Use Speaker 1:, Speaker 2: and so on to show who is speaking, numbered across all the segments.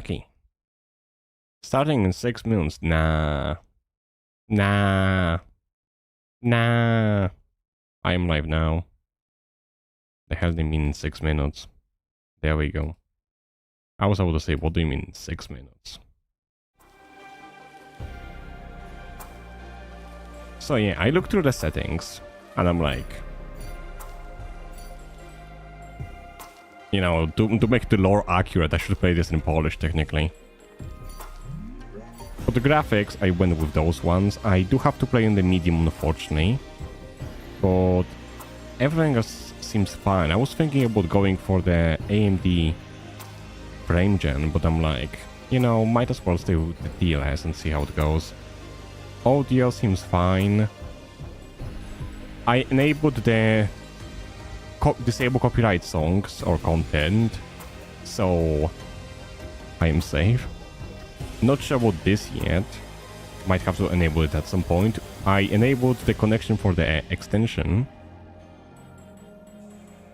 Speaker 1: lucky. Starting in 6 minutes. Nah. Nah. Nah. I am live now. The hell do you mean 6 minutes? There we go. I was able to say, what do you mean 6 minutes? So yeah, I looked through the settings and I'm like, you know, to make the lore accurate, I should play this in Polish technically. For the graphics, I went with those ones. I do have to play in the medium, unfortunately. But everything else seems fine. I was thinking about going for the AMD frame gen, but I'm like, you know, might as well stay with the DLS and see how it goes. Audio seems fine. I enabled the disable copyright songs or content, so I am safe. Not sure about this yet. Might have to enable it at some point. I enabled the connection for the extension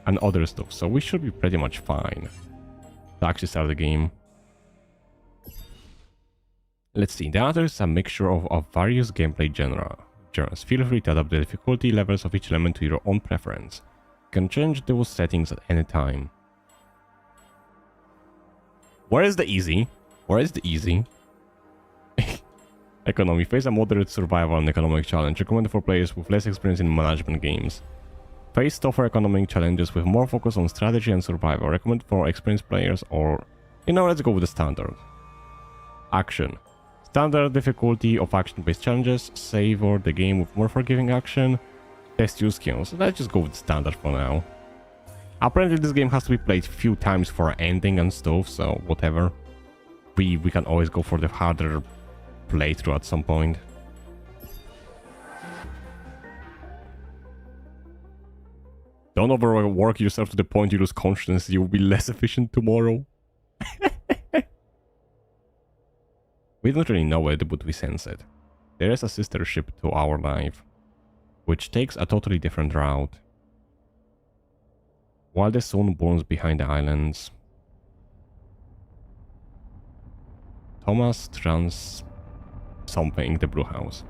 Speaker 1: and other stuff, so we should be pretty much fine to actually start the game. Let's see, the other is a mixture of various gameplay genres. Feel free to adapt the difficulty levels of each element to your own preference. You can change those settings at any time. Where is the easy? Where is the easy? Economy. Face a moderate survival and economic challenge. Recommended for players with less experience in management games. Face tougher economic challenges with more focus on strategy and survival. Recommended for experienced players or... You know, let's go with the standard. Action. Standard difficulty of action-based challenges. Savor the game with more forgiving action. Test your skills. Let's just go with standard for now. Apparently this game has to be played a few times for ending and stuff, so whatever. We can always go for the harder playthrough at some point. Don't overwork yourself to the point you lose consciousness. You will be less efficient tomorrow. We don't really know it, but we sense it. There is a sister ship to our life, which takes a totally different route. While the sun burns behind the islands, Thomas trans something the brew house.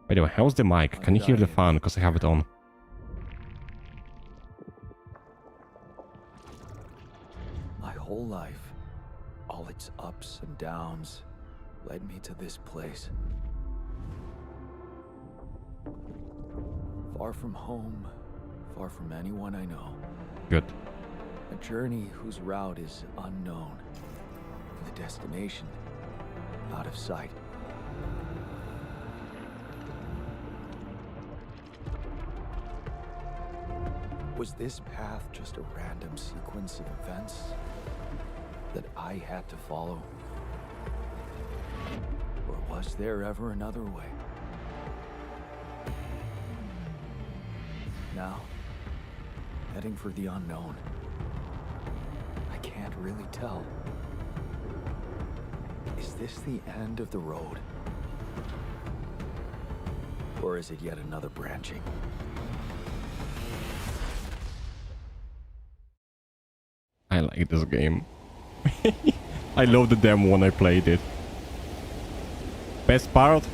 Speaker 1: By the way, how's the mic? Can you hear the fan? Because I have it on.
Speaker 2: My whole life, all its ups and downs, led me to this place. Far from home, far from anyone I know.
Speaker 1: Good.
Speaker 2: A journey whose route is unknown. And the destination, out of sight. Was this path just a random sequence of events that I had to follow? Or was there ever another way? Now, heading for the unknown. I can't really tell. Is this the end of the road? Or is it yet another branching?
Speaker 1: I like this game. I love the demo when I played it. Best part?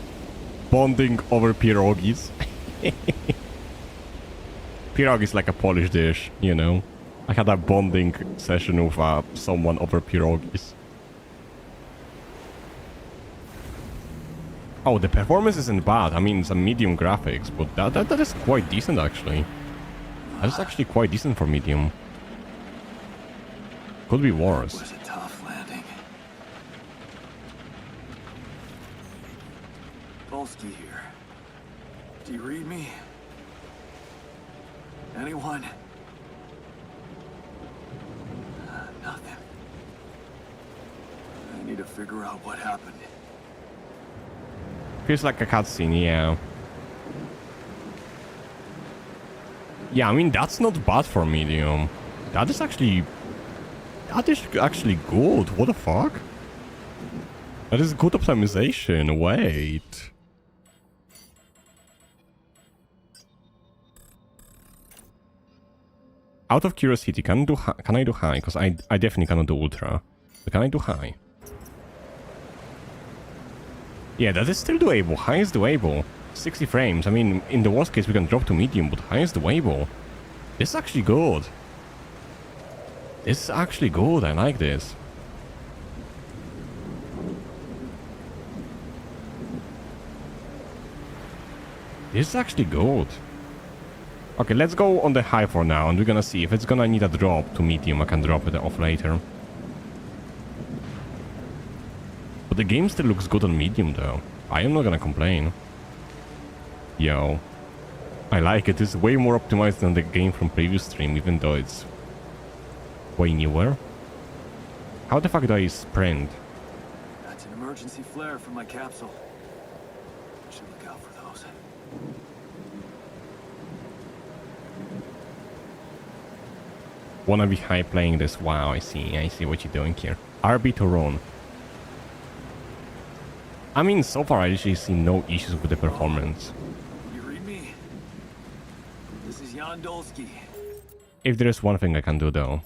Speaker 1: Bonding over pierogies. Pierogi is like a Polish dish, you know. I had a bonding session with someone over pierogies. Oh, the performance isn't bad. I mean, some medium graphics, but that is quite decent actually. That is actually quite decent for medium. Could be worse.
Speaker 2: It was a tough landing. Polsky here. Do you read me? Anyone? Nothing. I need to figure out what happened.
Speaker 1: Feels like a cutscene, yeah. Yeah, I mean, that's not bad for medium. That is actually good. What the fuck? That is good optimization. Wait. Out of curiosity, can I do high? Because I definitely cannot do ultra. But can I do high? Yeah, that is still doable. High is doable. 60 frames. I mean, in the worst case, we can drop to medium, but high is doable. This is actually good. This is actually good. I like this. This is actually good. Okay, let's go on the high for now, and we're gonna see if it's gonna need a drop to medium. I can drop it off later. But the game still looks good on medium, though. I am not gonna complain. Yo. I like it. It's way more optimized than the game from previous stream, even though it's way newer. How the fuck do I sprint?
Speaker 2: That's an emergency flare from my capsule. Should look out for those.
Speaker 1: Wanna be high playing this? Wow, I see what you're doing here. RB to run. I mean, so far I actually see no issues with the performance.
Speaker 2: You read me? This is Jan Dolsky.
Speaker 1: If there is one thing I can do, though.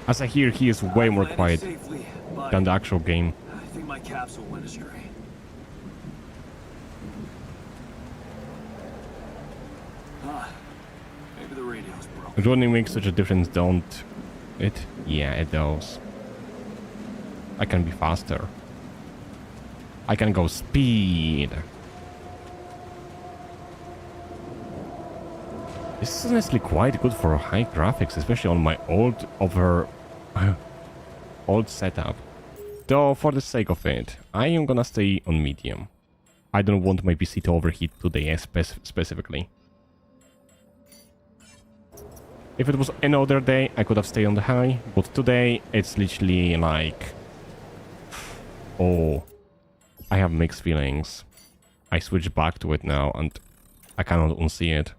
Speaker 1: As I hear, he is way more quiet than the actual game.
Speaker 2: I think my capsule went astray. Maybe the radio's broken.
Speaker 1: Running makes such a difference, don't it? Yeah, it does. I can be faster. I can go speed. This is honestly quite good for high graphics, especially on my old setup. Though, for the sake of it, I am gonna stay on medium. I don't want my PC to overheat today specifically. If it was another day, I could have stayed on the high, but today it's literally like... Oh, I have mixed feelings. I switched back to it now and I cannot unsee it.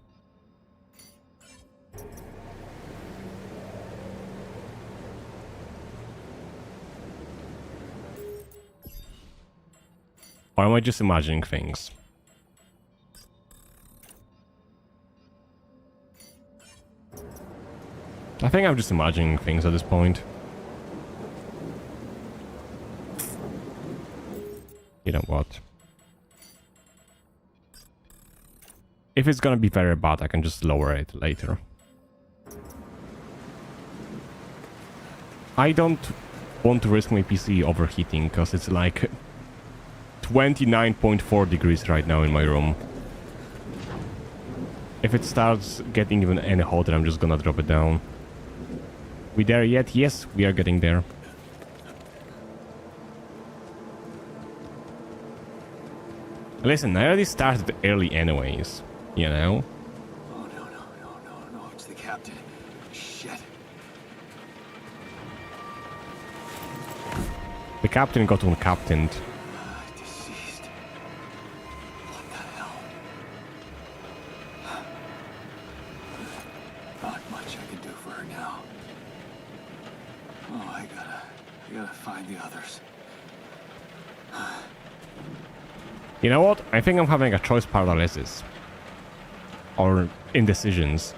Speaker 1: Or am I just imagining things? I think I'm just imagining things at this point. You know what? If it's gonna be very bad, I can just lower it later. I don't want to risk my PC overheating, because it's like 29.4 degrees right now in my room. If it starts getting even any hotter, I'm just gonna drop it down. We there yet? Yes, we are getting there. Listen, I already started early anyways, you know?
Speaker 2: Oh, no, it's the captain. Shit.
Speaker 1: The captain got uncaptained.
Speaker 2: Deceased. What the hell? Not much I can do for her now. Oh, I gotta find the others.
Speaker 1: You know what? I think I'm having a choice paralysis. Or indecisions.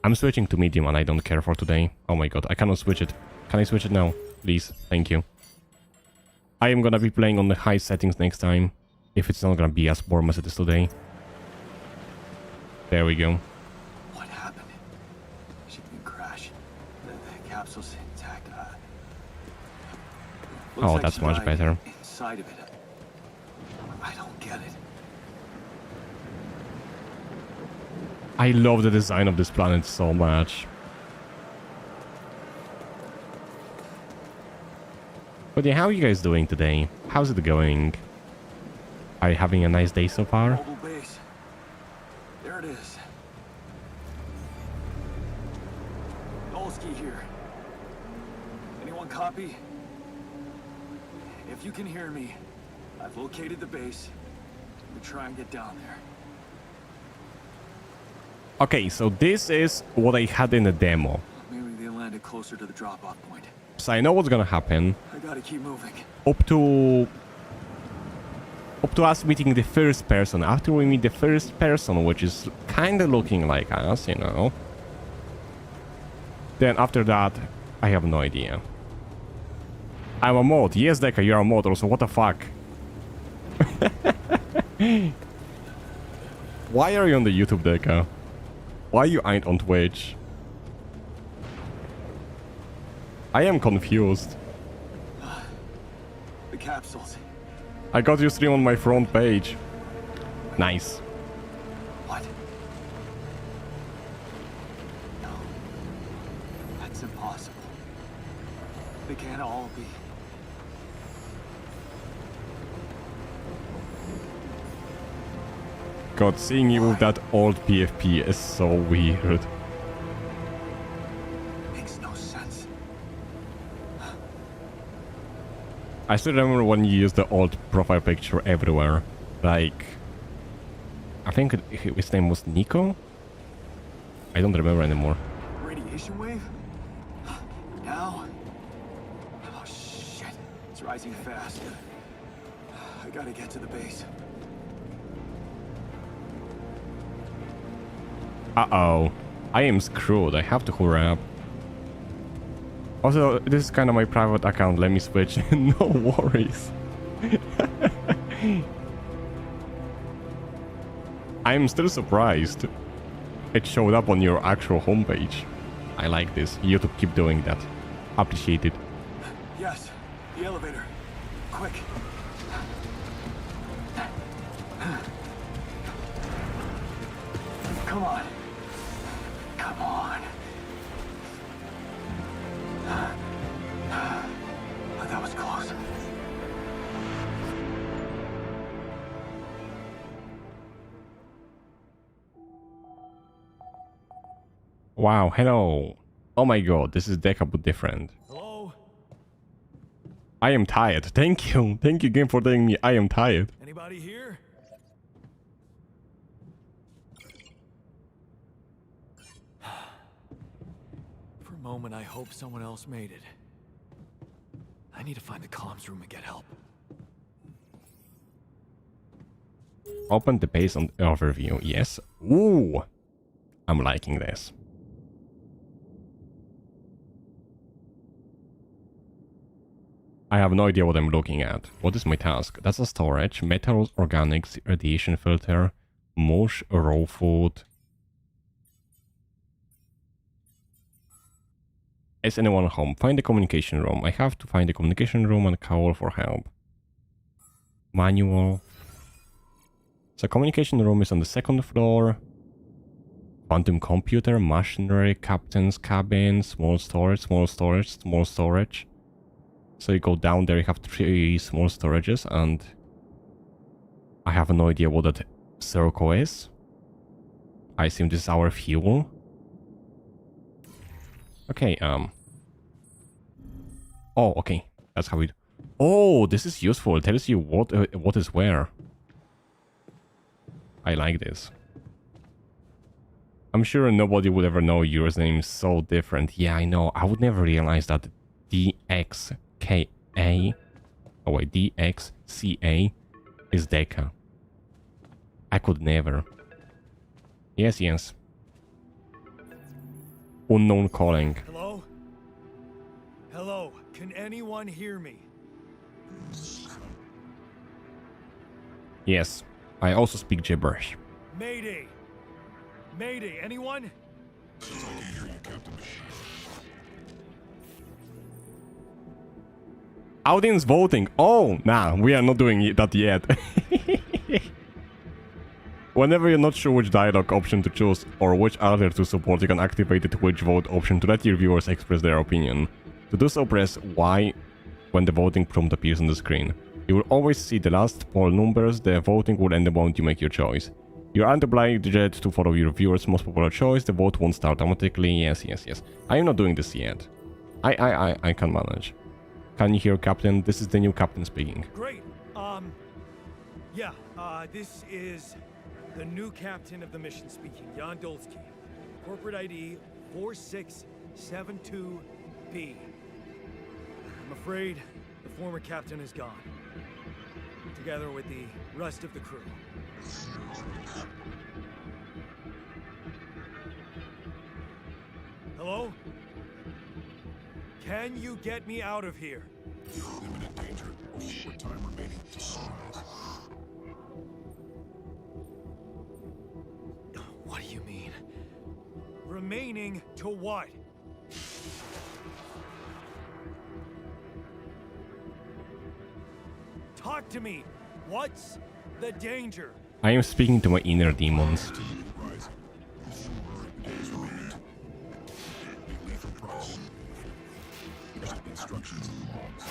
Speaker 1: I'm switching to medium and I don't care for today. Oh my god, I cannot switch it. Can I switch it now? Please, thank you. I am gonna be playing on the high settings next time. If it's not gonna be as warm as it is today. There we go.
Speaker 2: What happened? She didn't crash. The capsule's intact.
Speaker 1: Oh,
Speaker 2: like
Speaker 1: that's
Speaker 2: she
Speaker 1: much
Speaker 2: died
Speaker 1: better.
Speaker 2: Inside of it. I don't get it.
Speaker 1: I love the design of this planet so much. But yeah, how are you guys doing today? How's it going? Are you having a nice day so far?
Speaker 2: Mobile base. There it is. Dolsky here. Anyone copy? If you can hear me, I've located the base. We'll try and get down there.
Speaker 1: Okay, so this is what I had in the demo.
Speaker 2: Maybe they landed closer to the drop-off point.
Speaker 1: So I know what's gonna happen.
Speaker 2: I gotta keep moving.
Speaker 1: Up to us meeting the first person. After we meet the first person, which is kind of looking like us, you know. Then after that, I have no idea. I'm a mod. Yes, Deca, you're a mod also. What the fuck? Why are you on the YouTube, Deca? Why you ain't on Twitch? I am confused.
Speaker 2: The capsules.
Speaker 1: I got your stream on my front page. Nice.
Speaker 2: What? No. That's impossible. They can't all be.
Speaker 1: God, seeing you with that old PFP is so weird.
Speaker 2: Makes no sense.
Speaker 1: I still remember when you used the old profile picture everywhere. Like, I think his name was Nico? I don't remember anymore.
Speaker 2: Radiation wave? Now? Oh shit. It's rising fast. I gotta get to the base.
Speaker 1: Uh-oh. I am screwed. I have to hurry up. Also, this is kind of my private account. Let me switch. No worries. I'm still surprised it showed up on your actual homepage. I like this. YouTube, keep doing that. Appreciate it.
Speaker 2: Yes, the elevator. Quick. Come on. Come on. That was close.
Speaker 1: Wow, hello. Oh my god, this is Deca but different.
Speaker 2: Hello?
Speaker 1: I am tired. Thank you. Thank you again for telling me I am tired.
Speaker 2: Anybody here? For a moment, I hope someone else made it. I need to find the comms room and get help.
Speaker 1: Open the base on overview. Yes. Ooh. I'm liking this. I have no idea what I'm looking at. What is my task? That's a storage. Metals, organics, radiation filter, mush, raw food. Is anyone home? Find the communication room. I have to find the communication room and call for help. Manual. So communication room is on the second floor. Quantum computer, machinery, captain's cabin, small storage, small storage, small storage. So you go down there, you have 3 small storages, and I have no idea what that circle is. I assume this is our fuel. Okay, oh, okay. That's how we... Oh, this is useful. It tells you what is where. I like this. I'm sure nobody would ever know yours name is so different. Yeah, I know. I would never realize that DXKA... Oh wait, DXCA is Deca. I could never. Yes, yes. Unknown calling.
Speaker 2: Hello? Hello? Can anyone hear me?
Speaker 1: Yes, I also speak gibberish.
Speaker 2: Mayday! Mayday, anyone?
Speaker 1: Audience voting. Oh, nah, we are not doing that yet. Whenever you're not sure which dialogue option to choose or which other to support, you can activate the Twitch vote option to let your viewers express their opinion. To do so, press Y when the voting prompt appears on the screen. You will always see the last poll numbers. The voting will end the moment you make your choice. You aren't obliged to follow your viewers' most popular choice. The vote won't start automatically. Yes, yes, yes. I am not doing this yet. I can manage. Can you hear Captain? This is the new Captain speaking.
Speaker 2: Great. Yeah, this is the new captain of the mission speaking, Jan Dolsky. Corporate ID 4672B. I'm afraid the former captain is gone, together with the rest of the crew. Hello? Can you get me out of here?
Speaker 3: Imminent danger. Short time remaining to sunrise.
Speaker 2: What do you mean? Remaining to what? Talk to me. What's the danger?
Speaker 1: I am speaking to my inner demons.
Speaker 3: Instructions and logs.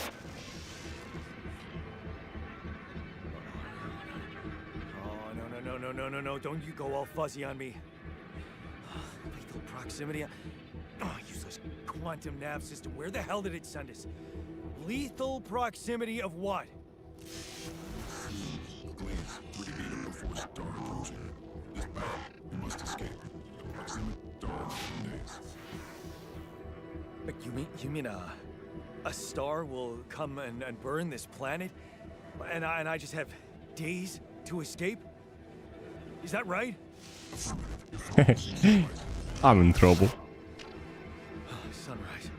Speaker 2: Oh, no. Don't you go all fuzzy on me. Lethal proximity. Oh, useless quantum nav system. Where the hell did it send us? Lethal proximity of what?
Speaker 3: Please, prohibited before star approaching. This battle, we must escape. Proximity dawn in days.
Speaker 2: But you mean a star will come and burn this planet? And I just have days to escape? Is that right?
Speaker 1: I'm in trouble.
Speaker 2: Sunrise.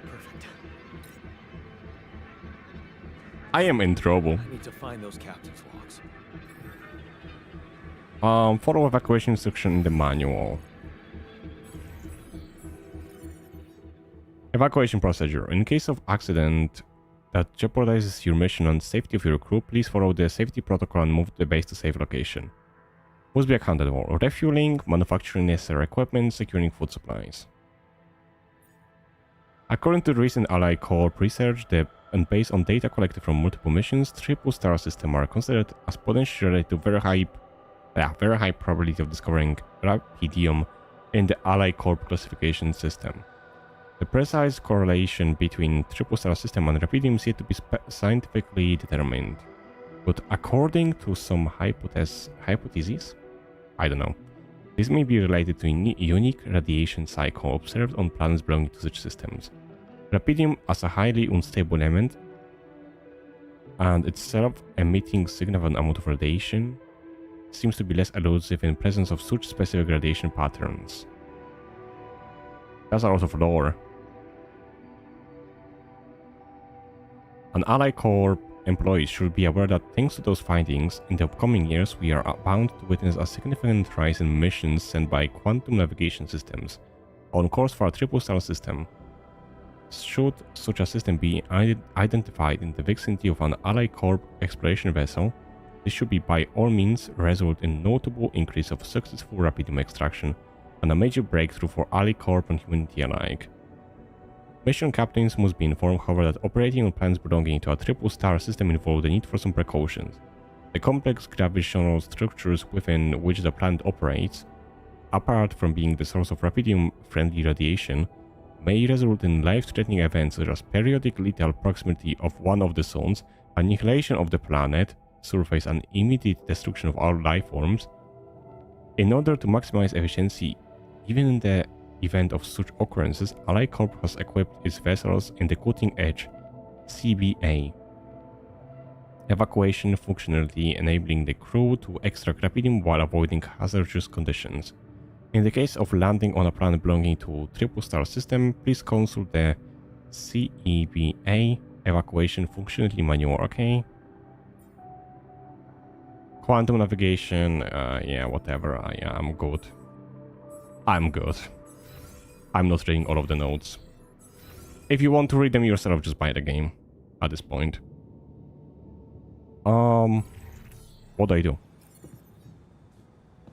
Speaker 2: Perfect.
Speaker 1: I am in trouble.
Speaker 2: I need to find those captain's logs.
Speaker 1: Follow evacuation instruction in the manual. Evacuation procedure. In case of accident that jeopardizes your mission and safety of your crew, please follow the safety protocol and move the base to safe location. Must be accounted for. Refueling, manufacturing necessary equipment, securing food supplies. According to the recent Ally Corp research, and based on data collected from multiple missions, triple-star systems are considered as potentially related to very high probability of discovering Rapidium in the Ally Corp classification system. The precise correlation between triple-star system and Rapidium is yet to be scientifically determined, but according to some hypotheses, I don't know, this may be related to a unique radiation cycle observed on planets belonging to such systems. Rapidium, as a highly unstable element, and itself emitting significant amount of radiation, seems to be less elusive in presence of such specific radiation patterns. That's a lot of lore. An Ally Corp employees should be aware that thanks to those findings, in the upcoming years we are bound to witness a significant rise in missions sent by quantum navigation systems on course for a triple-star system. Should such a system be identified in the vicinity of an Ally Corp exploration vessel, this should be by all means result in notable increase of successful Rapidium extraction and a major breakthrough for Ally Corp and humanity alike. Mission captains must be informed, however, that operating on planets belonging to a triple-star system involves the need for some precautions. The complex gravitational structures within which the planet operates, apart from being the source of Rapidium-friendly radiation, may result in life-threatening events such as periodic lethal proximity of one of the zones, annihilation of the planet surface, and immediate destruction of all life forms. In order to maximize efficiency, even in the event of such occurrences, Ally Corp has equipped its vessels in the cutting-edge CBA evacuation functionality, enabling the crew to extract Rapidium while avoiding hazardous conditions. In the case of landing on a planet belonging to triple-star system, please consult the CEBA evacuation functionality manual. Okay. Quantum navigation, yeah, whatever. I'm good. I'm good. I'm not reading all of the notes. If you want to read them yourself, just buy the game at this point. What do I do?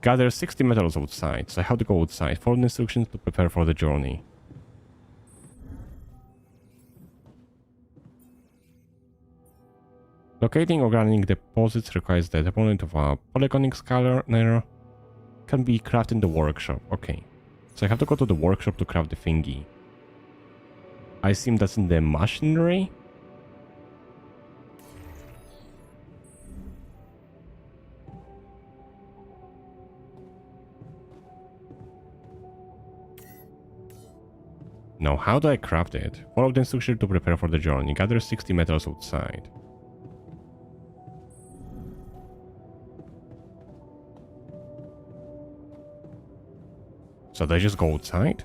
Speaker 1: Gather 60 metals outside, so I have to go outside. Follow the instructions to prepare for the journey. Locating organic deposits requires the deployment of a polygonic scanner. Can be crafted in the workshop. Okay. So I have to go to the workshop to craft the thingy. I assume that's in the machinery? Now, how do I craft it? Follow the instruction to prepare for the journey. Gather 60 metals outside. So they just go outside?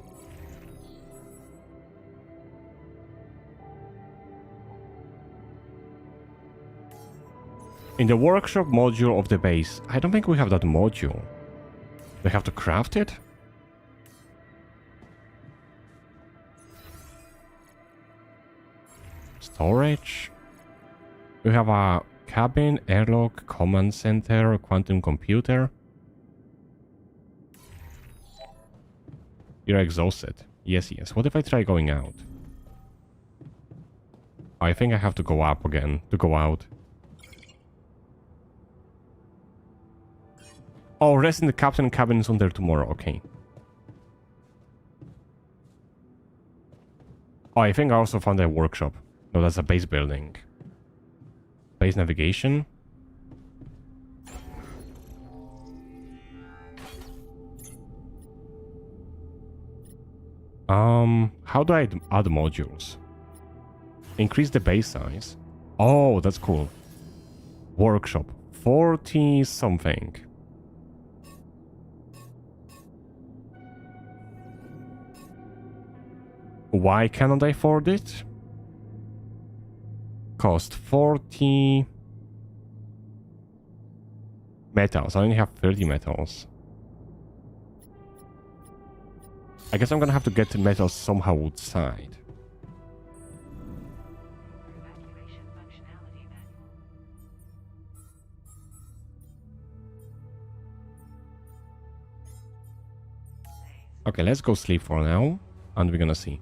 Speaker 1: In the workshop module of the base, I don't think we have that module. We have to craft it? Storage? We have a cabin, airlock, command center, quantum computer. You're exhausted. Yes, yes. What if I try going out? I think I have to go up again to go out. Oh, rest in the captain cabin is until tomorrow. Okay. Oh, I think I also found a workshop. No, that's a base building. Base navigation. How do I add modules? Increase the base size. Oh, that's cool. Workshop. 40 something. Why cannot I afford it? Cost 40 metals. I only have 30 metals. I guess I'm gonna have to get the metals somehow outside. Okay, let's go sleep for now, and we're gonna see.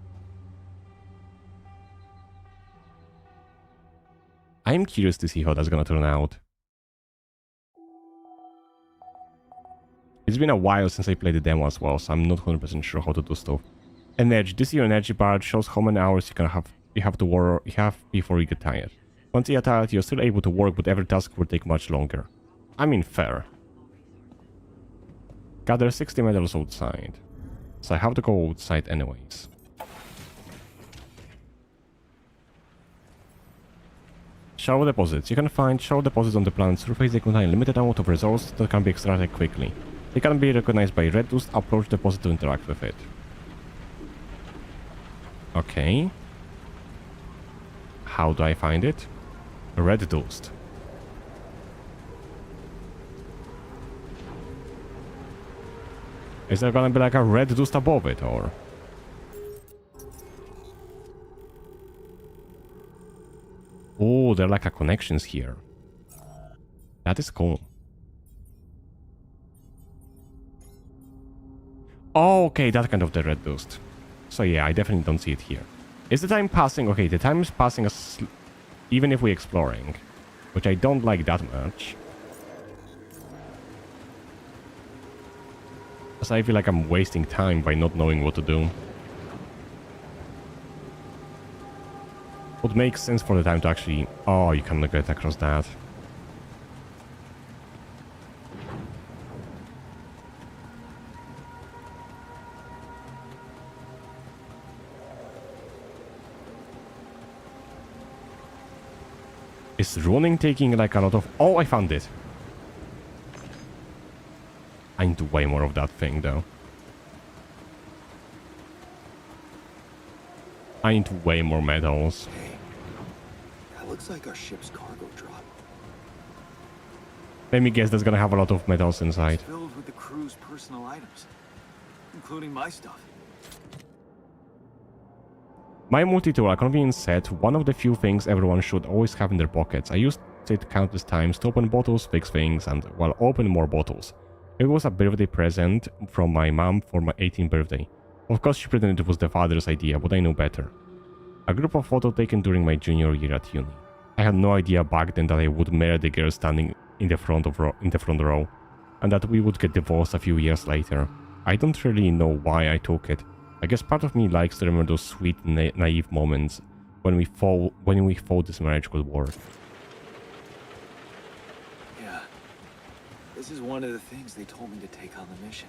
Speaker 1: I'm curious to see how that's gonna turn out. It's been a while since I played the demo as well, so I'm not 100% sure how to do stuff. Energy. This is your energy bar. It shows how many hours you have to work before you get tired. Once you get tired, you're still able to work, but every task will take much longer. I mean, fair. Gather 60 metals outside. So I have to go outside anyways. Shower deposits. You can find shower deposits on the planet's surface. They contain a limited amount of resources that can be extracted quickly. They can be recognized by red dust. Approach the deposit to interact with it. Okay. How do I find it? Red dust. Is there gonna be like a red dust above it, or? Oh, there are like a connections here. That is cool. Oh, okay, that kind of the red dust. So yeah, I definitely don't see it here. Is the time passing? Okay, the time is passing us even if we're exploring, which I don't like that much. Because I feel like I'm wasting time by not knowing what to do. Would make sense for the time to actually... Oh, you cannot get across that. Is running taking like a lot of... Oh, I found it. I need way more of that thing though. I need way more metals.
Speaker 4: Hey, that looks like our ship's cargo drop.
Speaker 1: Let me guess, that's gonna have a lot of metals inside.
Speaker 4: It's filled with the crew's personal items, including my stuff.
Speaker 1: My multi-tool, a convenient set, one of the few things everyone should always have in their pockets. I used it countless times to open bottles, fix things, and, well, open more bottles. It was a birthday present from my mom for my 18th birthday. Of course, she pretended it was the father's idea, but I knew better. A group of photos taken during my junior year at uni. I had no idea back then that I would marry the girl standing in the front row, and that we would get divorced a few years later. I don't really know why I took it. I guess part of me likes to remember those sweet, naive moments when we thought this marriage could work.
Speaker 4: Yeah, this is one of the things they told me to take on the mission.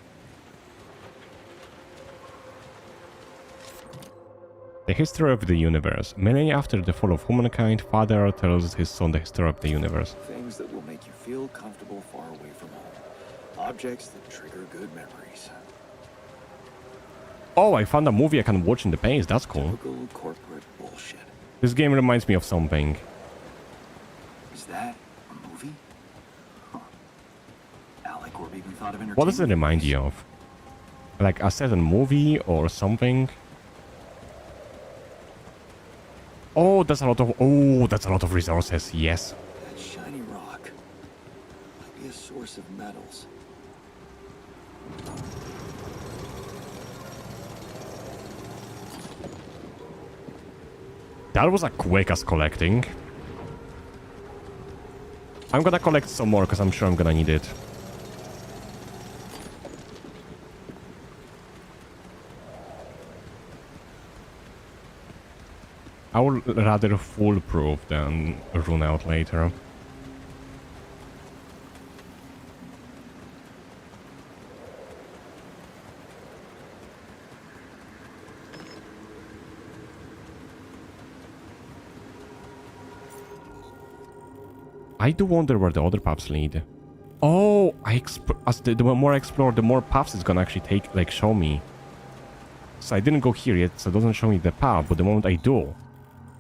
Speaker 1: The history of the universe. Millennia after the fall of humankind, Father tells his son the history of the universe.
Speaker 4: Things that will make you feel comfortable far away from home. Objects that trigger good memories.
Speaker 1: Oh, I found a movie I can watch in the base. That's cool.
Speaker 4: Typical corporate bullshit.
Speaker 1: This game reminds me of something.
Speaker 4: Is that a movie? Huh. Alec or even thought of entertainment.
Speaker 1: What does it remind you of? Like a certain movie or something? Oh, that's a lot of resources. Yes.
Speaker 4: That shiny rock might be a source of metals.
Speaker 1: That was a quick as collecting. I'm gonna collect some more because I'm sure I'm gonna need it. I would rather foolproof than run out later. I do wonder where the other paths lead. Oh, as the more I explore, the more paths it's gonna actually take, like, show me. So I didn't go here yet, so it doesn't show me the path, but the moment I do,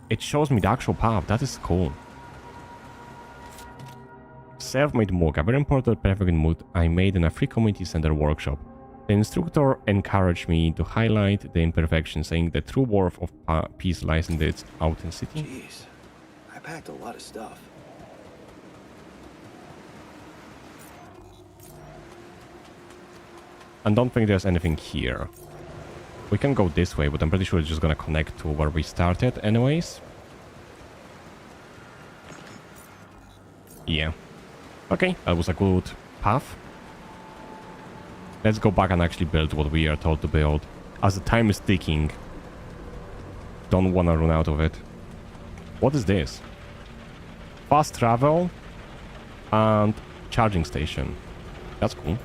Speaker 1: it shows me the actual path. That is cool. Self-made mug, a very important perfect mug I made in a free community center workshop. The instructor encouraged me to highlight the imperfections, saying the true worth of a piece lies in its authenticity.
Speaker 4: Jeez, I packed a lot of stuff.
Speaker 1: And don't think there's anything here. We can go this way, but I'm pretty sure it's just gonna connect to where we started anyways. Yeah. Okay, that was a good path. Let's go back and actually build what we are told to build. As the time is ticking. Don't wanna run out of it. What is this? Fast travel and charging station. That's cool.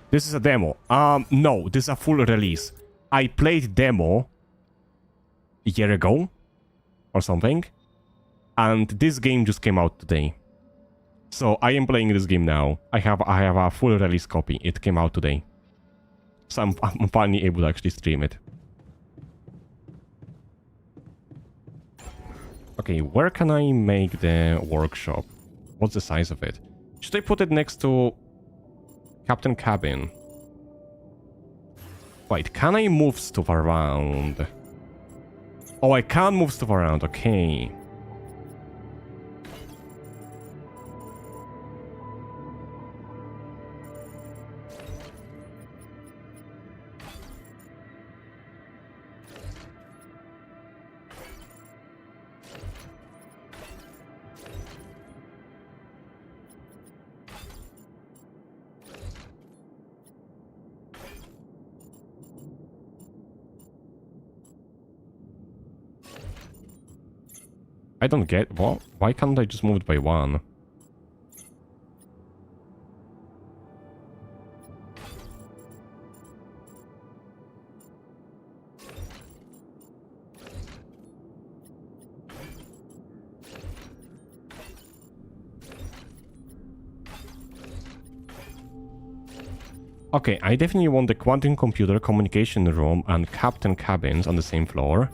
Speaker 1: This is a demo. No, this is a full release. I played demo a year ago or something, and this game just came out today. So I am playing this game now. I have a full release copy. It came out today. So I'm finally able to actually stream it. Okay, where can I make the workshop? What's the size of it? Should I put it next to Captain Cabin? Wait, can I move stuff around? Oh, I can move stuff around, okay. I don't get... What? Why can't I just move it by one? Okay, I definitely want the quantum computer, communication room, and captain cabins on the same floor.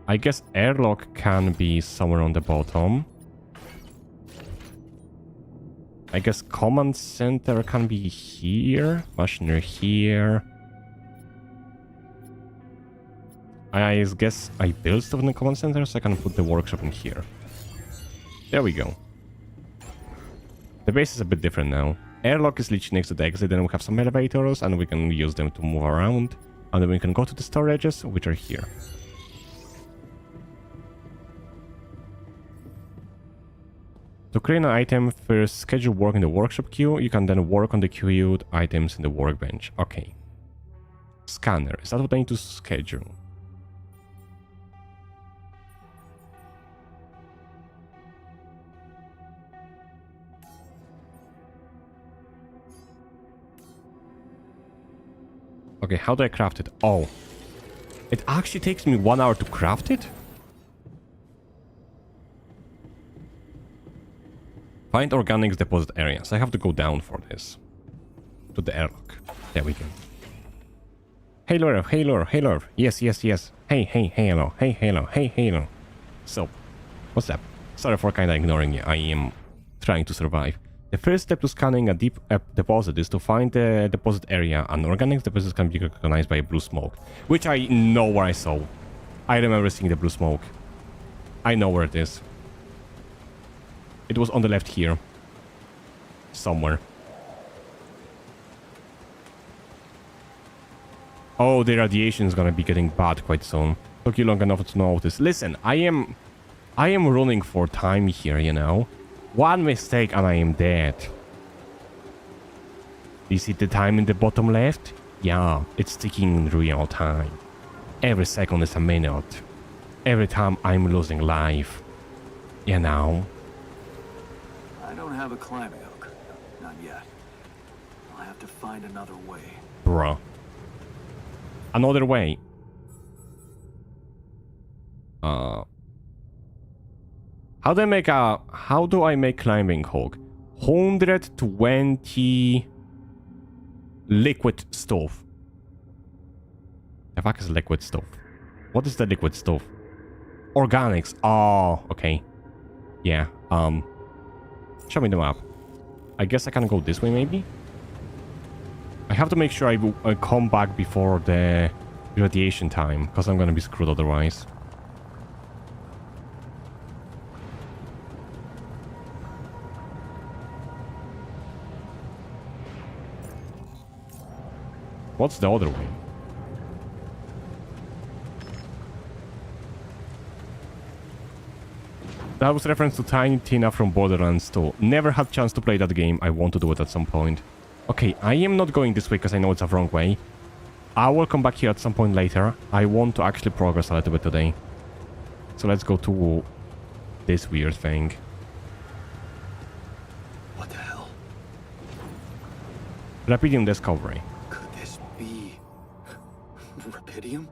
Speaker 1: I guess airlock can be somewhere on the bottom. I guess command center can be here. Machinery here. I guess I built stuff in the command center, so I can put the workshop in here. There we go. The base is a bit different now. Airlock is literally next to the exit, then we have some elevators, and we can use them to move around. And then we can go to the storages, which are here. To create an item, first schedule work in the workshop queue. You can then work on the queued items in the workbench. Okay. Scanner. Is that what I need to schedule? Okay, how do I craft it? Oh. It actually takes me 1 hour to craft it? Find organics deposit areas. I have to go down for this. To the airlock. There we go. Hey Lureth, hey Lureth, hey Lureth. Yes, yes, yes. Hey, hey, hey, hello. Hey, hello, hey, hello. So, what's up? Sorry for kinda ignoring you. I am trying to survive. The first step to scanning a deep deposit is to find the deposit area. An organic deposit can be recognized by a blue smoke. Which I know where I saw. I remember seeing the blue smoke. I know where it is. It was on the left here. Somewhere. Oh, the radiation is gonna be getting bad quite soon. Took you long enough to notice. Listen, I am running for time here, you know. One mistake and I am dead. You see the time in the bottom left? Yeah, it's ticking in real time. Every second is a minute. Every time I'm losing life. You know?
Speaker 4: I don't have a climbing hook. Not yet. I'll have to find another way.
Speaker 1: Bruh. Another way. How do I make climbing hook? 120 liquid stove. The fuck is liquid stove? What is the liquid stove? Organics. Oh, okay. Yeah, show me the map. I guess I can go this way maybe? I have to make sure I come back before the radiation time, because I'm gonna be screwed otherwise. What's the other way? That was reference to Tiny Tina from Borderlands 2. Never had chance to play that game. I want to do it at some point. Okay, I am not going this way because I know it's a wrong way. I will come back here at some point later. I want to actually progress a little bit today. So let's go to this weird thing.
Speaker 4: What the hell?
Speaker 1: Rapidium discovery.
Speaker 4: Could this be... Rapidium?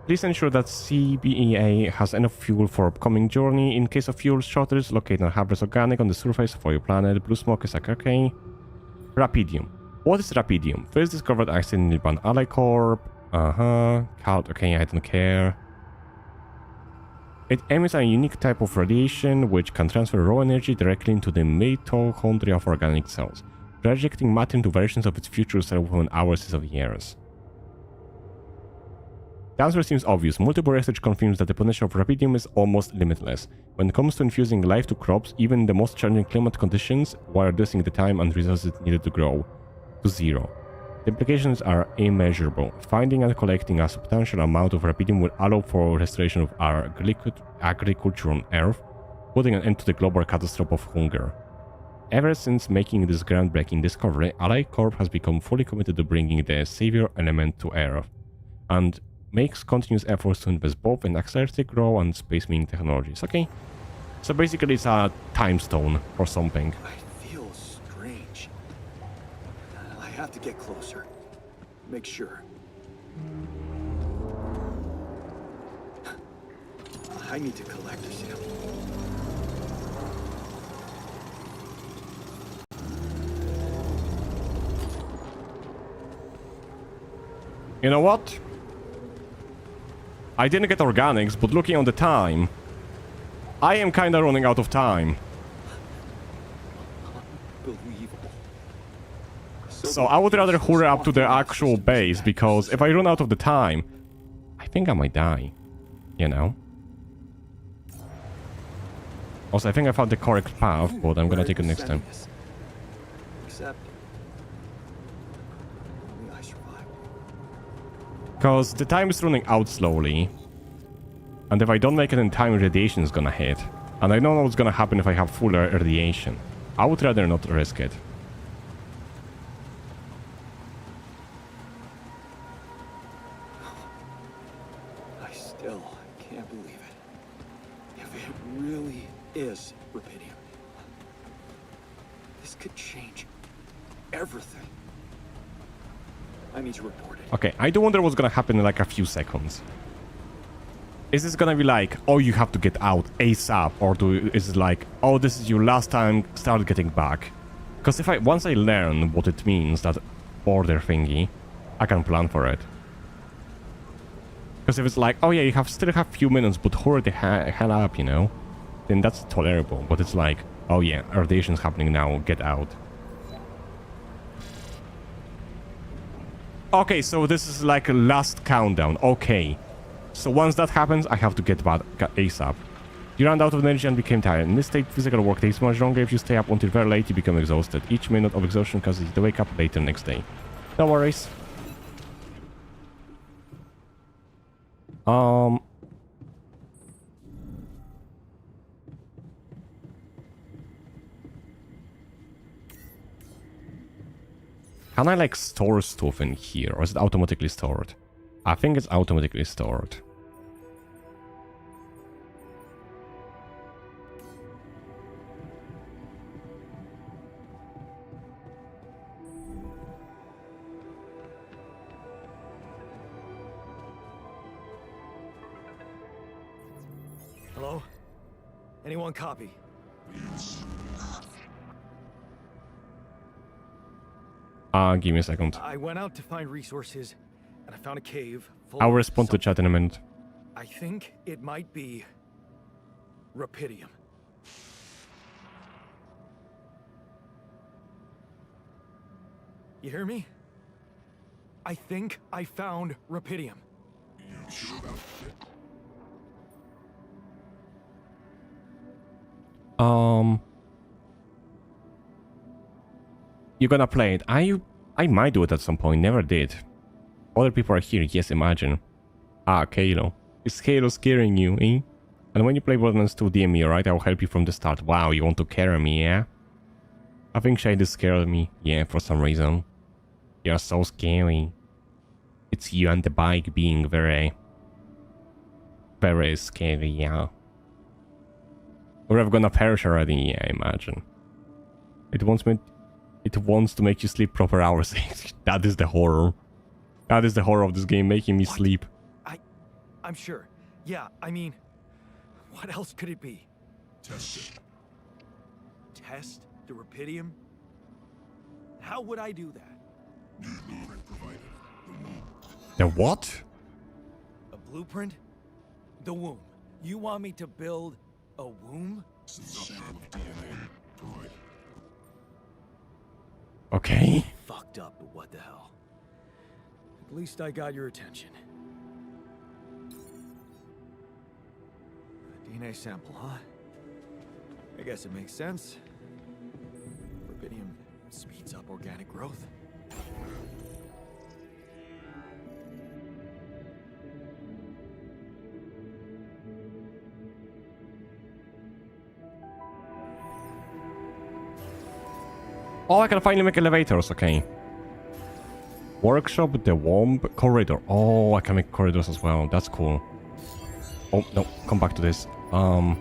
Speaker 1: Please ensure that CBEA has enough fuel for upcoming journey. In case of fuel shortage, locate a harvest organic on the surface for your planet. Blue smoke is okay. Rapidium. What is rapidium? First discovered accidentally by an ally corp. Cloud. Okay, I don't care. It emits a unique type of radiation which can transfer raw energy directly into the mitochondria of organic cells, projecting matter into versions of its future self within hours of years. The answer seems obvious. Multiple research confirms that the potential of rapidium is almost limitless. When it comes to infusing life to crops, even the most challenging climate conditions, while reducing the time and resources needed to grow to zero. The implications are immeasurable. Finding and collecting a substantial amount of rapidium will allow for restoration of our agriculture on Earth, putting an end to the global catastrophe of hunger. Ever since making this groundbreaking discovery, Ally Corp has become fully committed to bringing the savior element to Earth, and makes continuous efforts to invest both in accelerated growth and space mining technologies. Okay, so basically it's a time stone or something.
Speaker 4: I feel strange. I have to get closer. Make sure. I need to collect a sample.
Speaker 1: You know what? I didn't get organics, but looking on the time, I am kinda running out of time.
Speaker 4: Unbelievable.
Speaker 1: So I would rather hurry up to the actual base, because if I run out of the time, I think I might die. You know? Also, I think I found the correct path, but I'm gonna take it next time.
Speaker 4: Except... only I survived.
Speaker 1: Because the time is running out slowly. And if I don't make it in time, radiation is gonna hit. And I don't know what's gonna happen if I have full radiation. I would rather not risk it.
Speaker 4: I still can't believe it. If it really is rubidium, this could change everything. I need to report it.
Speaker 1: Okay, I do wonder what's gonna happen in like a few seconds. Is this gonna be like, oh, you have to get out ASAP, or is it like, oh, this is your last time, start getting back? Because once I learn what it means, that border thingy, I can plan for it. Because if it's like, oh yeah, you still have few minutes, but hurry the hell up, you know, then that's tolerable. But it's like, oh yeah, radiation's happening now, get out. Okay, so this is like a last countdown. Okay. So once that happens, I have to get back ASAP. You ran out of energy and became tired. In this state, physical work takes much longer. If you stay up until very late, you become exhausted. Each minute of exhaustion causes you to wake up later next day. No worries. Can I like store stuff in here, or is it automatically stored? I think it's automatically stored.
Speaker 2: Hello? Anyone copy?
Speaker 1: Give me a second.
Speaker 2: I went out to find resources, and I found a cave full
Speaker 1: I'll
Speaker 2: of
Speaker 1: respond to chat in a minute.
Speaker 2: I think it might be rupidium. You hear me? I think I found rupidium.
Speaker 3: You sure about it?
Speaker 1: You're gonna play it. I might do it at some point. Never did. Other people are here. Yes, imagine. Halo. Is Halo scaring you, eh? And when you play Borderlands 2, DM me, alright? I will help you from the start. Wow, you want to carry me, yeah? I think Shade is scared of me. Yeah, for some reason. You're so scary. It's you and the bike being very... very scary, yeah. We're gonna perish already, yeah, imagine. It wants to make you sleep proper hours. That is the horror. That is the horror of this game, making me sleep.
Speaker 2: I'm sure. Yeah, I mean, what else could it be?
Speaker 3: Test it.
Speaker 2: Test the rupidium? How would I do that?
Speaker 3: New blueprint provided. The womb.
Speaker 1: The what?
Speaker 2: A blueprint? The womb. You want me to build a womb?
Speaker 3: Sample of DNA provided.
Speaker 1: Okay.
Speaker 2: Fucked up, but what the hell? At least I got your attention. A DNA sample, huh? I guess it makes sense. Rupidium speeds up organic growth.
Speaker 1: Oh, I can finally make elevators, okay. Workshop, the womb, corridor. Oh, I can make corridors as well. That's cool. Oh, no, come back to this. Can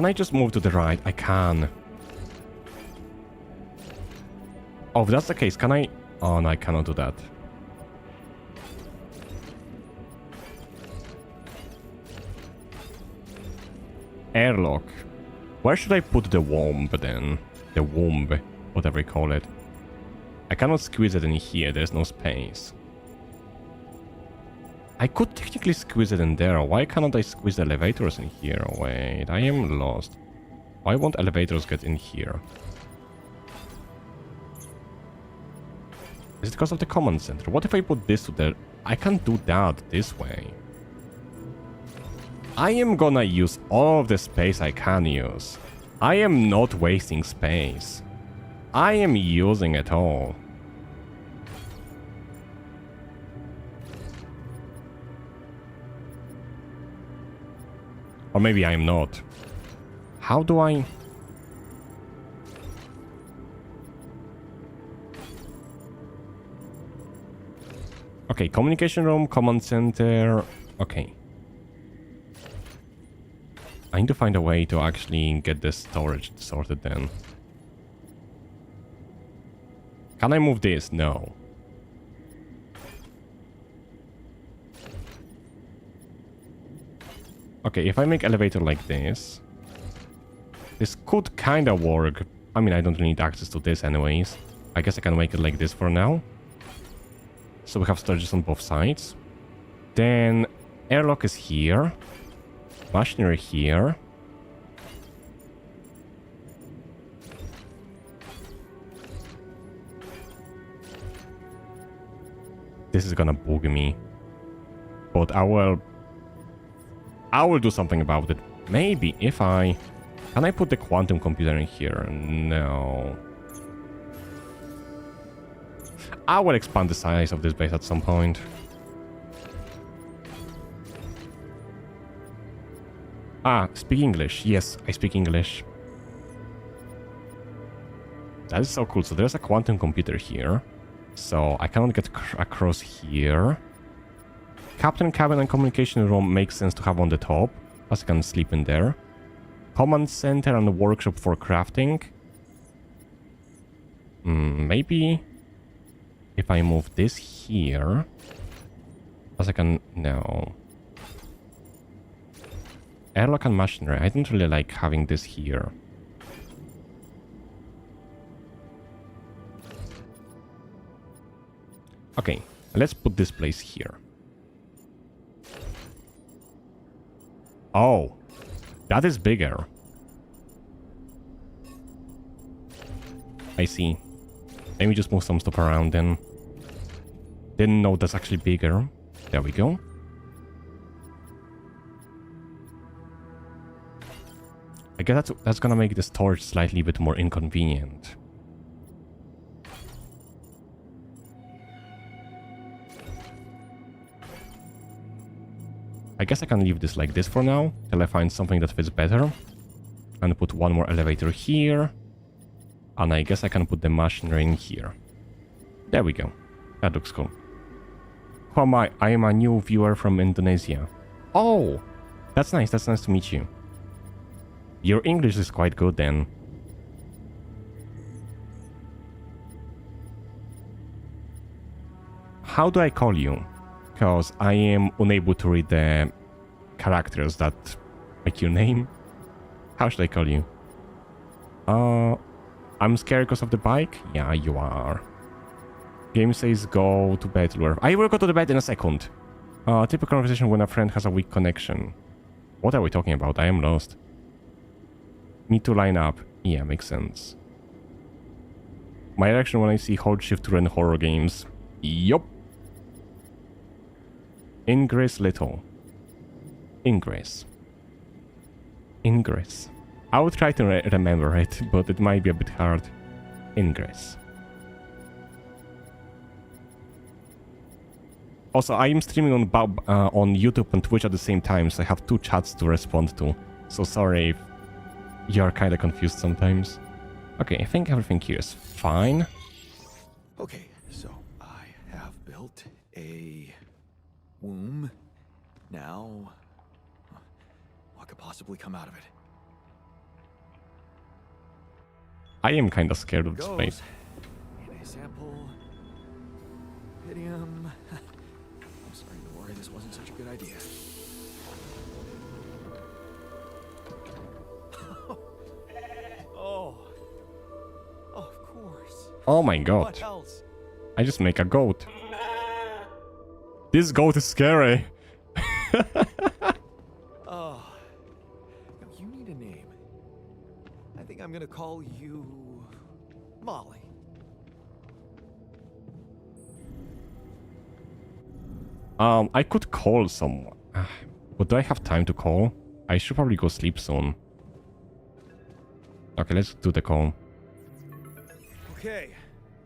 Speaker 1: I just move to the right? I can. Oh, if that's the case, can I... Oh, no, I cannot do that. Airlock. Where should I put the womb then? The womb, whatever you call it. I cannot squeeze it in here, there's no space. I could technically squeeze it in there. Why cannot I squeeze the elevators in here? Wait, I am lost. Why won't elevators get in here? Is it because of the command center? What if I put this to there? I can't do that this way. I am gonna use all of the space I can use. I am not wasting space. I am using it all. Or maybe I am not. How do I... Okay, communication room, command center... Okay. I need to find a way to actually get this storage sorted then. Can I move this? No. Okay, if I make elevator like this, this could kind of work. I mean, I don't really need access to this anyways. I guess I can make it like this for now. So we have storages on both sides. Then airlock is here. Machinery here. This is gonna bug me. But I will do something about it. Maybe if I... Can I put the quantum computer in here? No. I will expand the size of this base at some point. Ah, speak English. Yes, I speak English. That is so cool. So there's a quantum computer here. So I cannot get across here. Captain cabin and communication room makes sense to have on the top, as I can sleep in there. Command center and workshop for crafting. Maybe if I move this here, as I can... No. Airlock and machinery. I don't really like having this here. Okay, let's put this place here. Oh, that is bigger. I see. Let me just move some stuff around then. Didn't know that's actually bigger. There we go. I guess that's gonna make the storage slightly bit more inconvenient. I guess I can leave this like this for now, till I find something that fits better. And put one more elevator here. And I guess I can put the machinery in here. There we go. That looks cool. Who am I? I am a new viewer from Indonesia. Oh! That's nice to meet you. Your English is quite good then. How do I call you? Because I am unable to read the characters that make your name. How should I call you? I'm scared because of the bike? Yeah, you are. Game says go to bed, Lureth. I will go to the bed in a second. Typical conversation when a friend has a weak connection. What are we talking about? I am lost. Need to line up. Yeah, makes sense. My reaction when I see hold shift to run horror games. Yup. Ingress little. Ingress. Ingress. I will try to remember it, but it might be a bit hard. Ingress. Also, I am streaming on YouTube and Twitch at the same time, so I have two chats to respond to. So sorry if you're kind of confused sometimes. Okay, I think everything here is fine.
Speaker 2: Okay, so I have built a womb. Now, what could possibly come out of it?
Speaker 1: I am kind of scared of this place.
Speaker 2: In a sample. Pydium. I'm starting to worry this wasn't such a good idea. Oh, of course.
Speaker 1: Oh my god.
Speaker 2: What else?
Speaker 1: I just make a goat. This goat is scary.
Speaker 2: Oh, you need a name. I think I'm gonna call you Molly.
Speaker 1: I could call someone. But do I have time to call? I should probably go sleep soon. Okay, let's do the call.
Speaker 2: Okay,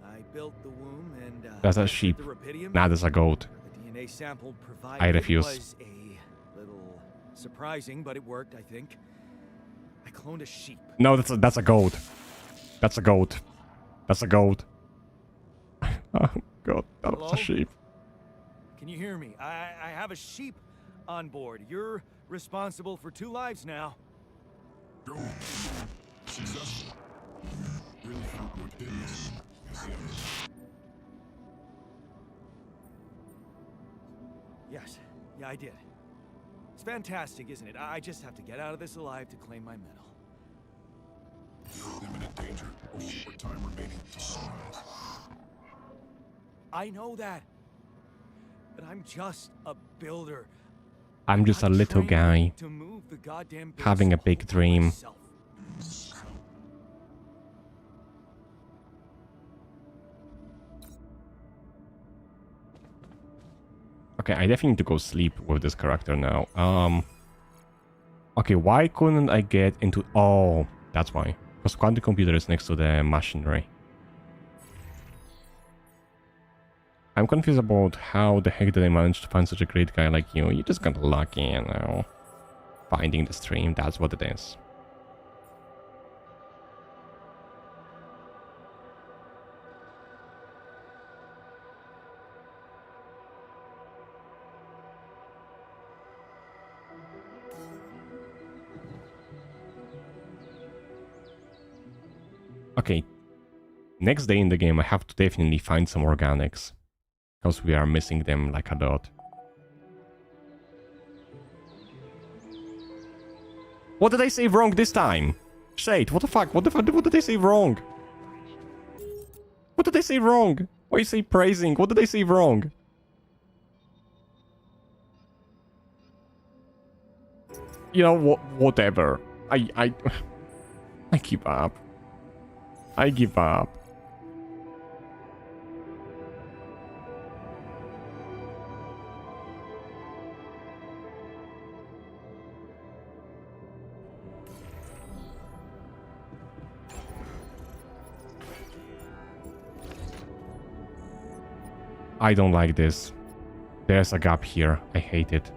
Speaker 2: I built the womb and
Speaker 1: That's a sheep.
Speaker 2: the rubidium.
Speaker 1: Nah, that's a goat.
Speaker 2: The DNA sample provided
Speaker 1: I refuse.
Speaker 2: was a little surprising, but it worked, I think. I cloned a sheep.
Speaker 1: No, that's a goat. That's a goat. That's a goat. Oh god, that was a
Speaker 2: Hello?
Speaker 1: sheep.
Speaker 2: Can you hear me? I have a sheep on board. You're responsible for 2 lives now.
Speaker 3: Go. Successful. Really felt what did this.
Speaker 2: Yes. Yeah, I did. It's fantastic, isn't it? I just have to get out of this alive to claim my medal.
Speaker 3: You're in imminent danger. A short time remaining to sunrise.
Speaker 2: I know that. But I'm just a builder.
Speaker 1: I'm just a little guy
Speaker 2: To move the goddamn
Speaker 1: having a big dream.
Speaker 2: myself.
Speaker 1: Okay, I definitely need to go sleep with this character now. Okay, why couldn't I get into... Oh, that's why. Because quantum computer is next to the machinery. I'm confused about how the heck did I manage to find such a great guy like you. You just got lucky, you know. Finding the stream, that's what it is. Okay, next day in the game I have to definitely find some organics. Because we are missing them like a lot. What did I say wrong this time? Shade, what the fuck? What did I say wrong? What did I say wrong? Why you say praising? What did I say wrong? You know, whatever. I give up. I give up. I don't like this. There's a gap here. I hate it.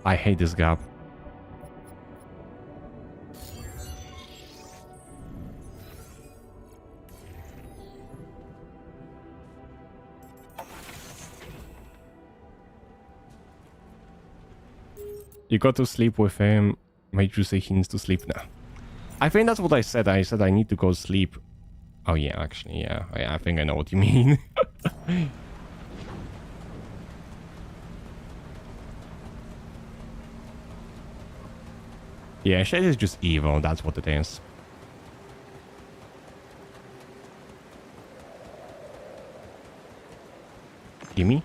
Speaker 1: I hate this gap. You got to sleep with him. Made you say he needs to sleep now. I think that's what I said. I said I need to go sleep. Oh yeah, actually, yeah. I think I know what you mean. Yeah, Shade is just evil. That's what it is. Gimme?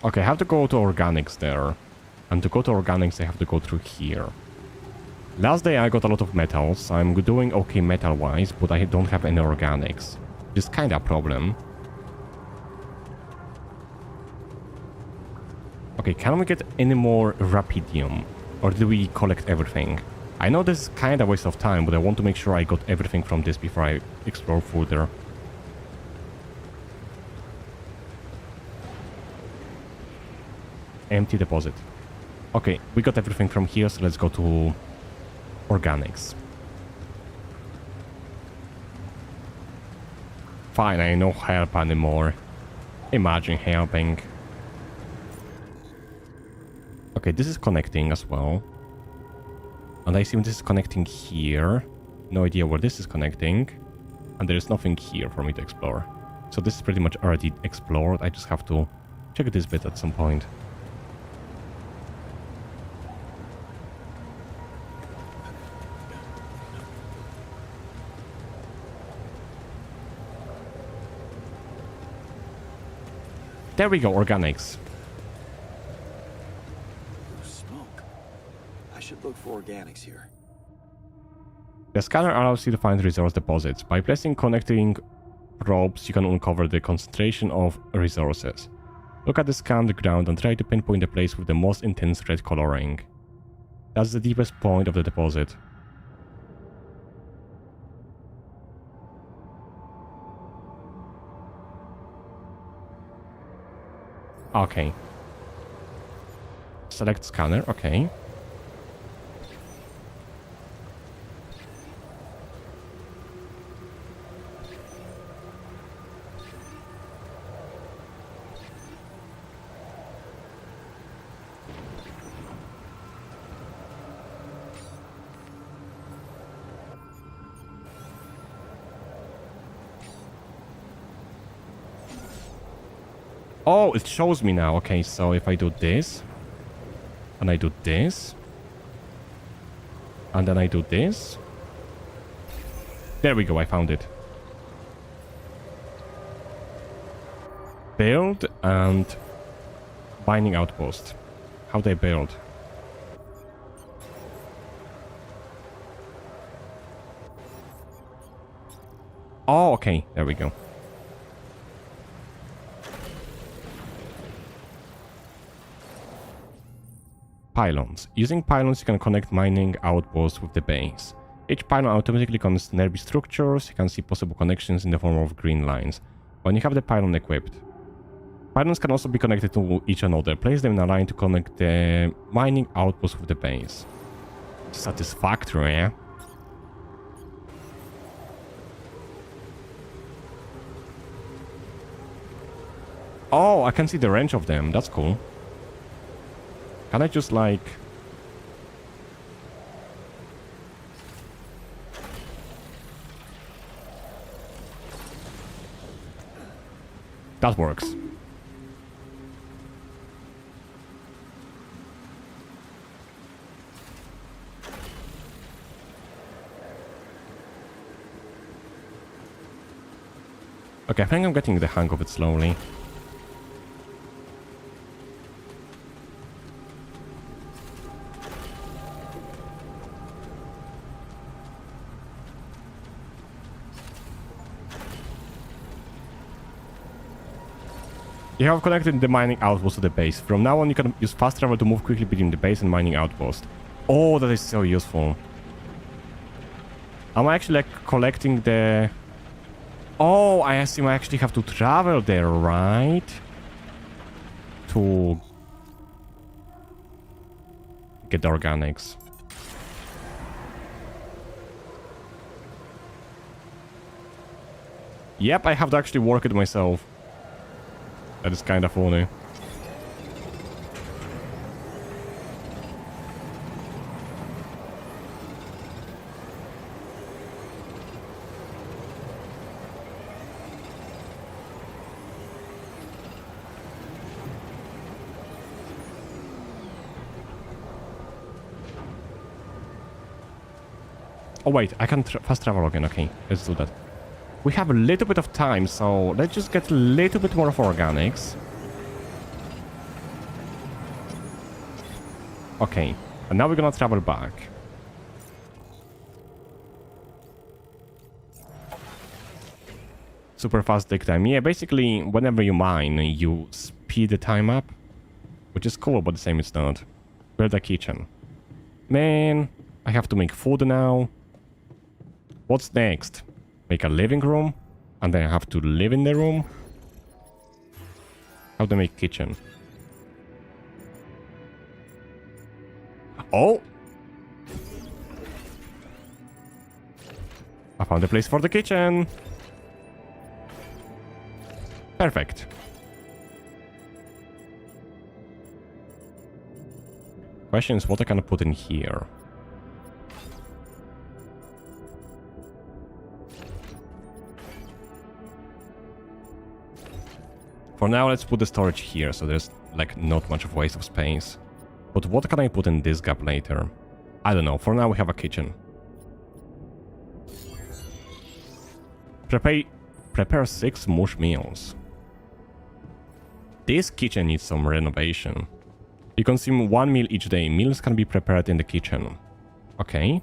Speaker 1: Okay, I have to go to organics there. And to go to organics, I have to go through here. Last day I got a lot of metals. I'm doing okay metal-wise, but I don't have any organics. Which is kinda a problem. Okay, can we get any more rapidium? Or did we collect everything? I know this is kinda a waste of time, but I want to make sure I got everything from this before I explore further. Empty deposit. Okay, we got everything from here, so let's go to organics. Fine, I no help anymore. Imagine helping. Okay, this is connecting as well. And I assume this is connecting here. No idea where this is connecting. And there is nothing here for me to explore. So this is pretty much already explored. I just have to check this bit at some point. There we go, organics.
Speaker 4: Smoke. I should look for organics here.
Speaker 1: The scanner allows you to find resource deposits. By placing connecting probes, you can uncover the concentration of resources. Look at the scanned ground and try to pinpoint the place with the most intense red coloring. That's the deepest point of the deposit. Okay. Select scanner, okay. Oh, it shows me now. Okay, so if I do this, and I do this, and then I do this. There we go, I found it. Build and binding outpost. How they build? Oh, okay, there we go. Pylons. Using pylons, you can connect mining outposts with the base. Each pylon automatically connects nearby structures. You can see possible connections in the form of green lines when you have the pylon equipped. Pylons can also be connected to each another. Place them in a line to connect the mining outposts with the base. Satisfactory, yeah? Oh, I can see the range of them. That's cool. Can I just like... That works. Okay, I think I'm getting the hang of it slowly. You have connected the mining outpost to the base. From now on, you can use fast travel to move quickly between the base and mining outpost. Oh, that is so useful. I'm actually like collecting the... Oh, I assume I actually have to travel there, right? To get the organics. Yep, I have to actually work it myself. That is kind of funny. Oh wait, I can fast travel again. Okay, let's do that. We have a little bit of time, so let's just get a little bit more of organics. Okay, and now we're gonna travel back. Super fast dig time. Yeah, basically, whenever you mine, you speed the time up. Which is cool, but the same it's not. Build a kitchen. Man, I have to make food now. What's next? Make a living room? And then I have to live in the room? How to make kitchen? Oh! I found a place for the kitchen! Perfect. Question is what I can put in here. For now, let's put the storage here, so there's like not much of waste of space. But what can I put in this gap later? I don't know. For now, we have a kitchen. Prepare 6 mush meals. This kitchen needs some renovation. You consume 1 meal each day. Meals can be prepared in the kitchen. Okay.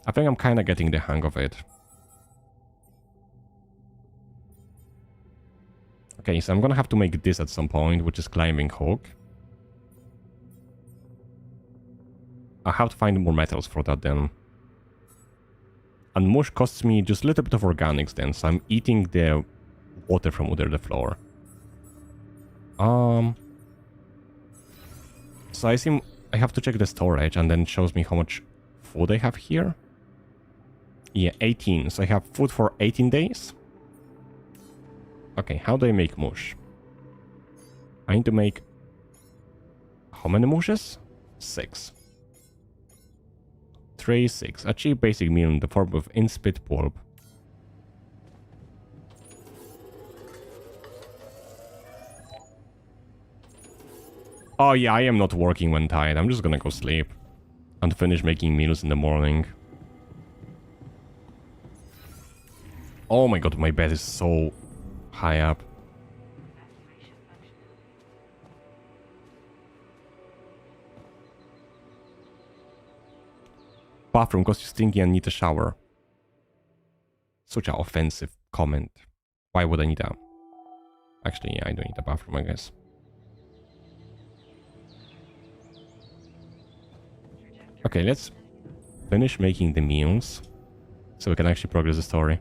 Speaker 1: I think I'm kind of getting the hang of it. Okay, so I'm gonna have to make this at some point, which is climbing hook. I have to find more metals for that then. And mush costs me just a little bit of organics then, so I'm eating the water from under the floor. So I assume I have to check the storage and then it shows me how much food I have here. Yeah, 18. So I have food for 18 days. Okay, how do I make mush? I need to make... How many mushes? 6. 3, 6. Achieve basic meal in the form of insipid pulp. Oh yeah, I am not working when tired. I'm just gonna go sleep. And finish making meals in the morning. Oh my god, my bed is so high up. Bathroom because you're stinky and need a shower. Such an offensive comment. Why would I need a... Actually, yeah, I don't need a bathroom, I guess. Okay, let's finish making the meals. So we can actually progress the story.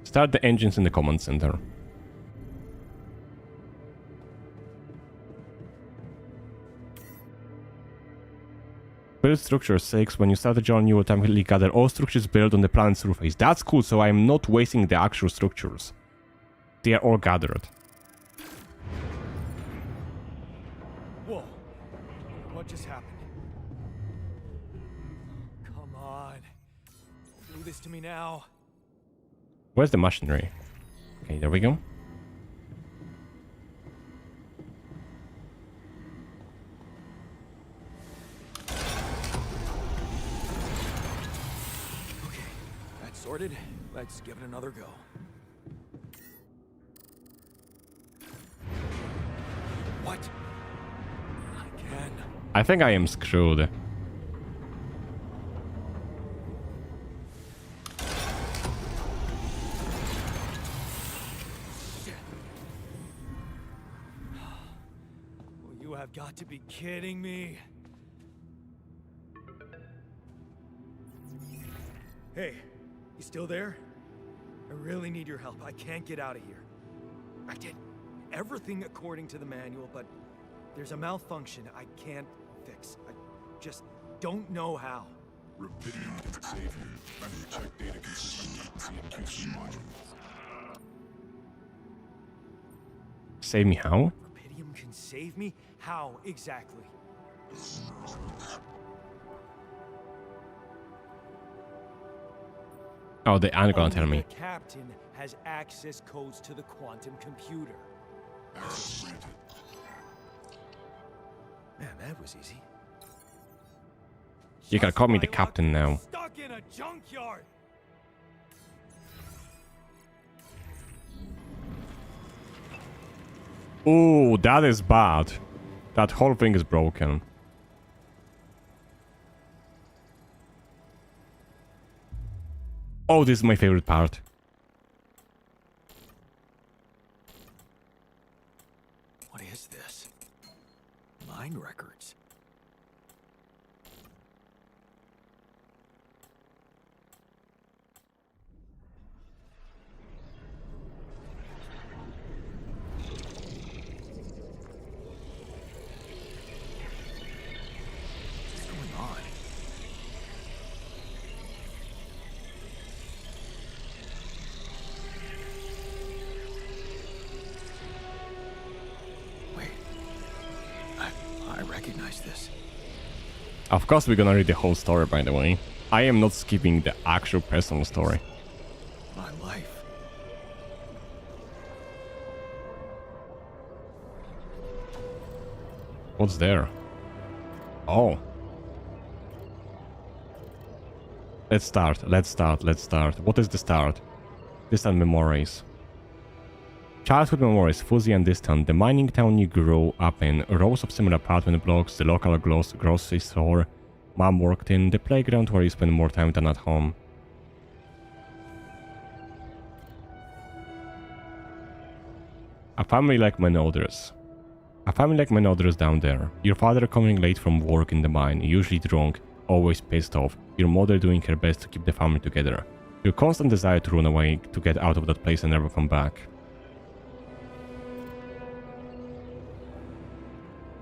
Speaker 1: Start the engines in the command center. Build structure 6. When you start the journey, you will automatically gather all structures built on the planet's surface. That's cool, so I'm not wasting the actual structures. They are all gathered.
Speaker 2: Whoa. What just happened? Come on. Do this to me now.
Speaker 1: Where's the machinery? Okay, there we go.
Speaker 2: Okay, that's sorted. Let's give it another go. What? Again?
Speaker 1: I think I am screwed.
Speaker 2: Well, you have got to be kidding me. Hey, you still there? I really need your help. I can't get out of here. I did everything according to the manual, but there's a malfunction I can't fix. I just don't know how.
Speaker 3: Rubidium can save you. And check data consistency and QC module.
Speaker 1: Save me how?
Speaker 2: Rubidium can save me? How exactly?
Speaker 1: Oh, they aren't gonna tell
Speaker 2: Only
Speaker 1: me.
Speaker 2: the captain has access codes to the quantum computer.
Speaker 3: Access granted.
Speaker 2: Man, that was easy.
Speaker 1: You can
Speaker 2: Just
Speaker 1: call me the
Speaker 2: my
Speaker 1: captain
Speaker 2: luck,
Speaker 1: now.
Speaker 2: Stuck in a junkyard.
Speaker 1: Oh, that is bad. That whole thing is broken. Oh, this is my favorite part.
Speaker 2: What is this? Mine records. What's going on? Wait. I recognize this.
Speaker 1: Of course we're gonna read the whole story, by the way. I am not skipping the actual personal story.
Speaker 2: My life.
Speaker 1: What's there? Oh. Let's start. What is the start? Distant memories. Childhood memories, fuzzy and distant. The mining town you grew up in, rows of similar apartment blocks, the local grocery store Mom worked in, the playground where you spend more time than at home. A family like many others. A family like many others down there. Your father coming late from work in the mine, usually drunk, always pissed off. Your mother doing her best to keep the family together. Your constant desire to run away, to get out of that place and never come back.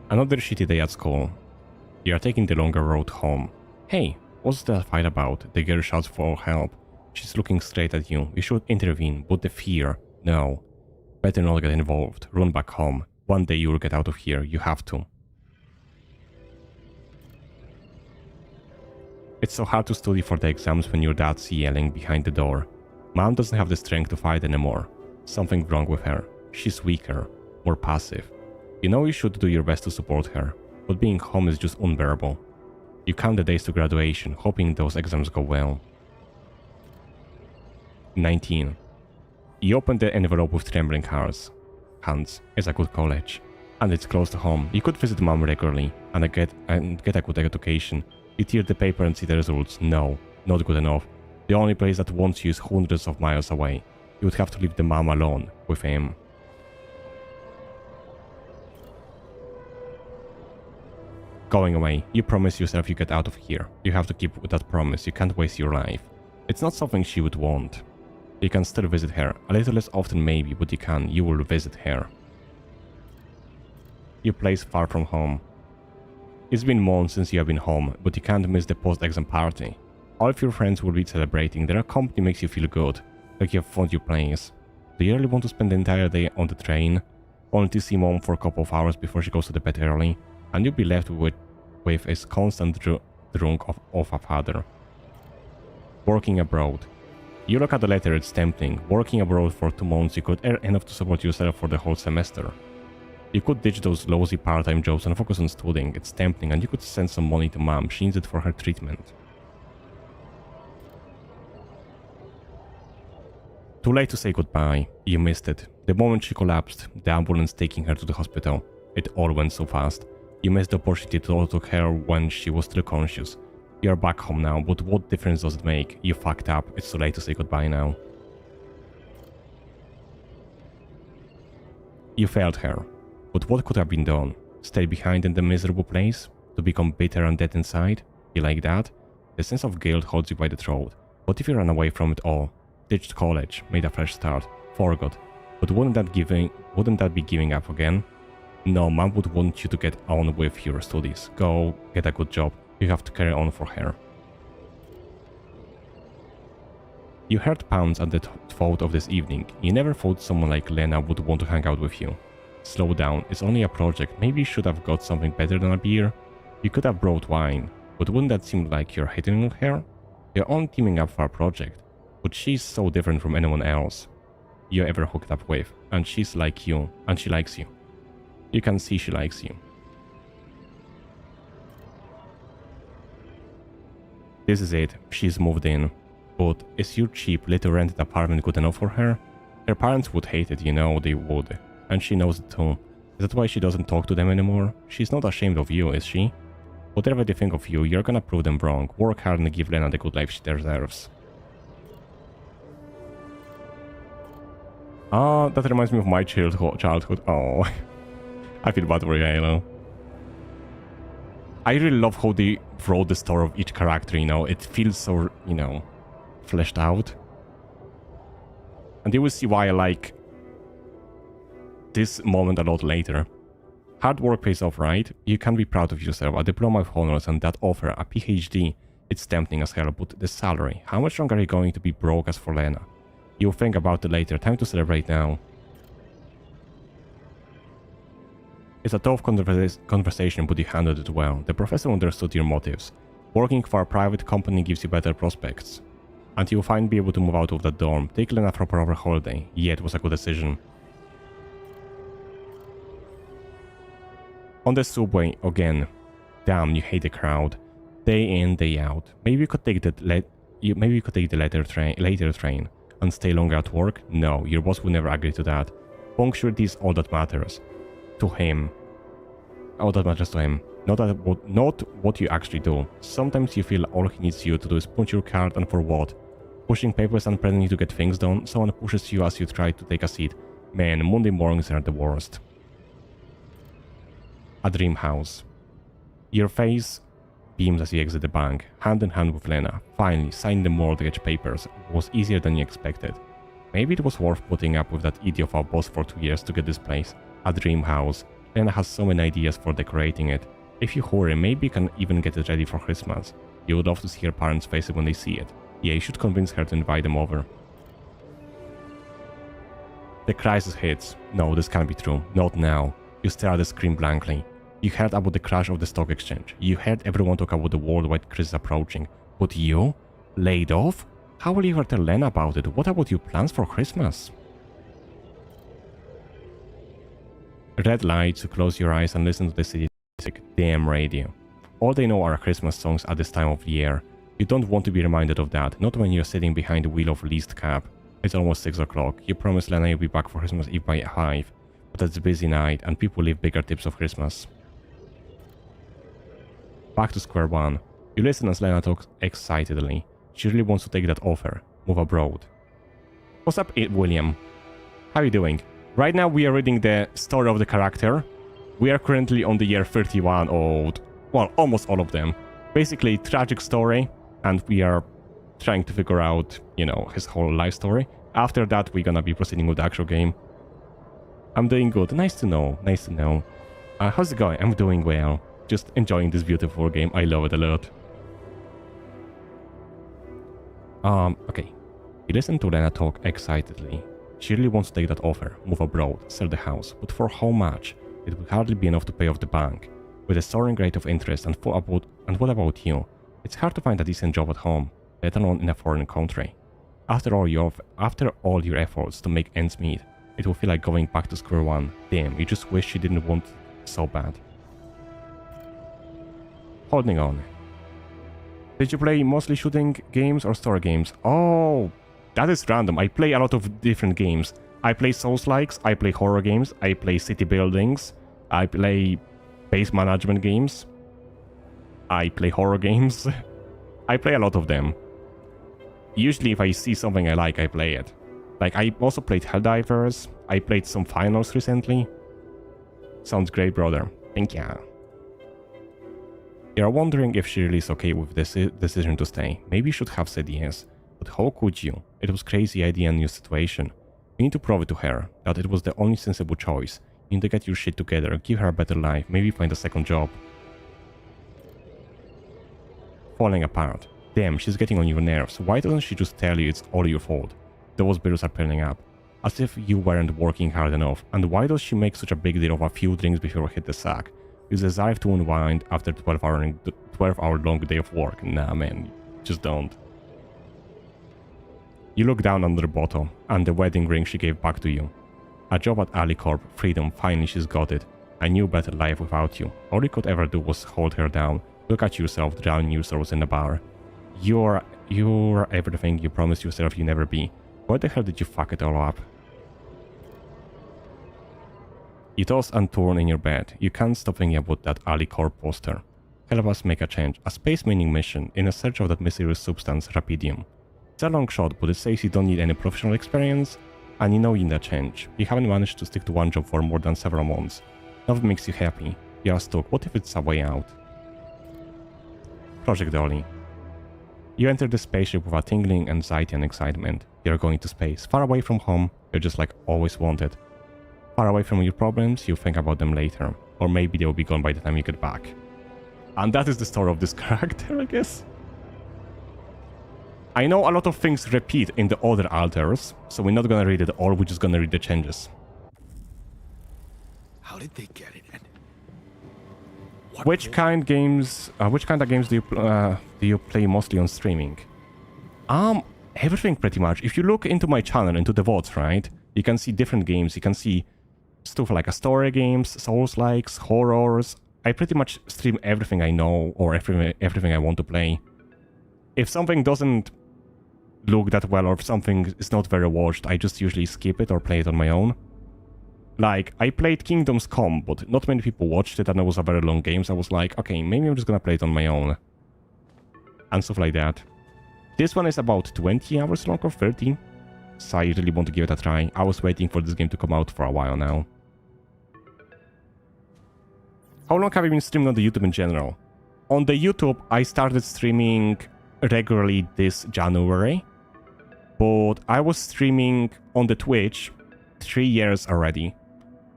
Speaker 1: Another shitty day at school. You are taking the longer road home. Hey, what's that fight about? The girl shouts for help. She's looking straight at you. You should intervene, but the fear. No. Better not get involved. Run back home. One day you will get out of here. You have to. It's so hard to study for the exams when your dad's yelling behind the door. Mom doesn't have the strength to fight anymore. Something wrong with her. She's weaker, more passive. You know you should do your best to support her, but being home is just unbearable. You count the days to graduation, hoping those exams go well. 19. You open the envelope with trembling hands. It's a good college. And it's close to home. You could visit mom regularly and get a good education. You tear the paper and see the results. No, not good enough. The only place that wants you is hundreds of miles away. You would have to leave the mom alone with him. Going away. You promise yourself you get out of here. You have to keep with that promise. You can't waste your life. It's not something she would want. You can still visit her. A little less often maybe, but you can. You will visit her. Your place far from home. It's been months since you have been home, but you can't miss the post-exam party. All of your friends will be celebrating. Their company makes you feel good, like you have found your place. Do you really want to spend the entire day on the train, only to see mom for a couple of hours before she goes to the bed early, and you'll be left with a constant drunk of a father? Working abroad. You look at the letter, it's tempting. Working abroad for 2 months, you could earn enough to support yourself for the whole semester. You could ditch those lousy part-time jobs and focus on studying. It's tempting, and you could send some money to mom. She needs it for her treatment. Too late to say goodbye. You missed it. The moment she collapsed, the ambulance taking her to the hospital. It all went so fast. You missed the opportunity to talk to her when she was still conscious. You're back home now, but what difference does it make? You fucked up. It's too late to say goodbye now. You failed her. But what could have been done? Stay behind in the miserable place? To become bitter and dead inside? You like that? The sense of guilt holds you by the throat. What if you ran away from it all? Ditched college, made a fresh start, forgot. But wouldn't that be giving up again? No, mom would want you to get on with your studies. Go, get a good job. You have to carry on for her. You heard pounds at the thought of this evening. You never thought someone like Lena would want to hang out with you. Slow down, it's only a project. Maybe you should have got something better than a beer. You could have brought wine, but wouldn't that seem like you're hitting on her? You're only teaming up for a project, but she's so different from anyone else you ever hooked up with, and she's like you, and she likes you. You can see she likes you. This is it, she's moved in. But is your cheap little rented apartment good enough for her? Her parents would hate it, you know they would. And she knows it too. Is that why she doesn't talk to them anymore? She's not ashamed of you, is she? Whatever they think of you, you're gonna prove them wrong. Work hard and give Lena the good life she deserves. Ah, that reminds me of my childhood. Oh, I feel bad for Heya. I really love how they wrote the story of each character, you know. It feels so, you know, fleshed out. And you will see why I like this moment a lot later. Hard work pays off, right? You can be proud of yourself. A diploma of honors and that offer, a PhD. It's tempting as hell, but the salary. How much longer are you going to be broke as for Lena? You'll think about it later. Time to celebrate now. It's a tough conversation, but you handled it well. The professor understood your motives. Working for a private company gives you better prospects. And you'll finally be able to move out of that dorm. Take Lena for a proper holiday. Yeah, it was a good decision. On the subway, again. Damn, you hate the crowd. Day in, day out. Maybe you could take the later train and stay longer at work? No, your boss would never agree to that. Punctuality is all that matters. To him. All that matters to him. Not what you actually do. Sometimes you feel all he needs you to do is punch your card, and for what? Pushing papers and pretending to get things done. Someone pushes you as you try to take a seat. Man, Monday mornings are the worst. A dream house. Your face beams as you exit the bank, hand in hand with Lena. Finally, signing the mortgage papers was easier than you expected. Maybe it was worth putting up with that idiot of a boss for 2 years to get this place. A dream house. Lena has so many ideas for decorating it. If you hurry, maybe you can even get it ready for Christmas. You would love to see her parents' faces when they see it. Yeah, you should convince her to invite them over. The crisis hits. No, this can't be true. Not now. You stare at the screen blankly. You heard about the crash of the stock exchange. You heard everyone talk about the worldwide crisis approaching. But you? Laid off? How will you ever tell Lena about it? What about your plans for Christmas? Red lights, you close your eyes and listen to the city music. Damn radio. All they know are Christmas songs at this time of the year. You don't want to be reminded of that, not when you're sitting behind the wheel of a leased cab. It's almost 6 o'clock. You promised Lena you'll be back for Christmas Eve by 5. But it's a busy night and people leave bigger tips of Christmas. Back to square one. You listen as Lena talks excitedly. She really wants to take that offer. Move abroad. What's up, William? How are you doing? Right now we are reading the story of the character. We are currently on the year 31 old. Well, almost all of them. Basically, tragic story. And we are trying to figure out, you know, his whole life story. After that, we're gonna be proceeding with the actual game. I'm doing good. Nice to know. Nice to know. How's it going? I'm doing well. Just enjoying this beautiful game. I love it a lot. Okay. You listen to Lena talk excitedly. She really wants to take that offer, move abroad, sell the house, but for how much? It would hardly be enough to pay off the bank. With a soaring rate of interest and what about you? It's hard to find a decent job at home, let alone in a foreign country. After all your efforts to make ends meet, it will feel like going back to square one. Damn, you just wish you didn't want so bad. Holding on. Did you play mostly shooting games or story games? Oh, that is random. I play a lot of different games. I play Soulslikes, I play horror games, I play city buildings, I play base management games, I play horror games. I play a lot of them. Usually if I see something I like, I play it. Like, I also played Helldivers, I played some finals recently. Sounds great, brother. Thank ya. You're wondering if she really is okay with this decision to stay. Maybe you should have said yes. But how could you? It was a crazy idea and new situation. You need to prove it to her that it was the only sensible choice. You need to get your shit together, give her a better life, maybe find a second job. Falling apart. Damn, she's getting on your nerves. Why doesn't she just tell you it's all your fault? Those bills are piling up. As if you weren't working hard enough. And why does she make such a big deal of a few drinks before we hit the sack? You desire to unwind after 12-hour long day of work. Nah, man, just don't. You look down under the bottle, and the wedding ring she gave back to you. A job at Alicorp, freedom, finally she's got it. A new better life without you. All you could ever do was hold her down, look at yourself drowning your sorrows in the bar. You're everything you promised yourself you never be. Why the hell did you fuck it all up? You toss and turn in your bed. You can't stop thinking about that Alicorp poster. Help us make a change. A space mining mission in a search of that mysterious substance, Rapidium. It's a long shot, but it says you don't need any professional experience, and you know you need a change. You haven't managed to stick to one job for more than several months. Nothing makes you happy. You are stuck. What if it's a way out? Project Dolly. You enter the spaceship with a tingling anxiety and excitement. You're going to space. Far away from home, you're just like always wanted. Far away from your problems, you think about them later. Or maybe they will be gone by the time you get back. And that is the story of this character, I guess. I know a lot of things repeat in the other alters, so we're not gonna read it all, we're just gonna read the changes.
Speaker 2: How did they get it? And
Speaker 1: Which kind of games do you play mostly on streaming? Everything pretty much. If you look into my channel, into the VODs, right, you can see different games. You can see stuff like a story games, Soulslikes, horrors. I pretty much stream everything I know or everything I want to play. If something doesn't look that well or if something is not very watched, I just usually skip it or play it on my own. Like, I played Kingdoms Come, but not many people watched it and it was a very long game, so I was like, okay, maybe I'm just gonna play it on my own. And stuff like that. This one is about 20 hours long or 30, so I really want to give it a try. I was waiting for this game to come out for a while now. How long have you been streaming on the YouTube in general? On the YouTube, I started streaming regularly this January, but I was streaming on the Twitch 3 years already.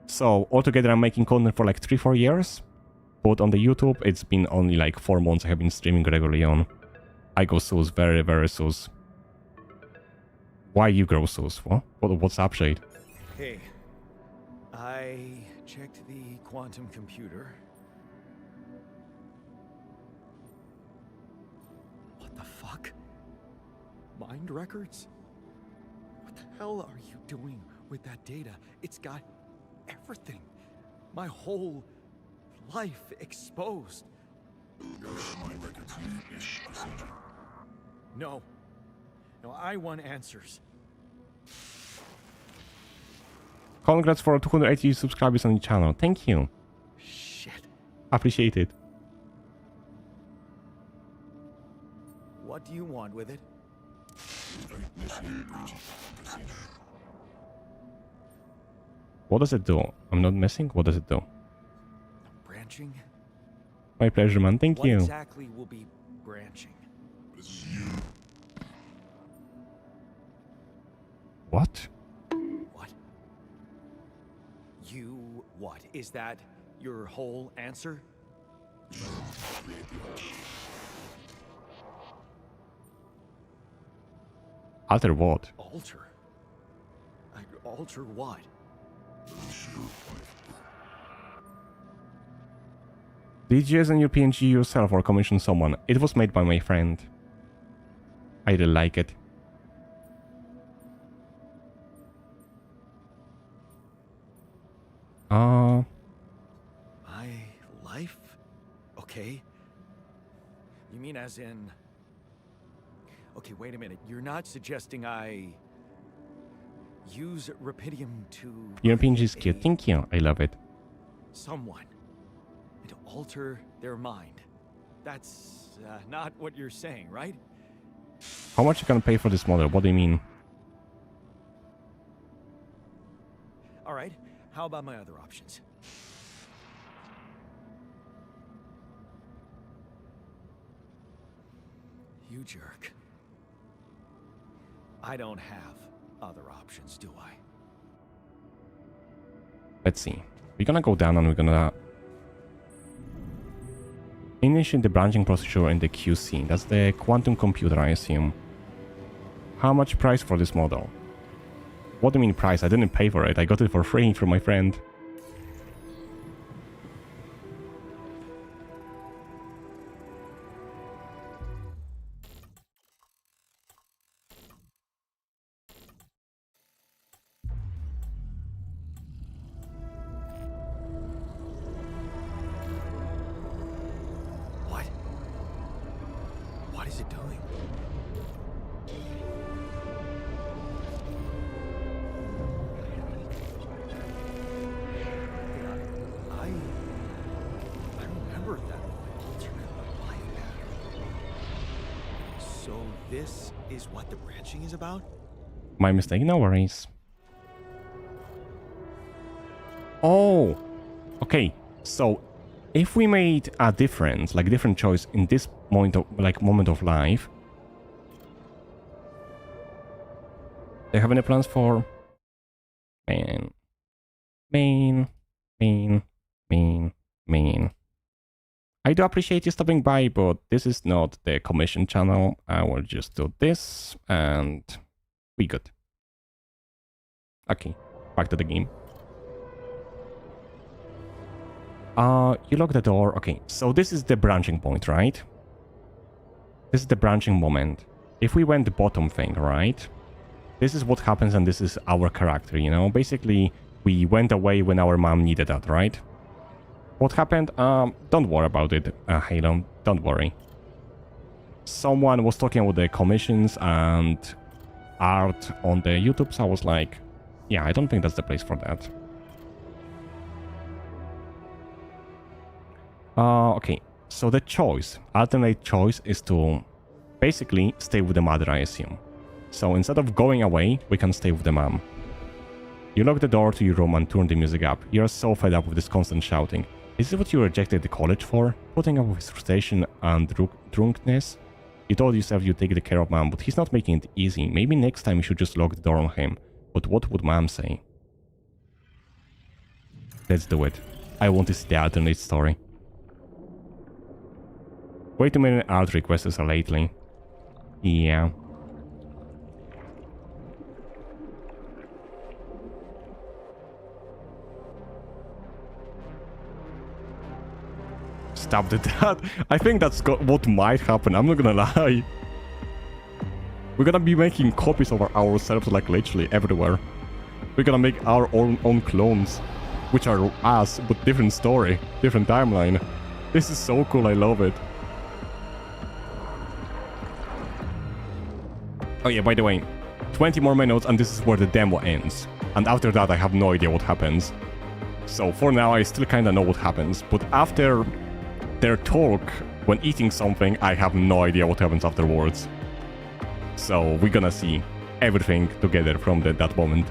Speaker 1: So altogether I'm making content for like 3-4 years, but on the YouTube it's been only like 4 months I have been streaming regularly on. I go sus, very, very sus. Why you grow sus? What's up, Shade?
Speaker 2: Hey, I checked the quantum computer. What the fuck? Mind records? What the hell are you doing with that data? It's got everything. My whole life exposed.
Speaker 3: Mind records need is procedure.
Speaker 2: No. No, I want answers.
Speaker 1: Congrats for 280 subscribers on the channel. Thank you.
Speaker 2: Shit.
Speaker 1: Appreciate it.
Speaker 2: What do you want with it?
Speaker 3: Initiate breach procedure.
Speaker 1: What does it do? I'm not missing. What does it do?
Speaker 2: Branching?
Speaker 1: My pleasure, man. Thank
Speaker 2: What
Speaker 1: you.
Speaker 2: exactly will be branching?
Speaker 3: This is you.
Speaker 1: What?
Speaker 2: What? You what? Is that your whole answer?
Speaker 3: Create the altar.
Speaker 1: Alter what?
Speaker 2: Alter? Alter what?
Speaker 3: Release your wife.
Speaker 1: Did you design your PNG yourself or commission someone? It was made by my friend. I really like it.
Speaker 2: My life? Okay. You mean as in... Okay, wait a minute. You're not suggesting I... use Rapidium to...
Speaker 1: Your PNG is
Speaker 2: create
Speaker 1: cute. Thank you. I love it.
Speaker 2: someone and to alter their mind. That's not what you're saying, right?
Speaker 1: How much you can pay for this model? What do you mean?
Speaker 2: All right. How about my other options? You jerk. I don't have other options, do I?
Speaker 1: Let's see. We're gonna go down and we're gonna initiate the branching procedure in the QC. That's the quantum computer, I assume. How much price for this model? What do you mean price? I didn't pay for it. I got it for free from my friend.
Speaker 2: What? What is it doing? I remember that alternate life pattern. So this is what the branching is about?
Speaker 1: My mistake, no worries. Oh, okay. So, if we made a difference, like different choice in this moment of life, do you have any plans for main? I do appreciate you stopping by, but this is not the commission channel. I will just do this and we good. Okay, back to the game. You lock the door. Okay, so this is the branching point, right? This is the branching moment. If we went the bottom thing, right? This is what happens and this is our character, you know? Basically, we went away when our mom needed that, right? What happened? Don't worry about it, Halo. Don't worry. Someone was talking about the commissions and art on the YouTube, so I was like, yeah, I don't think that's the place for that. Okay, so the choice, alternate choice, is to basically stay with the mother, I assume. So instead of going away, we can stay with the mom. You lock the door to your room and turn the music up. You're so fed up with this constant shouting. Is this what you rejected the college for? Putting up with his frustration and drunkenness? You told yourself you'd take the care of mom, but he's not making it easy. Maybe next time you should just lock the door on him. But what would mom say? Let's do it. I want to see the alternate story. Way too many art requests lately. Yeah. Stop the dad. I think that's what might happen. I'm not gonna lie. We're gonna be making copies of ourselves like literally everywhere. We're gonna make our own clones, which are us, but different story, different timeline. This is so cool, I love it. Oh yeah, by the way, 20 more minutes and this is where the demo ends. And after that I have no idea what happens. So for now I still kinda know what happens, but after their talk when eating something, I have no idea what happens afterwards. So we're gonna see everything together from that moment.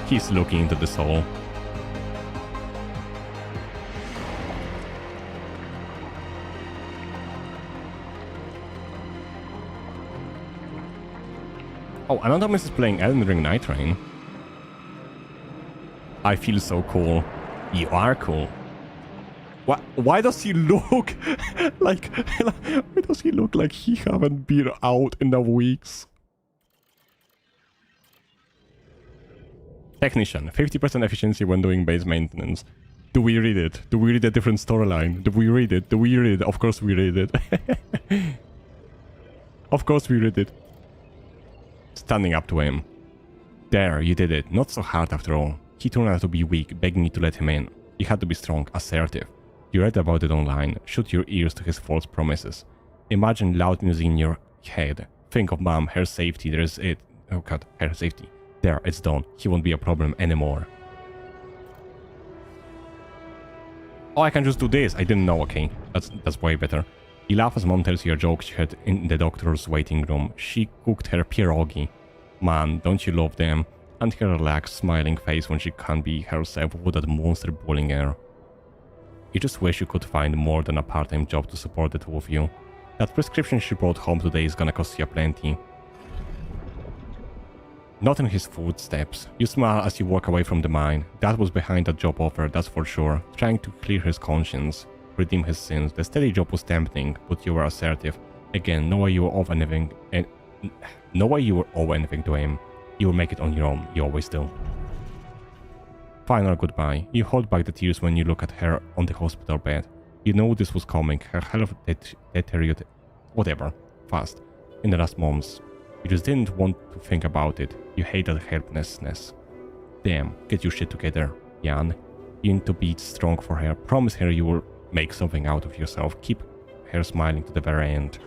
Speaker 1: He's looking into the soul. Oh, Anonymous is playing Elden Ring Night Train. I feel so cool. You are cool. Why does he look like... Why does he look like he haven't been out in the weeks? Technician, 50% efficiency when doing base maintenance. Do we read it? Do we read a different storyline? Do we read it? Do we read it? Of course we read it. Of course we read it. Standing up to him. There, you did it. Not so hard after all. He turned out to be weak, begging me to let him in. You had to be strong, assertive. You read about it online. Shut your ears to his false promises. Imagine loud music in your head. Think of Mom, her safety, there's it. Oh god, her safety. There, it's done. He won't be a problem anymore. Oh, I can just do this. I didn't know. Okay, that's way better. You laugh as Mom tells you a joke she had in the doctor's waiting room. She cooked her pierogi. Man, don't you love them? And her relaxed, smiling face when she can't be herself with that monster bullying her. You just wish you could find more than a part-time job to support the two of you. That prescription she brought home today is gonna cost you plenty. Not in his footsteps. You smile as you walk away from the mine. Dad was behind that job offer, that's for sure. Trying to clear his conscience, redeem his sins. The steady job was tempting, but you were assertive. Again, no way you owe anything, and no way you owe anything to him. You will make it on your own. You always do. Final goodbye. You hold back the tears when you look at her on the hospital bed. You know this was coming. Her health deteriorated, whatever, fast. In the last months. You just didn't want to think about it. You hate that helplessness. Damn, get your shit together, Jan. You need to be strong for her. Promise her you will make something out of yourself. Keep her smiling to the very end.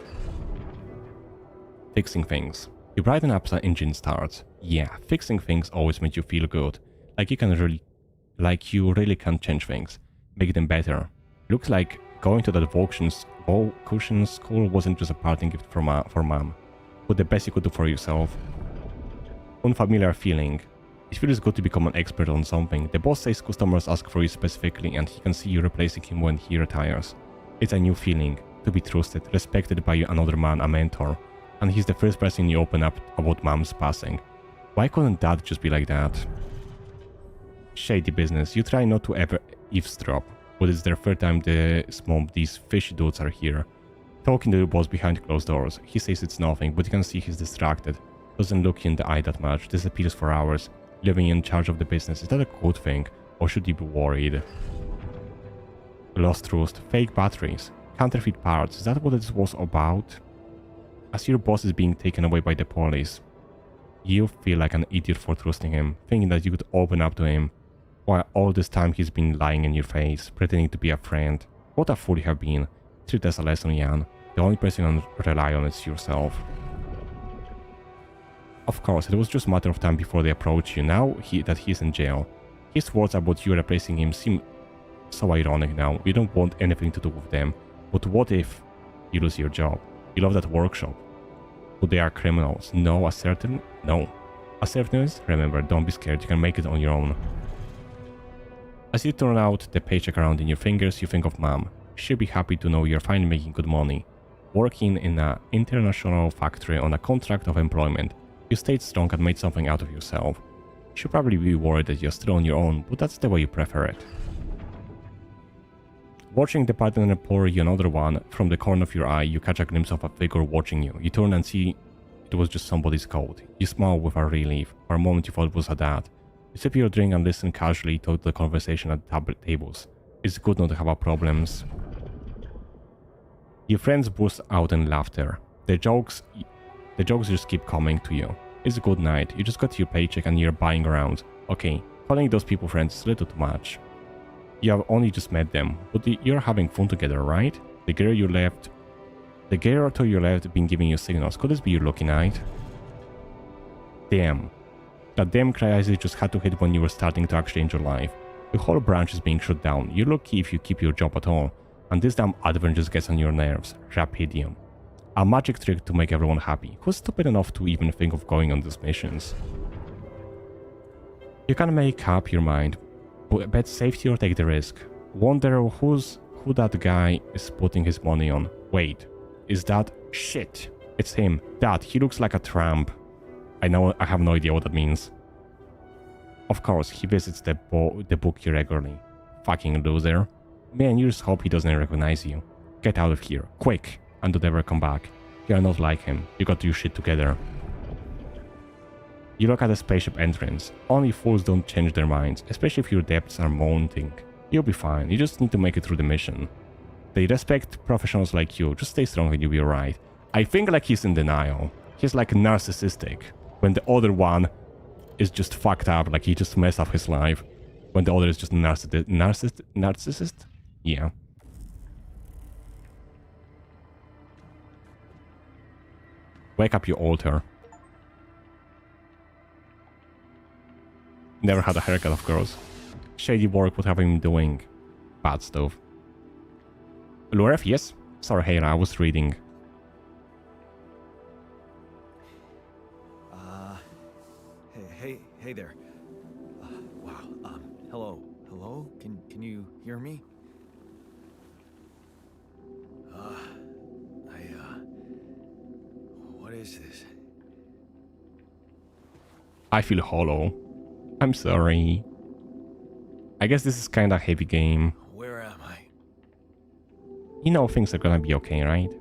Speaker 1: Fixing things. You brighten up the engine starts. Yeah, fixing things always makes you feel good. Like you really can change things. Make them better. Looks like going to that vocation school wasn't just a parting gift for Mom. But the best you could do for yourself. Unfamiliar feeling. It feels good to become an expert on something. The boss says customers ask for you specifically and he can see you replacing him when he retires. It's a new feeling. To be trusted, respected by another man, a mentor. And he's the first person you open up about Mom's passing. Why couldn't Dad just be like that? Shady business. You try not to ever eavesdrop. But it's their third time these fishy dudes are here. Talking to the boss behind closed doors. He says it's nothing, but you can see he's distracted. Doesn't look you in the eye that much. Disappears for hours. Living in charge of the business. Is that a good thing? Or should you be worried? Lost trust. Fake batteries. Counterfeit parts. Is that what it was about? As your boss is being taken away by the police, you feel like an idiot for trusting him, thinking that you could open up to him, while all this time he's been lying in your face, pretending to be a friend. What a fool you have been. Treat as a lesson, Jan. The only person you can rely on is yourself. Of course, it was just a matter of time before they approach you, now that he's in jail. His words about you replacing him seem so ironic now. You don't want anything to do with them. But what if you lose your job? You love that workshop. But they are criminals. No, assertiveness? Remember, don't be scared. You can make it on your own. As you turn out the paycheck around in your fingers, you think of Mom. She'll be happy to know you're finally making good money. Working in an international factory on a contract of employment. You stayed strong and made something out of yourself. She'll probably be worried that you're still on your own, but that's the way you prefer it. Watching the partner pour you another one, from the corner of your eye, you catch a glimpse of a figure watching you. You turn and see It was just somebody's code. You smiled with a relief. For a moment you thought it was a dad. You sip your drink and listen casually to the conversation at the tables. It's good not to have problems. Your friends burst out in laughter. The jokes just keep coming to you. It's a good night. You just got your paycheck and you're buying around. Okay, calling those people friends is a little too much. You have only just met them, but you're having fun together, right? The girl to your left been giving you signals. Could this be your lucky night? Damn. That damn crisis just had to hit when you were starting to actually enjoy life. The whole branch is being shut down. You're lucky if you keep your job at all. And this damn advent just gets on your nerves. Rapidium. A magic trick to make everyone happy. Who's stupid enough to even think of going on these missions? You can make up your mind. Bet safety or take the risk. Wonder who that guy is putting his money on. Wait. Is that... Shit. It's him. That. He looks like a tramp. I know, I have no idea what that means. Of course, he visits the bookie regularly. Fucking loser. Man, you just hope he doesn't recognize you. Get out of here. Quick. And don't ever come back. You are not like him. You got your shit together. You look at the spaceship entrance. Only fools don't change their minds, especially if your debts are mounting. You'll be fine. You just need to make it through the mission. They respect professionals like you. Just stay strong and you'll be alright. I think like he's in denial. He's like narcissistic. When the other one is just fucked up, like he just messed up his life. When the other is just narcissist? Yeah. Wake up, you alter. Never had a haircut, of course. Shady work, what have I been doing? Bad stuff. Lureth, yes? Sorry, Heya, I was reading.
Speaker 2: Hey there. Wow. Hello. Hello? Can you hear me? What is this?
Speaker 1: I feel hollow. I'm sorry. I guess this is kinda heavy game.
Speaker 2: Where am I?
Speaker 1: You know things are gonna be okay, right?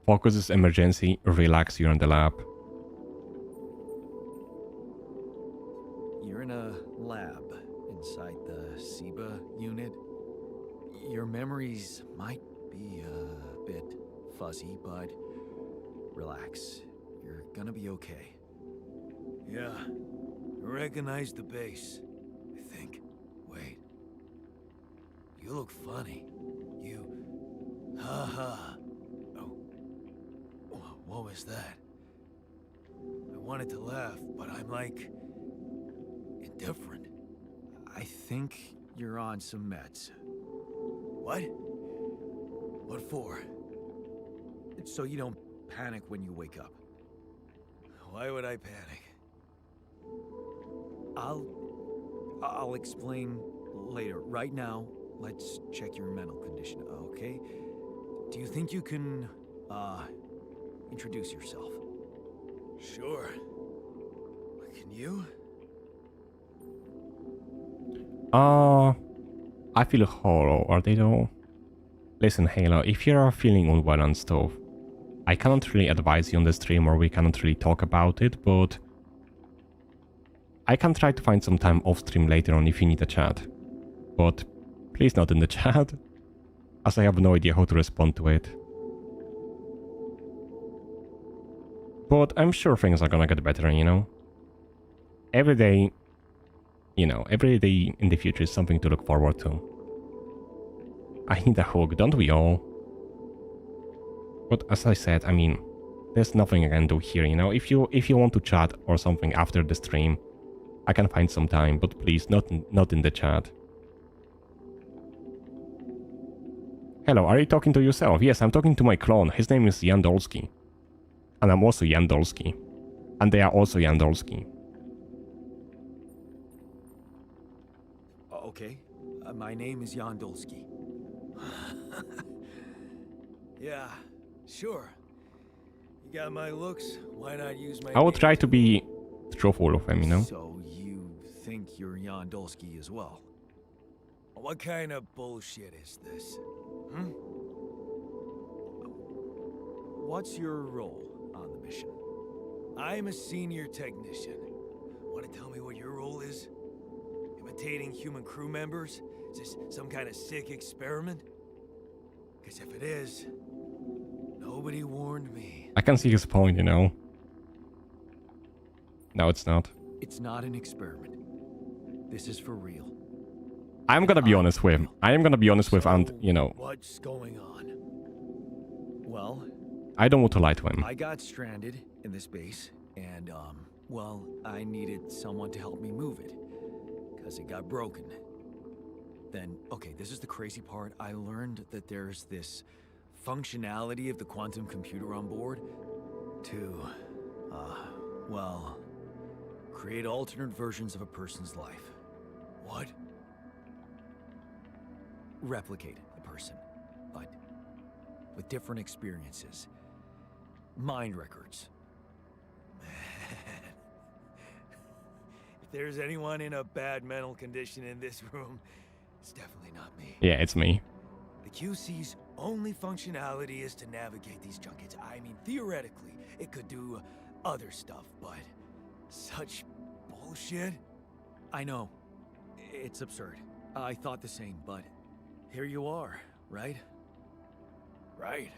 Speaker 1: Focus is emergency, relax, you're on the lab.
Speaker 2: You're in a lab inside the SIBA unit. Your memories might be a bit fuzzy, but relax. You're gonna be okay. Yeah, I recognize the base, I think. Wait. You look funny. You... Ha. Oh, what was that? I wanted to laugh, but I'm like... indifferent. I think you're on some meds. What? What for? It's so you don't panic when you wake up. Why would I panic? I'll explain later. Right now, let's check your mental condition, okay? Do you think you can, introduce yourself? Sure. Can you?
Speaker 1: I feel hollow, are they though? Listen, Halo, if you're feeling unwell and stuff, I cannot really advise you on the stream or we cannot really talk about it, but I can try to find some time off stream later on if you need a chat. But please not in the chat, as I have no idea how to respond to it. But I'm sure things are gonna get better, you know? Every day, every day in the future is something to look forward to. I need a hug, don't we all? But as I said, I mean, there's nothing I can do here, you know? If you want to chat or something after the stream, I can find some time, but please, not in the chat. Hello, are you talking to yourself? Yes, I'm talking to my clone. His name is Yandolski. And I'm also Yandolski. And they are also Yandolski.
Speaker 2: Okay. My name is Yandolski. Yeah, sure. You got my looks. Why not use my
Speaker 1: I will
Speaker 2: name?
Speaker 1: try to be truthful with him, you know?
Speaker 2: So you think you're Yandolski as well? What kind of bullshit is this? Hmm? what's your role on the mission? I'm a senior technician. Want to tell me what your role is? Imitating human crew members? Is this some kind of sick experiment? Because if it is, nobody warned me.
Speaker 1: I can see his point, you know. No, it's not.
Speaker 2: It's not an experiment. This is for real.
Speaker 1: I'm gonna be honest with him. I am gonna be honest with, and, you know,
Speaker 2: What's going on? Well,
Speaker 1: I don't want to lie to him.
Speaker 2: I got stranded in this base, and, well, I needed someone to help me move it. Because it got broken. Then, okay, this is the crazy part. I learned that there's this functionality of the quantum computer on board to, well, create alternate versions of a person's life. What? Replicate a person, but with different experiences. Mind records. If there's anyone in a bad mental condition in this room, it's definitely not me.
Speaker 1: Yeah, it's me.
Speaker 2: The QC's only functionality is to navigate these junkets. I mean, theoretically, it could do other stuff, but such bullshit? I know. It's absurd. I thought the same, but here you are, right? Right.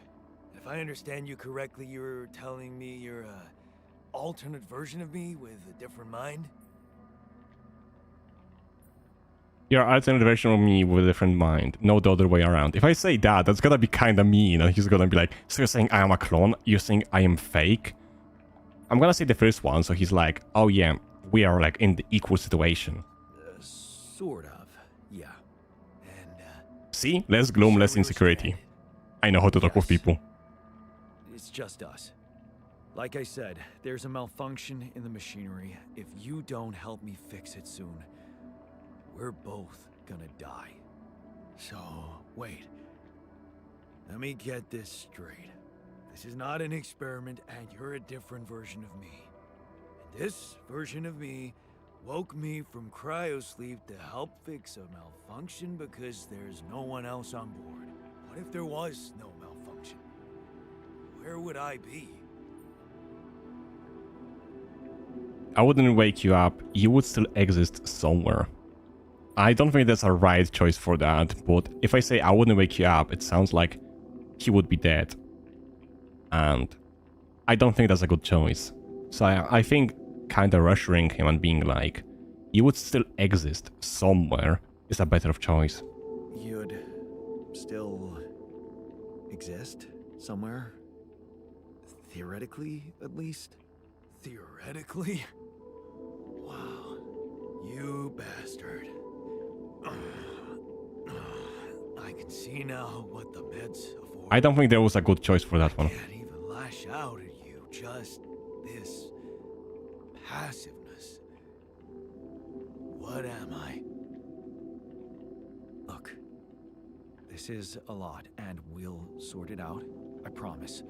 Speaker 2: If I understand you correctly, you're telling me you're a alternate version of me with a different mind?
Speaker 1: You're an alternate version of me with a different mind, no the other way around. If I say that, that's gonna be kinda mean, and he's gonna be like, so you're saying I am a clone? You're saying I am fake? I'm gonna say the first one, so he's like, oh yeah, we are like in the equal situation.
Speaker 2: Sort of, yeah. And,
Speaker 1: See? Less gloom, less insecurity. I know how to talk with people.
Speaker 2: it's just us. Like I said, there's a malfunction in the machinery. If you don't help me fix it soon, we're both gonna die. So, wait. Let me get this straight. This is not an experiment, and you're a different version of me. And this version of me woke me from cryosleep to help fix a malfunction because there's no one else on board. What if there was no malfunction? Where would I be?
Speaker 1: I wouldn't wake you up, you would still exist somewhere. I don't think that's a right choice for that, but if I say I wouldn't wake you up, it sounds like he would be dead. And I don't think that's a good choice. So I think kinda reassuring him and being like, you would still exist somewhere is a better choice.
Speaker 2: You'd still exist somewhere? Theoretically, at least? Theoretically? Wow. You bastard. I can see now what the meds afford.
Speaker 1: I don't think there was a good choice for that one.
Speaker 2: I can't even lash out at you. Just this passiveness. What am I? Look, this is a lot, and we'll sort it out. I promise.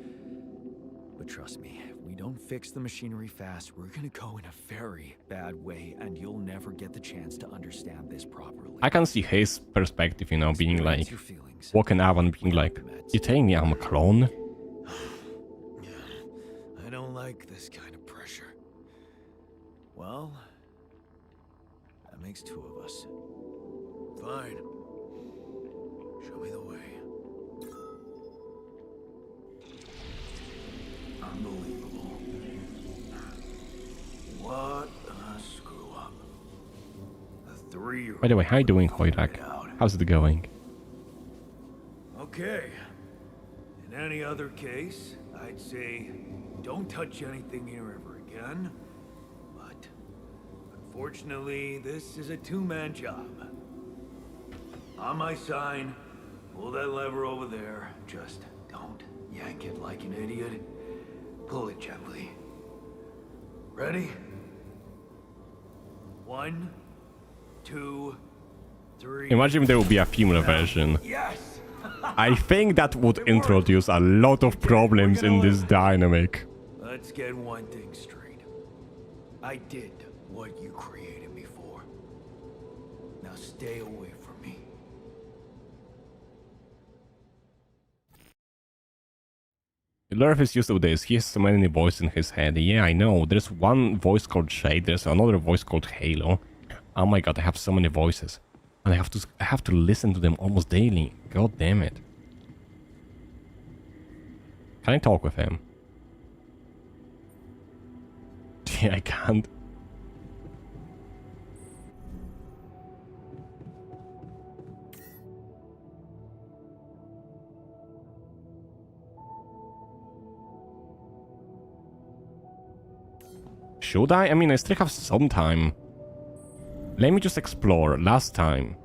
Speaker 2: But trust me, if we don't fix the machinery fast, we're gonna go in a very bad way, and you'll never get the chance to understand this properly.
Speaker 1: I can see his perspective, you know, being
Speaker 2: Experience
Speaker 1: like,
Speaker 2: your feelings.
Speaker 1: walking up and being like, you telling me I'm a clone?
Speaker 2: I don't like this kind of pressure. Well, that makes two of us. Fine. Show me the way.
Speaker 4: Unbelievable. What a screw up. A 3-year-old.
Speaker 1: By the way, how you doing, Hoirak? How's it going?
Speaker 2: Okay. In any other case, I'd say don't touch anything here ever again. But unfortunately, this is a two-man job. On my sign, pull that lever over there. Just don't yank it like an idiot. Pull it gently. Ready? 1, 2, 3.
Speaker 1: Imagine if there would be a female version.
Speaker 2: Yes!
Speaker 1: I think that would introduce a lot of problems in this dynamic.
Speaker 2: Let's get one thing straight. I did what you created me for. Now stay away from me.
Speaker 1: Lureth is used to this. He has so many voices in his head. Yeah, I know. There's one voice called Shade. There's another voice called Halo. Oh my god, I have so many voices. And I have to listen to them almost daily. God damn it. Can I talk with him? Yeah, I can't. Should I? I mean, I still have some time. Let me just explore. Last time.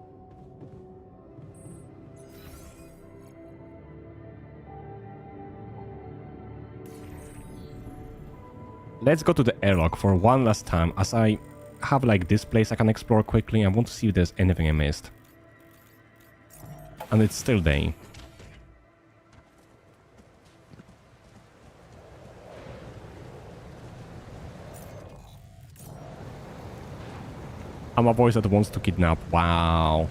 Speaker 1: Let's go to the airlock for one last time. As I have like this place I can explore quickly. I want to see if there's anything I missed. And it's still day. I'm a voice that wants to kidnap. Wow.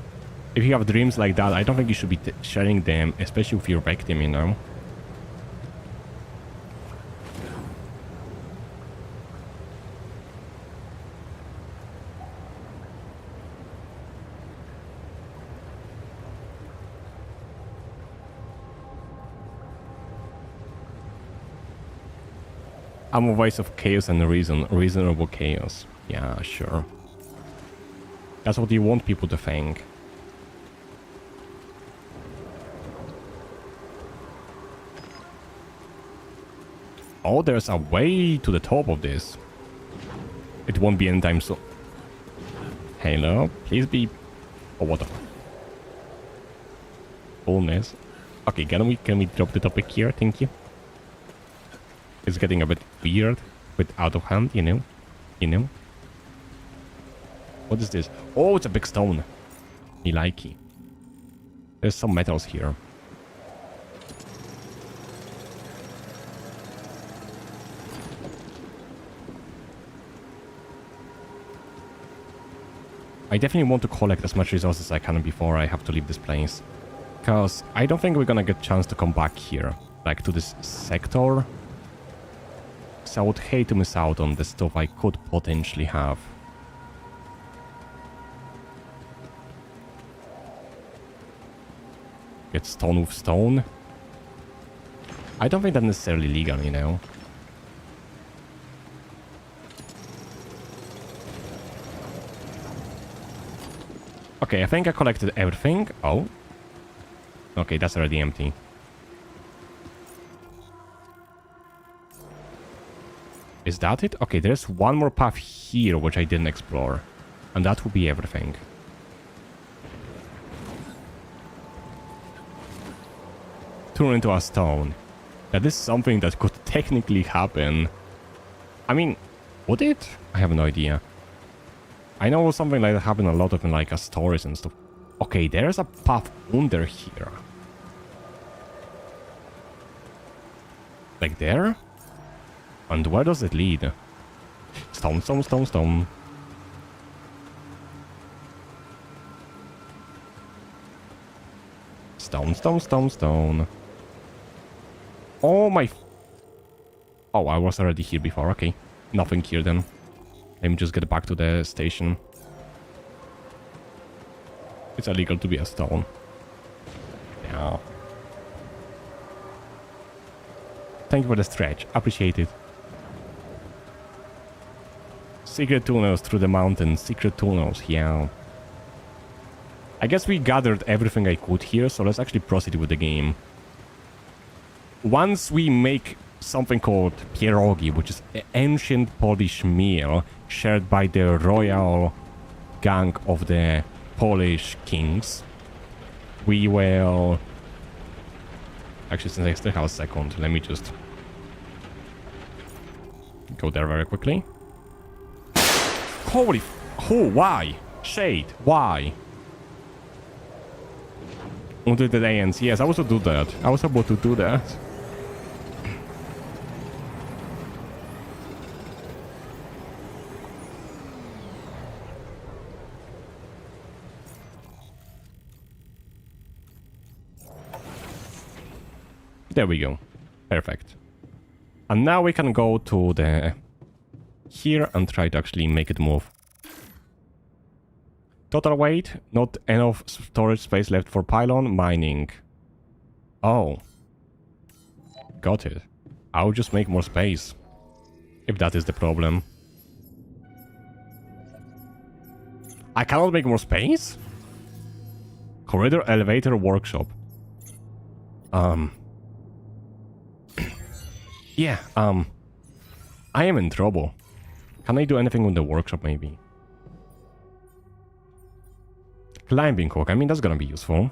Speaker 1: If you have dreams like that, I don't think you should be sharing them, especially with your victim, you know? I'm a voice of chaos and reason. Reasonable chaos. Yeah, sure. That's what you want people to think. Oh, there's a way to the top of this. It won't be anytime soon. Hello, please be... Oh, what the... Fullness. Okay, can we drop the topic here? Thank you. It's getting a bit weird, a bit out of hand, you know? You know? What is this? Oh, it's a big stone. Me likey. There's some metals here. I definitely want to collect as much resources as I can before I have to leave this place. Because I don't think we're gonna get a chance to come back here. Like to this sector. So I would hate to miss out on the stuff I could potentially have. Get stone with stone. I don't think that's necessarily legal, you know. Okay, I think I collected everything. Oh. Okay, that's already empty. Is that it? Okay, there's one more path here which I didn't explore. And that will be everything. Turn into a stone. That is something that could technically happen. I mean, would it? I have no idea. I know something like that happened a lot of in like stories and stuff. Okay, there's a path under here. Like there? And where does it lead? Stone, stone, stone, stone. Stone, stone, stone, stone. Oh my... Oh, I was already here before. Okay. Nothing here then. Let me just get back to the station. It's illegal to be a stone. Yeah. Thank you for the stretch. Appreciate it. Secret tunnels through the mountains. Secret tunnels, yeah. I guess we gathered everything I could here, so let's actually proceed with the game. Once we make something called pierogi, which is an ancient Polish meal shared by the royal gang of the Polish kings, we will... Actually, since I still have a second, let me just go there very quickly. Holy... Oh, why? Shade, why? Until the day ends. Yes, I was to do that. I was about to do that. There we go. Perfect. And now we can go to the here and try to actually make it move. Total weight, not enough storage space left for pylon mining. Oh. Got it. I'll just make more space. If that is the problem. I cannot make more space? Corridor, elevator, workshop. Yeah, I am in trouble. Can I do anything with the workshop, maybe? Climbing hook, I mean, that's gonna be useful.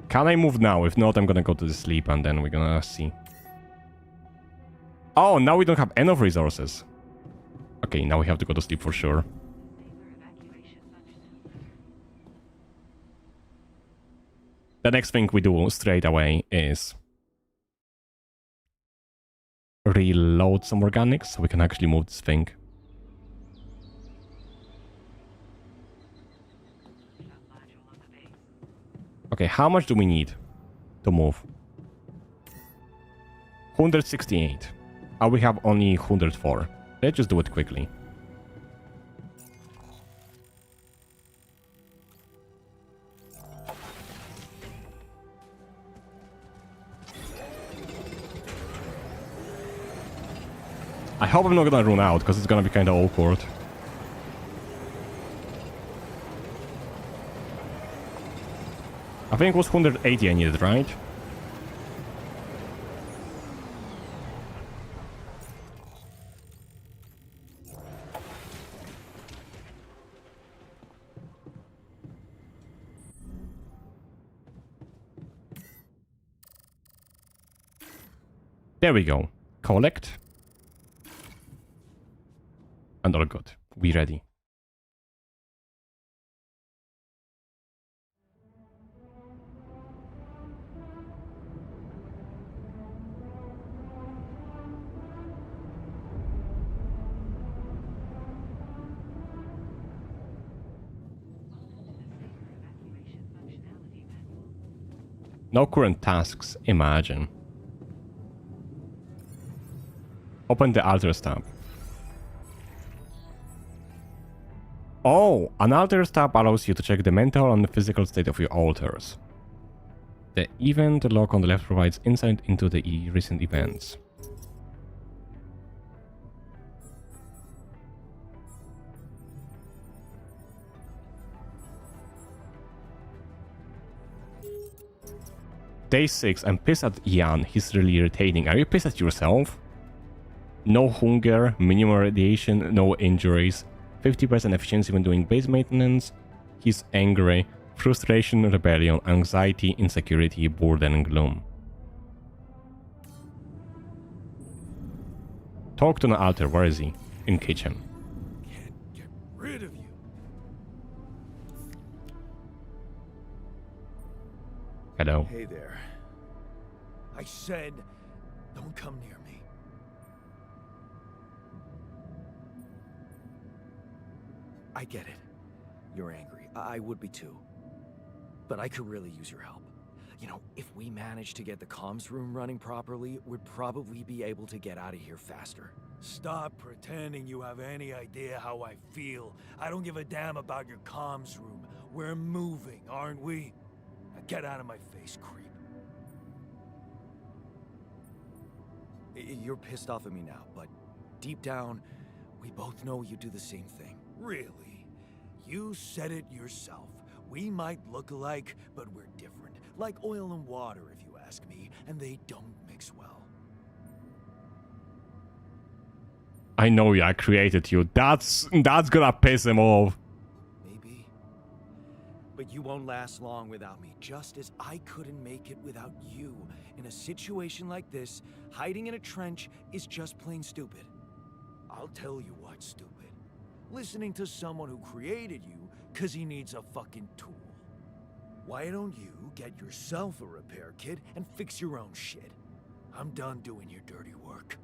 Speaker 1: Can I move now? If not, I'm gonna go to the sleep and then we're gonna see. Oh, now we don't have enough resources. Okay, now we have to go to sleep for sure. The next thing we do straight away is reload some organics so we can actually move this thing. Okay, how much do we need to move? 168. We have only 104. Let's just do it quickly. I hope I'm not gonna run out, because it's gonna be kinda awkward. I think it was 180 I needed, right? There we go. Collect. And all good. We ready. No current tasks, imagine. Open the altars tab. Oh, an altars tab allows you to check the mental and the physical state of your altars. The event log on the left provides insight into the recent events. Day 6, I'm pissed at Ian, he's really irritating. Are you pissed at yourself? No hunger, minimum radiation, no injuries, 50% efficiency when doing base maintenance. He's angry, frustration, rebellion, anxiety, insecurity, burden, and gloom. Talk to an altar, where is he? In kitchen.
Speaker 2: Can't get rid of you.
Speaker 1: Hello.
Speaker 2: Hey there. I said, don't come near me. I get it. You're angry. I would be too. But I could really use your help. You know, if we manage to get the comms room running properly, we'd probably be able to get out of here faster. Stop pretending you have any idea how I feel. I don't give a damn about your comms room. We're moving, aren't we? Now get out of my face, creep. You're pissed off at me now, but deep down, we both know you do the same thing. Really? You said it yourself. We might look alike, but we're different. Like oil and water, if you ask me, and they don't mix well.
Speaker 1: I know I created you. That's gonna piss him off.
Speaker 2: Maybe. But you won't last long without me, just as I couldn't make it without you. In a situation like this, hiding in a trench is just plain stupid. I'll tell you what's stupid. Listening to someone who created you because he needs a fucking tool. Why don't you get yourself a repair kit and fix your own shit? I'm done doing your dirty work.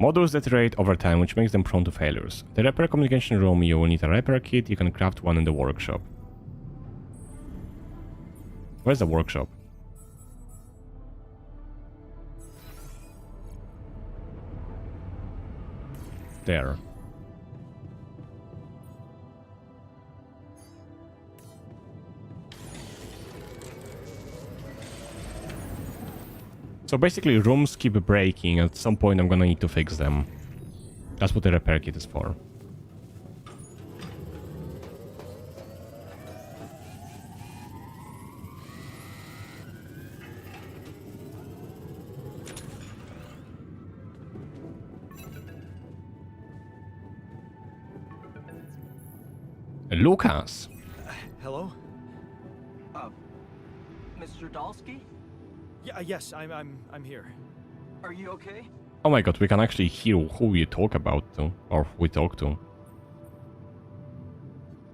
Speaker 1: Modules deteriorate over time, which makes them prone to failures. The repair communication room, you will need a repair kit. You can craft one in the workshop. Where's the workshop? There. So basically rooms keep breaking. At some point I'm gonna need to fix them. That's what the repair kit is for. Lucas!
Speaker 2: Hello?
Speaker 4: Mr. Dalsky?
Speaker 2: Yeah, yes, I'm here.
Speaker 4: Are you okay?
Speaker 1: Oh my god, we can actually hear who we talk about to, or who we talk to.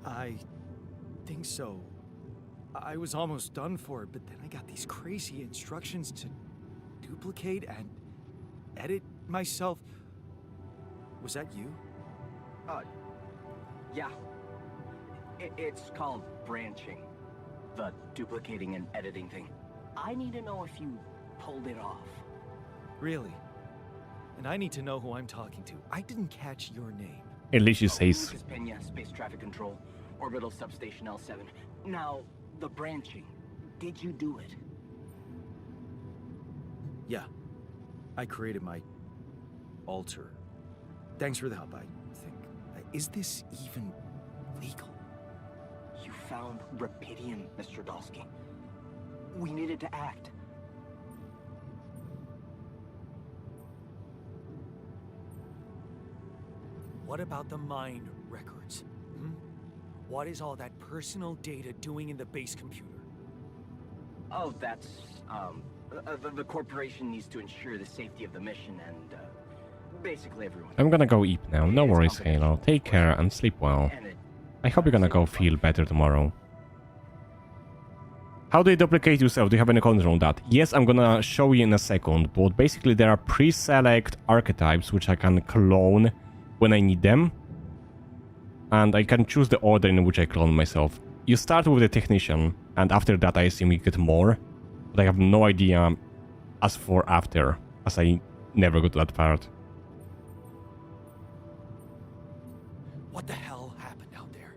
Speaker 2: I think so. I was almost done for it, but then I got these crazy instructions to duplicate and edit myself. Was that you?
Speaker 4: Yeah. It's called branching. The duplicating and editing thing. I need to know if you pulled it off.
Speaker 2: Really? And I need to know who I'm talking to. I didn't catch your name.
Speaker 1: At least you say
Speaker 4: Lucas Pena, Space Traffic Control, Orbital Substation L7. Now, the branching. Did you do it?
Speaker 2: Yeah. I created my alter. Thanks for the help, I think. Is this even legal?
Speaker 4: You found Rapidium, Mr. Dalsky. We needed to act.
Speaker 2: What about the mine records? What is all that personal data doing in the base computer?
Speaker 4: Oh, that's, the corporation needs to ensure the safety of the mission and, basically everyone.
Speaker 1: I'm gonna go eat now. No worries, Halo. Take care and sleep well. I hope you're gonna go feel better tomorrow. How do you duplicate yourself? Do you have any comments on that? Yes, I'm gonna show you in a second, but basically there are pre-select archetypes which I can clone when I need them. And I can choose the order in which I clone myself. You start with the technician, and after that I assume you get more. But I have no idea as for after, as I never got to that part.
Speaker 2: What the hell happened out there?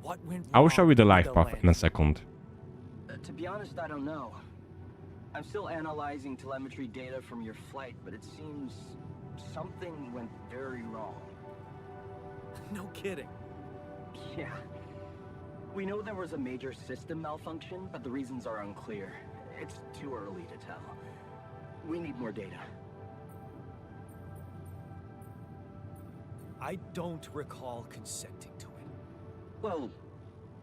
Speaker 2: What went wrong?
Speaker 1: I will show you the
Speaker 2: with
Speaker 1: life path in a
Speaker 2: landing?
Speaker 1: second.
Speaker 4: To be honest, I don't know. I'm still analyzing telemetry data from your flight, but it seems something went very wrong.
Speaker 2: No kidding.
Speaker 4: Yeah. We know there was a major system malfunction, but the reasons are unclear. It's too early to tell. We need more data.
Speaker 2: I don't recall consenting to it.
Speaker 4: Well,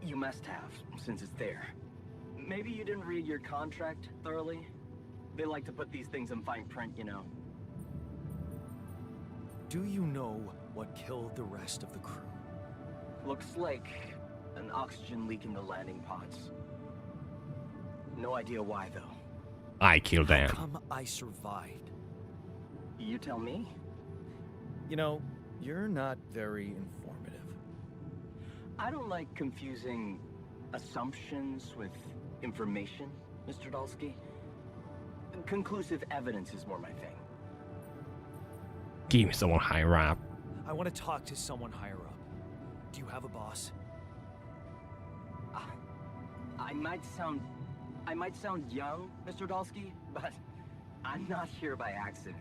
Speaker 4: you must have, since it's there. Maybe you didn't read your contract thoroughly? They like to put these things in fine print, you know.
Speaker 2: Do you know what killed the rest of the crew?
Speaker 4: Looks like an oxygen leak in the landing pods. No idea why, though.
Speaker 1: I killed
Speaker 2: How
Speaker 1: them.
Speaker 2: come I survived?
Speaker 4: You tell me?
Speaker 2: You know, you're not very informative.
Speaker 4: I don't like confusing assumptions with information, Mr. Dalsky. Conclusive evidence is more my thing.
Speaker 1: Give me someone higher up.
Speaker 2: I want to talk to someone higher up. Do you have a boss?
Speaker 4: I might sound young, Mr. Dalsky, but I'm not here by accident.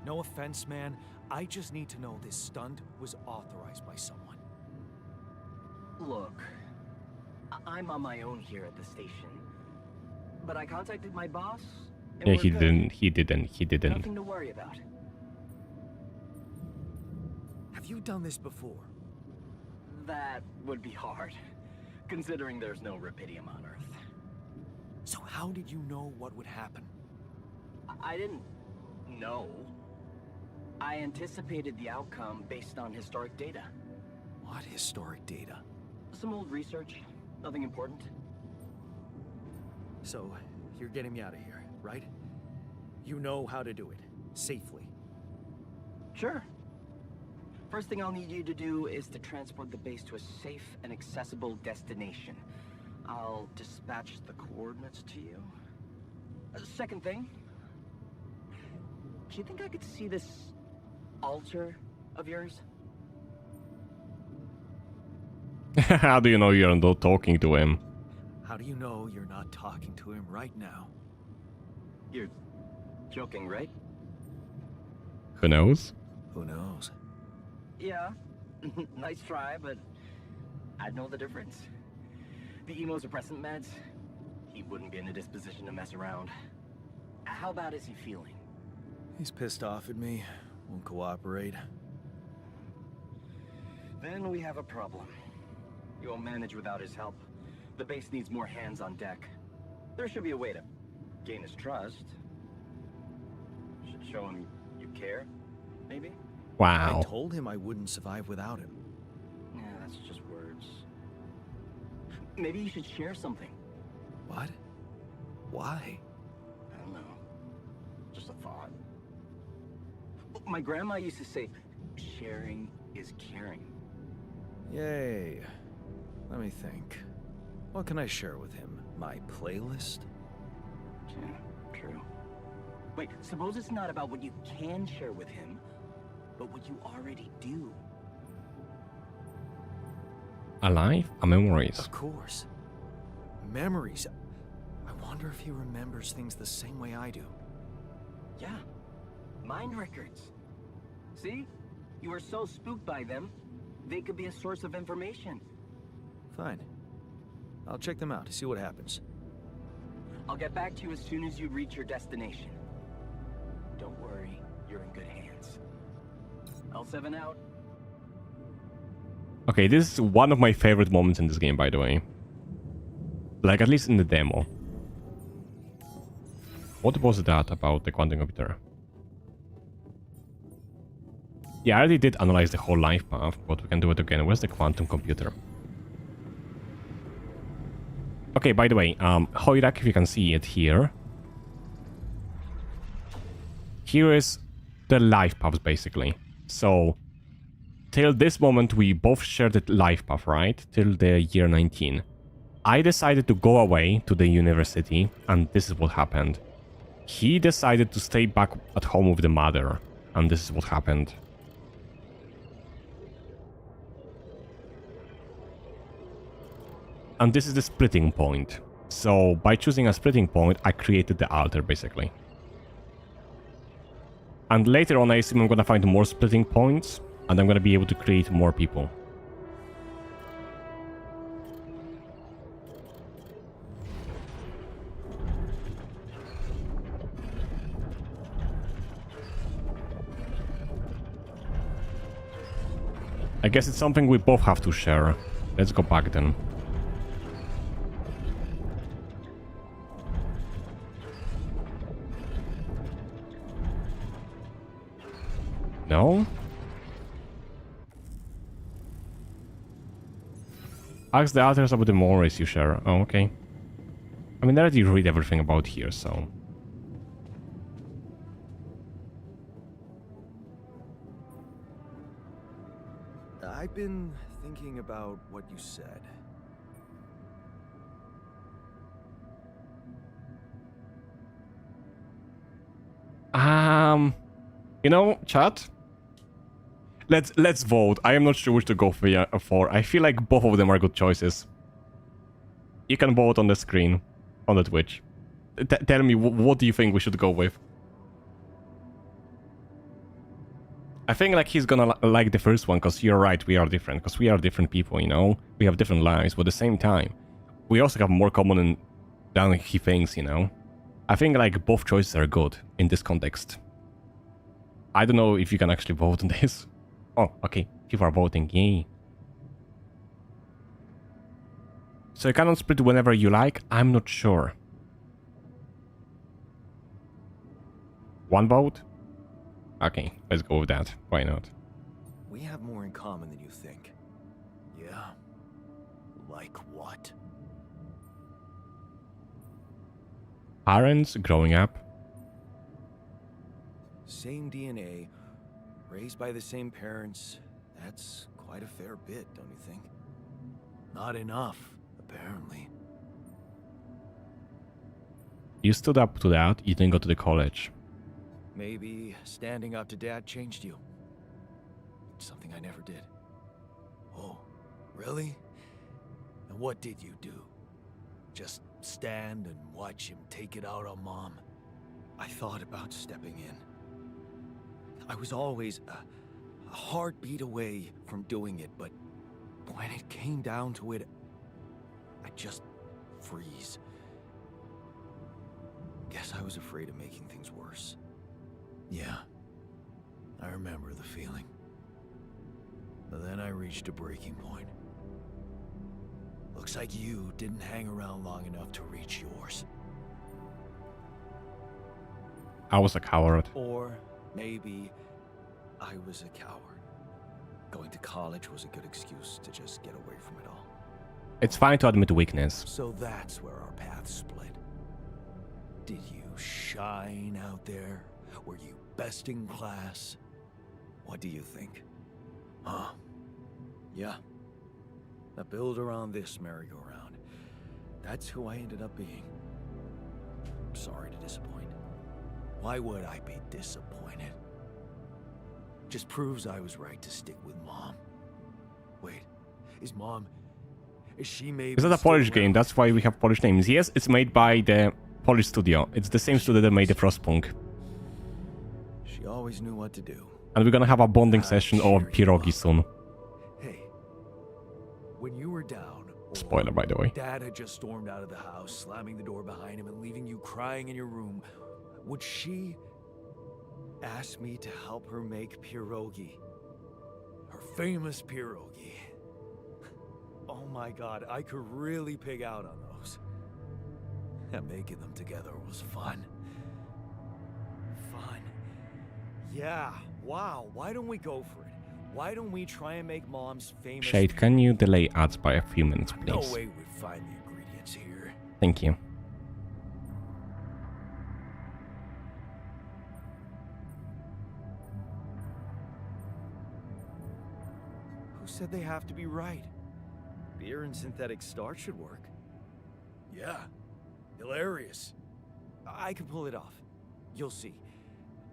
Speaker 2: No offense, man. I just need to know this stunt was authorized by someone.
Speaker 4: Look, I'm on my own here at the station. But I contacted my boss, and
Speaker 1: Yeah,
Speaker 4: we're
Speaker 1: he
Speaker 4: good.
Speaker 1: didn't.
Speaker 4: Nothing to worry about.
Speaker 2: Have you done this before?
Speaker 4: That would be hard, considering there's no Rapidium on Earth.
Speaker 2: So how did you know what would happen?
Speaker 4: I didn't know. I anticipated the outcome based on historic data.
Speaker 2: What historic data?
Speaker 4: Some old research, nothing important.
Speaker 2: So, you're getting me out of here, right? You know how to do it. Safely.
Speaker 4: Sure. First thing I'll need you to do is to transport the base to a safe and accessible destination. I'll dispatch the coordinates to you. Second thing, do you think I could see this altar of yours?
Speaker 1: How do you know you're not talking to him?
Speaker 2: How do you know you're not talking to him right now?
Speaker 4: You're joking, right?
Speaker 1: Who knows?
Speaker 2: Who knows?
Speaker 4: Yeah. Nice try, but I'd know the difference. The immunosuppressant meds, he wouldn't be in a disposition to mess around. How bad is he feeling?
Speaker 2: He's pissed off at me. Won't cooperate.
Speaker 4: Then we have a problem. You won't manage without his help. The base needs more hands on deck. There should be a way to gain his trust. Should show him you care, maybe?
Speaker 1: Wow.
Speaker 2: I told him I wouldn't survive without him.
Speaker 4: Yeah, that's just words. Maybe you should share something.
Speaker 2: What? Why?
Speaker 4: I don't know. Just a thought. My grandma used to say, sharing is caring.
Speaker 2: Yay. Let me think. What can I share with him? My playlist?
Speaker 4: Yeah, true. Wait, suppose it's not about what you can share with him, but what you already do.
Speaker 1: A life? A memories?
Speaker 2: Of course. Memories. I wonder if he remembers things the same way I do.
Speaker 4: Yeah. Mind records. See? You are so spooked by them, they could be a source of information.
Speaker 2: Fine. I'll check them out, see what happens.
Speaker 4: I'll get back to you as soon as you reach your destination. Don't worry, you're in good hands. L7 out.
Speaker 1: Okay, this is one of my favorite moments in this game, by the way. Like, at least in the demo. What was that about the quantum computer? Yeah, I already did analyze the whole life path, but we can do it again. Where's the quantum computer? Okay, by the way, Heya, if you can see it here. Here is the life paths, basically. So, till this moment, we both shared the life path, right? Till the year 19. I decided to go away to the university, and this is what happened. He decided to stay back at home with the mother, and this is what happened. And this is the splitting point. So, by choosing a splitting point, I created the altar, basically. And later on, I assume I'm gonna find more splitting points, and I'm gonna be able to create more people. I guess it's something we both have to share. Let's go back then. No? Ask the others about the memories you share. Oh, okay. I mean, I already read everything about here, so...
Speaker 2: I've been thinking about what you said.
Speaker 1: You know, chat? Let's vote. I am not sure which to go for. I feel like both of them are good choices. You can vote on the screen, on the Twitch. Tell me, what do you think we should go with? I think like he's gonna like the first one, because you're right, we are different. Because we are different people, you know? We have different lives, but at the same time, we also have more common than he thinks, you know? I think like both choices are good in this context. I don't know if you can actually vote on this. Oh, okay. People are voting. Yay. So you cannot split whenever you like? I'm not sure. One vote? Okay, let's go with that. Why not?
Speaker 2: We have more in common than you think. Yeah? Like what?
Speaker 1: Parents growing up.
Speaker 2: Same DNA, raised by the same parents. That's quite a fair bit, don't you think? Not enough, apparently.
Speaker 1: You stood up to that, you didn't go to the college.
Speaker 2: Maybe standing up to Dad changed you. Something I never did. Oh, really? And what did you do? Just stand and watch him take it out on Mom? I thought about stepping in. I was always a heartbeat away from doing it, but when it came down to it, I'd just freeze. Guess I was afraid of making things worse. Yeah, I remember the feeling. But then I reached a breaking point. Looks like you didn't hang around long enough to reach yours.
Speaker 1: I was a coward.
Speaker 2: Or maybe I was a coward. Going to college was a good excuse to just get away from it all.
Speaker 1: It's fine to admit weakness.
Speaker 2: So that's where our paths split. Did you shine out there? Were you best in class? What do you think? Huh? Yeah. I build around this merry-go-round. That's who I ended up being. Sorry to disappoint. Why would I be disappointed? Just proves I was right to stick with Mom. Wait, is she maybe...
Speaker 1: Is that a Polish game? That's why we have Polish names. Yes, it's made by the Polish studio. It's the same studio that made the Frostpunk.
Speaker 2: She always knew what to do.
Speaker 1: And we're gonna have a bonding session over pierogi soon.
Speaker 2: Hey, when you were down...
Speaker 1: Spoiler, by the way.
Speaker 2: Dad had just stormed out of the house, slamming the door behind him and leaving you crying in your room. Would she ask me to help her make pierogi? Her famous pierogi. Oh my god, I could really pig out on those. And making them together was fun. Fun. Yeah, wow, why don't we go for it? Why don't we try and make Mom's famous...
Speaker 1: Shade, can you delay ads by a few minutes, please?
Speaker 2: No way we'd find the ingredients here.
Speaker 1: Thank you.
Speaker 2: Who said they have to be right? Beer and synthetic starch should work. Yeah, hilarious. I can pull it off. You'll see.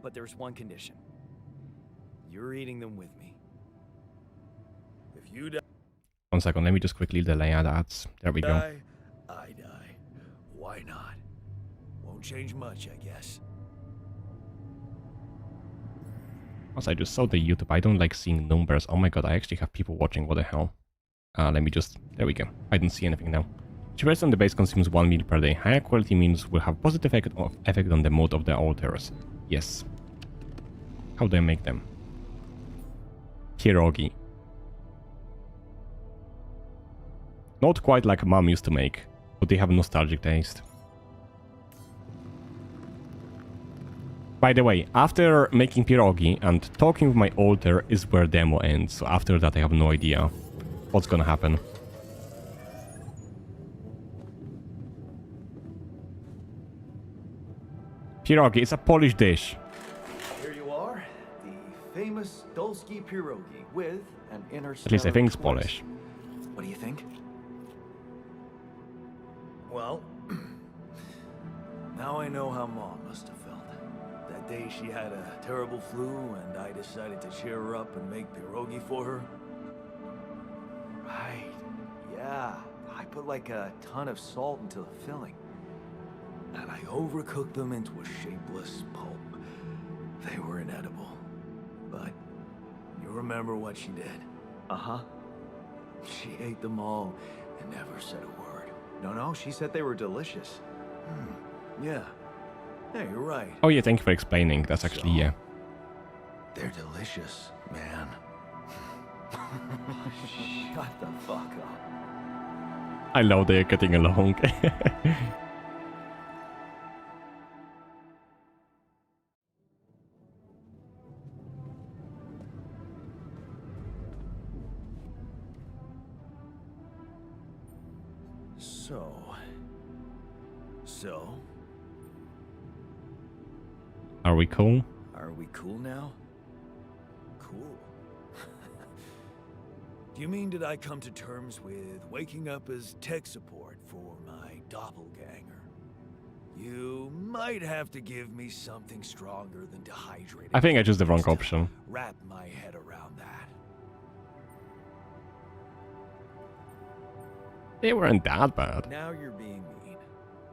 Speaker 2: But there's one condition. You're eating them with me. If you die,
Speaker 1: 1 second, let me just quickly delay ads. There we go.
Speaker 2: I die. Why not? Won't change much, I guess.
Speaker 1: Once I just saw the YouTube, I don't like seeing numbers. Oh my god, I actually have people watching, what the hell. Let me just... There we go. I don't see anything now. Cheapest on the base consumes 1 meal per day. Higher quality meals will have positive effect on the mood of the altars. Yes. How do I make them? Pierogi. Not quite like Mom used to make, but they have a nostalgic taste. By the way, after making pierogi and talking with my altar is where demo ends, so after that I have no idea what's gonna happen. Pierogi, it's a Polish dish.
Speaker 2: Here you are, the famous Dolski pierogi with an inner...
Speaker 1: At least I think it's Polish.
Speaker 2: What do you think? Well, now I know how Mom must have felt. That day she had a terrible flu and I decided to cheer her up and make pierogi for her. Right, yeah. I put like a ton of salt into the filling. And I overcooked them into a shapeless pulp. They were inedible. But you remember what she did? Uh-huh. She ate them all and never said a word. No, she said they were delicious. Yeah. Yeah, you're right.
Speaker 1: Oh yeah, thank you for explaining. That's actually, yeah.
Speaker 2: They're delicious, man. Shut the fuck up.
Speaker 1: I love they're getting along.
Speaker 2: So...
Speaker 1: Are we cool?
Speaker 2: Are we cool now? Cool. Do you mean did I come to terms with waking up as tech support for my doppelganger? You might have to give me something stronger than dehydrated.
Speaker 1: I think I chose the wrong
Speaker 2: to
Speaker 1: option.
Speaker 2: Wrap my head around that.
Speaker 1: They weren't that bad.
Speaker 2: Now you're being mean.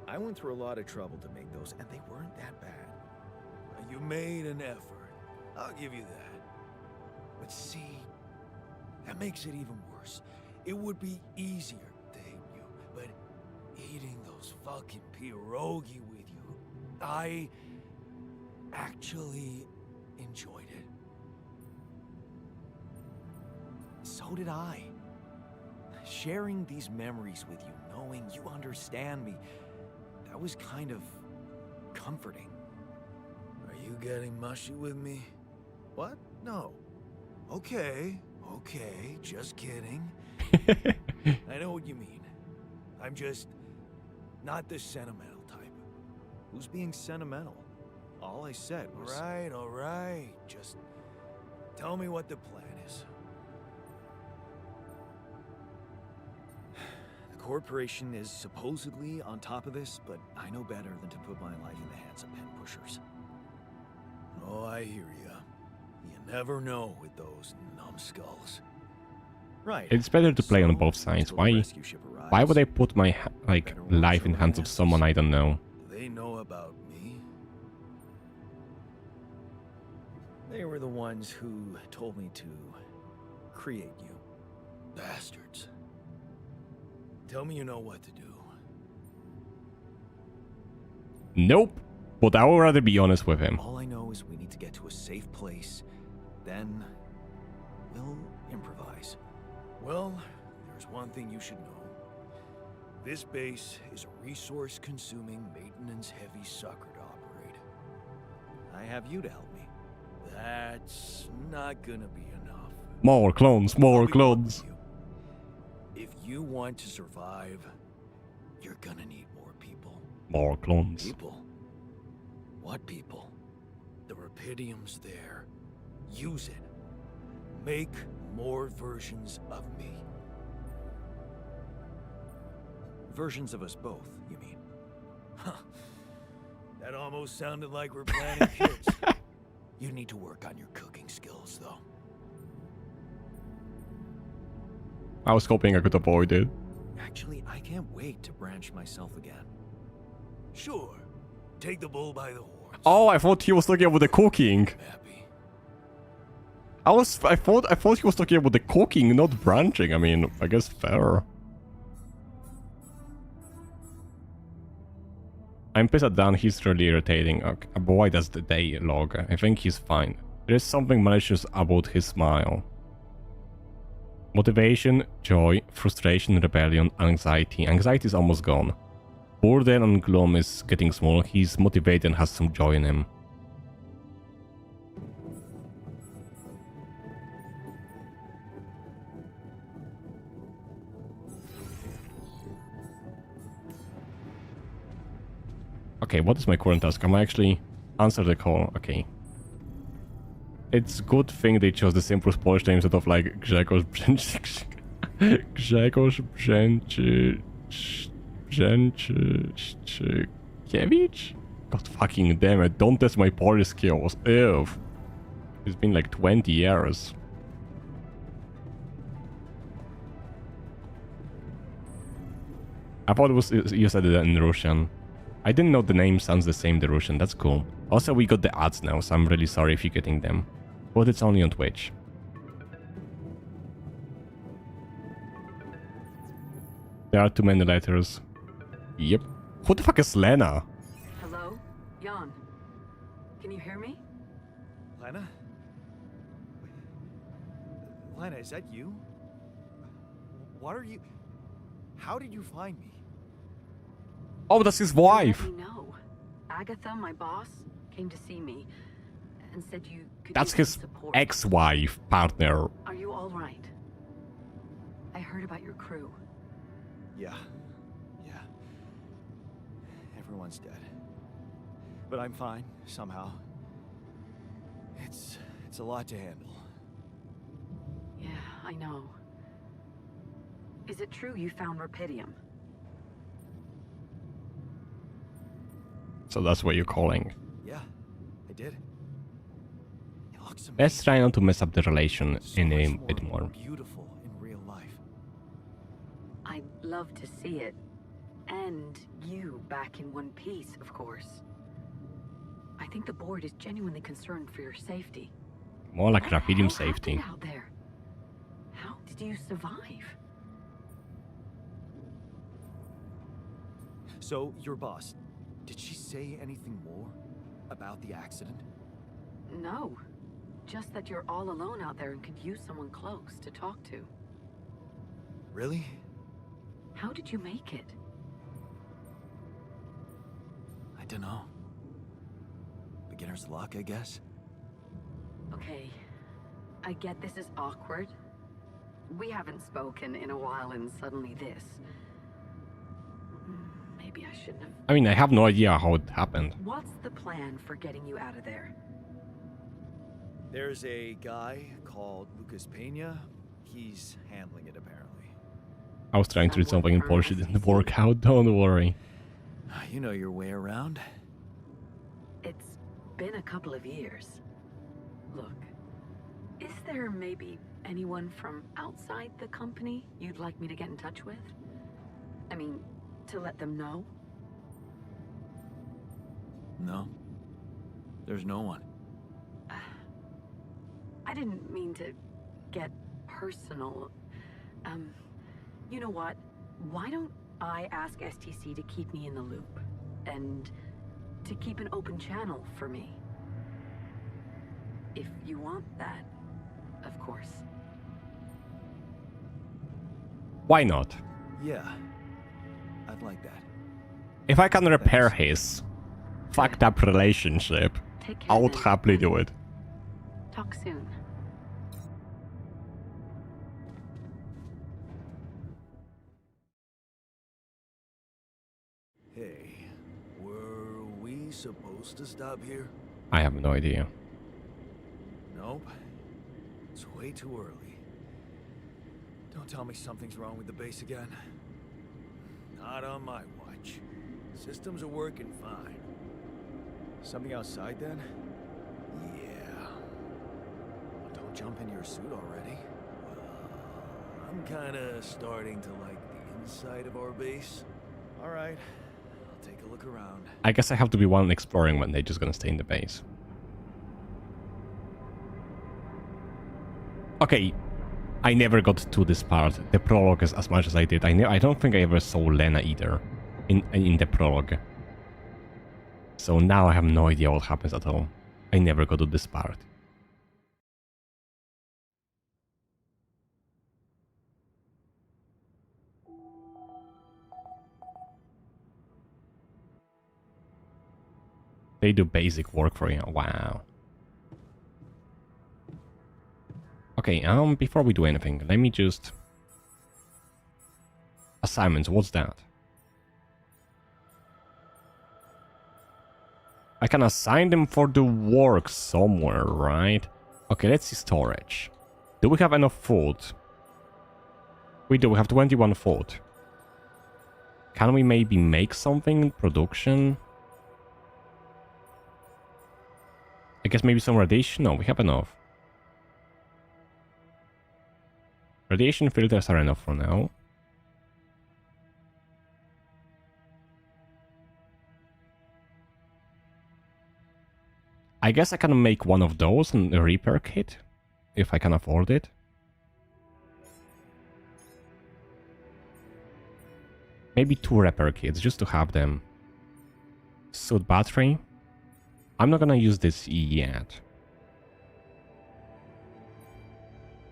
Speaker 2: I went through a lot of trouble to make those, and they weren't that bad. You made an effort. I'll give you that. But see, that makes it even worse. It would be easier, thank you, but eating those fucking pierogi with you, I actually enjoyed it. So did I. Sharing these memories with you, knowing you understand me, that was kind of comforting. Are you getting mushy with me? What? No. Okay, just kidding. I know what you mean. I'm just not the sentimental type. Who's being sentimental? All I said was... All right. Just tell me what the plan is. The corporation is supposedly on top of this, but I know better than to put my life in the hands of pen pushers. Oh, I hear ya. You never know with those numbskulls. Right.
Speaker 1: It's better to play on both sides. Why would I put my life in hands of someone I don't know?
Speaker 2: Do they know about me? They were the ones who told me to create you. Bastards. Tell me you know what to do.
Speaker 1: Nope. But I would rather be honest with him.
Speaker 2: All I know is we need to get to a safe place. Then we'll improvise. Well, there's one thing you should know. This base is a resource-consuming, maintenance-heavy sucker to operate. I have you to help me. That's not gonna be enough.
Speaker 1: More clones, more
Speaker 2: I'll be one
Speaker 1: clones.
Speaker 2: with you. If you want to survive, you're gonna need more people.
Speaker 1: More clones.
Speaker 2: People? What people? The Rapidium's there. Use it. Make more versions of me. Versions of us both, you mean? Huh. That almost sounded like we're planning kids. You need to work on your cooking skills, though.
Speaker 1: I was hoping I could avoid it.
Speaker 2: Actually, I can't wait to branch myself again. Sure. Take the bull by the horns.
Speaker 1: Oh, I thought he was talking about the cooking.
Speaker 2: Happy.
Speaker 1: I thought he was talking about the cooking, not branching. I mean, I guess fair. I'm pissed at Dan, he's really irritating. Okay, but why does the day log? I think he's fine. There is something malicious about his smile. Motivation, joy, frustration, rebellion, anxiety. Anxiety is almost gone. Burden and gloom is getting small. He's motivated and has some joy in him. Okay, what is my current task? Am I actually answer the call? Okay. It's good thing they chose the simple Polish name instead of like Grzegorz Brzęczykiewicz? God fucking damn it, don't test my Polish skills. Ew. It's been like 20 years. I thought it was you said it in Russian. I didn't know the name sounds the same, the Russian, that's cool. Also, we got the ads now, so I'm really sorry if you're getting them. But it's only on Twitch. There are too many letters. Yep. Who the fuck is Lena?
Speaker 5: Hello? Jan. Can you hear me?
Speaker 2: Lena? Lena, is that you? What are you... How did you find me?
Speaker 1: Oh, that's his wife.
Speaker 5: Let me know. Agatha, my boss, came to see me and said you could
Speaker 1: That's
Speaker 5: use
Speaker 1: his
Speaker 5: some support.
Speaker 1: ex-wife, partner.
Speaker 5: Are you all right? I heard about your crew.
Speaker 2: Yeah. Everyone's dead. But I'm fine, somehow. a lot to handle.
Speaker 5: Yeah, I know. Is it true you found Rapidium?
Speaker 1: So that's what you're calling.
Speaker 2: Yeah, I did. It looks amazing.
Speaker 1: Let's try not to mess up the relation
Speaker 2: So
Speaker 1: in a
Speaker 2: much
Speaker 1: bit more.
Speaker 2: beautiful in real life.
Speaker 5: I'd love to see it. And you back in one piece, of course. I think the board is genuinely concerned for your safety.
Speaker 1: More like
Speaker 5: What the
Speaker 1: Rapidium
Speaker 5: hell
Speaker 1: safety.
Speaker 5: happened out there? How did you survive?
Speaker 2: So, your boss, did she say anything more about the accident?
Speaker 5: No. Just that you're all alone out there and could use someone close to talk to.
Speaker 2: Really?
Speaker 5: How did you make it?
Speaker 2: I don't know. Beginner's luck, I guess.
Speaker 5: Okay. I get this is awkward. We haven't spoken in a while and suddenly this. Maybe I shouldn't have.
Speaker 1: I mean, I have no idea how it happened.
Speaker 5: What's the plan for getting you out of there?
Speaker 2: There's a guy called Lucas Pena. He's handling it, apparently.
Speaker 1: I was trying to read something in Polish, it didn't work out, don't worry.
Speaker 2: You know your way around.
Speaker 5: It's been a couple of years. Look, is there maybe anyone from outside the company you'd like me to get in touch with? I mean, to let them know?
Speaker 2: No. There's no one.
Speaker 5: I didn't mean to get personal. You know what? Why don't I ask STC to keep me in the loop? And to keep an open channel for me? If you want that, of course.
Speaker 1: Why not?
Speaker 2: Yeah. I'd like that.
Speaker 1: If I can repair his fucked up relationship,
Speaker 5: Take care
Speaker 1: I would
Speaker 5: then.
Speaker 1: happily do it.
Speaker 5: Talk soon.
Speaker 2: Hey, were we supposed to stop here?
Speaker 1: I have no idea.
Speaker 2: Nope. It's way too early. Don't tell me something's wrong with the base again. Not on my watch. Systems are working fine. Something outside then? Yeah. Don't jump into your suit already. I'm kinda starting to like the inside of our base. Alright, I'll take a look around.
Speaker 1: I guess I have to be one exploring when they're just gonna stay in the base. Okay, I never got to this part, the prologue, as much as I did. I don't think I ever saw Lena either in the prologue. So now I have no idea what happens at all. I never got to this part. They do basic work for you. Wow. Okay, before we do anything, let me just... Assignments, what's that? I can assign them for the work somewhere, right? Okay, let's see storage. Do we have enough food? We do, we have 21 food. Can we maybe make something in production? I guess maybe some radiation? No, we have enough. Radiation filters are enough for now. I guess I can make one of those and a repair kit, if I can afford it. Maybe 2 repair kits, just to have them. Suit battery. I'm not gonna use this yet.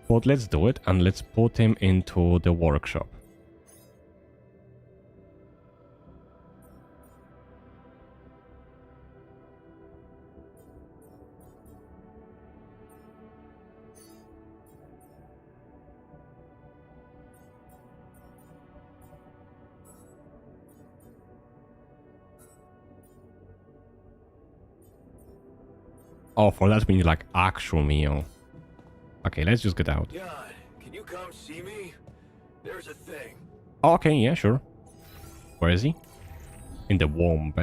Speaker 1: But let's do it, and let's put him into the workshop. Oh, for that we need like actual meal. Okay, let's just get out.
Speaker 2: John, can you come see me? There's a thing.
Speaker 1: Oh, okay, yeah, sure. Where is he? In the womb.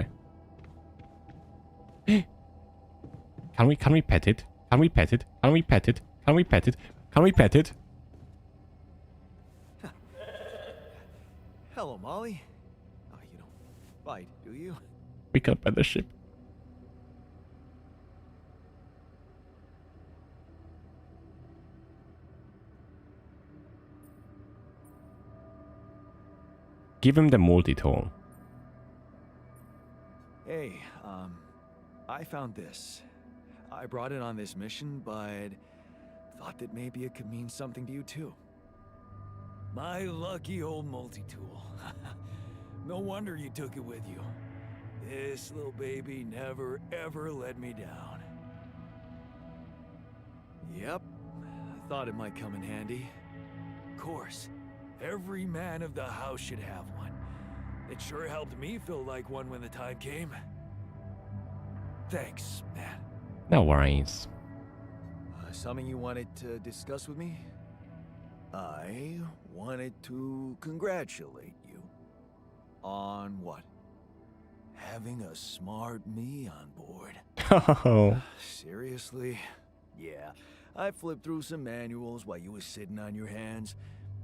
Speaker 1: Can we pet it? Can we pet it? Can we pet it? Can we pet it? Can we pet it?
Speaker 2: Hello, Molly. Oh, you don't bite, do you?
Speaker 1: We can pet the ship. Give him the multi-tool.
Speaker 2: Hey, I found this. I brought it on this mission, but thought that maybe it could mean something to you too. My lucky old multi-tool. No wonder you took it with you. This little baby never ever let me down. Yep, I thought it might come in handy. Of course, every man of the house should have one. It sure helped me feel like one when the time came. Thanks, man.
Speaker 1: No worries.
Speaker 2: Something you wanted to discuss with me? I wanted to congratulate you. On what? Having a smart me on board.
Speaker 1: Oh.
Speaker 2: Seriously? Yeah, I flipped through some manuals while you was sitting on your hands.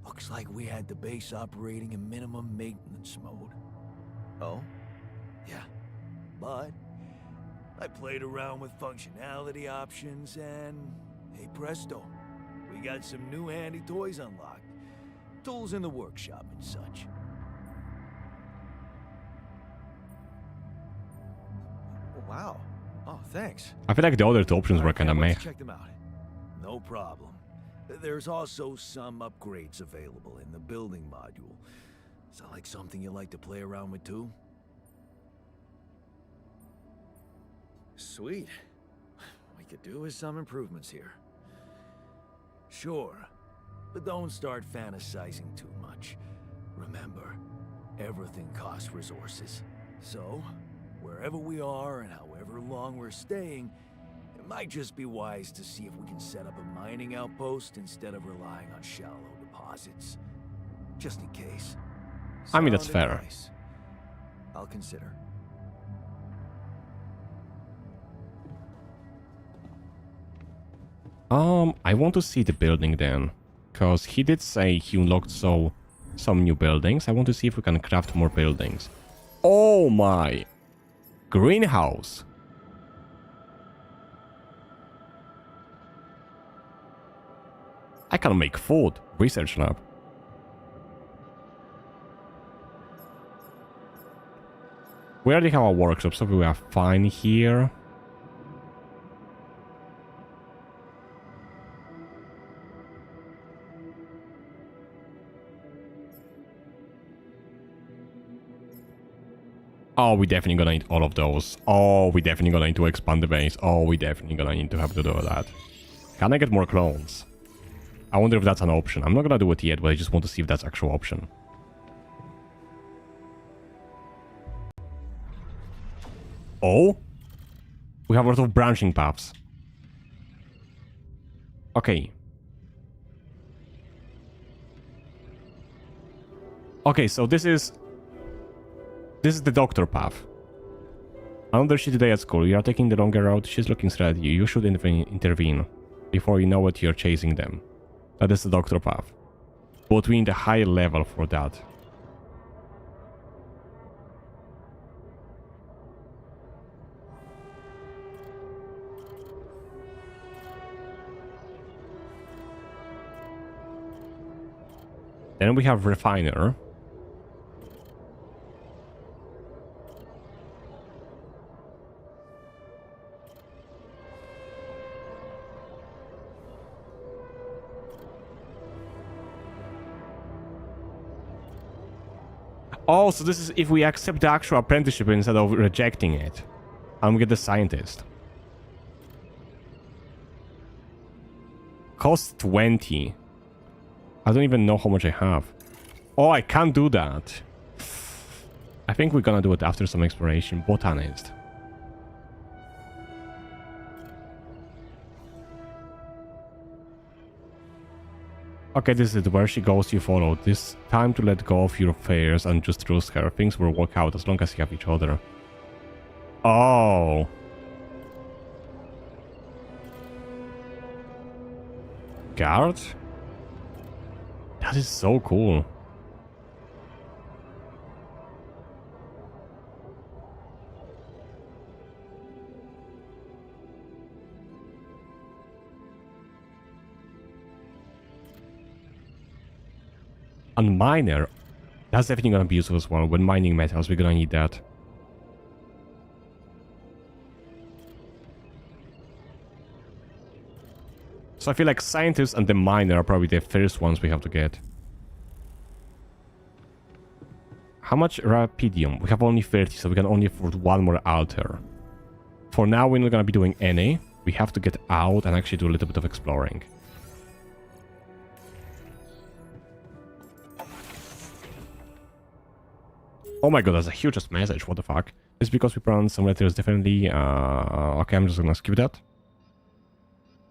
Speaker 2: Looks like we had the base operating in minimum maintenance mode. Oh? Yeah. But I played around with functionality options and, hey presto, we got some new handy toys unlocked. Tools in the workshop and such. Wow. Oh, thanks.
Speaker 1: I feel like the other two options were kind of meh.
Speaker 2: Check them out. No problem. There's also some upgrades available in the building module. Sound like something you like to play around with too? Sweet. We could do with some improvements here. Sure, but don't start fantasizing too much. Remember, everything costs resources. So, wherever we are and however long we're staying, it might just be wise to see if we can set up a mining outpost instead of relying on shallow deposits. Just in case.
Speaker 1: I mean, that's
Speaker 2: Sound
Speaker 1: fair.
Speaker 2: advice. I'll consider.
Speaker 1: I want to see the building then. Because he did say he unlocked some new buildings. I want to see if we can craft more buildings. Oh my! Greenhouse! I can make food. Research lab. We already have a workshop, so we are fine here. Oh, we definitely gonna need all of those. Oh, we definitely gonna need to expand the base. Oh, we definitely gonna need to have to do that. Can I get more clones? I wonder if that's an option. I'm not gonna do it yet, but I just want to see if that's actual option. Oh? We have a lot of branching paths. Okay. Okay, so this is the doctor path. Another shitty day at school. You are taking the longer route. She's looking straight at you. You should intervene. Before you know it, you're chasing them. That is the doctor path. But we need a higher level for that. Then we have refiner. Oh, so this is if we accept the actual apprenticeship instead of rejecting it. I'm get the scientist. Cost 20. I don't even know how much I have. Oh, I can't do that. I think we're gonna do it after some exploration. Botanist. Okay, this is it. Where she goes, you follow. This time to let go of your fears and just trust her. Things will work out as long as you have each other. Oh. Guard? That is so cool. And miner. That's definitely gonna be useful as well. When mining metals, we're gonna need that. So I feel like scientists and the miner are probably the first ones we have to get. How much rapidium? We have only 30, so we can only afford one more altar. For now, we're not gonna be doing any. We have to get out and actually do a little bit of exploring. Oh my god, that's a huge message. What the fuck? It's because we pronounce some letters differently. Okay, I'm just gonna skip that.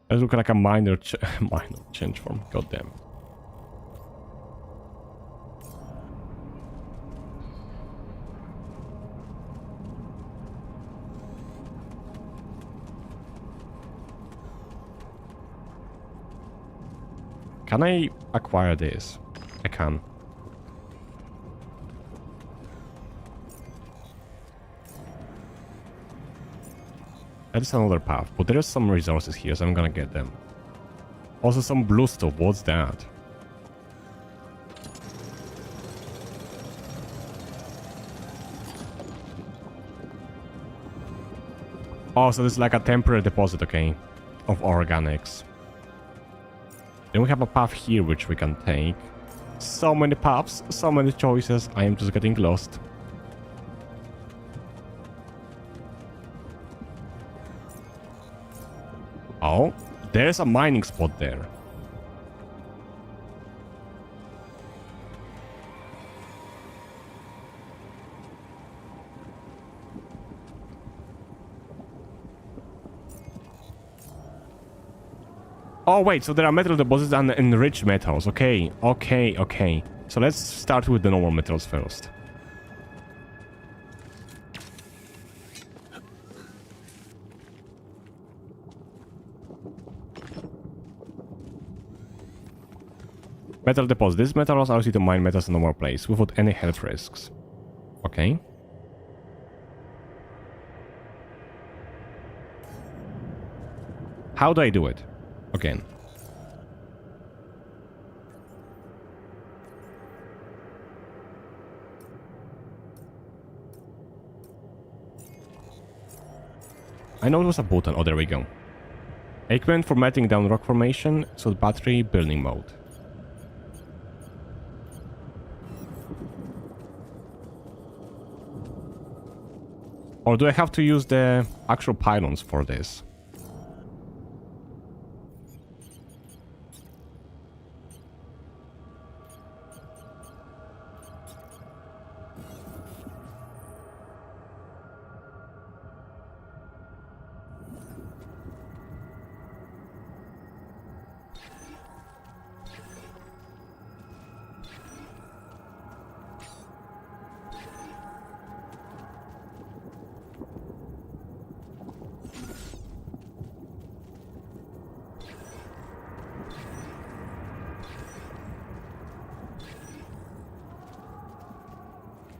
Speaker 1: It looks like a minor change form. God damn. Can I acquire this? I can. That is another path, but there is some resources here, so I'm gonna get them. Also some blue stuff, what's that? Oh, so this is like a temporary deposit, okay, of organics. Then we have a path here which we can take. So many paths, so many choices, I am just getting lost. Oh, there's a mining spot there. Oh wait, so there are metal deposits and enriched metals. Okay, okay, okay. So let's start with the normal metals first. Metal deposit. These metals allows you to mine metals in a normal place without any health risks. Okay. How do I do it? Again. I know there was a button. Oh, there we go. Equipment for melting down rock formation. So battery building mode. Or do I have to use the actual pylons for this?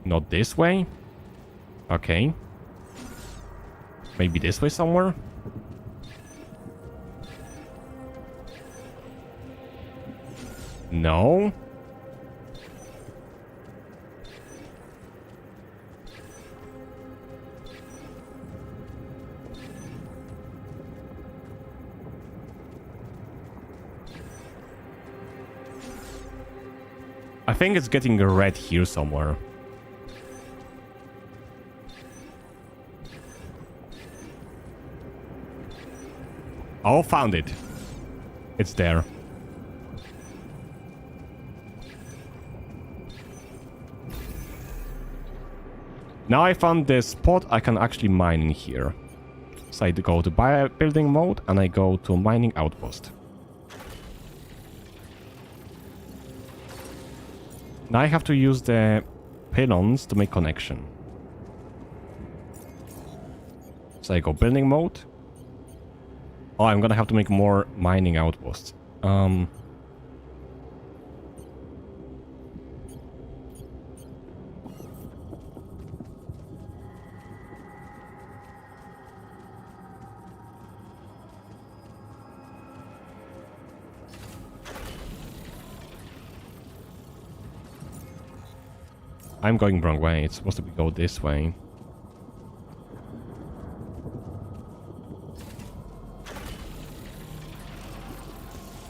Speaker 1: Not this way? Okay. Maybe this way somewhere? No? I think it's getting red here somewhere. Oh, found it. It's there. Now I found the spot I can actually mine in here. So I go to building mode and I go to mining outpost. Now I have to use the pylons to make connection. So I go building mode. Oh, I'm gonna have to make more mining outposts. I'm going wrong way. It's supposed to go this way.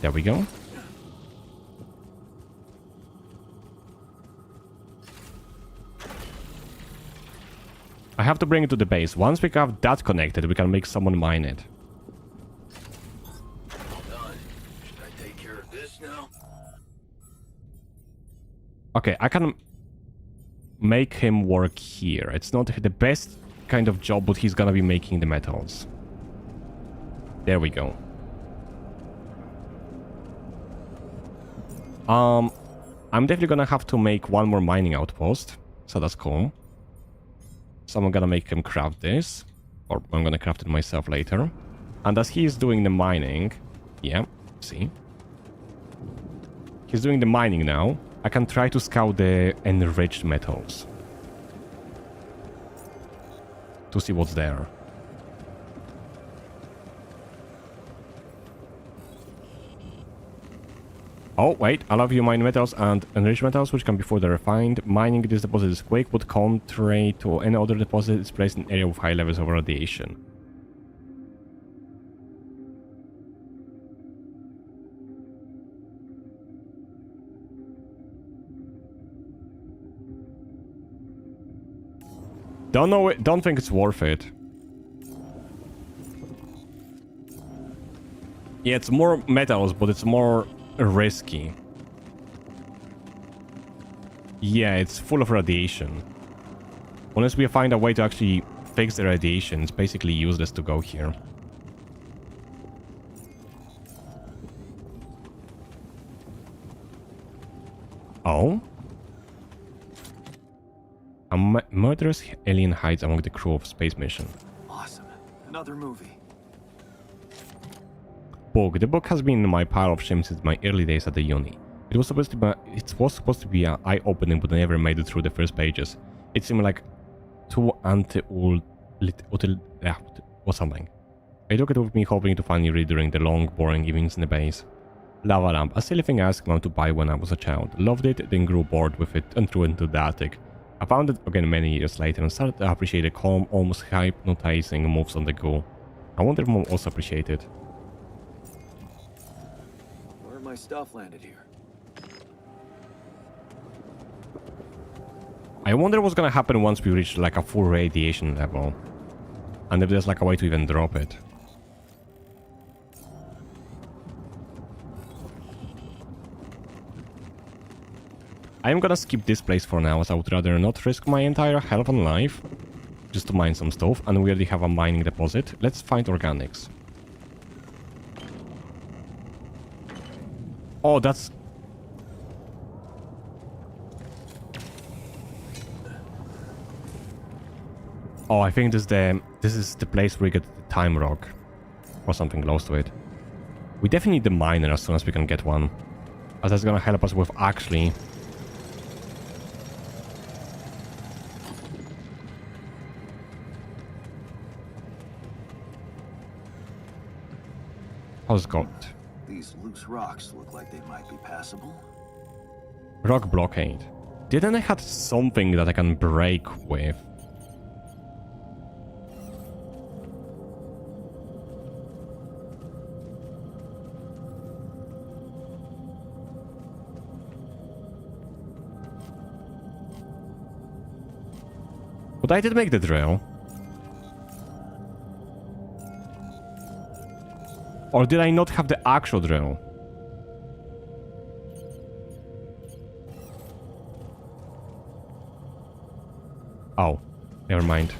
Speaker 1: There we go. I have to bring it to the base. Once we have that connected, we can make someone mine it.
Speaker 2: All done. Should I take care of this now?
Speaker 1: Okay, I can make him work here. It's not the best kind of job, but he's gonna be making the metals. There we go. I'm definitely gonna have to make one more mining outpost, so that's cool. So I'm gonna make him craft this, or I'm gonna craft it myself later. And as he's doing the mining, yeah, see? He's doing the mining now. I can try to scout the enriched metals to see what's there. Oh, wait, I love you mine metals and enriched metals, which can be further refined. Mining this deposit is quick, but contrary to any other deposit, it's placed in an area with high levels of radiation. Don't know it, don't think it's worth it. Yeah, it's more metals, but it's more risky. Yeah, it's full of radiation. Unless we find a way to actually fix the radiation, it's basically useless to go here. Oh? A murderous alien hides among the crew of space mission.
Speaker 2: Awesome. Another movie.
Speaker 1: Book. The book has been in my pile of shame since my early days at the uni. It was supposed to be eye-opening, but I never made it through the first pages. It seemed like too or something. I took it with me, hoping to finally read during the long, boring evenings in the base. Lava lamp, a silly thing I asked mom to buy when I was a child. Loved it, then grew bored with it and threw it into the attic. I found it again many years later and started to appreciate the calm, almost hypnotizing moves on the go. I wonder if mom also appreciated it.
Speaker 2: Where my stuff landed here?
Speaker 1: I wonder what's gonna happen once we reach like a full radiation level. And if there's like a way to even drop it. I'm gonna skip this place for now, as I would rather not risk my entire health and life just to mine some stuff, and we already have a mining deposit. Let's find organics. Oh, that's... Oh, I think this is the place where we get the time rock. Or something close to it. We definitely need the miner as soon as we can get one. As that's gonna help us with actually... How's it got?
Speaker 2: These loose rocks look like they might be passable.
Speaker 1: Rock blockade. Didn't I have something that I can break with? But I did make the drill. Or did I not have the actual drill? Oh, never mind.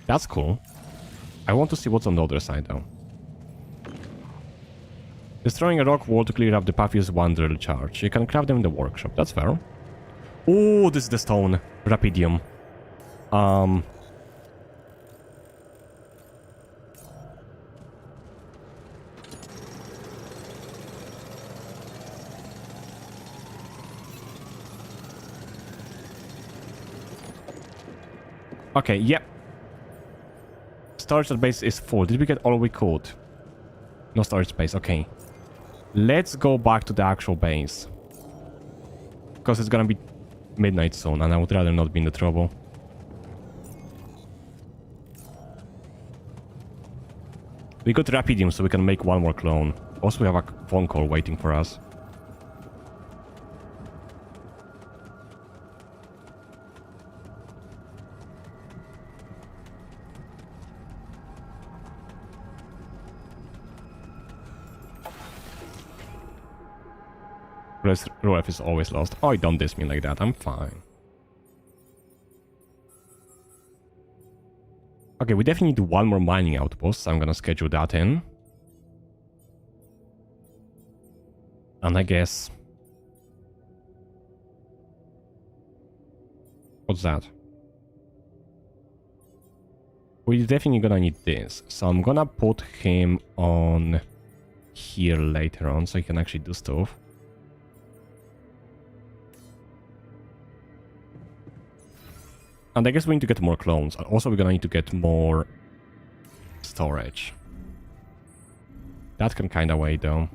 Speaker 1: That's cool. I want to see what's on the other side, though. Destroying a rock wall to clear up the path is one drill charge. You can craft them in the workshop. That's fair. Oh, this is the stone. Rapidium. Okay, yep. Storage at base is full. Did we get all we could? No storage space, okay. Let's go back to the actual base. Because it's gonna be midnight soon, and I would rather not be in the trouble. We got Rapidium, so we can make one more clone. Also, we have a phone call waiting for us. Lureth is always lost. Oh, don't diss me like that. I'm fine. Okay, we definitely need one more mining outpost, so I'm gonna schedule that in. And I guess... What's that? We're definitely gonna need this. So I'm gonna put him on here later on, so he can actually do stuff. And I guess we need to get more clones. Also, we're gonna need to get more storage. That can kinda wait, though.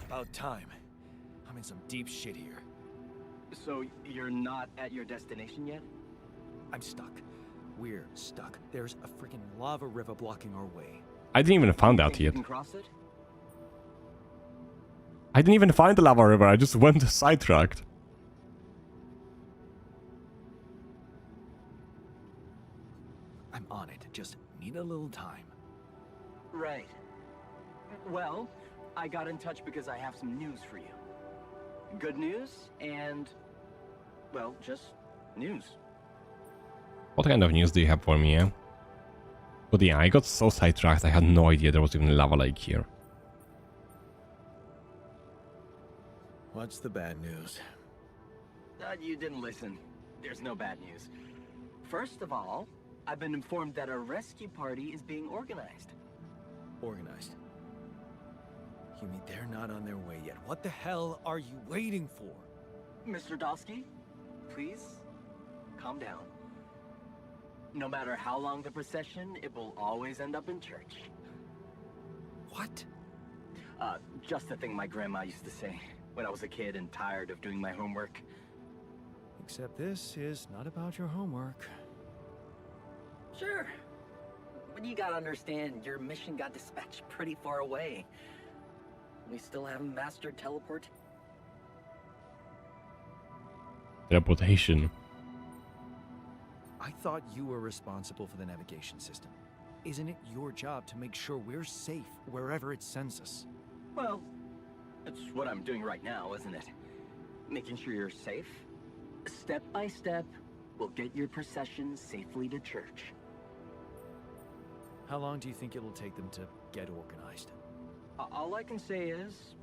Speaker 2: About time. I'm in some deep shit here.
Speaker 4: So you're not at your destination yet?
Speaker 2: I'm stuck. We're stuck. There's a freaking lava river blocking our way.
Speaker 1: I didn't even find out
Speaker 4: Think you
Speaker 1: yet.
Speaker 4: can cross it?
Speaker 1: I didn't even find the lava river, I just went sidetracked.
Speaker 2: I'm on it. Just need a little time.
Speaker 4: Right. Well, I got in touch because I have some news for you. Good news and, well, just news.
Speaker 1: What kind of news do you have for me, eh? But yeah, I got so sidetracked, I had no idea there was even a lava lake here.
Speaker 2: What's the bad news?
Speaker 4: You didn't listen. There's no bad news. First of all, I've been informed that a rescue party is being organized.
Speaker 2: Organized. You mean they're not on their way yet? What the hell are you waiting for?
Speaker 4: Mr. Dosky, please, calm down. No matter how long the procession, it will always end up in church.
Speaker 2: What?
Speaker 4: Just a thing my grandma used to say when I was a kid and tired of doing my homework.
Speaker 2: Except this is not about your homework.
Speaker 4: Sure. But you gotta understand, your mission got dispatched pretty far away. We still haven't mastered teleport.
Speaker 1: Teleportation.
Speaker 2: I thought you were responsible for the navigation system. Isn't it your job to make sure we're safe wherever it sends us?
Speaker 4: Well, it's what I'm doing right now, isn't it? Making sure you're safe. Step by step, we'll get your procession safely to church.
Speaker 2: How long do you think it'll take them to get organized?
Speaker 4: All I can say is,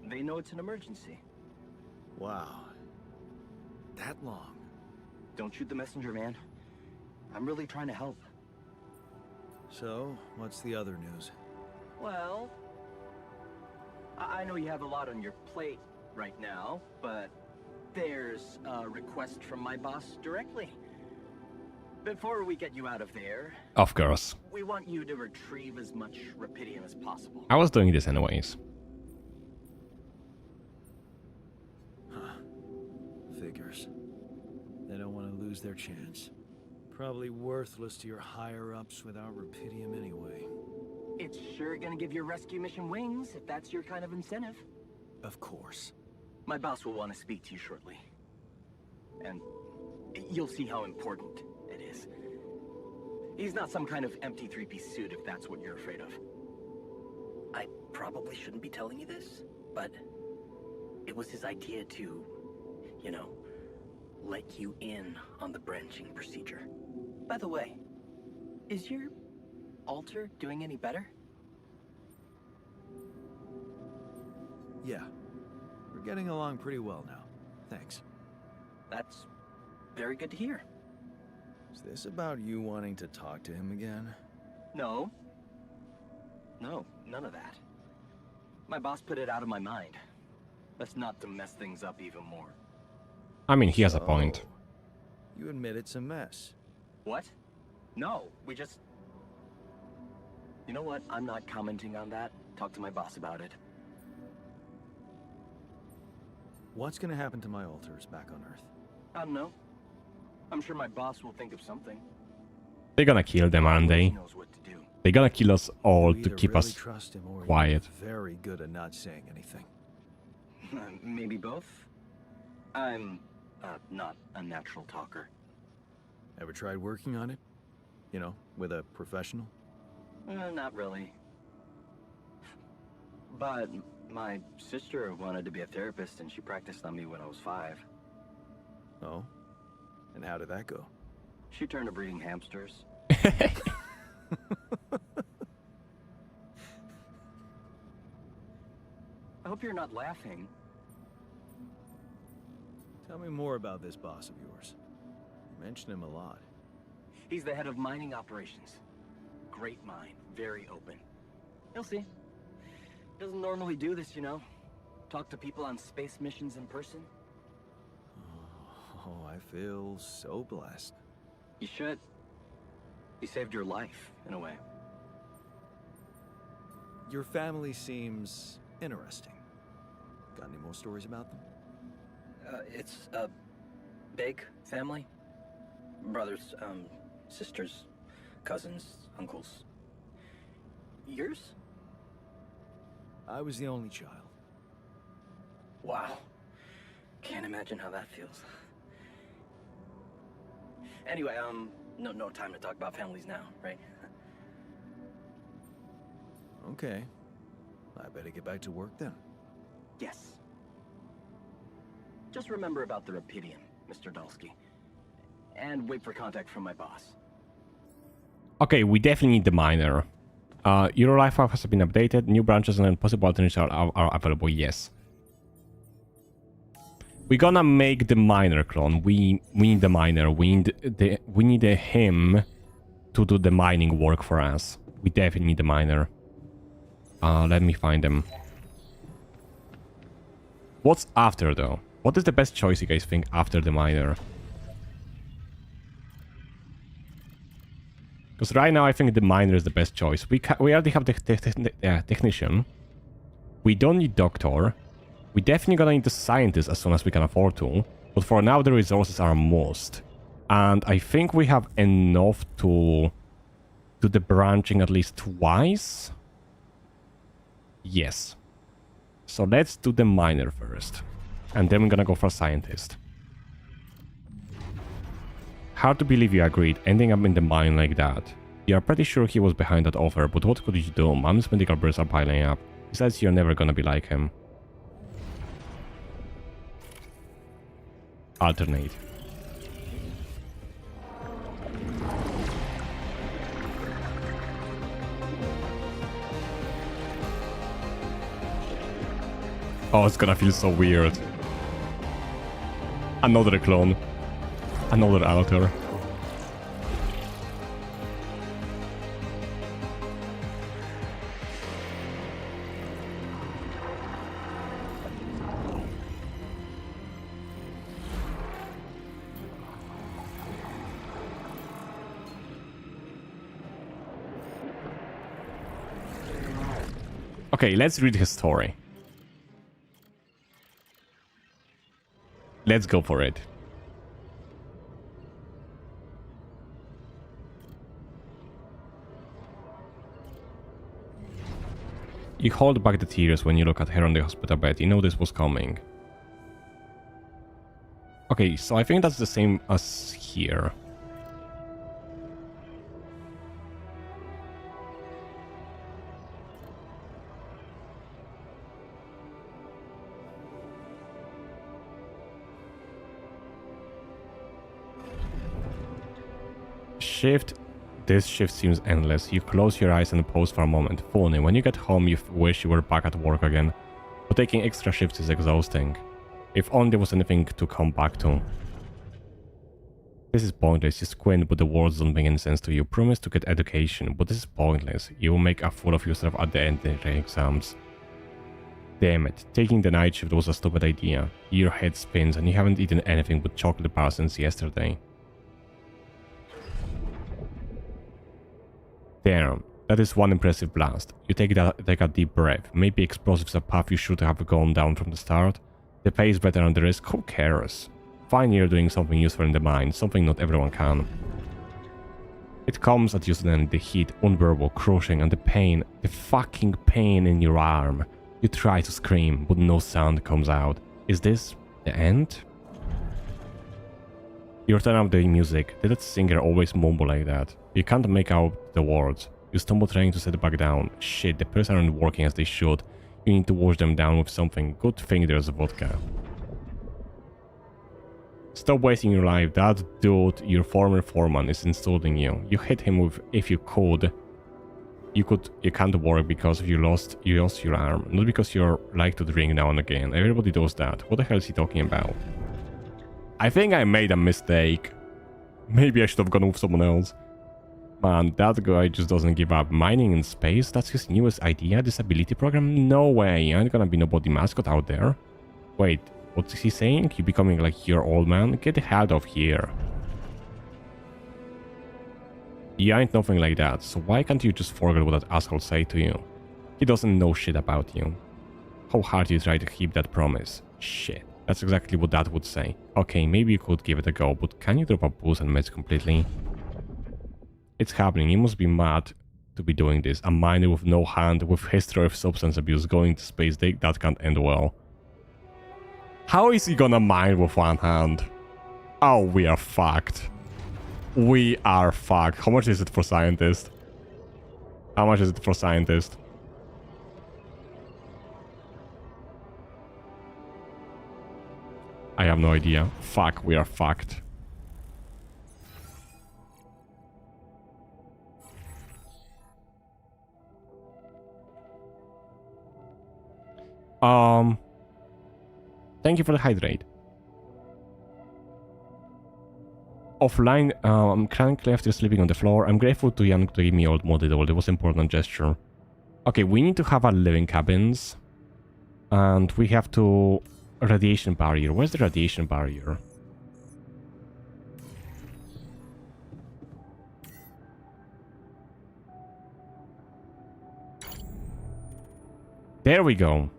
Speaker 4: they know it's an emergency.
Speaker 2: Wow. That long?
Speaker 4: Don't shoot the messenger, man. I'm really trying to help.
Speaker 2: So, what's the other news?
Speaker 4: Well, I know you have a lot on your plate right now, but there's a request from my boss directly. Before we get you out of there,
Speaker 1: Of course.
Speaker 4: we want you to retrieve as much Rapidium as possible.
Speaker 1: I was doing this anyways.
Speaker 2: Huh. Figures. They don't want to lose their chance. Probably worthless to your higher-ups without Rapidium anyway.
Speaker 4: It's sure gonna give your rescue mission wings, if that's your kind of incentive.
Speaker 2: Of course.
Speaker 4: My boss will want to speak to you shortly. And you'll see how important it is. He's not some kind of empty three-piece suit, if that's what you're afraid of. I probably shouldn't be telling you this, but it was his idea to, you know, let you in on the branching procedure. By the way, is your altar doing any better?
Speaker 2: Yeah. We're getting along pretty well now. Thanks.
Speaker 4: That's very good to hear.
Speaker 2: Is this about you wanting to talk to him again?
Speaker 4: No. No, none of that. My boss put it out of my mind. Best not to mess things up even more.
Speaker 1: I mean, he has a point.
Speaker 2: You admit it's a mess.
Speaker 4: What? No, we just... You know what? I'm not commenting on that. Talk to my boss about it.
Speaker 2: What's gonna happen to my altars back on Earth?
Speaker 4: I don't know. I'm sure my boss will think of something.
Speaker 1: They're gonna kill them, aren't
Speaker 4: He
Speaker 1: they?
Speaker 4: knows what to do.
Speaker 1: They're gonna kill us all
Speaker 2: We
Speaker 1: to
Speaker 2: either
Speaker 1: keep
Speaker 2: really
Speaker 1: us
Speaker 2: trust him or
Speaker 1: quiet.
Speaker 2: he's very good at not saying anything.
Speaker 4: Maybe both? I'm not a natural talker.
Speaker 2: Ever tried working on it? You know, with a professional?
Speaker 4: Not really. But my sister wanted to be a therapist and she practiced on me when I was 5.
Speaker 2: Oh? And how did that go?
Speaker 4: She turned to breeding hamsters. I hope you're not laughing.
Speaker 2: Tell me more about this boss of yours. You mention him a lot.
Speaker 4: He's the head of mining operations. Great mind, very open. You'll see. Doesn't normally do this, you know. Talk to people on space missions in person.
Speaker 2: Oh, I feel so blessed.
Speaker 4: You should. He saved your life, in a way.
Speaker 2: Your family seems interesting. Got any more stories about them?
Speaker 4: It's a big family. Brothers, sisters, cousins, uncles. Yours?
Speaker 2: I was the only child.
Speaker 4: Wow. Can't imagine how that feels. Anyway, no time to talk about families now, right?
Speaker 2: Okay. I better get back to work then.
Speaker 4: Yes. Just remember about the Rapidium, Mr. Dalsky. And wait for contact from my boss.
Speaker 1: Okay, we definitely need the miner. Your life path has been updated. New branches and possible alternatives are available. Yes. We're gonna make the miner clone. We need the miner. We need him to do the mining work for us. We definitely need the miner. Let me find them. What's after though? What is the best choice you guys think after the miner? Because right now I think the miner is the best choice. We already have the technician. We don't need doctor. We definitely gonna need the scientist as soon as we can afford to. But for now the resources are most. And I think we have enough to do the branching at least twice. Yes. So let's do the miner first. And then we're gonna go for scientist. Hard to believe you agreed, ending up in the mine like that. You are pretty sure he was behind that offer, but what could you do? Mom's medical bills are piling up. Besides, you're never gonna be like him. Alternate. Oh, it's gonna feel so weird. Another clone. Another altar. Okay, let's read his story. Let's go for it. You hold back the tears when you look at her on the hospital bed. You know this was coming. Okay, so I think that's the same as here. This shift seems endless. You close your eyes and pause for a moment. Funny, when you get home you wish you were back at work again. But taking extra shifts is exhausting. If only there was anything to come back to. This is pointless. You squint, but the words don't make any sense to you. Promise to get education, but this is pointless. You will make a fool of yourself at the end of the exams. Damn it. Taking the night shift was a stupid idea. Your head spins and you haven't eaten anything but chocolate bar since yesterday. Damn. That is one impressive blast. You take a deep breath. Maybe explosives are a path you should have gone down from the start. The pay is better than the risk. Who cares? Fine, you're doing something useful in the mine, something not everyone can. It comes at you suddenly, the heat, unbearable, crushing, and the pain, the fucking pain in your arm. You try to scream, but no sound comes out. Is this the end? You turn up the music. Did that singer always mumble like that? You can't make out the words. You stumble trying to set it back down. Shit, the pills aren't working as they should. You need to wash them down with something. Good thing there's vodka. Stop wasting your life. That dude, your former foreman, is insulting you. You hit him with if you could. You can't work because you lost your arm. Not because you like to drink now and again. Everybody does that. What the hell is he talking about? I think I made a mistake. Maybe I should have gone with someone else. Man, that guy just doesn't give up. Mining in space? That's his newest idea? Disability program? No way. Ain't gonna be nobody mascot out there. Wait, what's he saying? You becoming like your old man? Get the hell out of here. You ain't nothing like that, so why can't you just forget what that asshole said to you? He doesn't know shit about you. How hard you try to keep that promise. Shit, that's exactly what that would say. Okay, maybe you could give it a go, but can you drop a booze and meds completely? It's happening. You must be mad to be doing this. A miner with no hand, with history of substance abuse, going to space, that can't end well. How is he gonna mine with one hand? Oh, we are fucked. We are fucked. How much is it for scientist? How much is it for scientist? I have no idea. Fuck, we are fucked. Thank you for the hydrate. Offline, I'm currently after sleeping on the floor. I'm grateful to Jan to give me old modded old. It was an important gesture. Okay, we need to have our living cabins. And we have to... Radiation barrier. Where's the radiation barrier? There we go.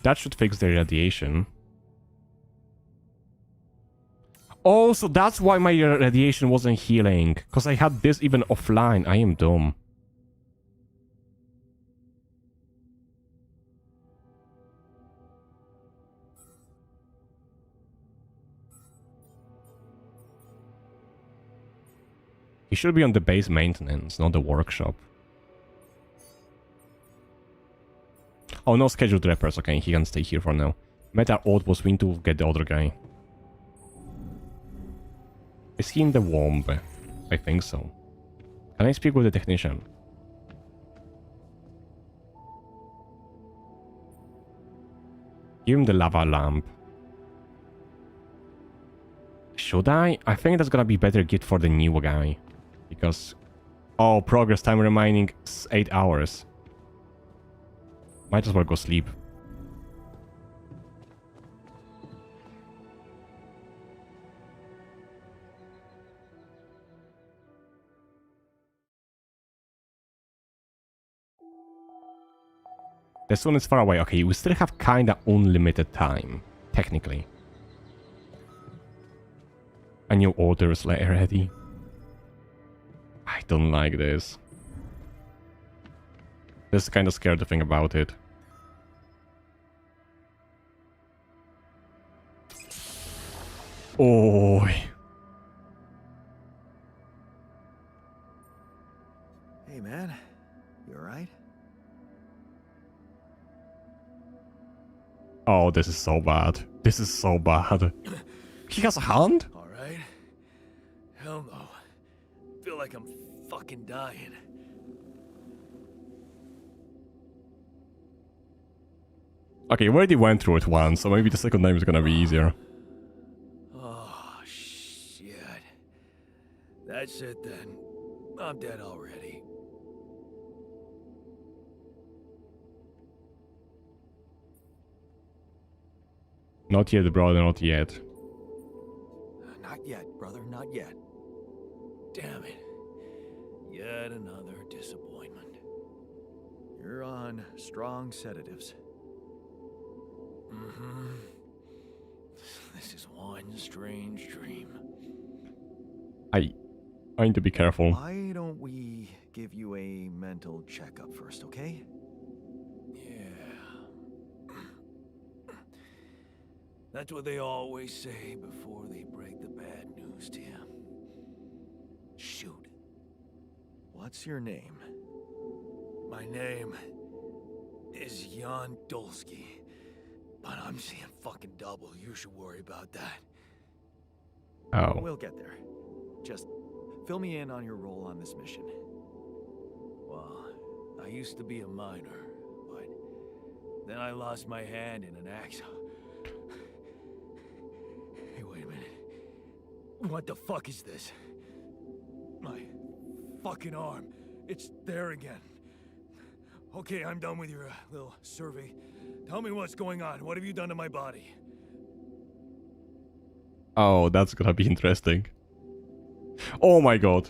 Speaker 1: That should fix the radiation. Oh, so that's why my radiation wasn't healing. Because I had this even offline. I am dumb. He should be on the base maintenance, not the workshop. Oh, no scheduled repairs. Okay, he can stay here for now. Meta outpost, we need to get the other guy. Is he in the womb? I think so. Can I speak with the technician? Give him the lava lamp. Should I? I think that's gonna be better gift for the new guy. Because... Oh, progress time remaining 8 hours. Might as well go sleep. The sun is far away. Okay, we still have kinda unlimited time. Technically. A new order is ready. I don't like this. This is kinda scared to think about it. Oh.
Speaker 2: Hey, man. You alright?
Speaker 1: Oh, this is so bad. This is so bad. He has a hand?
Speaker 2: Alright. Hell no. Feel like I'm fucking dying.
Speaker 1: Okay, we already went through it once, so maybe the second time is gonna be easier.
Speaker 2: Oh, shit. That's it then. I'm dead already.
Speaker 1: Not yet, brother, not yet.
Speaker 2: Not yet, brother, not yet. Damn it. Yet another disappointment. You're on strong sedatives. Mm-hmm. This is one strange dream.
Speaker 1: I need to be careful.
Speaker 2: Why don't we give you a mental checkup first, okay? Yeah. That's what they always say before they break the bad news to you. Shoot. What's your name? My name is Jan Dolsky. But I'm seeing fucking double. You should worry about that.
Speaker 1: Oh.
Speaker 2: We'll get there. Just fill me in on your role on this mission. Well, I used to be a miner, but then I lost my hand in an accident. Hey, wait a minute. What the fuck is this? My fucking arm. It's there again. Okay, I'm done with your little survey. Tell me what's going on. What have you done to my body?
Speaker 1: Oh, that's gonna be interesting. Oh my god.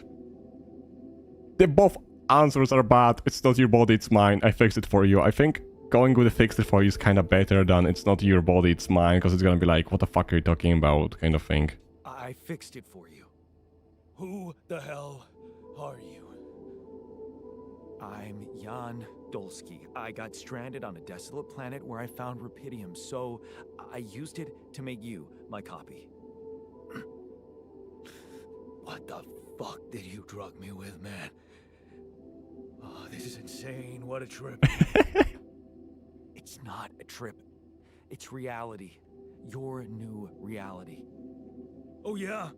Speaker 1: The both answers are bad. It's not your body, it's mine. I fixed it for you. I think going with the fixed it for you is kind of better than it's not your body, it's mine, because it's gonna be like, what the fuck are you talking about, kind of thing.
Speaker 2: I fixed it for you. Who the hell are you? I'm Jan Dolsky. I got stranded on a desolate planet where I found rupidium, so I used it to make you my copy. What the fuck did you drug me with, man? Oh, this is insane. What a trip. It's not a trip. It's reality. Your new reality. Oh, yeah?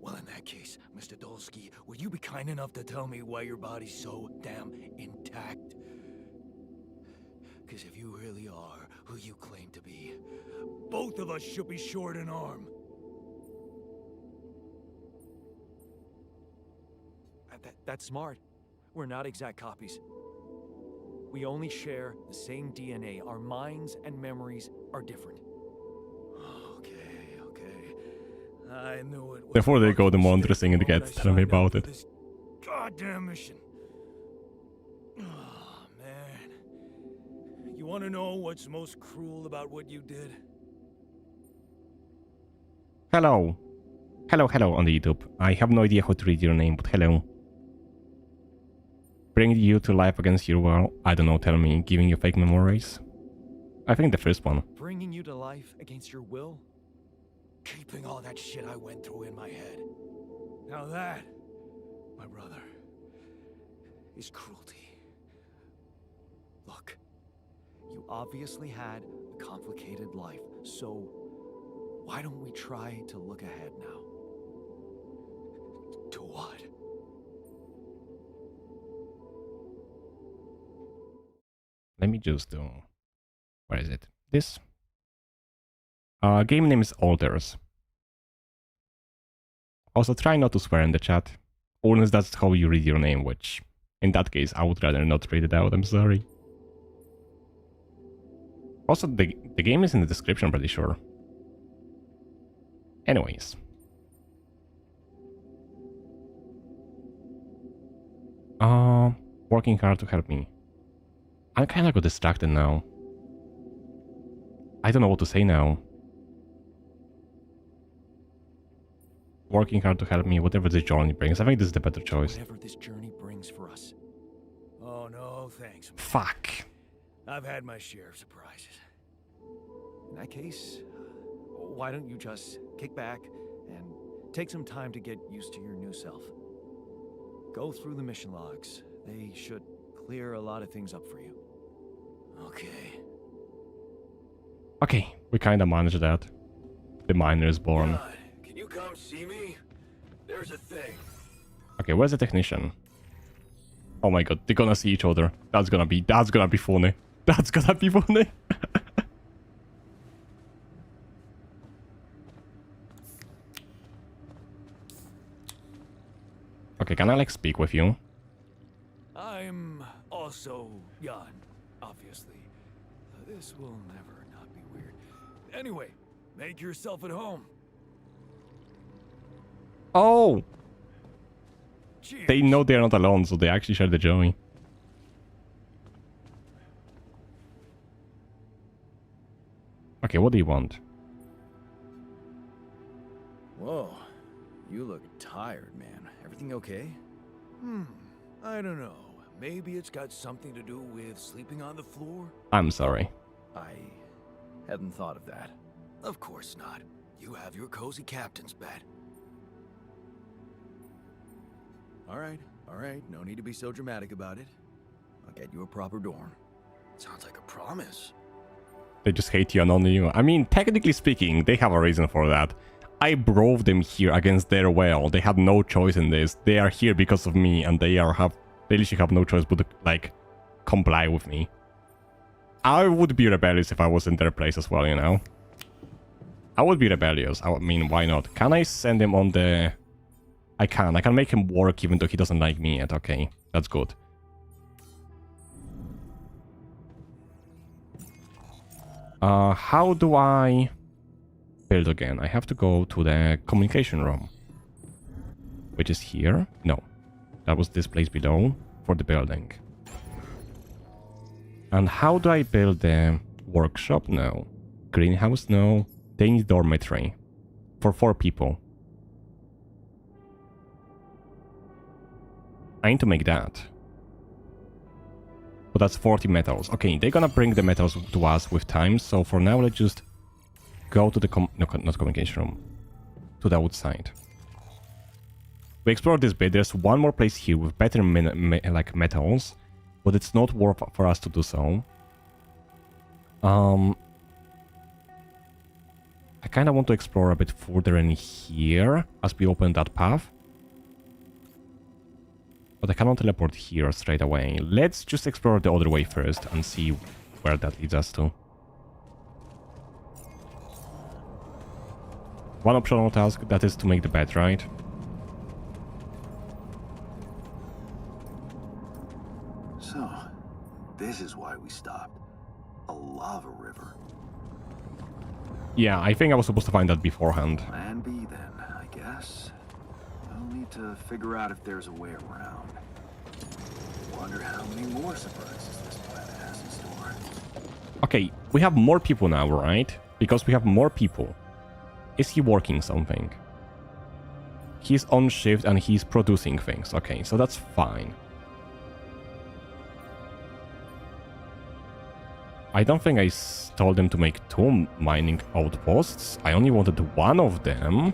Speaker 2: Well, in that case, Mr. Dolsky, would you be kind enough to tell me why your body's so damn intact? Because if you really are who you claim to be, both of us should be short an arm. That's smart. We're not exact copies. We only share the same DNA. Our minds and memories are different. Okay. I knew it.
Speaker 1: Before they go, the more interesting it gets. Tell me about it.
Speaker 2: This goddamn mission. Oh, man. You want to know what's most cruel about what you did?
Speaker 1: Hello. Hello on the YouTube. I have no idea how to read your name, but hello. Bringing you to life against your will. I don't know, tell me. Giving you fake memories? I think the first one.
Speaker 2: Bringing you to life against your will? Keeping all that shit I went through in my head. Now that, my brother, is cruelty. Look, you obviously had a complicated life, so why don't we try to look ahead now? To what?
Speaker 1: Let me just do... Where is it? This? Game name is Alters. Also, try not to swear in the chat. Unless that's how you read your name, which... In that case, I would rather not read it out, I'm sorry. Also, the game is in the description, pretty sure. Anyways. Working hard to help me. I kinda got distracted now. I don't know what to say now. Working hard to help me, whatever this journey brings. I think this is the better choice.
Speaker 2: Whatever this journey brings for us. Oh, no, thanks. Man.
Speaker 1: Fuck.
Speaker 2: I've had my share of surprises. In that case, why don't you just kick back and take some time to get used to your new self? Go through the mission logs. They should clear a lot of things up for you. Okay.
Speaker 1: Okay, we kinda managed that. The miner is born.
Speaker 2: God, can you come see me? There's a thing.
Speaker 1: Okay, where's the technician? Oh my god, they're gonna see each other. That's gonna be funny. That's gonna be funny. Okay, can I like speak with you?
Speaker 2: I'm also Jan, obviously. This will never not be weird. Anyway, make yourself at home.
Speaker 1: Oh!
Speaker 2: Cheers.
Speaker 1: They know they're not alone, so they actually share the joy. Okay, what do you want?
Speaker 2: Whoa, you look tired, man. Everything okay? I don't know. Maybe it's got something to do with sleeping on the floor?
Speaker 1: I'm sorry.
Speaker 2: I hadn't thought of that. Of course not. You have your cozy captain's bed. All right. No need to be so dramatic about it. I'll get you a proper dorm. Sounds like a promise.
Speaker 1: They just hate you and only you. I mean, technically speaking, they have a reason for that. I brought them here against their will. They had no choice in this. They are here because of me, and they literally have no choice but to, like, comply with me. I would be rebellious if I was in their place as well, you know? I would be rebellious. I mean, why not? Can I send him on the... I can make him work even though he doesn't like me yet. Okay, that's good. How do I build again? I have to go to the communication room, which is here. No, that was this place below for the building. And how do I build the workshop? No. Greenhouse? No. They need dormitory for 4 people. I need to make that. But that's 40 metals. Okay, they're gonna bring the metals to us with time. So for now, let's just go to the not communication room. To the outside. We explored this bit. There's one more place here with better like metals. But it's not worth for us to do so. I kind of want to explore a bit further in here as we open that path. But I cannot teleport here straight away. Let's just explore the other way first and see where that leads us to. One optional task, that is to make the bed, right?
Speaker 6: So, this is why we stopped. A lava river.
Speaker 1: Yeah, I think I was supposed to find that beforehand.
Speaker 6: Plan B then, I guess. I'll need to figure out if there's a way around. Wonder how many more surprises this planet has in store.
Speaker 1: Okay, we have more people now, right? Because we have more people. Is he working something? He's on shift and he's producing things. Okay, so that's fine. I don't think I told them to make 2 mining outposts. I only wanted 1 of them.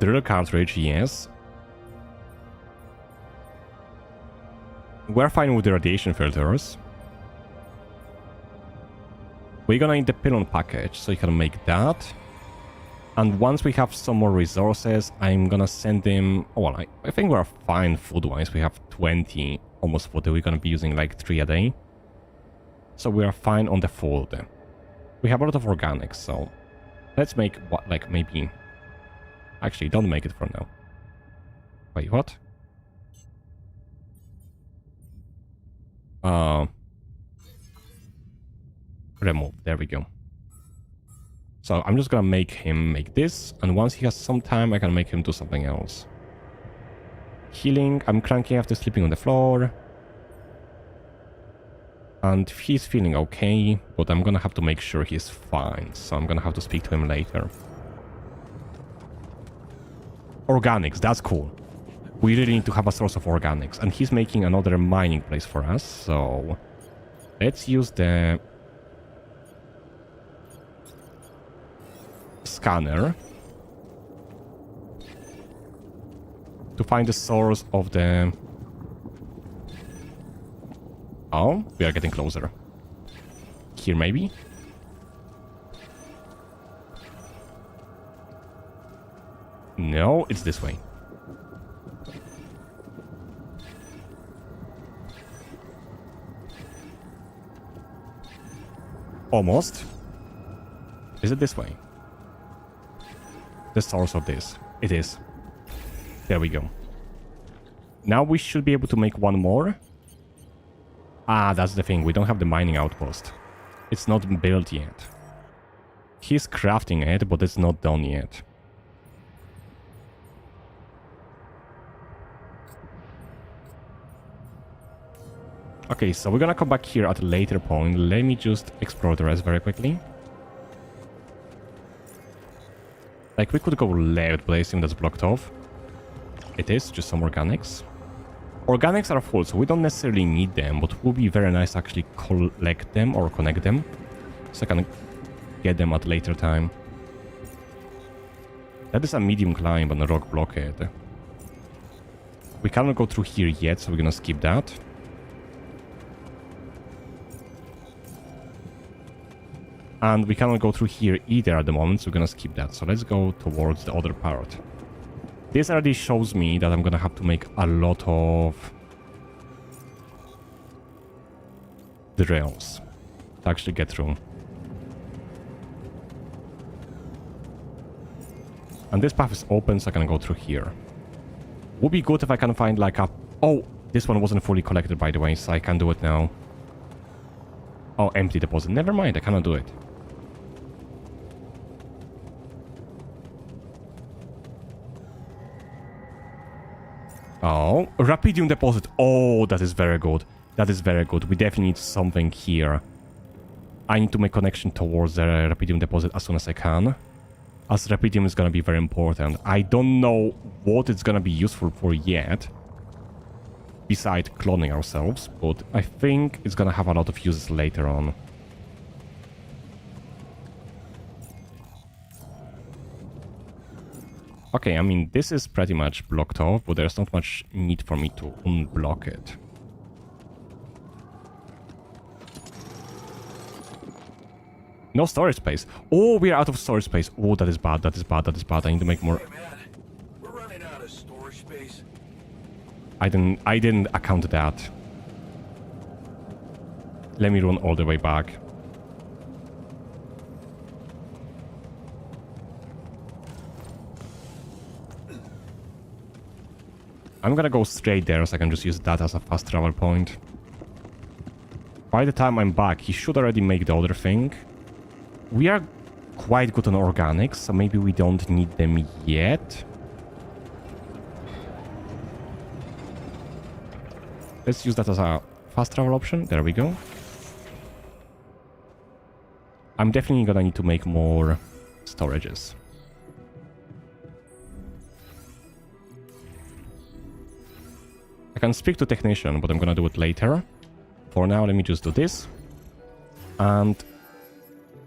Speaker 1: Drill cartridge, yes. We're fine with the radiation filters. We're gonna need the pylon package, so you can make that. And once we have some more resources, I'm gonna send them... Oh, well, I think we're fine food-wise. We have 20 almost food. We're gonna be using like 3 a day. So we are fine on the food. We have a lot of organics, so... Let's make, what, like, maybe... Actually, don't make it for now. Wait, what? Remove. There we go. So I'm just gonna make him make this, and once he has some time, I can make him do something else. Healing. I'm cranky after sleeping on the floor. And he's feeling okay, but I'm gonna have to make sure he's fine, so I'm gonna have to speak to him later. Organics, that's cool. We really need to have a source of organics, and he's making another mining place for us, so... Let's use the... scanner to find the source of the... Oh, we are getting closer. here, maybe? No, it's this way. Almost. Is it this way? The source of this. It is. There we go. Now we should be able to make one more. Ah, that's the thing. We don't have the mining outpost. It's not built yet. He's crafting it, but it's not done yet. Okay, so we're gonna come back here at a later point. Let me just explore the rest very quickly. Like, we could go left, but I assume that's blocked off. It is, just some organics. Organics are full, so we don't necessarily need them, but it would be very nice to actually collect them or connect them. So I can get them at a later time. That is a medium climb on a rock blockade. We cannot go through here yet, so we're gonna skip that. And we cannot go through here either at the moment, so we're gonna skip that. So let's go towards the other part. This already shows me that I'm gonna have to make a lot of the rails to actually get through. And this path is open, so I can go through here. Would be good if I can find like a... Oh, this one wasn't fully collected, by the way, so I can do it now. Oh, empty deposit. Never mind, I cannot do it. Oh, Rapidium deposit. Oh, that is very good. That is very good. We definitely need something here. I need to make connection towards the Rapidium deposit as soon as I can. As Rapidium is going to be very important. I don't know what it's going to be useful for yet. Besides cloning ourselves. But I think it's going to have a lot of uses later on. Okay, I mean, this is pretty much blocked off, but there's not much need for me to unblock it. No storage space. Oh, we are out of storage space. Oh, that is bad, that is bad, that is bad. I need to make more...
Speaker 2: Hey man, we're running out of storage space.
Speaker 1: I didn't account that. Let me run all the way back. I'm gonna go straight there so I can just use that as a fast travel point. By the time I'm back, he should already make the other thing. We are quite good on organics, so maybe we don't need them yet. Let's use that as a fast travel option. There we go. I'm definitely gonna need to make more storages. I can speak to technician, but I'm gonna do it later. For now, let me just do this. And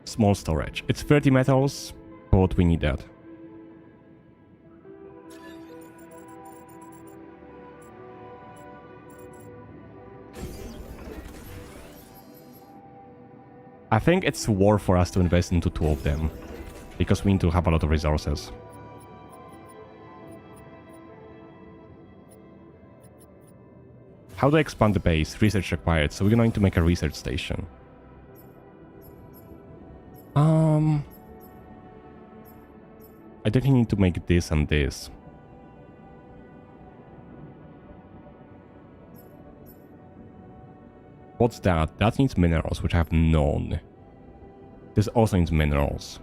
Speaker 1: small storage. It's 30 metals, but we need that. I think it's worth for us to invest into 2 of them, because we need to have a lot of resources. How do I expand the base? Research required, so we're going to make a research station. I definitely need to make this and this. What's that? That needs minerals, which I have none. This also needs minerals.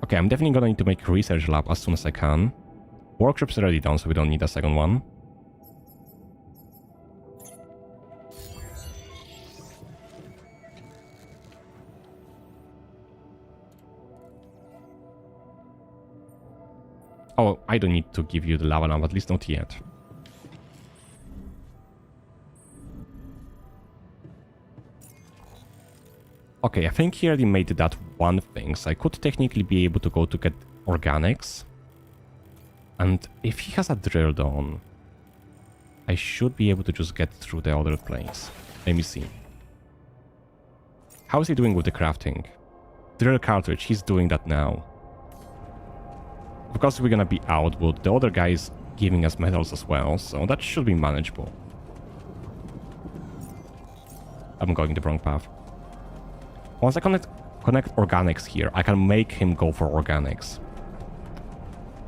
Speaker 1: Okay, I'm definitely gonna need to make a research lab as soon as I can. Workshop's already done, so we don't need a second one. Oh, I don't need to give you the lava lamp, at least not yet. Okay, I think he already made that one thing, so I could technically be able to go to get organics. And if he has a drill done, I should be able to just get through the other place. Let me see. How is he doing with the crafting? Drill cartridge, he's doing that now. Of course we're gonna be out, but the other guy is giving us metals as well, so that should be manageable. I'm going the wrong path. Once I connect organics here, I can make him go for organics.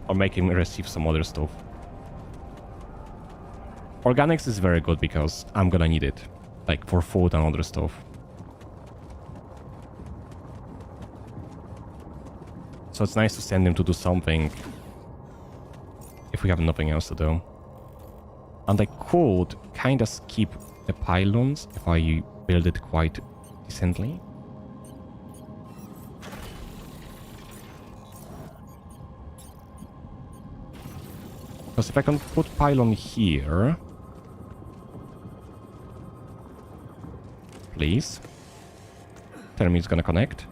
Speaker 1: Or make him receive some other stuff. Organics is very good because I'm gonna need it. Like for food and other stuff. So it's nice to send him to do something if we have nothing else to do. And I could kind of skip the pylons if I build it quite decently. Because if I can put pylon here... Please. Tell me it's gonna connect.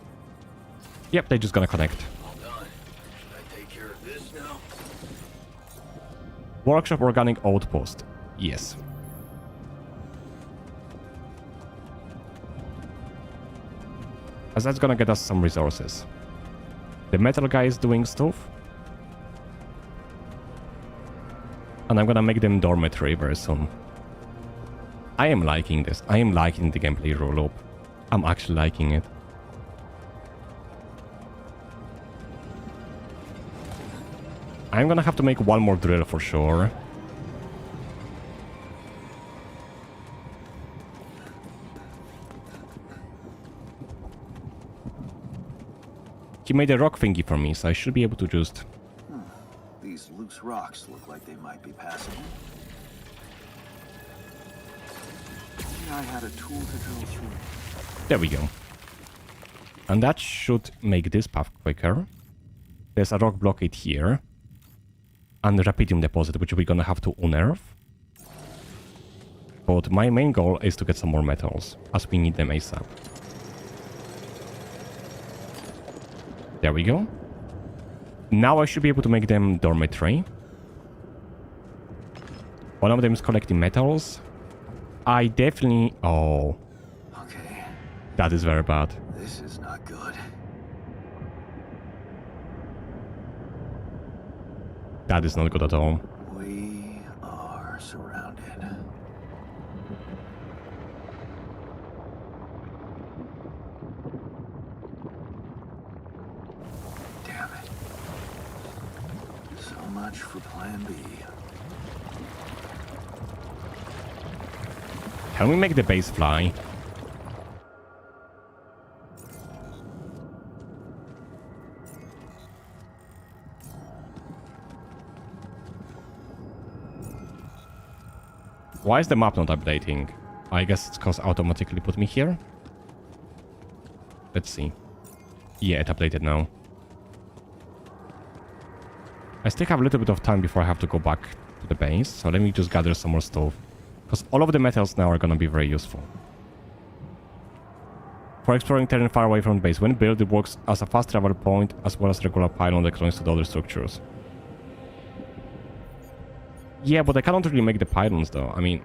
Speaker 1: Yep, they're just gonna connect.
Speaker 6: All done. Should I take care of this now?
Speaker 1: Workshop organic outpost. Yes. As that's gonna get us some resources. The metal guy is doing stuff. And I'm gonna make them dormitory very soon. I am liking this. I am liking the gameplay roll-up. I'm actually liking it. I'm gonna have to make one more drill for sure. He made a rock thingy for me, so I should be able to just...
Speaker 6: These loose rocks look like they might be passable. Maybe I had a tool to drill through.
Speaker 1: There we go. And that should make this path quicker. There's a rock blockade here. And the Rapidium deposit, which we're gonna have to unearth. But my main goal is to get some more metals, as we need them ASAP. There we go. Now I should be able to make them dormitory. One of them is collecting metals. I definitely... Oh.
Speaker 6: Okay.
Speaker 1: That is very bad.
Speaker 6: This is not good.
Speaker 1: That is not good at all.
Speaker 6: We are surrounded. Damn it. So much for plan B.
Speaker 1: Can we make the base fly? Why is the map not updating? I guess it's because automatically put me here. Let's see. Yeah, it updated now. I still have a little bit of time before I have to go back to the base, so let me just gather some more stuff. Because all of the metals now are gonna be very useful. For exploring terrain far away from the base, when built, it works as a fast travel point as well as regular pylon that connects to the other structures. Yeah, but I cannot really make the pylons though. I mean...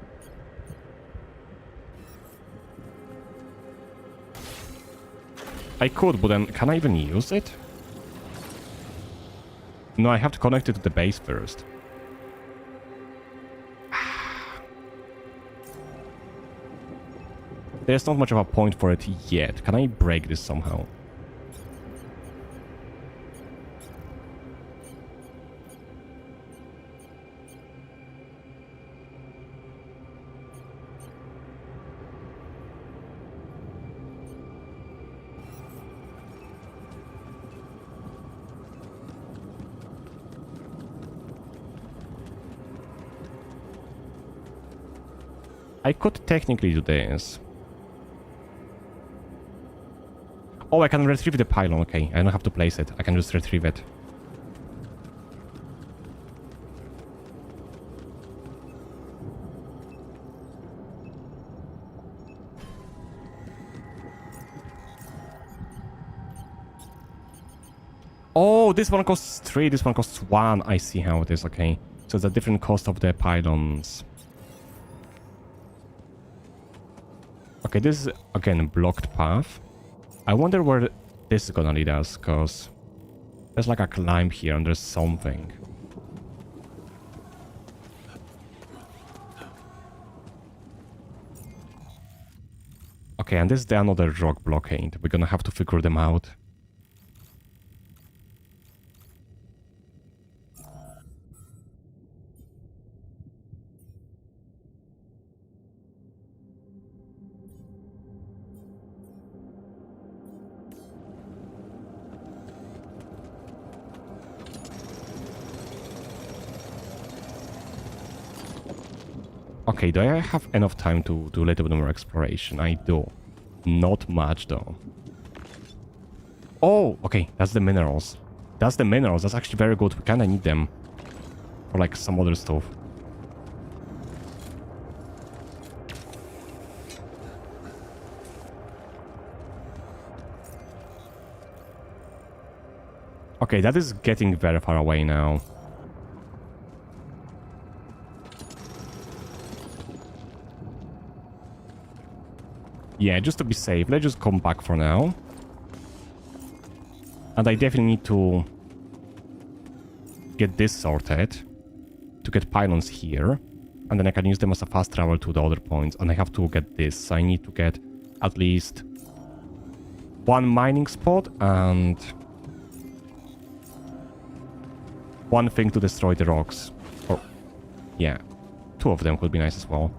Speaker 1: I could, but then can I even use it? No, I have to connect it to the base first. There's not much of a point for it yet. Can I break this somehow? I could technically do this. Oh, I can retrieve the pylon. Okay, I don't have to place it. I can just retrieve it. Oh, this one costs 3, this one costs 1. I see how it is, okay. So it's a different cost of the pylons. Okay, this is, again, a blocked path. I wonder where this is gonna lead us, because there's like a climb here and there's something. Okay, and this is the another rock blockade. We're gonna have to figure them out. Okay, do I have enough time to do a little bit more exploration? I do. Not much, though. Oh, okay, that's the minerals. That's the minerals. That's actually very good. We kind of need them for, like, some other stuff. Okay, that is getting very far away now. Yeah, just to be safe, let's just come back for now. And I definitely need to get this sorted. To get pylons here. And then I can use them as a fast travel to the other points. And I have to get this. So I need to get at least 1 mining spot and 1 thing to destroy the rocks. Or, yeah, 2 of them would be nice as well.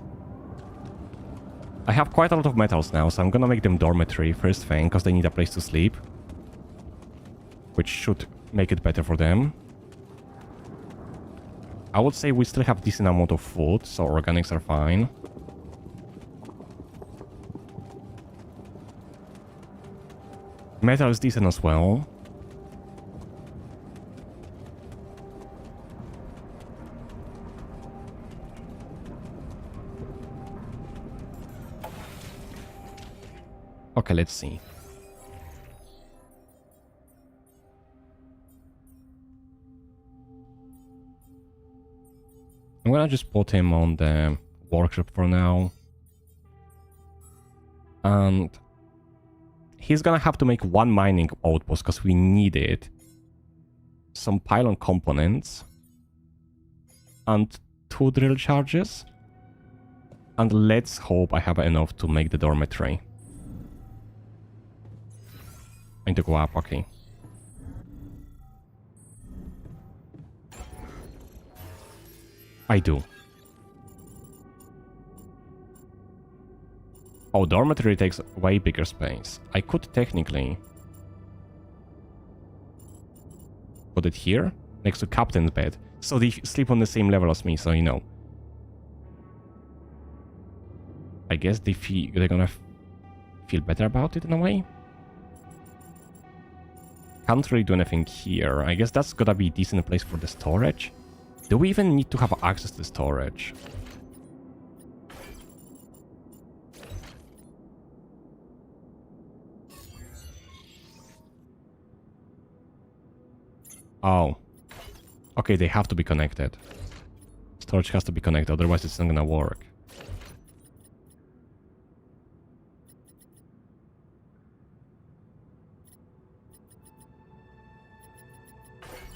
Speaker 1: I have quite a lot of metals now, so I'm gonna make them dormitory first thing, because they need a place to sleep. Which should make it better for them. I would say we still have decent amount of food, so organics are fine. Metal is decent as well. Okay, let's see. I'm gonna just put him on the workshop for now. And he's gonna have to make 1 mining outpost because we need it. Some pylon components. And 2 drill charges. And let's hope I have enough to make the dormitory. I need to go up, okay. I do. Oh, dormitory takes way bigger space. I could technically put it here, next to captain's bed. So they sleep on the same level as me, so you know. I guess they're gonna feel better about it in a way. Can't really do anything here. I guess that's gonna be a decent place for the storage. Do we even need to have access to storage? Oh. Okay, they have to be connected. Storage has to be connected, otherwise it's not gonna work.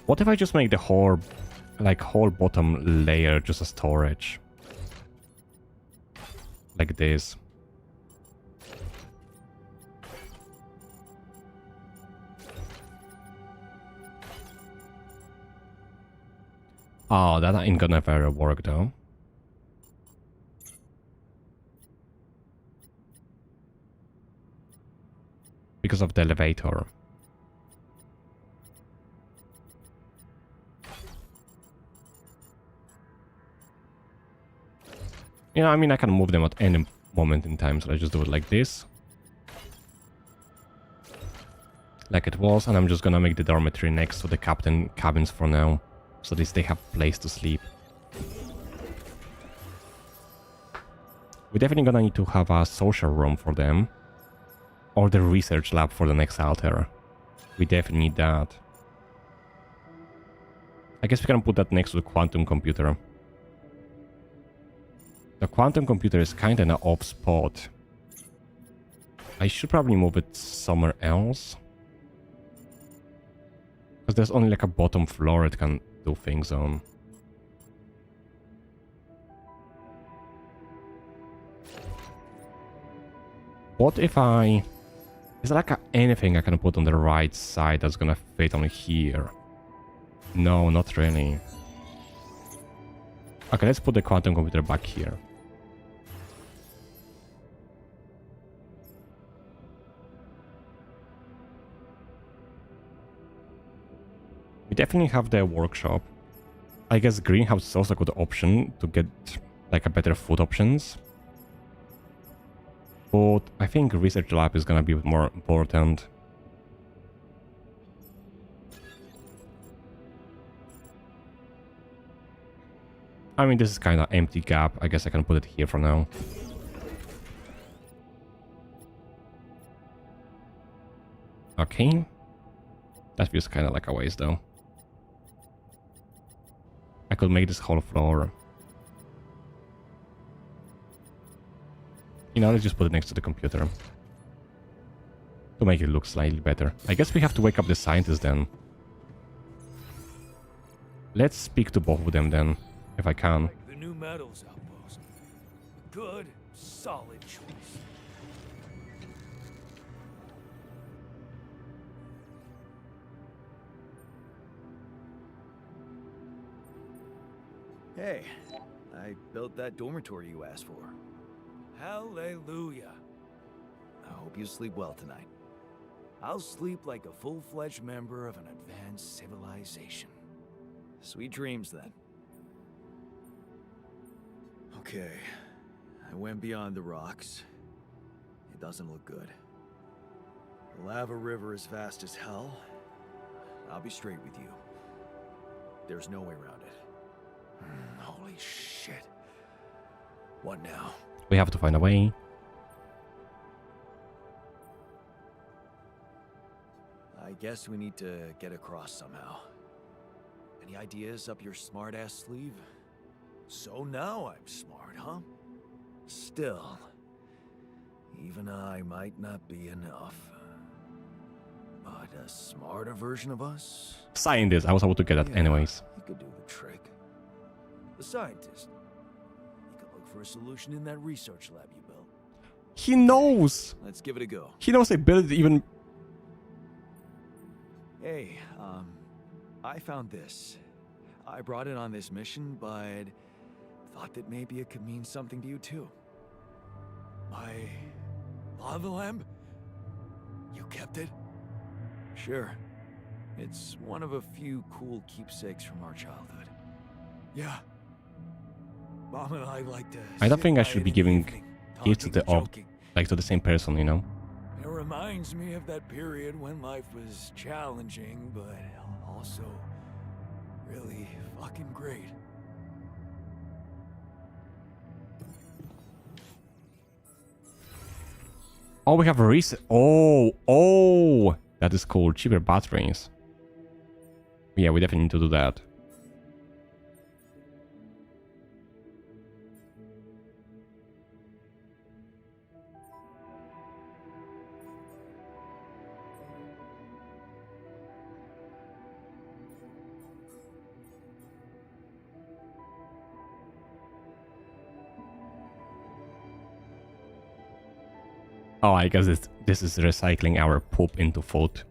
Speaker 1: What if I just make the whole, whole bottom layer just a storage? Like this. Oh, that ain't gonna ever work though. Because of the elevator. You know, I mean, I can move them at any moment in time, so I just do it like this. Like it was, and I'm just gonna make the dormitory next to the captain cabins for now. So at least they have place to sleep. We're definitely gonna need to have a social room for them. Or the research lab for the next altar. We definitely need that. I guess we can put that next to the quantum computer. The quantum computer is kind of an off spot. I should probably move it somewhere else. Because there's only like a bottom floor it can do things on. What if I... Is there like anything I can put on the right side that's gonna fit on here? No, not really. Okay, let's put the quantum computer back here. We definitely have the workshop. I guess greenhouse is also a good option to get like a better food options. But I think research lab is gonna be more important. I mean, this is kind of empty gap. I guess I can put it here for now. Okay. That feels kind of like a waste though. I could make this whole floor. You know, let's just put it next to the computer. To make it look slightly better. I guess we have to wake up the scientists then. Let's speak to both of them then, if I can.
Speaker 2: Like the new metals outpost. Good, solid choice.
Speaker 7: Hey, I built that dormitory you asked for.
Speaker 2: Hallelujah.
Speaker 7: I hope you sleep well tonight.
Speaker 2: I'll sleep like a full-fledged member of an advanced civilization.
Speaker 7: Sweet dreams, then. Okay, I went beyond the rocks. It doesn't look good. The lava river is fast as hell. I'll be straight with you. There's no way around it.
Speaker 2: Holy shit. What now?
Speaker 1: We have to find a way.
Speaker 7: I guess we need to get across somehow. Any ideas up your smart-ass sleeve?
Speaker 2: So now I'm smart, huh?
Speaker 7: Still, even I might not be enough. But a smarter version of us?
Speaker 1: Scientist, I was able to get that
Speaker 7: Yeah,
Speaker 1: anyways.
Speaker 7: He could do the trick.
Speaker 2: The scientist. You could look for a solution in that research lab you built.
Speaker 1: He knows!
Speaker 7: Let's give it a go.
Speaker 1: He knows I built it even...
Speaker 7: Hey, I found this. I brought it on this mission, but thought that maybe it could mean something to you too.
Speaker 2: My lava lamp? You kept it?
Speaker 7: Sure. It's one of a few cool keepsakes from our childhood.
Speaker 2: Yeah. Mom and I like to.
Speaker 1: I don't
Speaker 2: sit
Speaker 1: think I
Speaker 2: by
Speaker 1: should
Speaker 2: it
Speaker 1: be
Speaker 2: in the
Speaker 1: giving
Speaker 2: evening,
Speaker 1: gifts to
Speaker 2: talking
Speaker 1: the
Speaker 2: and joking.
Speaker 1: like to the same person, you know?
Speaker 2: It reminds me of that period when life was challenging, but also really fucking great.
Speaker 1: Oh, we have a reset. Oh, that is cool. Cheaper batteries. Yeah, we definitely need to do that. Oh, I guess this is recycling our poop into food.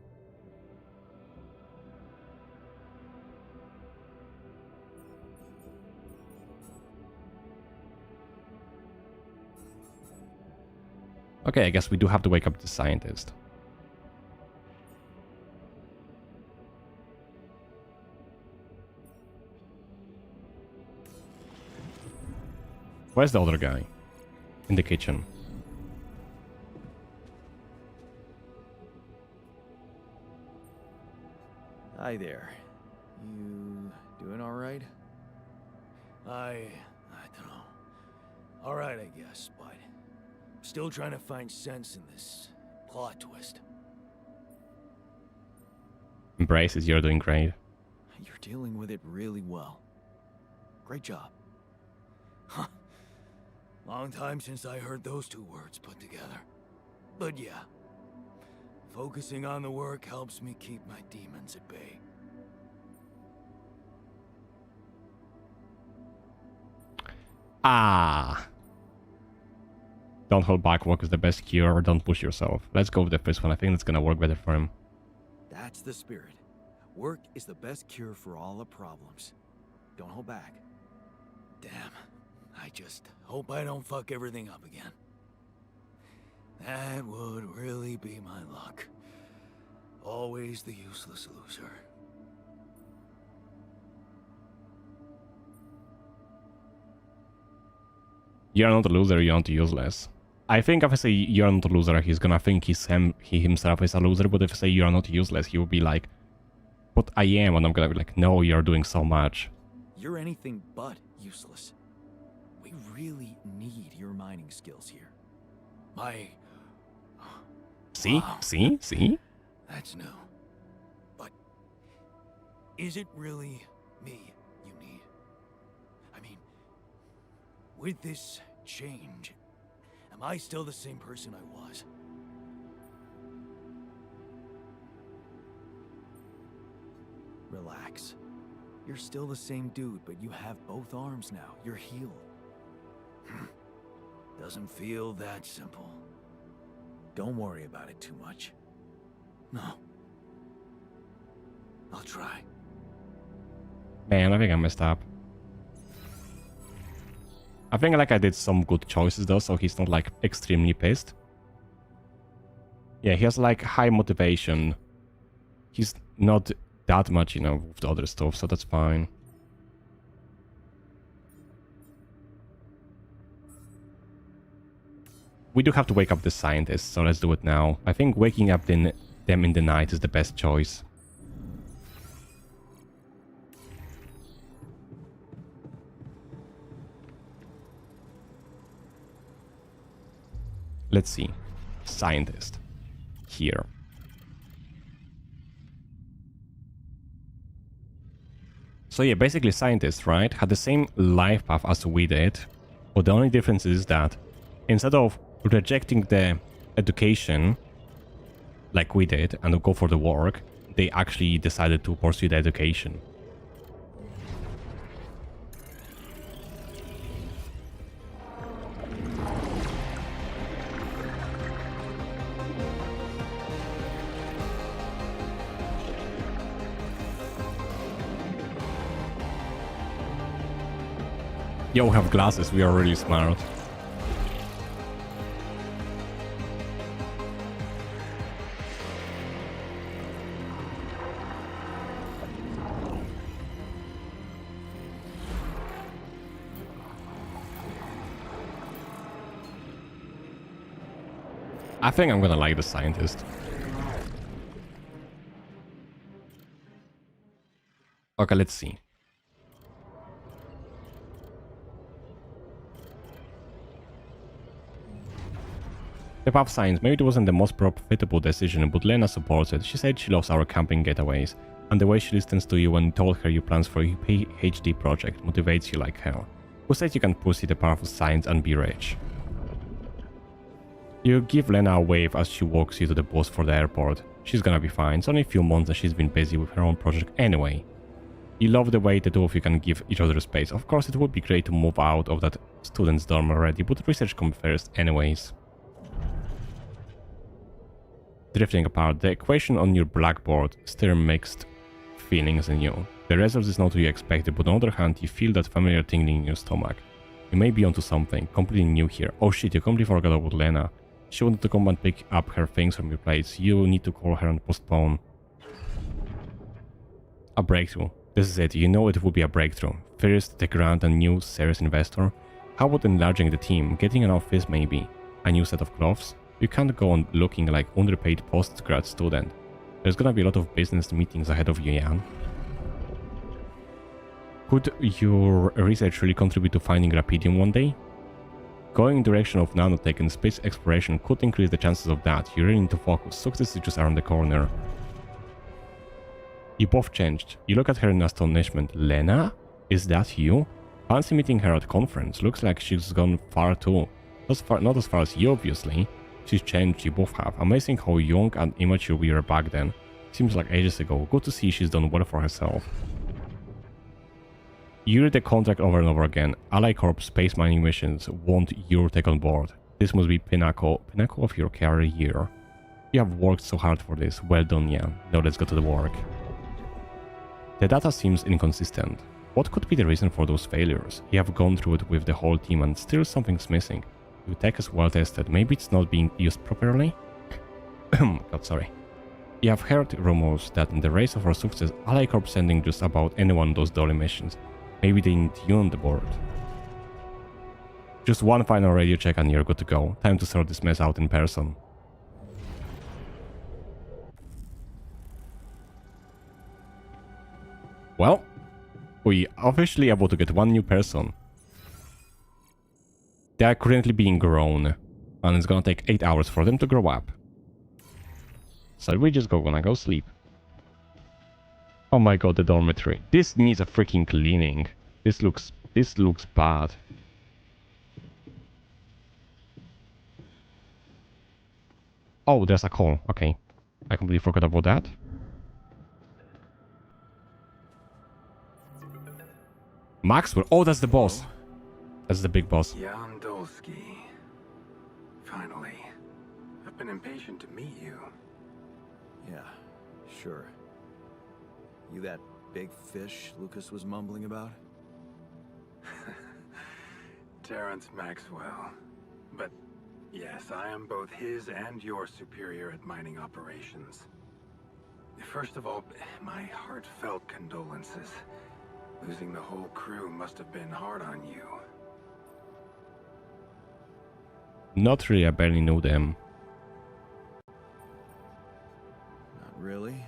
Speaker 1: Okay, I guess we do have to wake up the scientist. Where's the other guy? In the kitchen.
Speaker 7: Hi there. You doing all right?
Speaker 2: I don't know. All right, I guess, but still trying to find sense in this plot twist.
Speaker 1: Embrace it, you're doing great.
Speaker 7: You're dealing with it really well. Great job.
Speaker 2: Huh. Long time since I heard those two words put together. But yeah, focusing on the work helps me keep my demons at bay.
Speaker 1: Ah. Don't hold back, work is the best cure, or don't push yourself. Let's go with the first one, I think that's gonna work better for him.
Speaker 7: That's the spirit. Work is the best cure for all the problems. Don't hold back.
Speaker 2: Damn, I just hope I don't fuck everything up again. That would really be my luck. Always the useless loser.
Speaker 1: You're not a loser, you're not useless. I think if I say you're not a loser, he's gonna think he himself is a loser, but if I say you're not useless, he will be like, but I am, and I'm gonna be like, no, you're doing so much.
Speaker 7: You're anything but useless. We really need your mining skills here.
Speaker 1: See?
Speaker 2: Wow.
Speaker 1: See?
Speaker 2: That's new. But is it really me you need? I mean, with this change, am I still the same person I was?
Speaker 7: Relax. You're still the same dude, but you have both arms now. You're healed.
Speaker 2: Doesn't feel that simple.
Speaker 7: Don't worry about it too much.
Speaker 2: No. I'll try.
Speaker 1: Man, I think I messed up. I think like I did some good choices though, so he's not like extremely pissed. Yeah, he has like high motivation. He's not that much, you know, with the other stuff, so that's fine. We do have to wake up the scientists, so let's do it now. I think waking up them in the night is the best choice. Let's see. Scientist. Here. So yeah, basically scientists, right, had the same life path as we did, but the only difference is that instead of rejecting the education like we did and go for the work, they actually decided to pursue the education. Yo, we have glasses, we are really smart. I think I'm gonna like the scientist. Okay, let's see. The path science, maybe it wasn't the most profitable decision, but Lena supports it. She said she loves our camping getaways, and the way she listens to you when you told her your plans for your PhD project motivates you like hell. Who said you can pursue the path of science and be rich? You give Lena a wave as she walks you to the bus for the airport. She's gonna be fine, it's only a few months and she's been busy with her own project anyway. You love the way the two of you can give each other space. Of course it would be great to move out of that student's dorm already, but research comes first anyways. Drifting apart, the equation on your blackboard stirs mixed feelings in you. The result is not what you expected, but on the other hand, you feel that familiar tingling in your stomach. You may be onto something, completely new here. Oh shit, you completely forgot about Lena. She wanted to come and pick up her things from your place. You need to call her and postpone. A breakthrough. This is it, you know it will be a breakthrough. First, the grant, a new serious investor. How about enlarging the team, getting an office maybe? A new set of clothes? You can't go on looking like underpaid postgrad student. There's gonna be a lot of business meetings ahead of you, Jan. Could your research really contribute to finding Rapidium one day? Going in the direction of nanotech and space exploration could increase the chances of that. You really need to focus. Success is just around the corner. You both changed. You look at her in astonishment. Lena? Is that you? Fancy meeting her at conference. Looks like she's gone far too. Not as far as you, obviously. She's changed, you both have. Amazing how young and immature we were back then. Seems like ages ago. Good to see she's done well for herself. You read the contract over and over again. Ally Corp space mining missions want your take on board. This must be pinnacle of your career. You have worked so hard for this. Well done, Jan. Now let's go to the work. The data seems inconsistent. What could be the reason for those failures? You have gone through it with the whole team and still something's missing. Your tech is well tested. Maybe it's not being used properly? God, sorry. You have heard rumors that in the race of our success, Ally Corp sending just about anyone those dolly missions. Maybe they need you on the board. Just one final radio check and you're good to go. Time to sort this mess out in person. Well, we officially able to get one new person. They are currently being grown, and it's gonna take 8 hours for them to grow up. So we just gonna go sleep. Oh my god, the dormitory. This needs a freaking cleaning. This looks bad. Oh, there's a call. Okay. I completely forgot about that. Maxwell. Oh, that's the boss. That's the big boss.
Speaker 6: Jan Dolsky. Finally. I've been impatient to meet you.
Speaker 7: Yeah, sure. You that big fish Lucas was mumbling about?
Speaker 6: Terrence Maxwell. But yes, I am both his and your superior at mining operations. First of all, my heartfelt condolences. Losing the whole crew must have been hard on you.
Speaker 1: Not really, I barely knew them.
Speaker 7: Not really.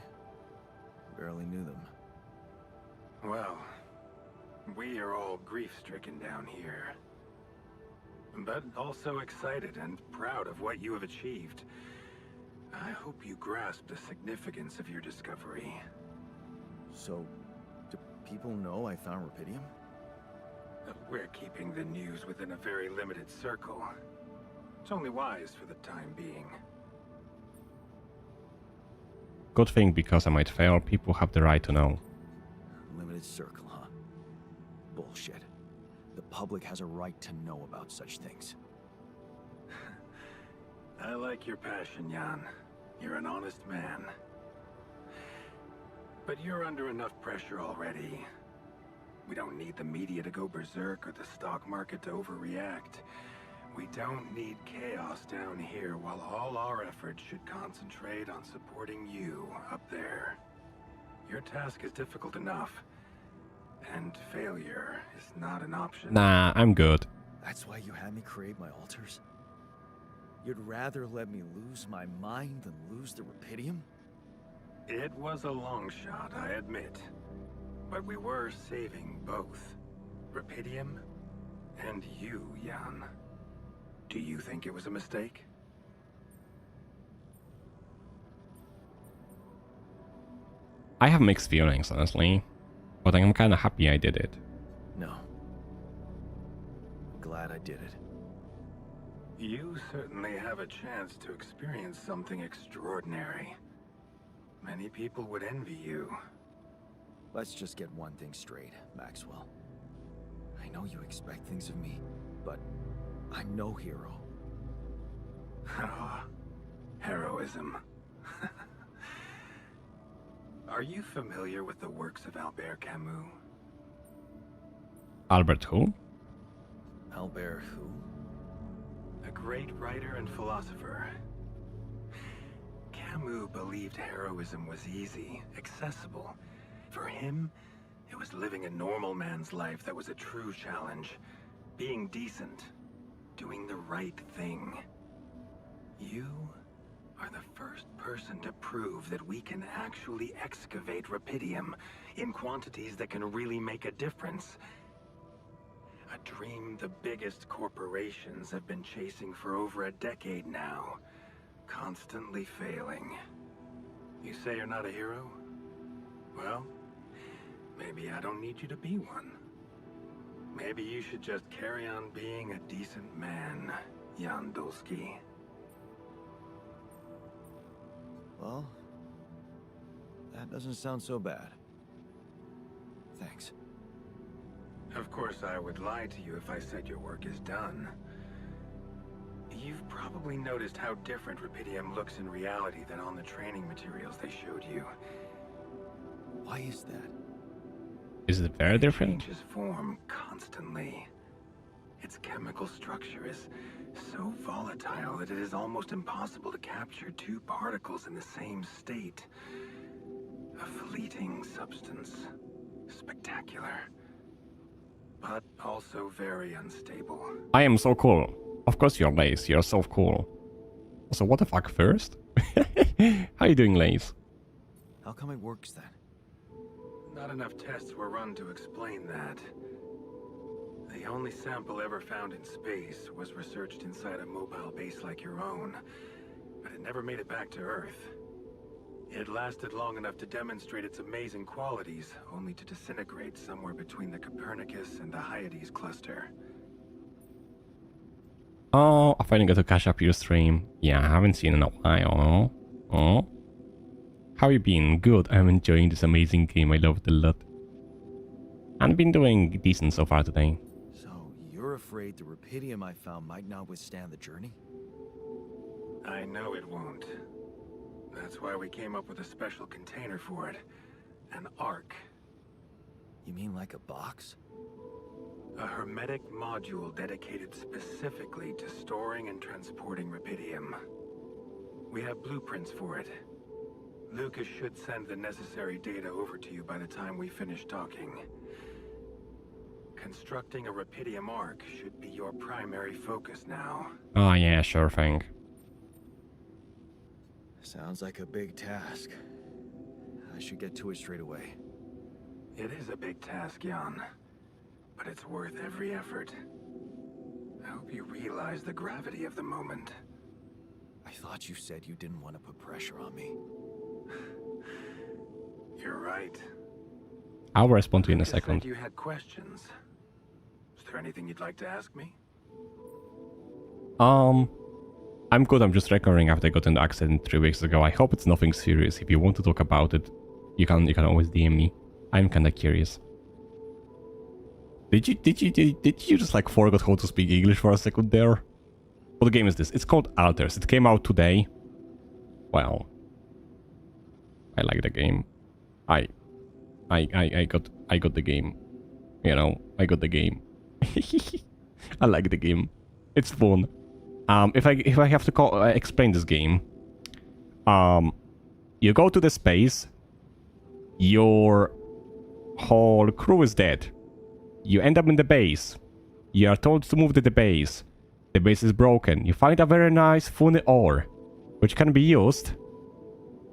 Speaker 7: Barely knew them.
Speaker 6: Well, we are all grief-stricken down here. But also excited and proud of what you have achieved. I hope you grasp the significance of your discovery.
Speaker 7: So, do people know I found Rapidium?
Speaker 6: We're keeping the news within a very limited circle. It's only wise for the time being.
Speaker 1: Good thing, because I might fail, people have the right to know.
Speaker 7: Limited circle, huh? Bullshit. The public has a right to know about such things.
Speaker 6: I like your passion, Jan. You're an honest man. But you're under enough pressure already. We don't need the media to go berserk or the stock market to overreact. We don't need chaos down here while all our efforts should concentrate on supporting you up there. Your task is difficult enough, and failure is not an option.
Speaker 1: Nah, I'm good.
Speaker 7: That's why you had me create my altars? You'd rather let me lose my mind than lose the Rapidium?
Speaker 6: It was a long shot, I admit. But we were saving both. Rapidium and you, Jan. Do you think it was a mistake?
Speaker 1: I have mixed feelings, honestly. But I'm kinda happy I did it.
Speaker 7: No. I'm glad I did it.
Speaker 6: You certainly have a chance to experience something extraordinary. Many people would envy you.
Speaker 7: Let's just get one thing straight, Maxwell. I know you expect things of me, but I'm no hero.
Speaker 6: Heroism. Are you familiar with the works of Albert Camus?
Speaker 1: Albert who?
Speaker 7: Albert who?
Speaker 6: A great writer and philosopher. Camus believed heroism was easy, accessible. For him, it was living a normal man's life that was a true challenge. Being decent. Doing the right thing. You are the first person to prove that we can actually excavate Rapidium in quantities that can really make a difference. A dream the biggest corporations have been chasing for over a decade now, constantly failing. You say you're not a hero? Well, maybe I don't need you to be one. Maybe you should just carry on being a decent man, Jan Dolsky.
Speaker 7: Well, that doesn't sound so bad. Thanks.
Speaker 6: Of course, I would lie to you if I said your work is done. You've probably noticed how different Rupidium looks in reality than on the training materials they showed you.
Speaker 7: Why is that?
Speaker 1: Is it very different?
Speaker 6: It changes form constantly. Its chemical structure is so volatile that it is almost impossible to capture two particles in the same state. A fleeting substance. Spectacular. But also very unstable.
Speaker 1: I am so cool. Of course you're Lace, you're so cool. Also, what the fuck first? How you doing, Lace?
Speaker 7: How come it works then?
Speaker 6: Not enough tests were run to explain that. The only sample ever found in space was researched inside a mobile base like your own, but it never made it back to Earth. It lasted long enough to demonstrate its amazing qualities, only to disintegrate somewhere between the Copernicus and the Hyades cluster.
Speaker 1: Oh, I finally got to catch up your stream. Yeah, I haven't seen in a while. Oh. How you been? Good, I'm enjoying this amazing game, I love it a lot. I've been doing decent so far today.
Speaker 7: So, you're afraid the Rupidium I found might not withstand the journey?
Speaker 6: I know it won't. That's why we came up with a special container for it. An Ark.
Speaker 7: You mean like a box?
Speaker 6: A hermetic module dedicated specifically to storing and transporting Rupidium. We have blueprints for it. Lucas should send the necessary data over to you by the time we finish talking. Constructing a Rupidium Ark should be your primary focus now.
Speaker 1: Oh yeah, sure thing.
Speaker 7: Sounds like a big task. I should get to it straight away.
Speaker 6: It is a big task, Jan. But it's worth every effort. I hope you realize the gravity of the moment.
Speaker 7: I thought you said you didn't want to put pressure on me.
Speaker 6: You're right.
Speaker 1: I'll respond to you in a
Speaker 6: Lucas
Speaker 1: second.
Speaker 6: said you had questions. Is there anything you'd like to ask me?
Speaker 1: I'm good, I'm just recovering after I got in the accident 3 weeks ago. I hope it's nothing serious. If you want to talk about it, you can always DM me. I'm kinda curious. Did you just like forgot how to speak English for a second there? What game is this? It's called Alters. It came out today. Well, I like the game. I got the game. You know, I got the game. I like the game. It's fun. If I have to explain this game, you go to the space. Your whole crew is dead. You end up in the base. You are told to move to the base. The base is broken. You find a very nice funny ore, which can be used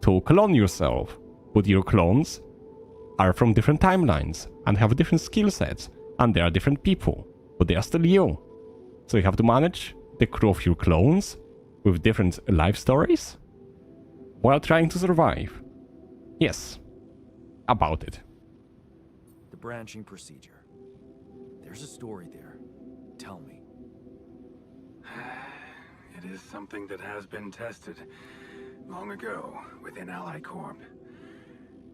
Speaker 1: to clone yourself. But your clones are from different timelines and have different skill sets, and they are different people, but they are still you. So you have to manage the crew of your clones with different life stories while trying to survive. Yes, about it.
Speaker 7: The branching procedure. There's a story there. Tell me.
Speaker 6: It is something that has been tested long ago within Ally Corp.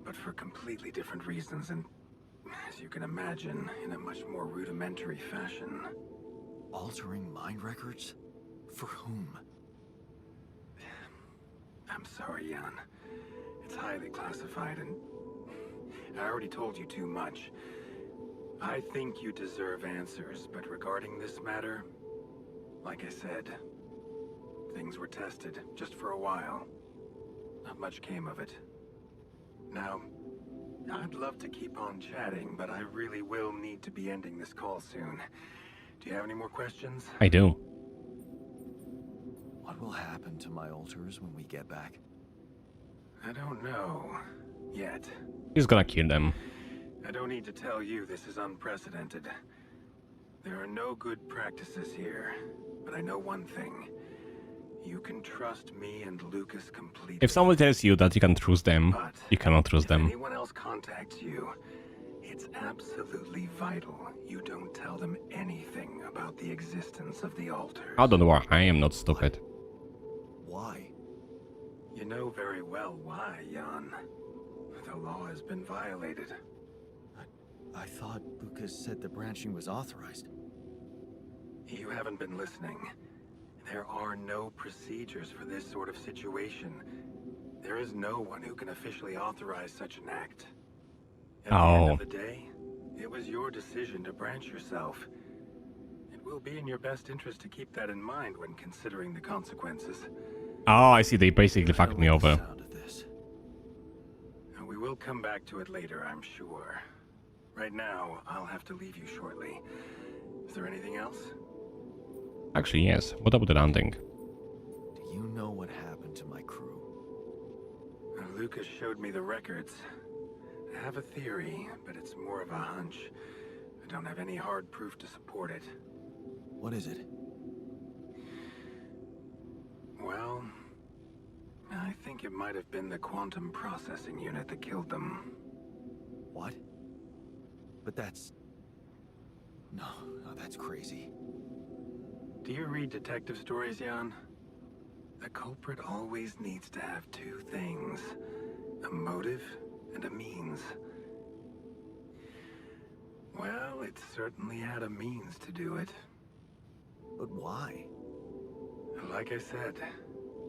Speaker 6: But for completely different reasons and, as you can imagine, in a much more rudimentary fashion.
Speaker 7: Altering mind records? For whom?
Speaker 6: I'm sorry, Jan. It's highly classified and I already told you too much. I think you deserve answers, but regarding this matter, like I said, things were tested just for a while. Not much came of it. Now, I'd love to keep on chatting, but I really will need to be ending this call soon. Do you have any more questions?
Speaker 1: I do.
Speaker 7: What will happen to my alters when we get back?
Speaker 6: I don't know. Yet.
Speaker 1: He's gonna kill them.
Speaker 6: I don't need to tell you this is unprecedented. There are no good practices here, but I know one thing. You can trust me and Lucas completely.
Speaker 1: If someone tells you that you can trust them,
Speaker 6: But
Speaker 1: you cannot trust
Speaker 6: if
Speaker 1: them.
Speaker 6: anyone else contacts you, it's absolutely vital you don't tell them anything about the existence of the altars.
Speaker 1: I don't know, I am not stupid.
Speaker 7: Why?
Speaker 6: You know very well why, Jan. The law has been violated.
Speaker 7: I thought Lucas said the branching was authorized.
Speaker 6: You haven't been listening. There are no procedures for this sort of situation. There is no one who can officially authorize such an act. At the end of the day, it was your decision to branch yourself. It will be in your best interest to keep that in mind when considering the consequences.
Speaker 1: Oh, I see, they basically fucked me over.
Speaker 7: Sound of this.
Speaker 6: We will come back to it later, I'm sure. Right now, I'll have to leave you shortly. Is there anything else?
Speaker 1: Actually, yes. What about the landing?
Speaker 7: Do you know what happened to my crew?
Speaker 6: Lucas showed me the records. I have a theory, but it's more of a hunch. I don't have any hard proof to support it.
Speaker 7: What is it?
Speaker 6: Well, I think it might have been the quantum processing unit that killed them.
Speaker 7: What? But that's... No, that's crazy.
Speaker 6: Do you read detective stories, Jan? The culprit always needs to have two things. A motive and a means. Well, it certainly had a means to do it.
Speaker 7: But why?
Speaker 6: Like I said,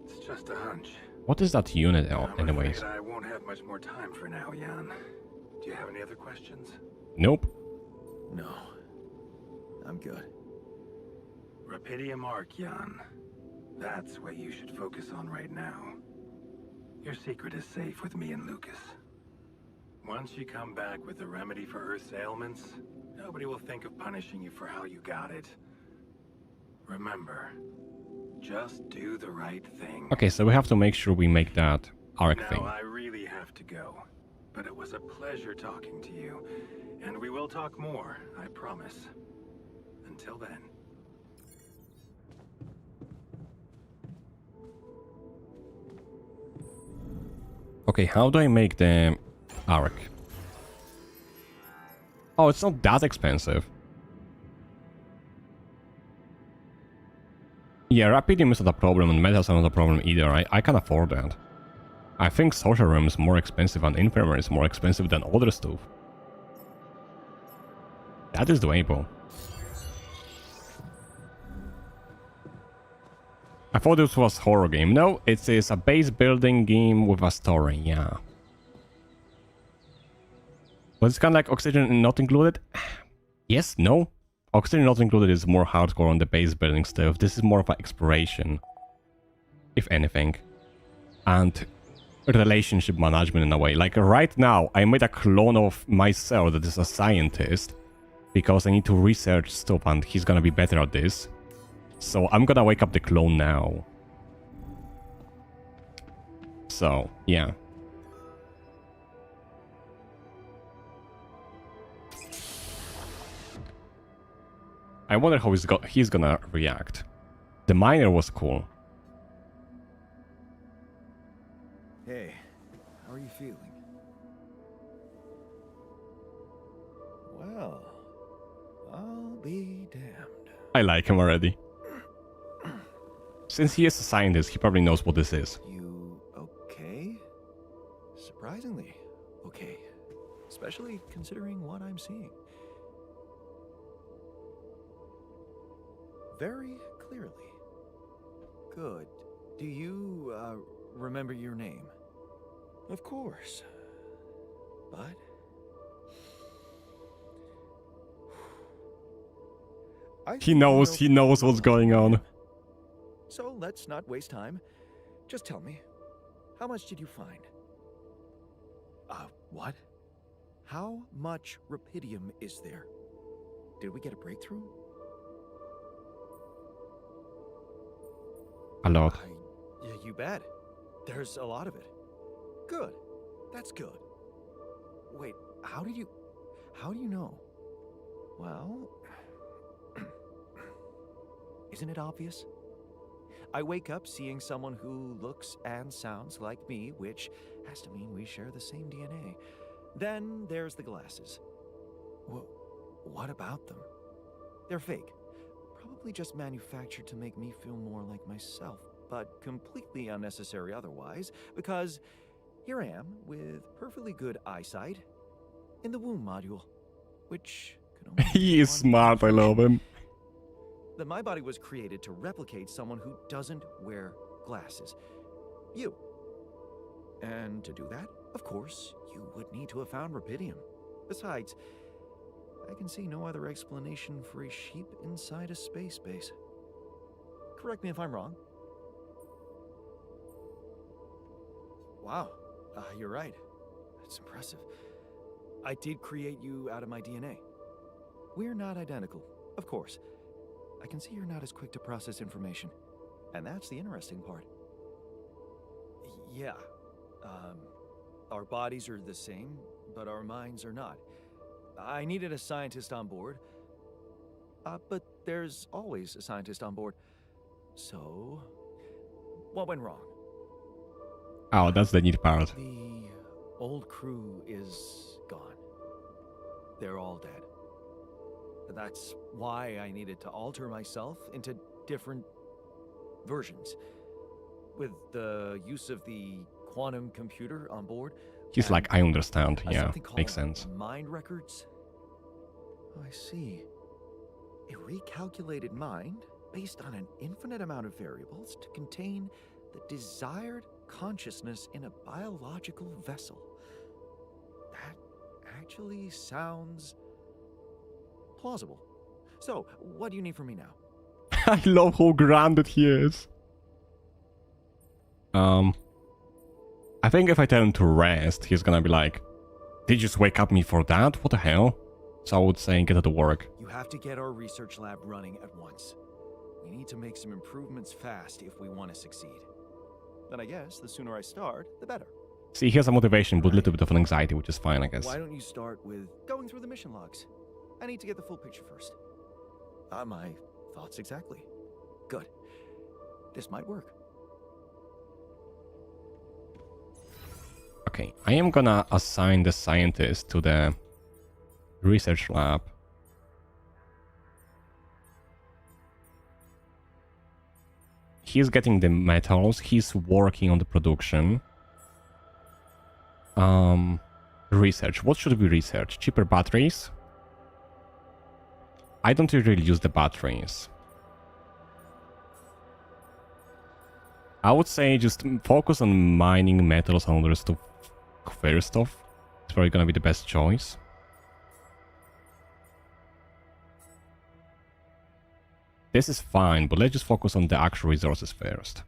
Speaker 6: it's just a hunch.
Speaker 1: What is that unit,
Speaker 6: I'm
Speaker 1: anyways?
Speaker 6: afraid I won't have much more time for now, Jan. Do you have any other questions?
Speaker 1: Nope.
Speaker 7: No. I'm good.
Speaker 6: Rapidium Arc, Jan. That's what you should focus on right now. Your secret is safe with me and Lucas. Once you come back with a remedy for Earth's ailments, nobody will think of punishing you for how you got it. Remember, just do the right thing.
Speaker 1: Okay, so we have to make sure we make that arc
Speaker 6: Now,
Speaker 1: thing.
Speaker 6: I really have to go, but it was a pleasure talking to you, and we will talk more, I promise. Until then.
Speaker 1: Okay, how do I make the arc? Oh, it's not that expensive. Yeah, Rapidium is not a problem and metals are not a problem either. I can afford that. I think Social Realm is more expensive and Infirmary is more expensive than other stuff. That is doable. I thought this was a horror game. No, it is a base building game with a story, yeah. But it's kind of like Oxygen not included? Yes, no. Oxygen not included is more hardcore on the base building stuff. This is more of an exploration, if anything. And relationship management in a way. Like right now, I made a clone of myself that is a scientist because I need to research stuff and he's gonna be better at this. So I'm gonna wake up the clone now. So, yeah. I wonder how he's gonna react. The miner was cool.
Speaker 7: Hey, how are you feeling? Well, I'll be damned.
Speaker 1: I like him already. Since he is a scientist, he probably knows what this is.
Speaker 7: You okay? Surprisingly okay. Especially considering what I'm seeing. Very clearly. Good. Do you, remember your name? Of course. But...
Speaker 1: He knows what's going on.
Speaker 7: So let's not waste time. Just tell me, how much did you find? What? How much Rapidium is there? Did we get a breakthrough?
Speaker 1: A lot.
Speaker 7: Yeah, you bet. There's a lot of it. Good. That's good. Wait, how do you know? Well, isn't it obvious? I wake up seeing someone who looks and sounds like me, which has to mean we share the same DNA. Then there's the glasses. What about them? They're fake. Probably just manufactured to make me feel more like myself, but completely unnecessary otherwise, because here I am with perfectly good eyesight in the womb module, which could only
Speaker 1: He is smart, I love him.
Speaker 7: that my body was created to replicate someone who doesn't wear glasses. You. And to do that, of course, you would need to have found rubidium. Besides, I can see no other explanation for a sheep inside a space base. Correct me if I'm wrong. Wow, you're right. That's impressive. I did create you out of my DNA. We're not identical, of course. I can see you're not as quick to process information. And that's the interesting part. Yeah. Our bodies are the same, but our minds are not. I needed a scientist on board. But there's always a scientist on board. So, what went wrong?
Speaker 1: Oh, that's the neat part.
Speaker 7: The old crew is gone. They're all dead. That's why I needed to alter myself into different versions. With the use of the quantum computer on board.
Speaker 1: He's like, I understand. Yeah,
Speaker 7: something called
Speaker 1: makes sense.
Speaker 7: Mind records? Oh, I see. A recalculated mind based on an infinite amount of variables to contain the desired consciousness in a biological vessel. That actually sounds plausible. So, what do you need from me now?
Speaker 1: I love how grounded he is. I think if I tell him to rest, he's gonna be like, did you just wake up me for that? What the hell? So I would say get to work.
Speaker 7: You have to get our research lab running at once. We need to make some improvements fast if we want to succeed. Then I guess the sooner I start, the better.
Speaker 1: See, he has a motivation, but a little bit of an anxiety, which is fine, I guess.
Speaker 7: Why don't you start with going through the mission logs? I need to get the full picture first. My thoughts exactly. Good. This might work.
Speaker 1: Okay, I am gonna assign the scientist to the research lab. He's getting the metals, he's working on the production. Research. What should we research? Cheaper batteries? I don't really use the batteries. I would say just focus on mining metals and other stuff first off. It's probably gonna be the best choice. This is fine, but let's just focus on the actual resources first.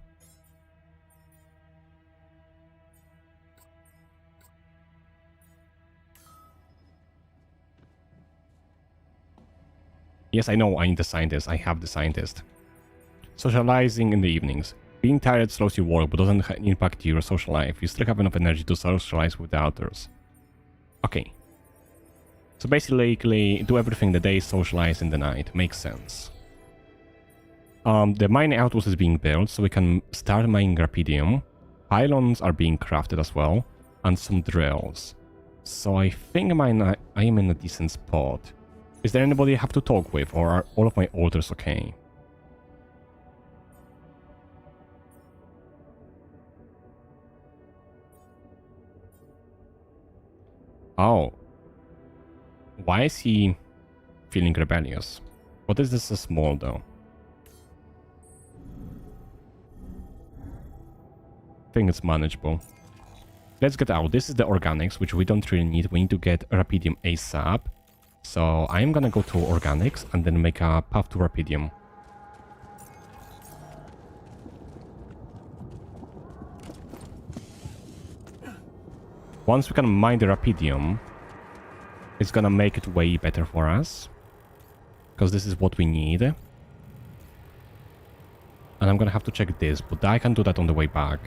Speaker 1: Yes, I know I need the scientist. I have the scientist. Socializing in the evenings. Being tired slows your work but doesn't impact your social life. You still have enough energy to socialize with the others. Okay. So basically, do everything in the day, socialize in the night. Makes sense. The mining outpost is being built, so we can start mining rubidium. Pylons are being crafted as well, and some drills. So I think I am in a decent spot. Is there anybody I have to talk with, or are all of my orders okay? Oh. Why is he feeling rebellious? What is this so small though? I think it's manageable. Let's get out. This is the organics, which we don't really need. We need to get rubidium ASAP. So I'm gonna go to organics and then make a path to rubidium. Once we can mine the rubidium, it's gonna make it way better for us. Because this is what we need. And I'm gonna have to check this, but I can do that on the way back.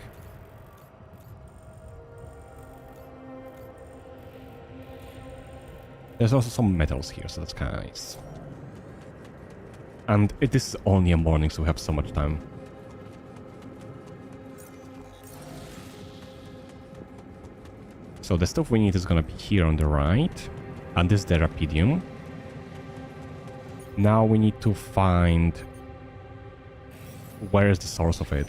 Speaker 1: There's also some metals here, so that's kind of nice. And it is only a morning, so we have so much time. So the stuff we need is gonna be here on the right. And this is the Rapidium. Now we need to find... where is the source of it?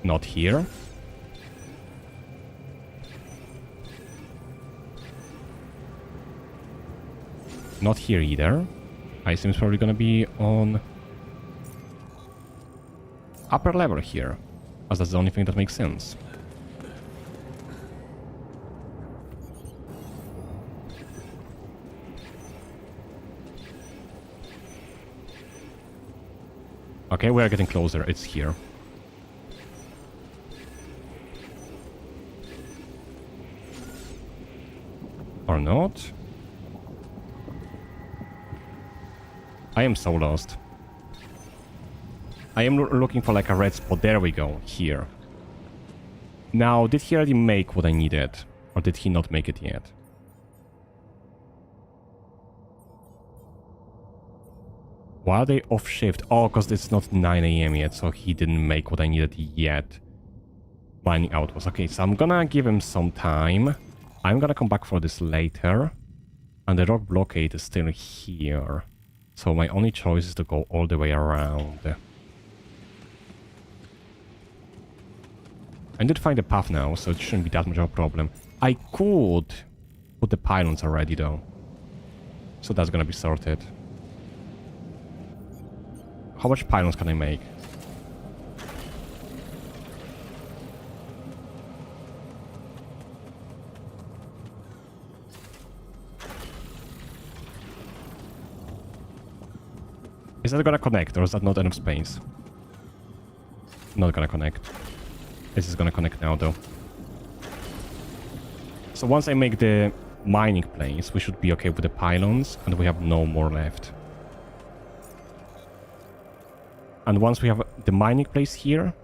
Speaker 1: Not here. Not here either. I assume it's probably gonna be on upper level here, as that's the only thing that makes sense. Okay, we are getting closer. It's here. Or not? I am so lost. I am looking for like a red spot. There we go. Here. Now, did he already make what I needed? Or did he not make it yet? Why are they off shift? Oh, because it's not 9 AM yet, so he didn't make what I needed yet. Mining outpost. Okay, so I'm gonna give him some time. I'm gonna come back for this later. And the rock blockade is still here. So my only choice is to go all the way around. I did find a path now, so it shouldn't be that much of a problem. I could put the pylons already though. So that's gonna be sorted. How much pylons can I make? Is that gonna connect, or is that not enough space? Not gonna connect. This is gonna connect now, though. So once I make the mining place, we should be okay with the pylons, and we have no more left. And once we have the mining place here,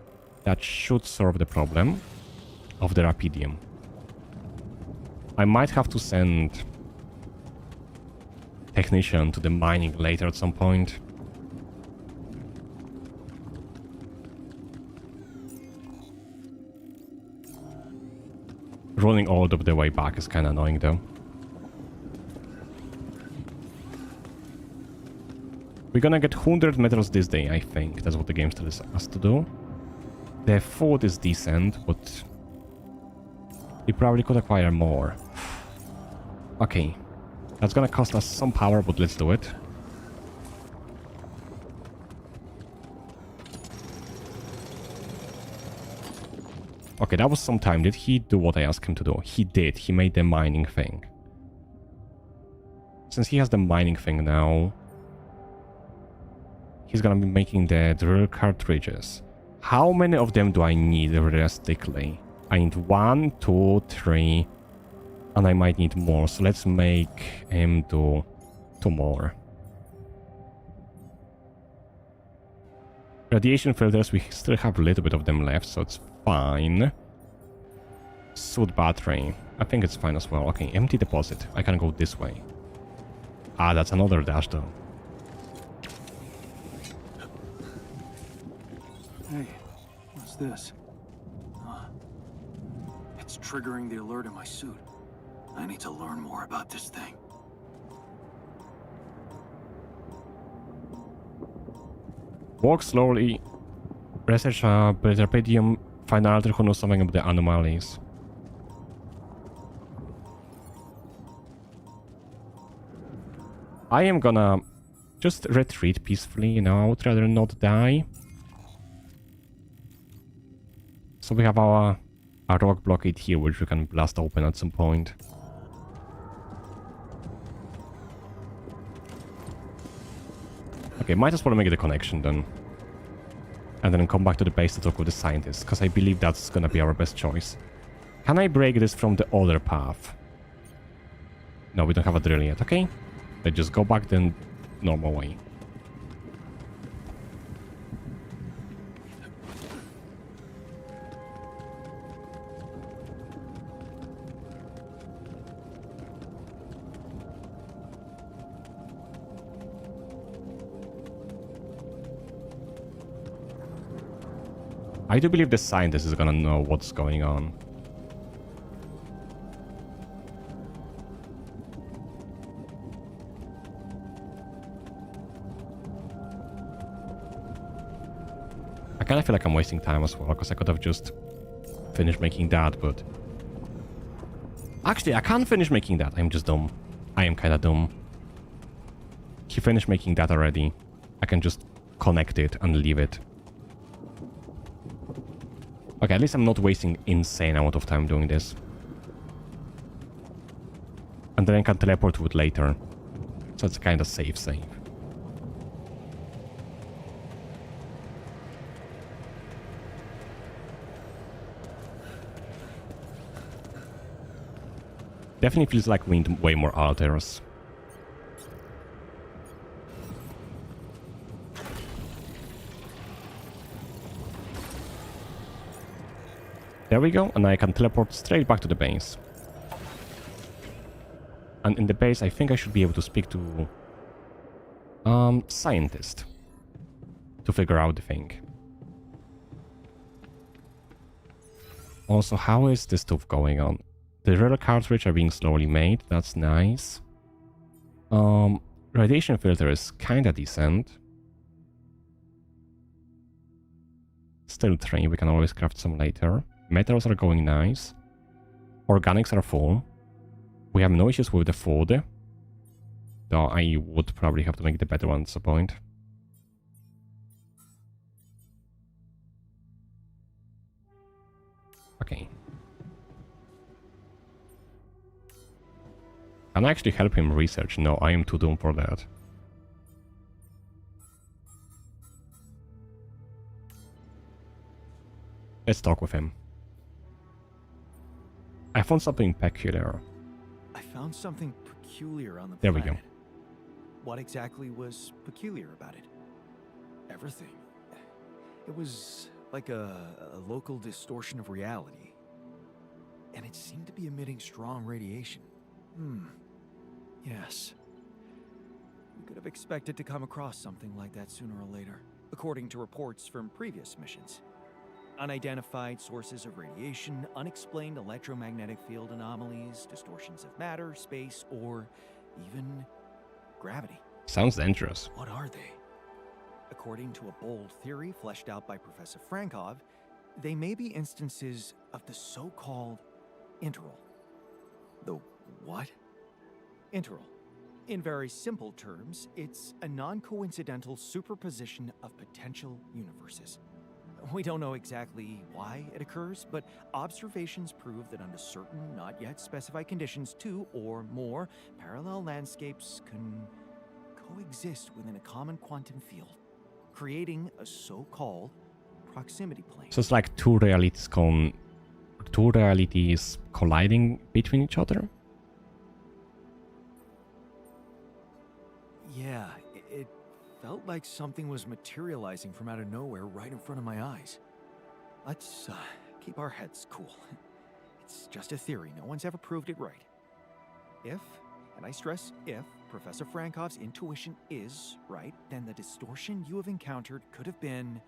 Speaker 1: that should solve the problem of the Rapidium. I might have to send technician to the mining later at some point. Rolling all of the way back is kind of annoying though. We're gonna get 100 metals this day, I think. That's what the game tells us to do. The food is decent, but we probably could acquire more. Okay. That's gonna cost us some power, but let's do it. Okay, that was some time. Did he do what I asked him to do? He did. He made the mining thing. Since he has the mining thing now, he's gonna be making the drill cartridges. How many of them do I need realistically? I need 1, 2, 3, and I might need more. So let's make him do 2 more. Radiation filters, we still have a little bit of them left, so it's fine. Suit battery, I think it's fine as well. Okay, empty deposit. I can go this way. Ah, that's another dash though.
Speaker 8: Hey, what's this? It's triggering the alert in my suit. I need to learn more about this thing.
Speaker 1: Walk slowly. Research Rapidium. Find another who knows something about the anomalies. I am gonna just retreat peacefully, you know. I would rather not die. So we have our rock blockade here, which we can blast open at some point. Okay, might as well make the connection then. And then come back to the base to talk with the scientists, because I believe that's gonna be our best choice. Can I break this from the other path? No, we don't have a drill yet, okay? Let's just go back the normal way. I do believe the scientist is gonna know what's going on. I kinda feel like I'm wasting time as well, because I could have just finished making that, but... Actually, I can't finish making that. I'm just dumb. I am kinda dumb. He finished making that already. I can just connect it and leave it. Okay, at least I'm not wasting insane amount of time doing this. And then I can teleport to it later. So it's kinda safe. Definitely feels like we need way more altars. There we go, and I can teleport straight back to the base. And in the base, I think I should be able to speak to... scientist. To figure out the thing. Also, how is this stuff going on? The rare cartridge are being slowly made, that's nice. Radiation filter is kinda decent. Still 3, we can always craft some later. Metals are going nice. Organics are full. We have no issues with the food. Though I would probably have to make the better one at some point. Okay. Can I actually help him research? No, I am too dumb for that. Let's talk with him. I found something peculiar.
Speaker 7: I found something peculiar on the
Speaker 1: There
Speaker 7: planet.
Speaker 1: we go.
Speaker 7: What exactly was peculiar about it? Everything. It was like a local distortion of reality. And it seemed to be emitting strong radiation. Yes. We could have expected to come across something like that sooner or later, according to reports from previous missions. Unidentified sources of radiation, unexplained electromagnetic field anomalies, distortions of matter, space, or even gravity.
Speaker 1: Sounds dangerous.
Speaker 7: What are they? According to a bold theory fleshed out by Professor Frankov, they may be instances of the so-called interval. The what? Interval. In very simple terms, it's a non-coincidental superposition of potential universes. We don't know exactly why it occurs, but observations prove that under certain, not yet specified conditions, 2 or more parallel landscapes can coexist within a common quantum field, creating a so-called proximity plane.
Speaker 1: So it's like two realities colliding between each other?
Speaker 7: Yeah, it felt like something was materializing from out of nowhere right in front of my eyes. Let's keep our heads cool. It's just a theory. No one's ever proved it right. If, and I stress if, Professor Frankov's intuition is right, then the distortion you have encountered could have been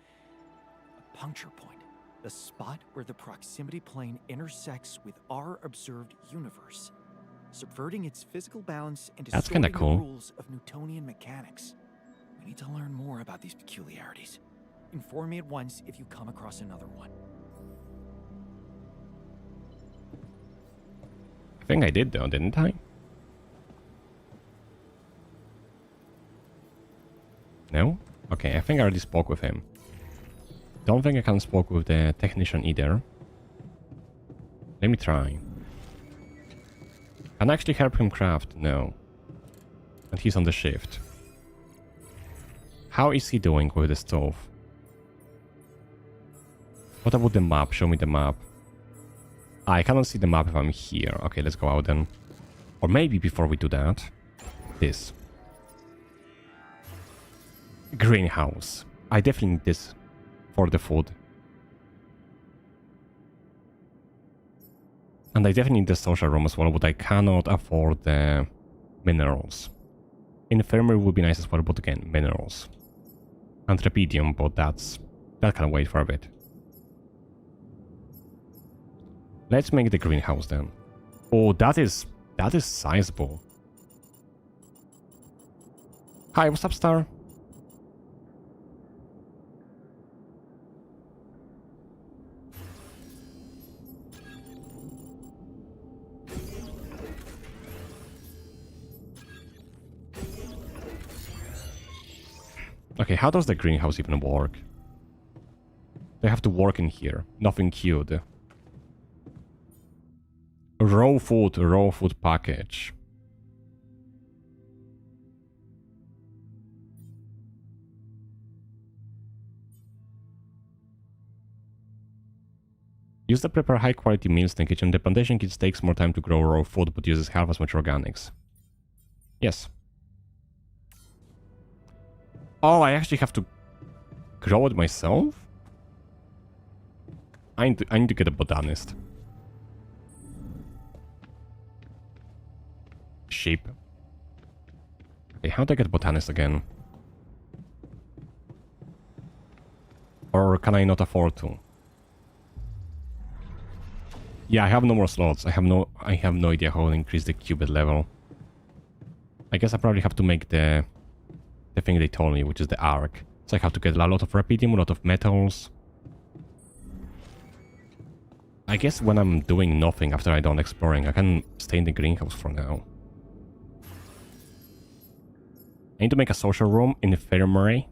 Speaker 7: a puncture point. The spot where the proximity plane intersects with our observed universe, subverting its physical balance and
Speaker 1: That's
Speaker 7: distorting
Speaker 1: kinda cool.
Speaker 7: the rules of Newtonian mechanics. We need to learn more about these peculiarities. Inform me at once if you come across another one.
Speaker 1: I think I did though, didn't I? No? Okay, I think I already spoke with him. Don't think I can spoke with the technician either. Let me try. Can I actually help him craft? No. And he's on the shift. How is he doing with the stove? What about the map? Show me the map. I cannot see the map if I'm here. Okay, let's go out then. Or maybe before we do that, this. Greenhouse. I definitely need this for the food. And I definitely need the social room as well, but I cannot afford the minerals. Infirmary would be nice as well, but again, minerals. And Repedium, but that can wait for a bit. Let's make the greenhouse then. Oh, that is sizable. Hi, what's up, Star? Okay, how does the greenhouse even work? They have to work in here. Nothing queued. Raw food package. Use to prepare high quality meals in the kitchen. The plantation kit takes more time to grow raw food but uses half as much organics. Yes. Oh, I actually have to grow it myself? I need to get a botanist. Sheep. Okay, how do I get a botanist again? Or can I not afford to? Yeah, I have no more slots. I have no idea how to increase the qubit level. I guess I probably have to make the thing they told me, which is the arc. So I have to get a lot of rapidium, a lot of metals. I guess when I'm doing nothing after I'm done exploring, I can stay in the greenhouse for now. I need to make a social room in the infirmary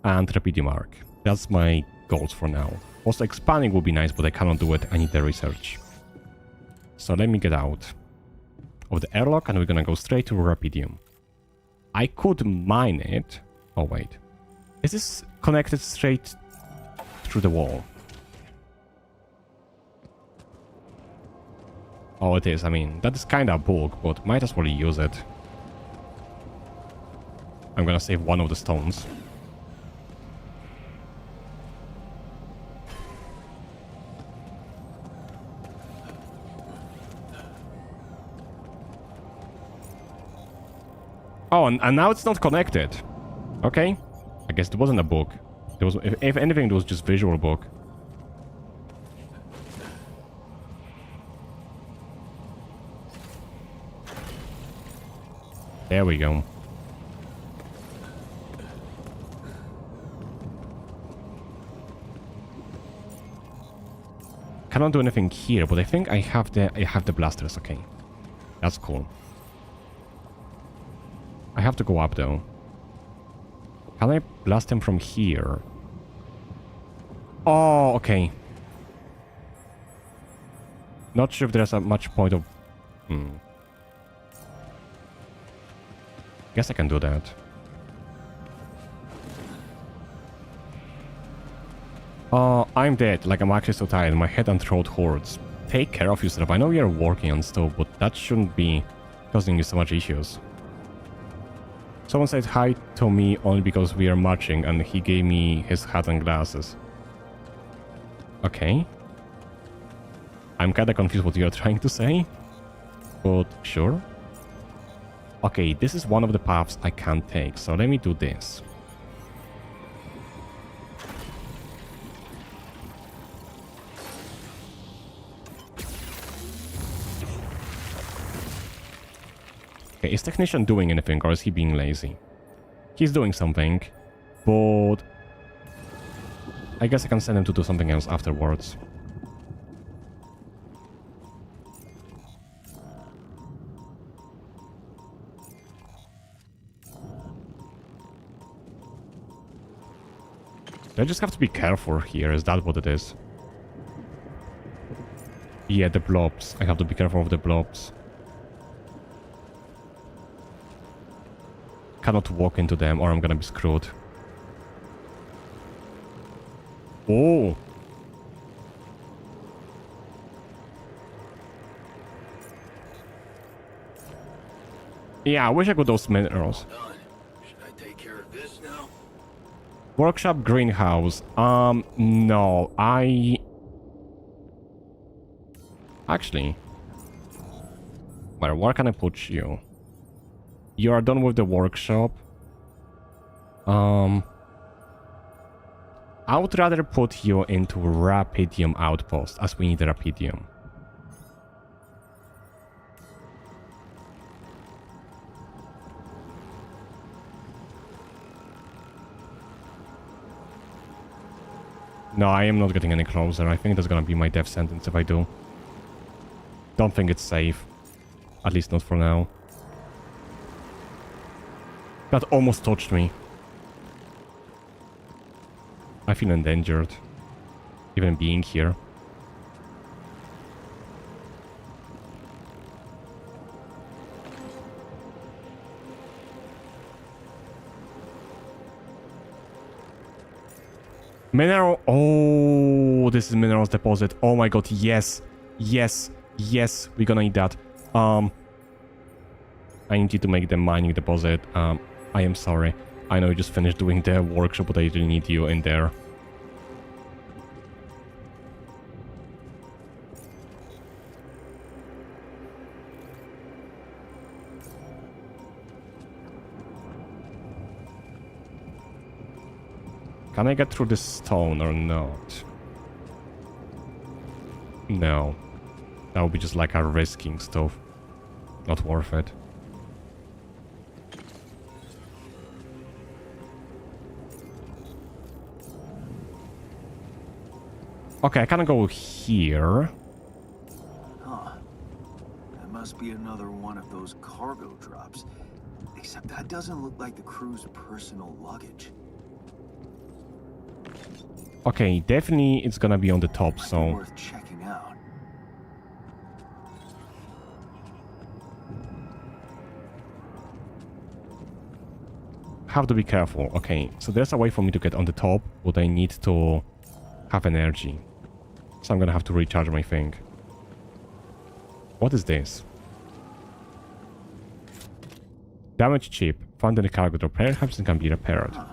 Speaker 1: and rapidium arc. That's my goals for now. Also expanding would be nice, but I cannot do it. I need the research. So let me get out of the airlock and we're gonna go straight to rapidium. I could mine it. Oh wait. Is this connected straight through the wall? Oh, it is. I mean, that is kinda a bug, but might as well use it. I'm gonna save one of the stones. Oh, and now it's not connected. Okay. I guess it wasn't a bug. It was, if anything, it was just visual bug. There we go. Cannot do anything here, but I think I have the blasters. Okay, that's cool. I have to go up though. Can I blast them from here? Oh, okay. Not sure if there's a much point of... Guess I can do that. I'm dead. Like, I'm actually so tired. My head and throat hurts. Take care of yourself. I know you're working on stuff, but that shouldn't be causing you so much issues. Someone said hi to me only because we are marching and he gave me his hat and glasses. Okay. I'm kinda confused what you're trying to say. But sure. Okay, this is one of the paths I can't take, so let me do this. Okay, is Technician doing anything or is he being lazy? He's doing something, but I guess I can send him to do something else afterwards. I just have to be careful here, is that what it is? Yeah, the blobs. I have to be careful of the blobs. Cannot walk into them or I'm gonna be screwed. Oh! Yeah, I wish I could those minerals.
Speaker 8: Should I take care of this now?
Speaker 1: Workshop greenhouse. No, actually, where can I put you? You are done with the workshop. I would rather put you into Rapidium outpost, as we need Rapidium. No, I am not getting any closer. I think that's gonna be my death sentence if I do. Don't think it's safe. At least not for now. That almost touched me. I feel endangered. Even being here. Mineral. Oh, this is minerals deposit. Oh my god, yes. Yes. Yes. We're gonna need that. I need you to make the mining deposit. I am sorry. I know you just finished doing the workshop, but I really need you in there. Can I get through this stone or not? No. That would be just like a risking stuff. Not worth it. Okay, I can go here.
Speaker 8: Huh. That must be another one of those cargo drops. Except that doesn't look like the crew's personal luggage.
Speaker 1: Okay, definitely it's gonna be on the top,
Speaker 8: Might be
Speaker 1: so...
Speaker 8: worth checking out.
Speaker 1: Have to be careful. Okay, so there's a way for me to get on the top, but I need to have energy. So I'm gonna have to recharge my thing. What is this? Damaged chip. Found in the cargo drop. Perhaps it can be repaired.
Speaker 8: Huh.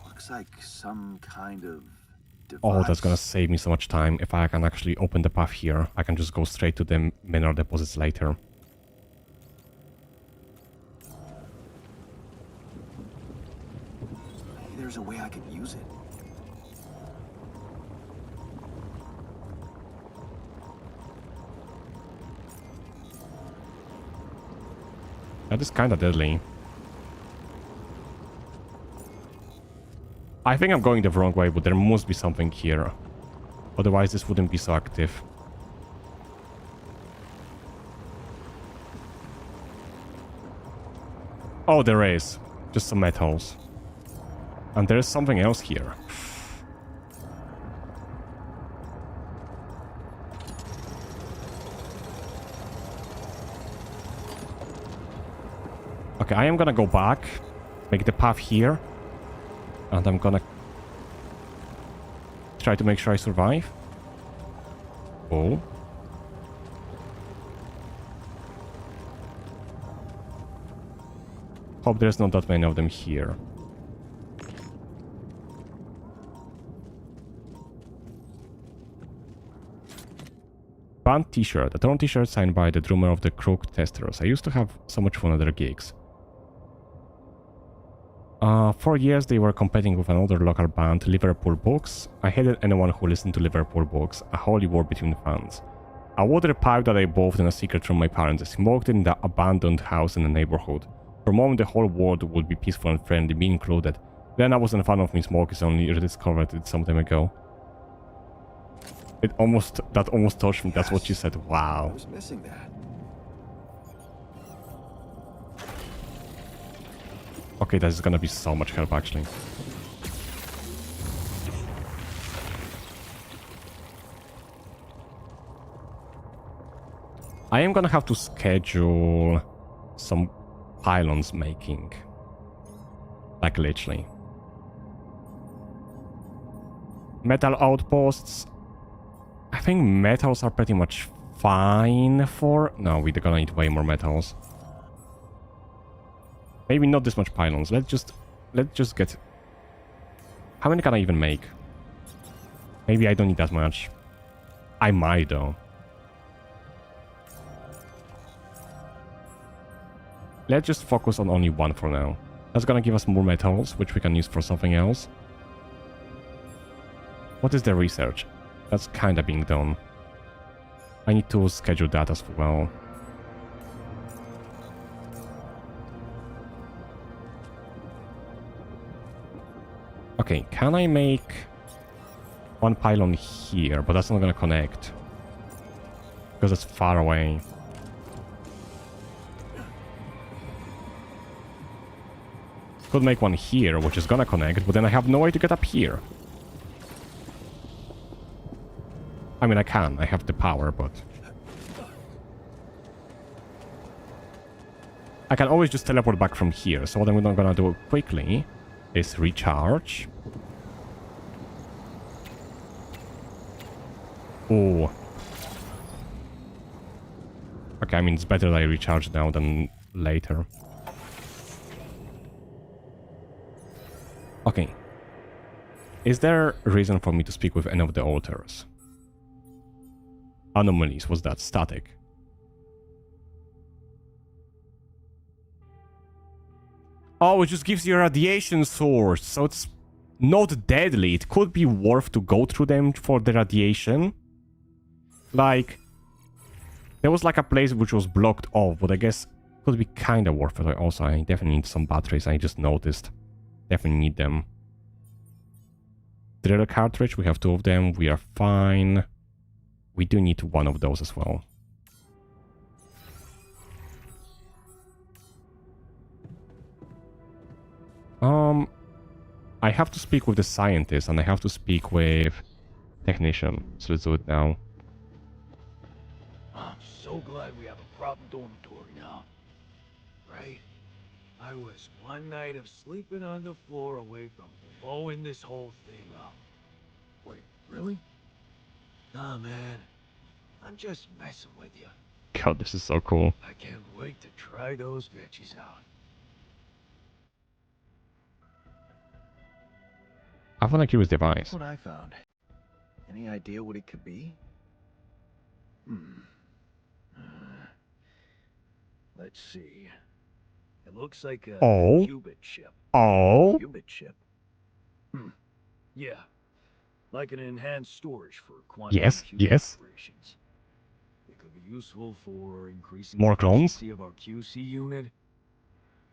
Speaker 8: Looks like some kind of device.
Speaker 1: Oh, that's gonna save me so much time. If I can actually open the path here, I can just go straight to the mineral deposits later.
Speaker 8: Maybe there's a way I could use it.
Speaker 1: That is kinda deadly. I think I'm going the wrong way, but there must be something here. Otherwise this wouldn't be so active. Oh, there is. Just some metals. And there's something else here. Okay, I am gonna go back, make the path here, and I'm gonna try to make sure I survive. Oh. Hope there's not that many of them here. Band t-shirt, a torn t-shirt signed by the drummer of the Crook Testers. I used to have so much fun at their gigs. For years they were competing with another local band, Liverpool Books. I hated anyone who listened to Liverpool Books, a holy war between fans. A water pipe that I bought in a secret from my parents. I smoked in the abandoned house in the neighborhood. For a moment the whole world would be peaceful and friendly, me included. Then I wasn't a fan of me smoking, only rediscovered it some time ago. That almost touched me, that's what you said,
Speaker 8: I
Speaker 1: wow.
Speaker 8: was missing that.
Speaker 1: Okay, this is gonna be so much help actually. I am gonna have to schedule some pylons making. Like literally. Metal outposts. I think metals are pretty much fine for... No, we're gonna need way more metals. Maybe not this much pylons. Let's just get... How many can I even make? Maybe I don't need that much. I might though. Let's just focus on only one for now. That's gonna give us more metals, which we can use for something else. What is the research? That's kinda being done. I need to schedule that as well. Okay, can I make one pylon here? But that's not gonna connect. Because it's far away. Could make one here, which is gonna connect, but then I have no way to get up here. I mean, I can. I have the power, but... I can always just teleport back from here. So what I'm gonna do quickly is recharge. Oh. Okay, I mean, it's better that I recharge now than later. Okay. Is there a reason for me to speak with any of the altars? Anomalies, what's that? Static. Oh, it just gives you a radiation source, so it's not deadly. It could be worth to go through them for the radiation. Like, there was like a place which was blocked off, but I guess it could be kind of worth it. Also, I definitely need some batteries, I just noticed. Definitely need them. Drill cartridge, we have 2 of them, we are fine. We do need one of those as well. I have to speak with the scientist and I have to speak with technician. So let's do it now.
Speaker 2: I'm so glad we have a proper dormitory now. Right? I was one night of sleeping on the floor away from blowing this whole thing up. Wait, really? Nah, man. I'm just messing with you.
Speaker 1: God, this is so cool.
Speaker 2: I can't wait to try those veggies out.
Speaker 1: I found a curious device.
Speaker 7: That's what I found. Any idea what it could be?
Speaker 2: Let's see. It looks like a
Speaker 1: Oh.
Speaker 2: qubit chip.
Speaker 1: Oh.
Speaker 7: Qubit chip.
Speaker 2: Yeah. Like an enhanced storage for quantum
Speaker 1: Yes,
Speaker 2: computing
Speaker 1: yes.
Speaker 2: operations. It could be useful for increasing
Speaker 1: More
Speaker 2: the
Speaker 1: clones?
Speaker 2: efficiency of our QC unit.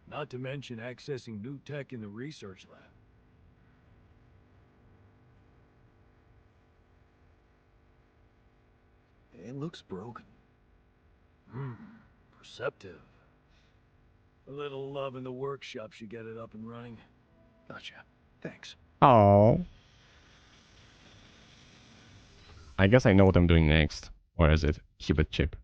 Speaker 2: Not to mention accessing new tech in the research lab.
Speaker 7: It looks broken.
Speaker 2: Perceptive. A little love in the workshop should get it up and running.
Speaker 7: Gotcha. Thanks.
Speaker 1: Oh. I guess I know what I'm doing next. Or is it qubit chip?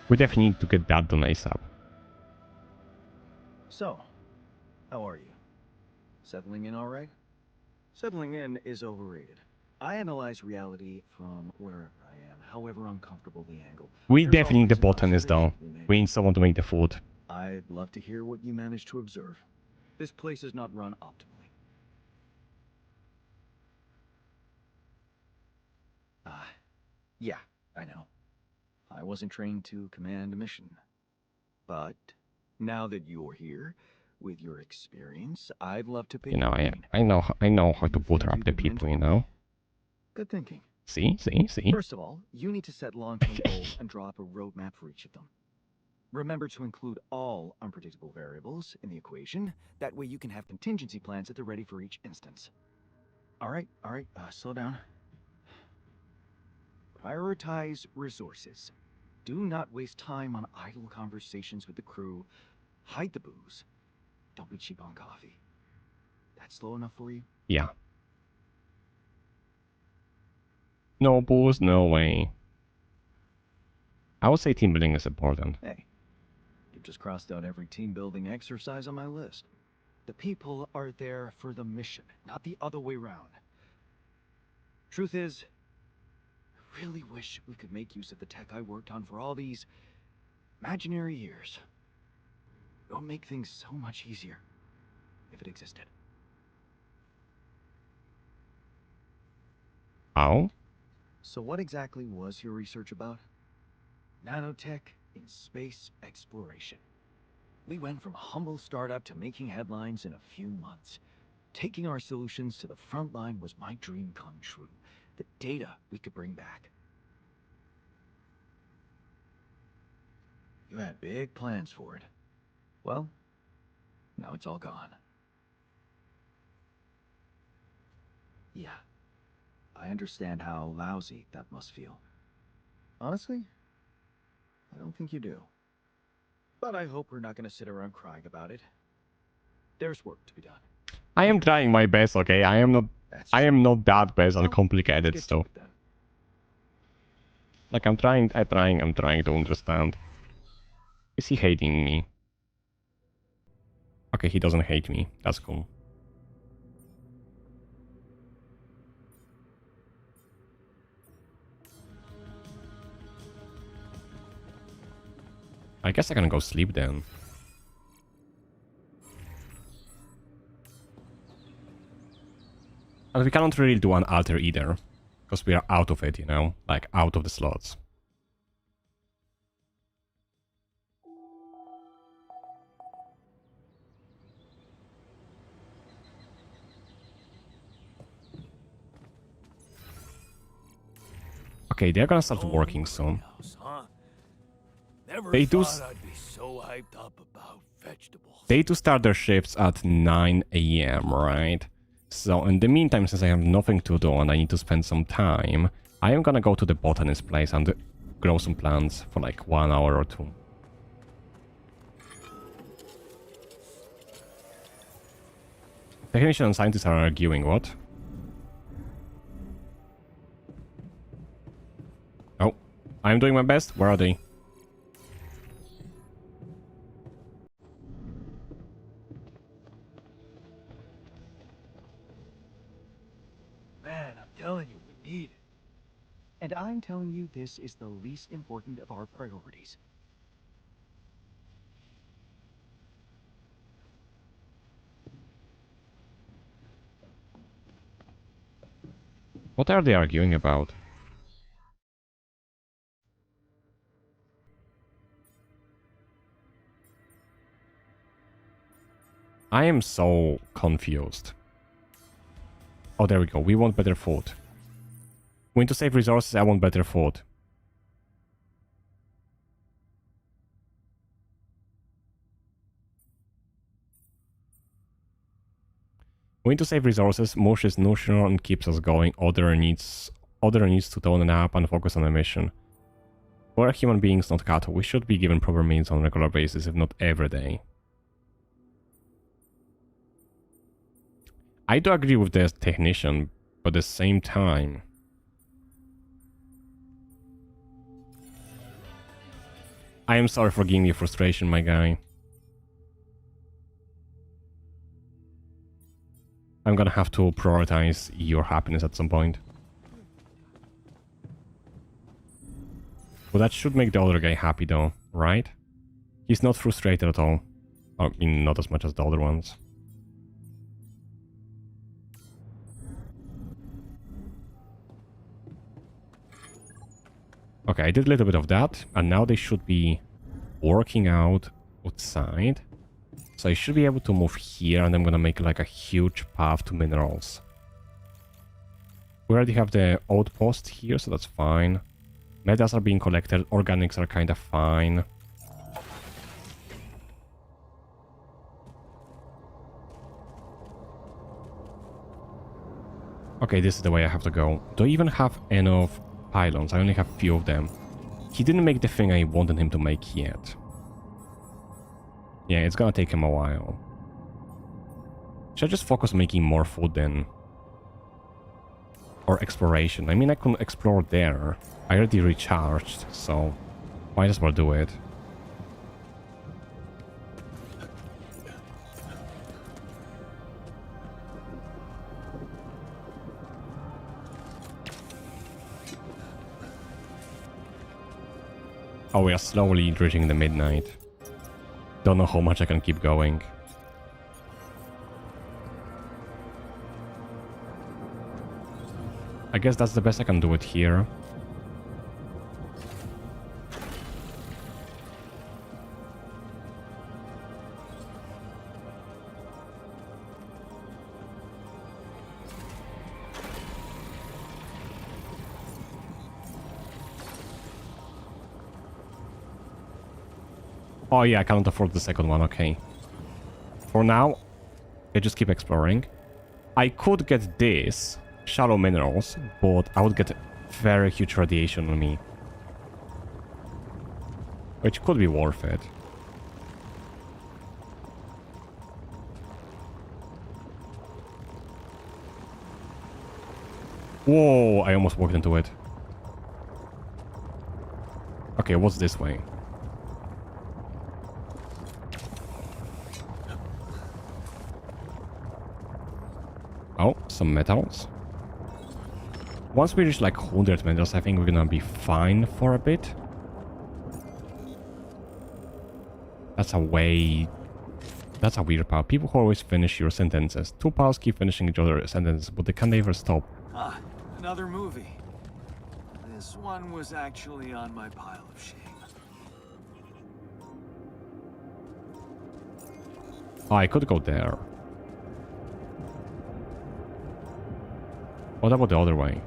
Speaker 1: We definitely need to get that done ASAP.
Speaker 7: So, how are you? Settling in all right? Settling in is overrated. I analyze reality from wherever I am, however uncomfortable the angle.
Speaker 1: We
Speaker 7: There's
Speaker 1: definitely need the
Speaker 7: always an
Speaker 1: botanist though.
Speaker 7: observation to be made.
Speaker 1: We need someone to make the food.
Speaker 7: I'd love to hear what you managed to observe. This place is not run optimally. Yeah, I know. I wasn't trained to command a mission. But now that you're here, with your experience, I'd love to pick
Speaker 1: You know,
Speaker 7: your brain.
Speaker 1: I know how to
Speaker 7: You
Speaker 1: butter
Speaker 7: think
Speaker 1: up
Speaker 7: you
Speaker 1: the
Speaker 7: could
Speaker 1: people,
Speaker 7: mentor
Speaker 1: you know?
Speaker 7: Good thinking.
Speaker 1: See?
Speaker 7: First of all, you need to set long-term goals and draw up a roadmap for each of them. Remember to include all unpredictable variables in the equation. That way you can have contingency plans at the ready for each instance. All right, slow down. Prioritize resources. Do not waste time on idle conversations with the crew. Hide the booze. Don't be cheap on coffee. That's slow enough for you?
Speaker 1: Yeah. No booze, no way. I would say team building is important.
Speaker 7: Hey, you've just crossed out every team-building exercise on my list. The people are there for the mission, not the other way around. Truth is, I really wish we could make use of the tech I worked on for all these imaginary years. It would make things so much easier if it existed.
Speaker 1: Oh?
Speaker 7: So what exactly was your research about?
Speaker 8: Nanotech in space exploration. We went from a humble startup to making headlines in a few months. Taking our solutions to the front line was my dream come true. The data we could bring back. You had big plans for it. Well, now it's all gone. Yeah, I understand how lousy that must feel. Honestly, I don't think you do. But I hope we're not going to sit around crying about it. There's work to be done.
Speaker 1: I am trying my best, okay? I am not that best on complicated stuff. Like I'm trying to understand. Is he hating me? Okay, he doesn't hate me. That's cool. I guess I can go sleep then. And we cannot really do an altar either. Because we are out of it, you know? Like, out of the slots. Okay, they're gonna start working soon. They do.
Speaker 2: I'd be so hyped up about vegetables.
Speaker 1: They do start their shifts at 9 AM, right? So in the meantime, since I have nothing to do and I need to spend some time, I am gonna go to the botanist place and grow some plants for like 1 hour or 2. Technicians and scientists are arguing, what? Oh, I'm doing my best. Where are they?
Speaker 8: Man, I'm telling you, we need it. And I'm telling you this is the least important of our priorities.
Speaker 1: What are they arguing about? I am so confused. Oh, there we go. We want better food. We need to save resources. I want better food. We need to save resources. Mush is nutritional and keeps us going. Other needs to tone up and focus on a mission. We're human beings, not cattle. We should be given proper means on a regular basis, if not every day. I do agree with the technician, but at the same time... I am sorry for giving you frustration, my guy. I'm gonna have to prioritize your happiness at some point. Well, that should make the other guy happy though, right? He's not frustrated at all. I mean, not as much as the other ones. Okay, I did a little bit of that, and now they should be working out outside. So I should be able to move here, and I'm gonna make like a huge path to minerals. We already have the outpost here, so that's fine. Metals are being collected, organics are kind of fine. Okay, this is the way I have to go. Do I even have enough pylons? I only have few of them. He didn't make the thing I wanted him to make yet. Yeah, it's gonna take him a while. Should I just focus on making more food then? Or exploration? I mean, I can explore there. I already recharged, so might as well do it. Oh, we are slowly reaching the midnight. Don't know how much I can keep going. I guess that's the best I can do it here. Oh yeah, I cannot afford the second one, okay. For now, I just keep exploring. I could get this, shallow minerals, but I would get very huge radiation on me. Which could be worth it. Whoa, I almost walked into it. Okay, what's this way? Oh, some metals. Once we reach like 100 metals, I think we're gonna be fine for a bit. That's a way... That's a weird power. People who always finish your sentences. Two pals keep finishing each other's sentences, but they can never stop.
Speaker 7: Ah, another movie. This one was actually on my pile of shame.
Speaker 1: Oh, I could go there. What about the other way?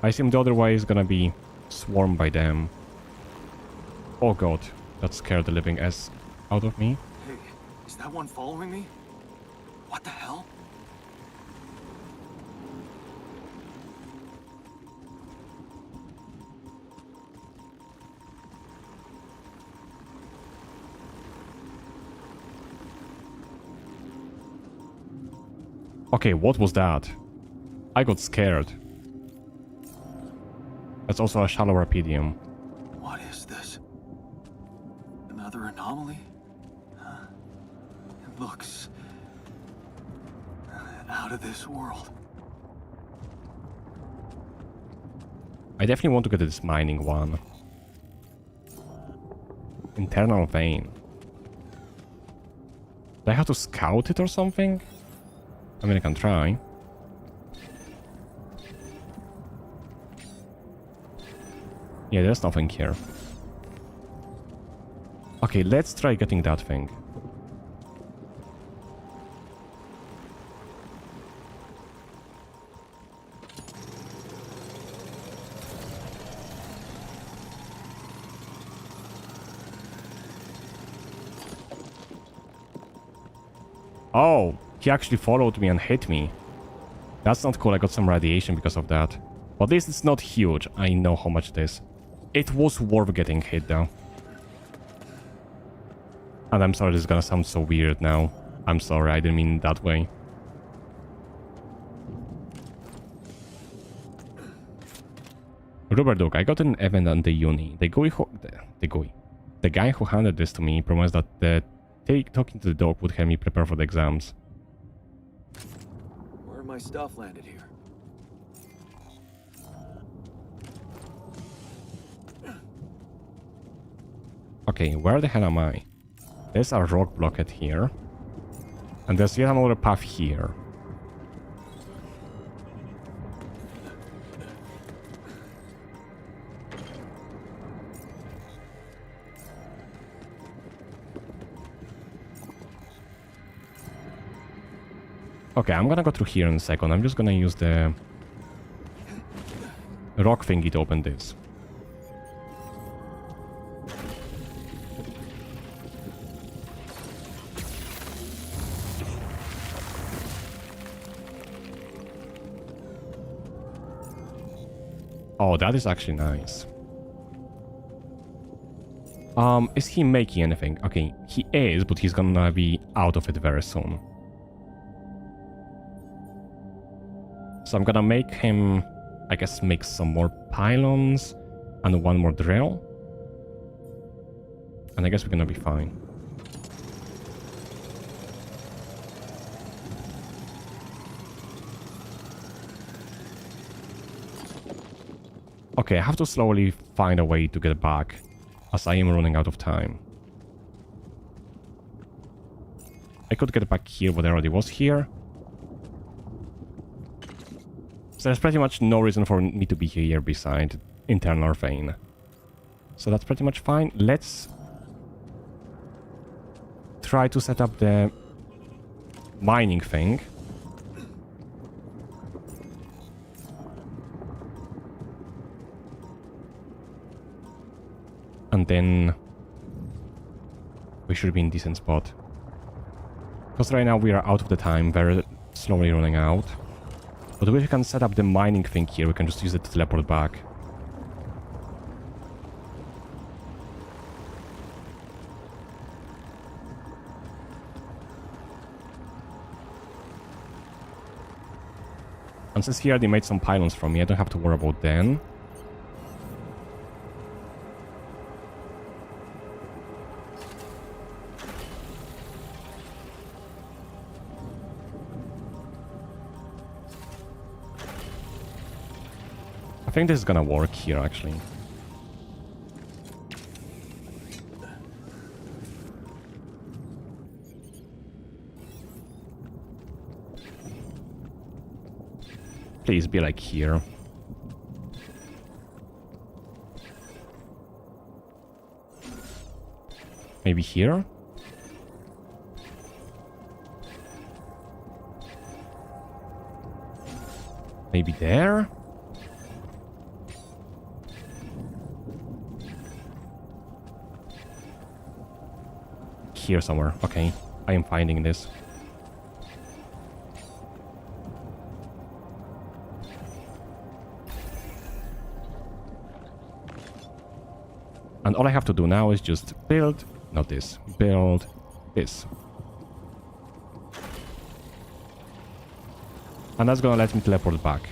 Speaker 1: I assume the other way is gonna be swarmed by them. Oh god, that scared the living ass out of me.
Speaker 7: Hey, is that one following me? What the hell?
Speaker 1: Okay, what was that? I got scared. That's also a shallow rapidium.
Speaker 7: What is this? Another anomaly? Huh? It looks... out of this world.
Speaker 1: I definitely want to get this mining one. Internal vein. Do I have to scout it or something? I mean, I can try. Yeah, there's nothing here. Okay, let's try getting that thing. Oh, he actually followed me and hit me. That's not cool, I got some radiation because of that. But this is not huge, I know how much it is. It was worth getting hit though. And I'm sorry, this is gonna sound so weird now. I'm sorry, I didn't mean it that way. Rubber Dog, I got an event at the uni. The guy who handed this to me promised that talking to the dog would help me prepare for the exams.
Speaker 7: Where my stuff landed here?
Speaker 1: Okay, where the hell am I? There's a rock blockade here. And there's yet another path here. Okay, I'm gonna go through here in a second. I'm just gonna use the rock thingy to open this. Oh, that is actually nice. Is he making anything? Okay, he is, but he's gonna be out of it very soon. So I'm gonna make him, I guess, make some more pylons and one more drill. And I guess we're gonna be fine. Okay, I have to slowly find a way to get back, as I am running out of time. I could get back here, but I already was here. So there's pretty much no reason for me to be here beside internal vein. So that's pretty much fine. Let's try to set up the mining thing. And then we should be in a decent spot. Because right now we are out of the time, very slowly running out. But if we can set up the mining thing here, we can just use it to teleport back. And since here they made some pylons for me, I don't have to worry about them. I think this is gonna work here, actually. Please be like here. Maybe here? Maybe there? Here somewhere. Okay, I am finding this. And all I have to do now is just build, not this, build this. And that's gonna let me teleport back.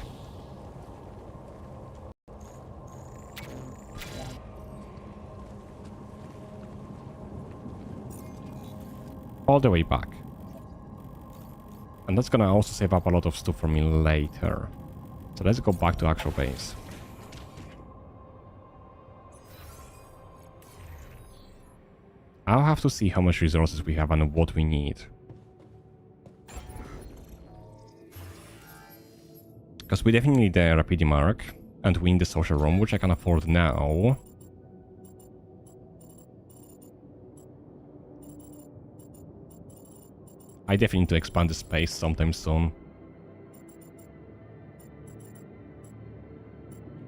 Speaker 1: All the way back. And that's gonna also save up a lot of stuff for me later. So let's go back to actual base. I'll have to see how much resources we have and what we need. Because we definitely need the rapid mark and we need the social room, which I can afford now. I definitely need to expand the space sometime soon.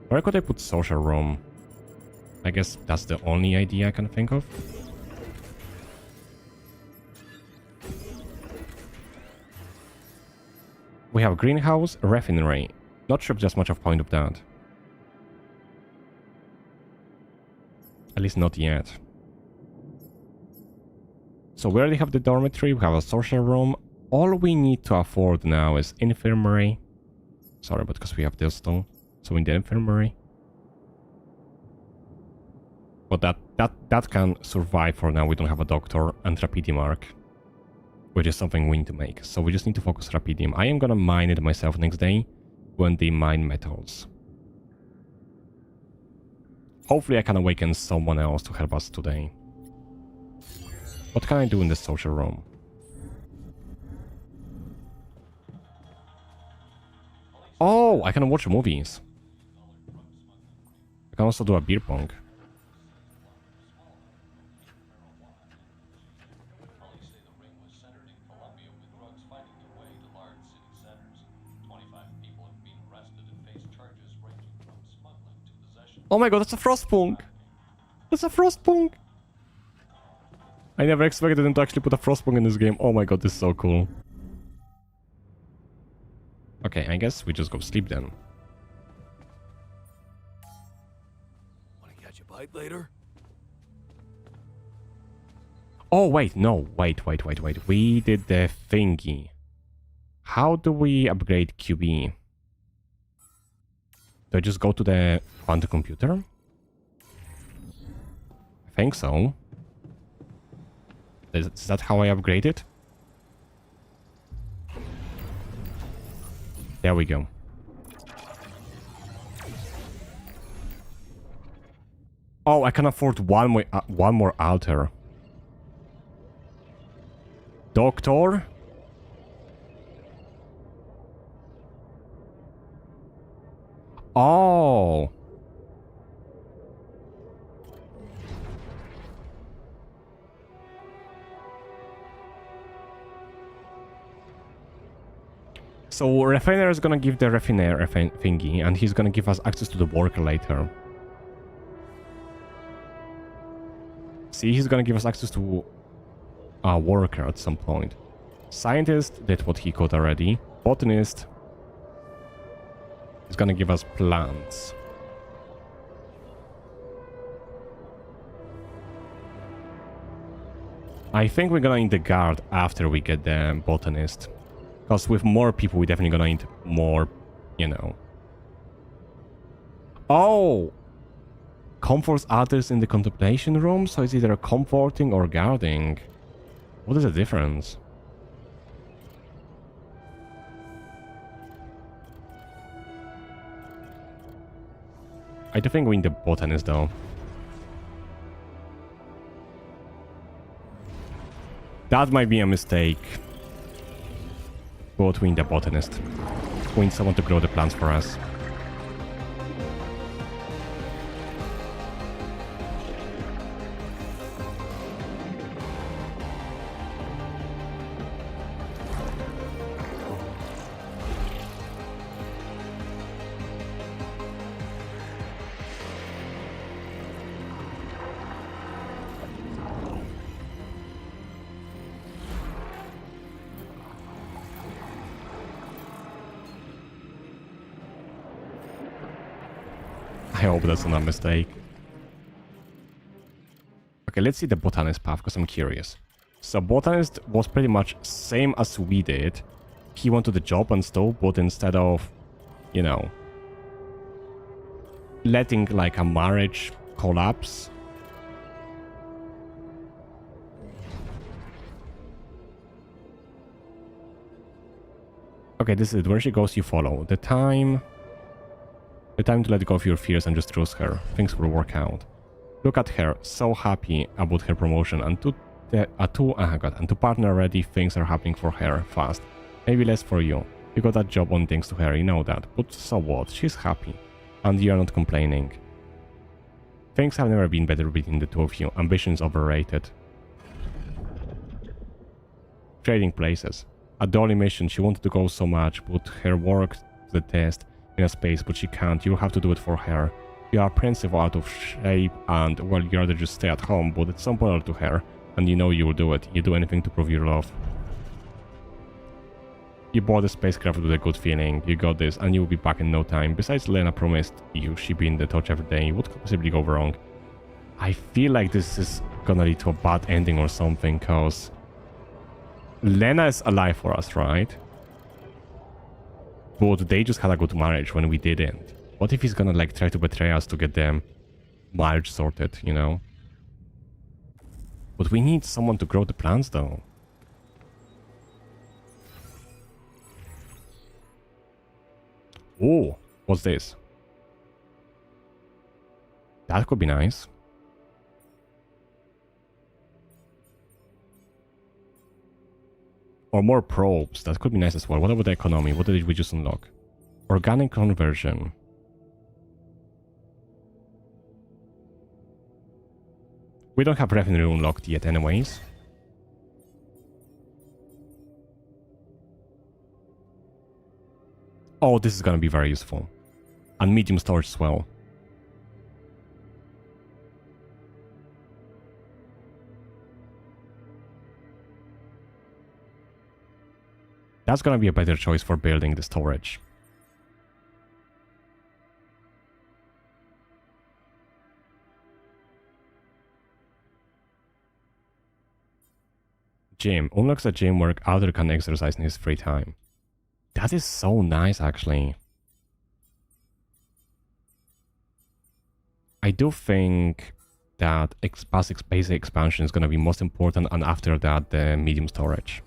Speaker 1: Where could I put social room? I guess that's the only idea I can think of. We have greenhouse, refinery. Not sure if there's much of point of that. At least not yet. So we already have the dormitory, we have a social room. All we need to afford now is infirmary. Sorry, but because we have this though. So in the infirmary. But that can survive for now. We don't have a doctor and rapidium arc, which is something we need to make. So we just need to focus rapidium. I am gonna mine it myself next day when they mine metals. Hopefully I can awaken someone else to help us today. What can I do in the social room? Oh, I can watch movies. I can also do a beer pong. Oh my god, that's a frostpunk! That's a frostpunk! I never expected them to actually put a frostpunk in this game. Oh my god, this is so cool. Okay, I guess we just go sleep then.
Speaker 2: Wanna catch a bite later?
Speaker 1: Oh wait, no, wait. We did the thingy. How do we upgrade QB? Do I just go to the quantum computer? I think so. Is that how I upgrade it? There we go. Oh, I can afford one more altar. Doctor? Oh. So refiner is gonna give the refiner thingy, and he's gonna give us access to the worker later. See, he's gonna give us access to a worker at some point. Scientist did what he could already. Botanist is gonna give us plants. I think we're gonna need the guard after we get the botanist. Because with more people, we're definitely gonna need more, you know. Oh! Comforts others in the contemplation room? So it's either comforting or guarding. What is the difference? I do think we need the botanist though. That might be a mistake. But we need the botanist. We need someone to grow the plants for us. I hope that's not a mistake. Okay, let's see the botanist path, because I'm curious. So botanist was pretty much same as we did. He wanted the job and stuff, but instead of, you know, letting like a marriage collapse. Okay, this is it. Where she goes, you follow. The time to let go of your fears and just trust her. Things will work out. Look at her, so happy about her promotion, and to partner already, things are happening for her fast. Maybe less for you. You got that job on thanks to her, you know that. But so what? She's happy. And you're not complaining. Things have never been better between the two of you. Ambition is overrated. Trading places. At Dolly mission, she wanted to go so much, put her work to the test in a space, but she can't. You have to do it for her. You are pensive, out of shape, and, well, you'd rather just stay at home, but it's so important to her, and you know you will do it. You do anything to prove your love. You bought a spacecraft with a good feeling. You got this, and you will be back in no time. Besides, Lena promised you she'd be in the touch every day. What could possibly go wrong? I feel like this is gonna lead to a bad ending or something, cause Lena is alive for us, right? But they just had a good marriage when we didn't. What if he's gonna like try to betray us to get the marriage sorted, you know? But we need someone to grow the plants though. Oh, what's this? That could be nice. Or more probes. That could be nice as well. What about the economy? What did we just unlock? Organic conversion. We don't have revenue unlocked yet anyways. Oh, this is gonna be very useful. And medium storage as well. That's gonna be a better choice for building the storage. Gym. Unlocks a gym where Alder can exercise in his free time. That is so nice, actually. I do think that basic expansion is gonna be most important, and after that, the medium storage.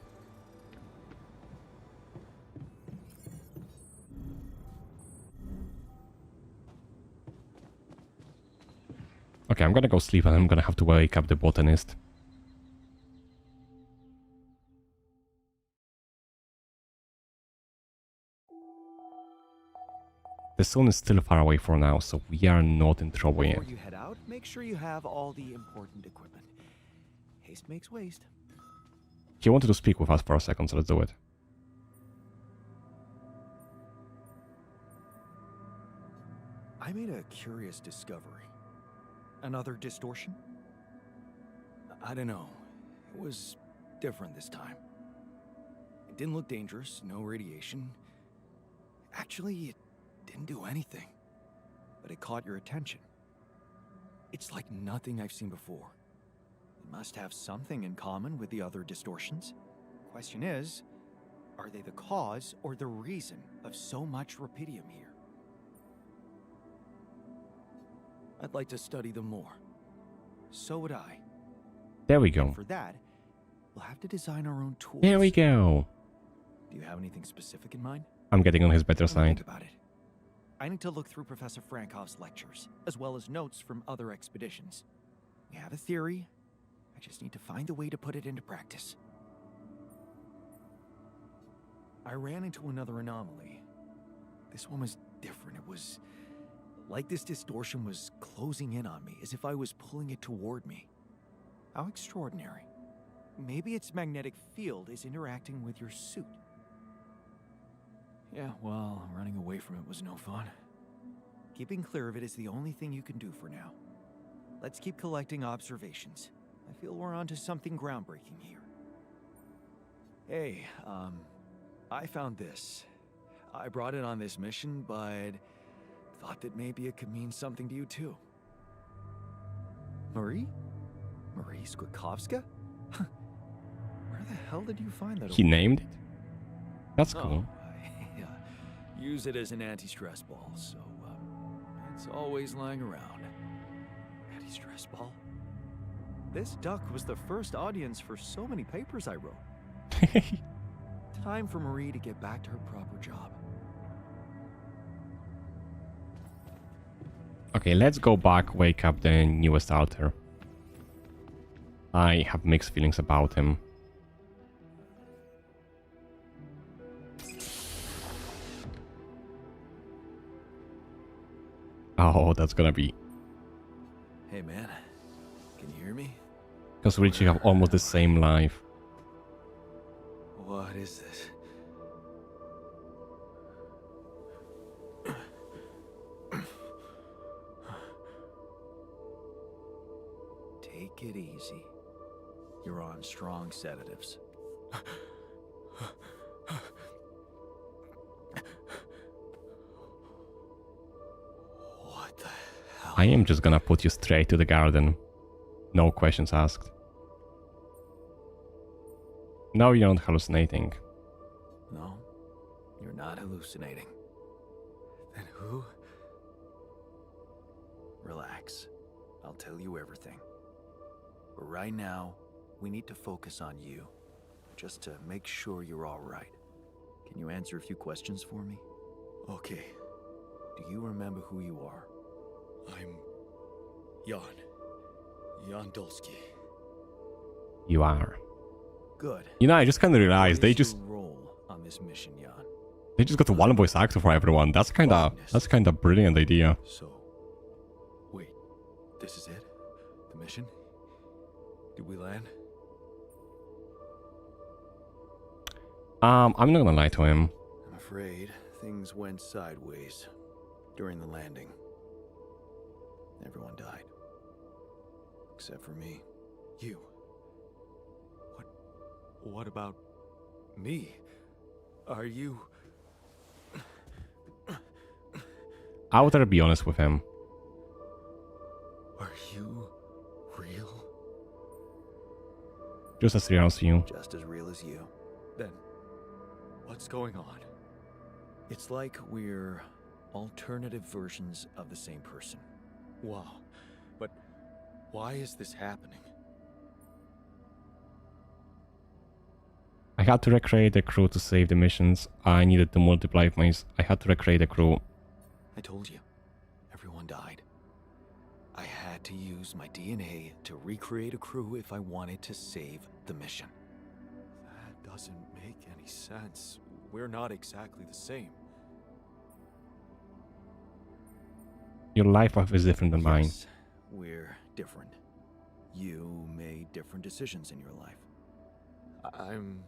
Speaker 1: Okay, I'm gonna go sleep and I'm gonna have to wake up the botanist. The sun is still far away for now, so we are not in trouble yet.
Speaker 7: Before you head out, make sure you have all the important equipment. Haste makes waste.
Speaker 1: He wanted to speak with us for a second, so let's do it.
Speaker 7: I made a curious discovery. Another distortion? I don't know. It was different this time. It didn't look dangerous, no radiation. Actually, it didn't do anything. But it caught your attention. It's like nothing I've seen before. It must have something in common with the other distortions. Question is, are they the cause or the reason of so much rupidium here? I'd like to study them more. So would I.
Speaker 1: There we go.
Speaker 7: For that, we'll have to design our own tools.
Speaker 1: There we go.
Speaker 7: Do you have anything specific in mind?
Speaker 1: I'm getting on his better
Speaker 7: Let me think
Speaker 1: side.
Speaker 7: about it. I need to look through Professor Frankov's lectures, as well as notes from other expeditions. We have a theory. I just need to find a way to put it into practice. I ran into another anomaly. This one was different. It was like this distortion was closing in on me, as if I was pulling it toward me. How extraordinary. Maybe its magnetic field is interacting with your suit. Yeah, well, running away from it was no fun. Keeping clear of it is the only thing you can do for now. Let's keep collecting observations. I feel we're onto something groundbreaking here. Hey, I found this. I brought it on this mission, but thought that maybe it could mean something to you too. Marie? Marie Skwikovska? Where the hell did you find that?
Speaker 1: He named it? That's cool.
Speaker 7: I use it as an anti-stress ball, so it's always lying around. Anti-stress ball? This duck was the first audience for so many papers I wrote. Time for Marie to get back to her proper job.
Speaker 1: Okay, let's go back, wake up the newest alter. I have mixed feelings about him. Oh, that's gonna be...
Speaker 7: Hey man, can you hear me?
Speaker 1: Because we actually have almost the same life.
Speaker 7: What is this? Take it easy. You're on strong sedatives. What the hell?
Speaker 1: I am just gonna put you straight to the garden. No questions asked. No, you're not hallucinating.
Speaker 7: No, you're not hallucinating. Then who? Relax. I'll tell you everything. But right now, we need to focus on you. Just to make sure you're all right. Can you answer a few questions for me? Okay. Do you remember who you are? I'm Jan Dolsky.
Speaker 1: You are.
Speaker 7: Good.
Speaker 1: You know, I just kind of realized
Speaker 7: What is your role on this mission, Jan?
Speaker 1: they just got one voice actor for everyone. That's kind of brilliant idea.
Speaker 7: So, wait, this is it? The mission? Did we land?
Speaker 1: I'm not gonna lie to him.
Speaker 7: I'm afraid things went sideways during the landing. Everyone died. Except for me. You. What about me? Are you...
Speaker 1: I would rather be honest with him.
Speaker 7: Are you real?
Speaker 1: Just as real as you.
Speaker 7: Just as real as you. Then, what's going on? It's like we're alternative versions of the same person. Wow. But why is this happening?
Speaker 1: I had to recreate the crew to save the missions. I needed to multiply my... I had to recreate the crew.
Speaker 7: I told you. Everyone died. I had to use my DNA to recreate a crew if I wanted to save the mission. That doesn't make any sense. We're not exactly the same.
Speaker 1: Your life path is different than mine.
Speaker 7: Yes, we're different. You made different decisions in your life. I'm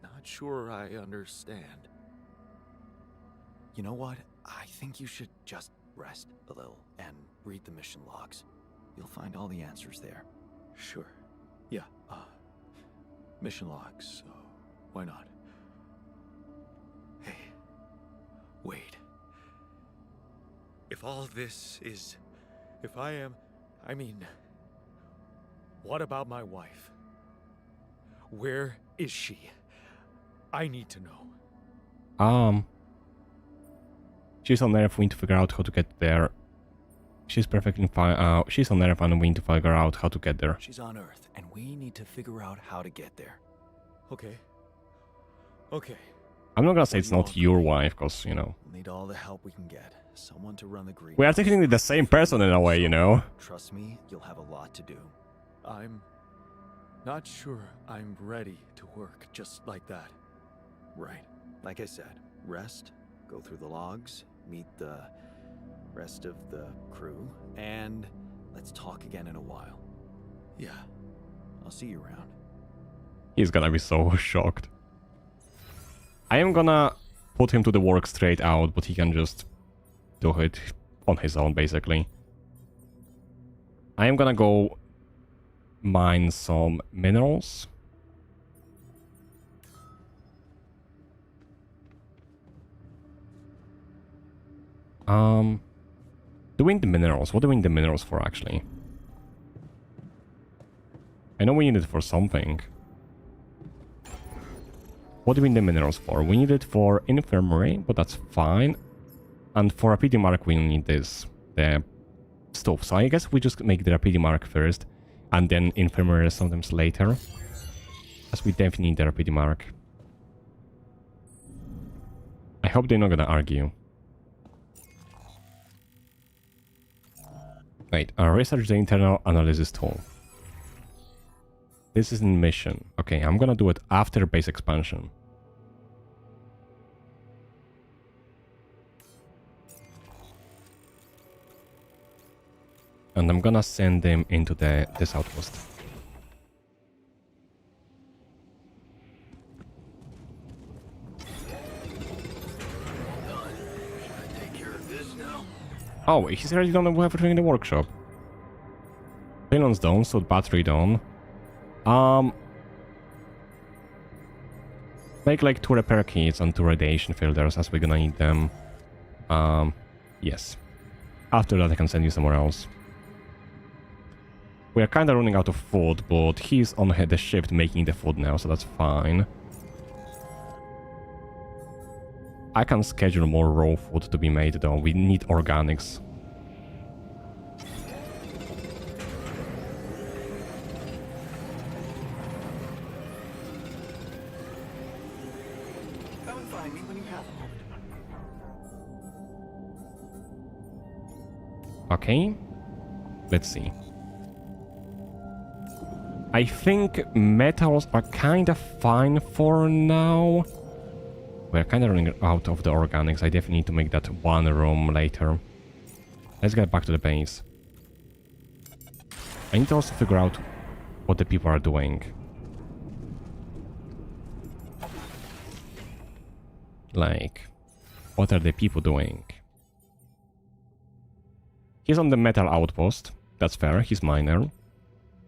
Speaker 7: not sure I understand. You know what? I think you should just rest a little and read the mission logs. You'll find all the answers there. Sure. Yeah, mission logs, so why not? Hey, wait. If all this is... If I mean... What about my wife? Where is she? I need to know.
Speaker 1: She's on Earth. We need to figure out how to get there. She's perfectly fine. She's on Earth and we need to figure out how to get there.
Speaker 7: She's on Earth, and we need to figure out how to get there. Okay. Okay.
Speaker 1: I'm not gonna say it's not your wife, because, you know.
Speaker 7: We'll need all the help we can get. Someone to run the green.
Speaker 1: We are technically the same person in a way, you know.
Speaker 7: Trust me, you'll have a lot to do. I'm not sure I'm ready to work just like that. Right. Like I said, rest, go through the logs, meet the rest of the crew, and let's talk again in a while. Yeah. I'll see you around.
Speaker 1: He's gonna be so shocked. I am gonna put him to the work straight out, but he can just do it on his own, basically. I am gonna go mine some minerals. Doing the minerals. What do we need the minerals for, actually? I know we need it for something. What do we need the minerals for? We need it for infirmary, but that's fine. And for rapidity mark, we need this, the stuff. So I guess we just make the rapidity mark first, and then infirmary sometimes later, as we definitely need the rapidity mark. I hope they're not gonna argue. Wait, research the internal analysis tool. This is in mission. Okay, I'm gonna do it after base expansion. And I'm gonna send them into this outpost. Oh, he's already done everything in the workshop. Pylon's done, so battery done. Make like 2 repair kits and 2 radiation filters, as we're gonna need them. Yes. After that I can send you somewhere else. We are kinda running out of food, but he's on the shift making the food now, so that's fine. I can schedule more raw food to be made though. We need organics.
Speaker 7: Come and find me when you have a moment.
Speaker 1: Okay. Let's see. I think metals are kind of fine for now. We're kind of running out of the organics. I definitely need to make that one room later. Let's get back to the base. I need to also figure out what the people are doing. Like, what are the people doing? He's on the metal outpost. That's fair. He's miner.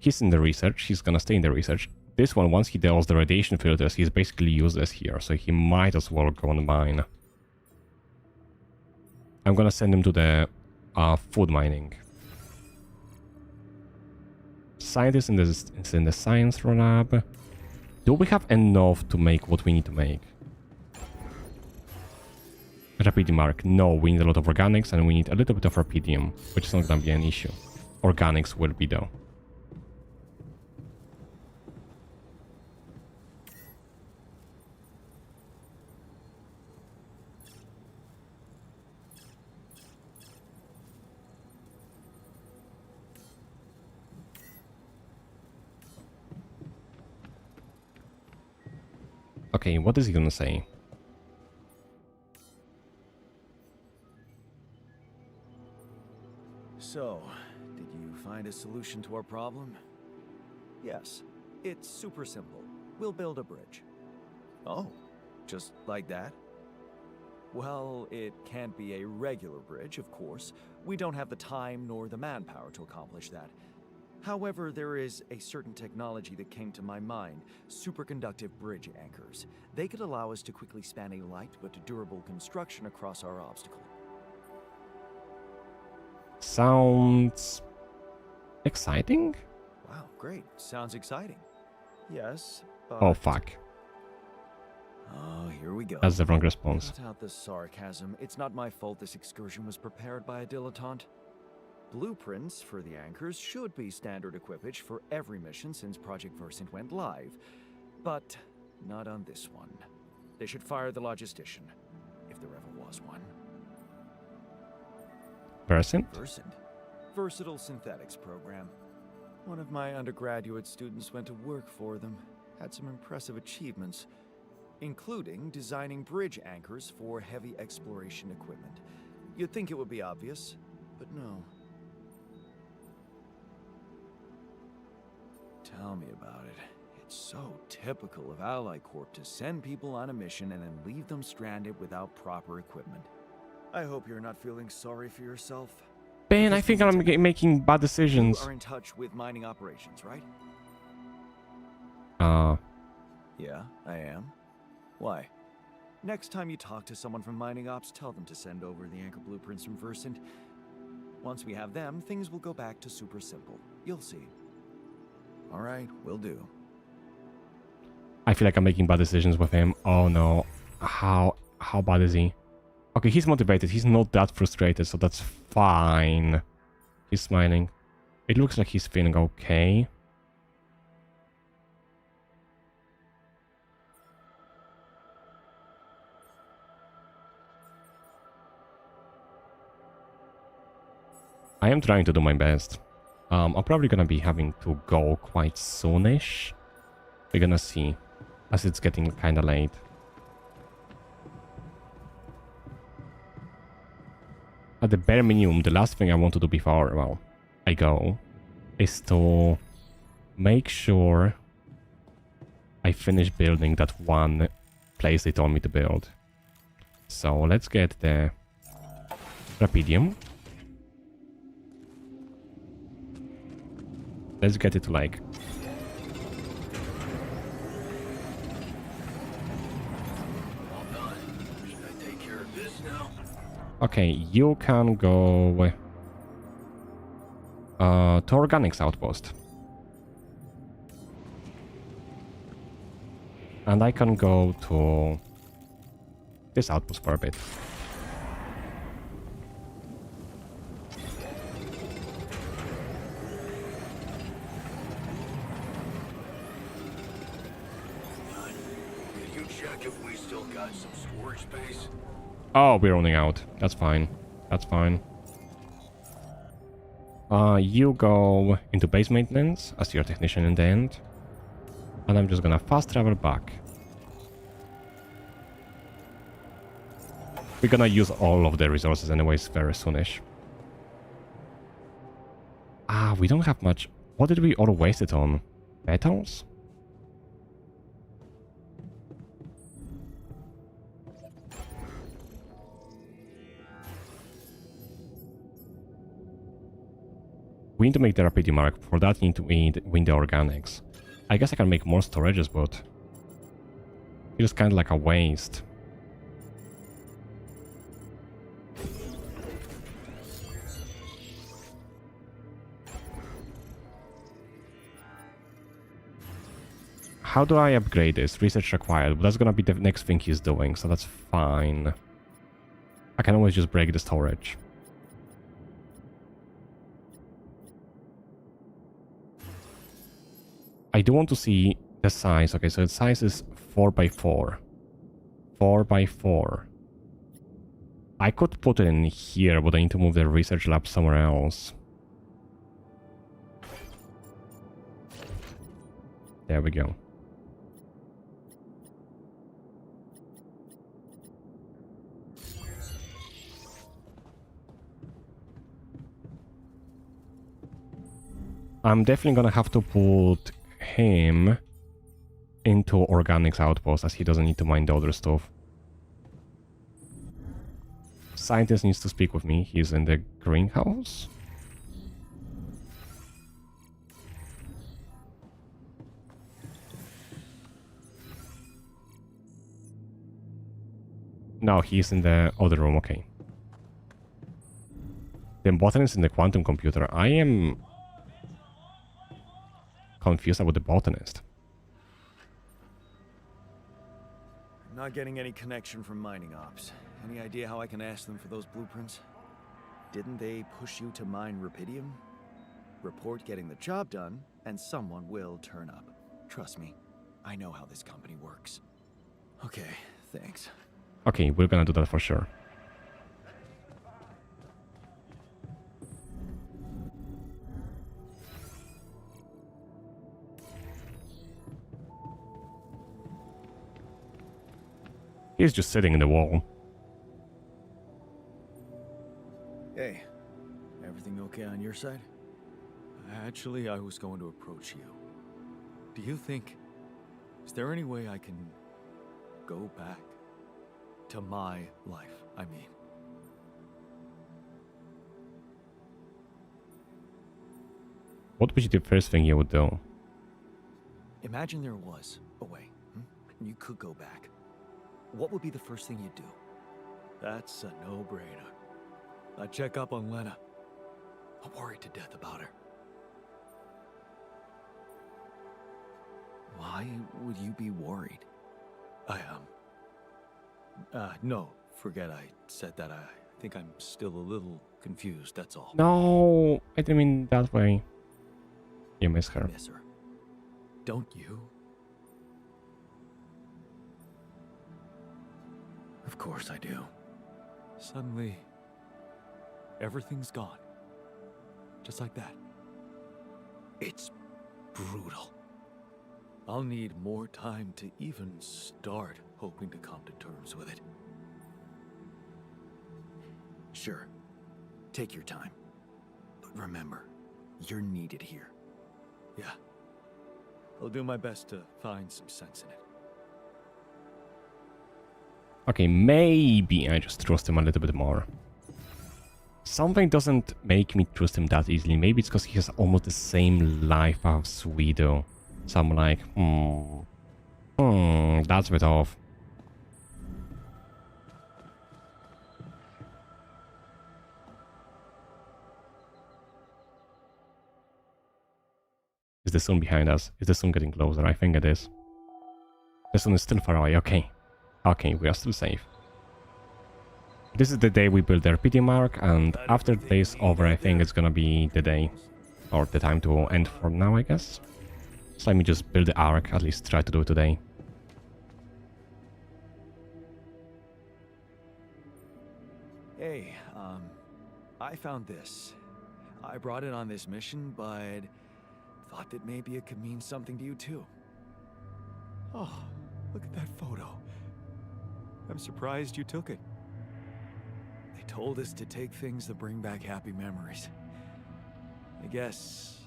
Speaker 1: He's in the research. He's gonna stay in the research. This one, once he does the radiation filters, he's basically useless here, so he might as well go on mine. I'm gonna send him to the food mining. Scientist is in the science lab. Do we have enough to make what we need to make? Rapidity mark. No, we need a lot of organics and we need a little bit of rapidium, which is not gonna be an issue. Organics will be though. Okay, what is he gonna say?
Speaker 7: So, did you find a solution to our problem? Yes. It's super simple. We'll build a bridge. Oh, just like that? Well, it can't be a regular bridge, of course. We don't have the time nor the manpower to accomplish that. However, there is a certain technology that came to my mind, superconductive bridge anchors. They could allow us to quickly span a light but durable construction across our obstacle.
Speaker 1: Sounds exciting?
Speaker 7: Wow, great. Sounds exciting. Yes, but...
Speaker 1: Oh, fuck.
Speaker 7: Oh, here we go.
Speaker 1: That's the wrong response.
Speaker 7: Cut out the sarcasm. It's not my fault this excursion was prepared by a dilettante. Blueprints for the anchors should be standard equipage for every mission since Project Versant went live. But not on this one. They should fire the logistician, if there ever was one.
Speaker 1: Versant?
Speaker 7: Versant? Versatile Synthetics program. One of my undergraduate students went to work for them. Had some impressive achievements, including designing bridge anchors for heavy exploration equipment. You'd think it would be obvious, but no. Tell me about it. It's so typical of Ally Corp to send people on a mission and then leave them stranded without proper equipment. I hope you're not feeling sorry for yourself.
Speaker 1: Ben, I think I'm making bad decisions.
Speaker 7: You are in touch with mining operations, right? Yeah, I am. Why? Next time you talk to someone from mining ops, tell them to send over the anchor blueprints from Versant. Once we have them, things will go back to super simple. You'll see. All right, will do.
Speaker 1: I feel like I'm making bad decisions with him. Oh no. How bad is he? Okay, he's motivated. He's not that frustrated, so that's fine. He's smiling. It looks like he's feeling okay. I am trying to do my best. I'm probably gonna be having to go quite soonish. We're gonna see, as it's getting kinda late. At the bare minimum, the last thing I want to do before, well, I go, is to make sure I finish building that one place they told me to build. So let's get the Rapidium. Let's get it to like... Okay, you can go to Organics Outpost. And I can go to this outpost for a bit. Oh, we're running out. That's fine. That's fine. You go into base maintenance as your technician in the end. And I'm just gonna fast travel back. We're gonna use all of the resources anyways very soonish. We don't have much. What did we all waste it on? Metals? We need to make the Rapidium arc. For that, you need to win the organics. I guess I can make more storages, but it's kind of like a waste. How do I upgrade this? Research required, but that's gonna be the next thing he's doing, so that's fine. I can always just break the storage. I do want to see the size. Okay, so the size is 4x4. 4x4. I could put it in here, but I need to move the research lab somewhere else. There we go. I'm definitely gonna have to put him into Organics Outpost, as he doesn't need to mind the other stuff. Scientist needs to speak with me. He's in the greenhouse. No, he's in the other room, okay. The botanist in the quantum computer. I am confused about the botanist.
Speaker 7: I'm not getting any connection from mining ops. Any idea how I can ask them for those blueprints? Didn't they push you to mine rubidium? Report getting the job done, and someone will turn up. Trust me, I know how this company works. Okay, thanks.
Speaker 1: Okay, we're gonna do that for sure. He's just sitting in the wall.
Speaker 7: Hey, everything okay on your side? Actually, I was going to approach you. Do you think... Is there any way I can go back to my life, I mean?
Speaker 1: What would be the first thing you would do?
Speaker 7: Imagine there was a way, and you could go back. What would be the first thing you'd do? That's a no-brainer. I'd check up on Lena. I'm worried to death about her. Why would you be worried? I no, forget I said that. I think I'm still a little confused, that's all.
Speaker 1: No, I didn't mean that way. You miss her.
Speaker 7: Miss her. Don't you? Of course I do. Suddenly, everything's gone. Just like that. It's brutal. I'll need more time to even start hoping to come to terms with it. Sure. Take your time. But remember, you're needed here. Yeah. I'll do my best to find some sense in it.
Speaker 1: Okay, maybe I just trust him a little bit more. Something doesn't make me trust him that easily. Maybe it's because he has almost the same life as we do. So I'm like, that's a bit off. Is the sun behind us? Is the sun getting closer? I think it is. The sun is still far away, okay. Okay, we are still safe. This is the day we build the repeating mark, and after the day is over, I think it's gonna be the day, or the time to end for now, I guess. So let me just build the arc, at least try to do it today.
Speaker 7: Hey, I found this. I brought it on this mission, but thought that maybe it could mean something to you too. Oh, look at that photo. I'm surprised you took it. They told us to take things that bring back happy memories. I guess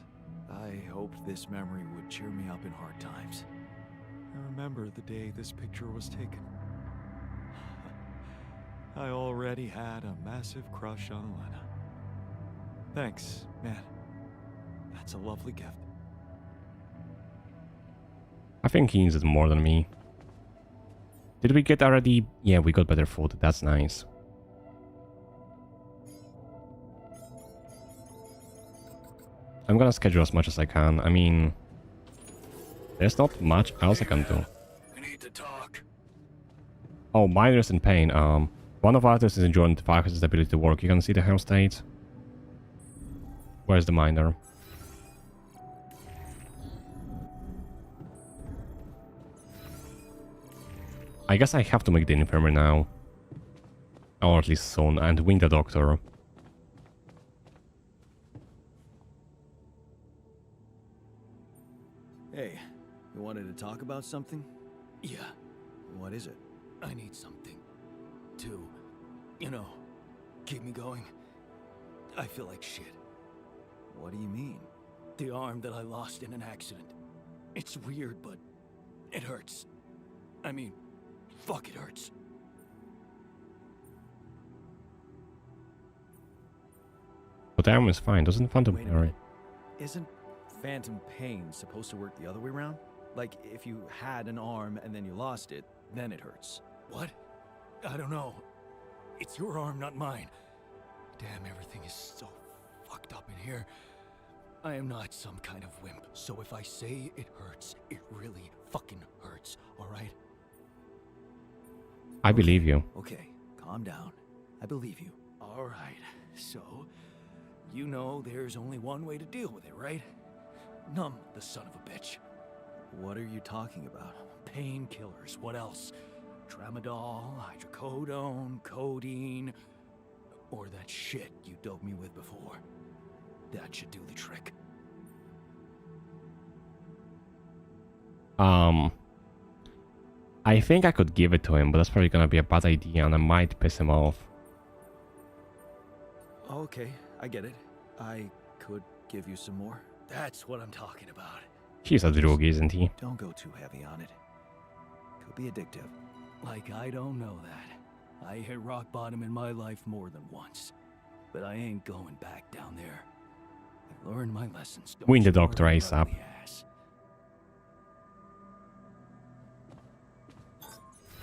Speaker 7: I hoped this memory would cheer me up in hard times. I remember the day this picture was taken. I already had a massive crush on Lena. Thanks, man. That's a lovely gift.
Speaker 1: I think he needs it more than me. Did we get already? Yeah, we got better food. That's nice. I'm gonna schedule as much as I can. I mean, there's not much else I can do.
Speaker 6: We need to talk.
Speaker 1: Oh, miners in pain. One of our artists is enjoying the fact his ability to work. You can see the health state. Where's the miner? I guess I have to make the infirmary now. Or at least soon, and win the doctor.
Speaker 7: Hey, you wanted to talk about something? Yeah. What is it? I need something to, keep me going. I feel like shit. What do you mean? The arm that I lost in an accident. It's weird, but it hurts. I mean, fuck, it hurts.
Speaker 1: But the arm is fine, doesn't Phantom
Speaker 7: Wait a
Speaker 1: Fury?
Speaker 7: minute. Isn't phantom pain supposed to work the other way around? Like, if you had an arm and then you lost it, then it hurts. What?
Speaker 2: I don't know. It's your arm, not mine. Damn, everything is so fucked up in here. I am not some kind of wimp, so if I say it hurts, it really fucking hurts, alright?
Speaker 1: I believe you.
Speaker 7: Okay, calm down. I believe you.
Speaker 2: Alright, so... You know there's only one way to deal with it, right? Numb the son of a bitch.
Speaker 7: What are you talking about?
Speaker 2: Painkillers, what else? Tramadol, hydrocodone, codeine... Or that shit you doped me with before. That should do the trick.
Speaker 1: I think I could give it to him, but that's probably gonna be a bad idea and I might piss him off.
Speaker 7: Okay, I get it. I could give you some more.
Speaker 2: That's what I'm talking about.
Speaker 1: He's a drug, isn't he?
Speaker 7: Don't go too heavy on it. Could be addictive.
Speaker 2: Like I don't know that. I hit rock bottom in my life more than once. But I ain't going back down there. I learned my lessons.
Speaker 1: Win the doctor ASAP.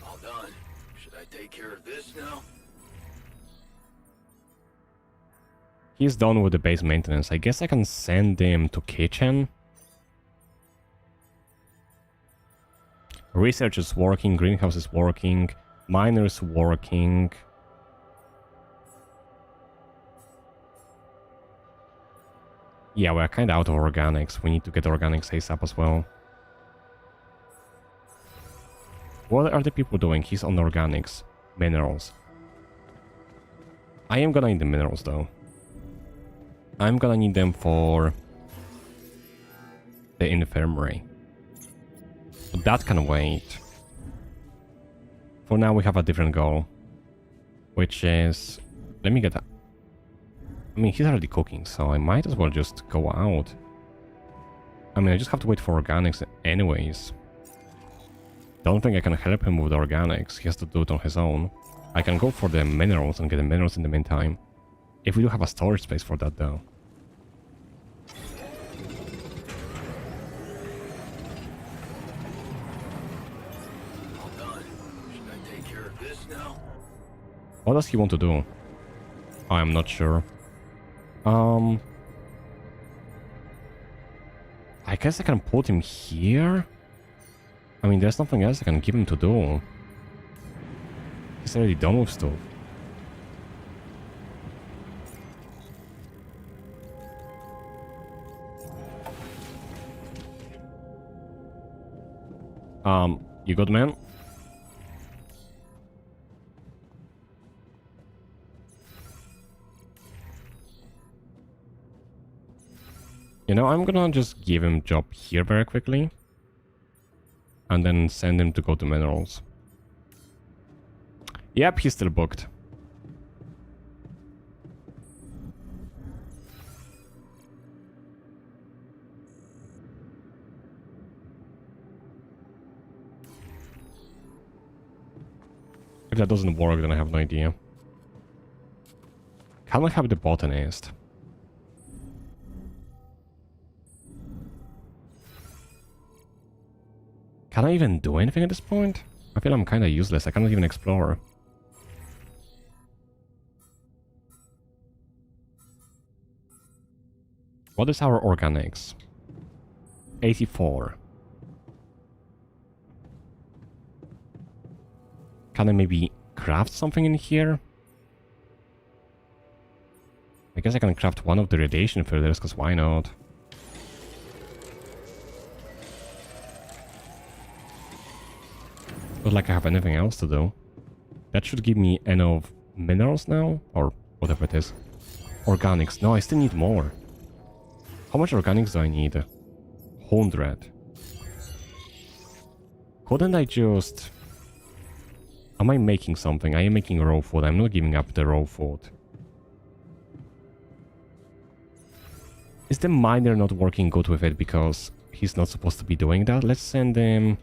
Speaker 2: All done. Should I take care of this now?
Speaker 1: He's done with the base maintenance. I guess I can send him to kitchen. Research is working, greenhouse is working, miner is working. Yeah, we're kind of out of organics. We need to get organics ASAP as well. What are the people doing? He's on organics. Minerals. I am gonna need the minerals though. I'm gonna need them for the infirmary. So that can wait. For now we have a different goal. Which is... Let me get that. I mean, he's already cooking, so I might as well just go out. I mean, I just have to wait for organics anyways. Don't think I can help him with organics. He has to do it on his own. I can go for the minerals and get the minerals in the meantime. If we do have a storage space for that, though.
Speaker 2: All done. Should I take care of this now?
Speaker 1: What does he want to do? I'm not sure. I guess I can put him here? I mean, there's nothing else I can give him to do. He's already done with stuff. You good, man? You know, I'm gonna just give him job here very quickly. And then send him to go to minerals. Yep, he's still booked. If that doesn't work, then I have no idea. Can I have the botanist? Can I even do anything at this point? I feel I'm kind of useless. I cannot even explore. What is our organics? 84. Can I maybe craft something in here? I guess I can craft one of the radiation filters, because why not? Not like I have anything else to do. That should give me enough minerals now, or whatever it is. Organics. No, I still need more. How much organics do I need? 100. Couldn't I just... Am I making something? I am making raw food. I'm not giving up the raw food. Is the miner not working good with it because he's not supposed to be doing that? Let's send him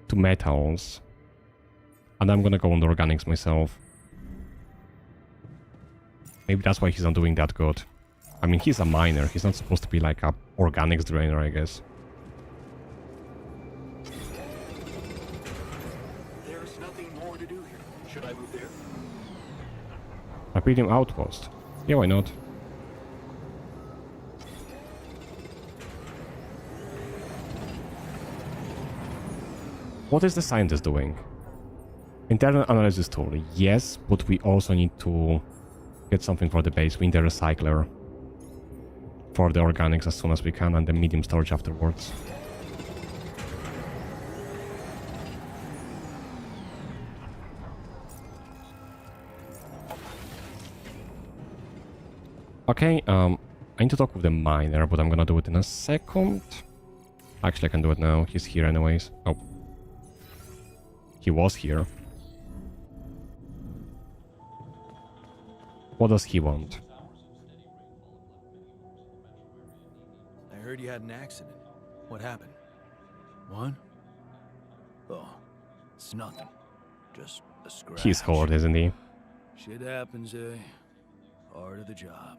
Speaker 1: to metals. And I'm gonna go on the organics myself. Maybe that's why he's not doing that good. I mean, he's a miner. He's not supposed to be like a organics drainer, I guess. Prohibited outpost. Yeah, why not? What is the scientist doing? Internal analysis tool. Yes, but we also need to get something for the base. We need a recycler for the organics as soon as we can, and the medium storage afterwards. Okay, I need to talk with the miner, but I'm gonna do it in a second. Actually, I can do it now. He's here anyways. Oh. He was here. What does he want?
Speaker 7: I heard you had an accident. What happened? What? Oh, it's nothing. Just a scratch.
Speaker 1: He's hard, isn't he?
Speaker 7: Shit happens, eh? Part of the job.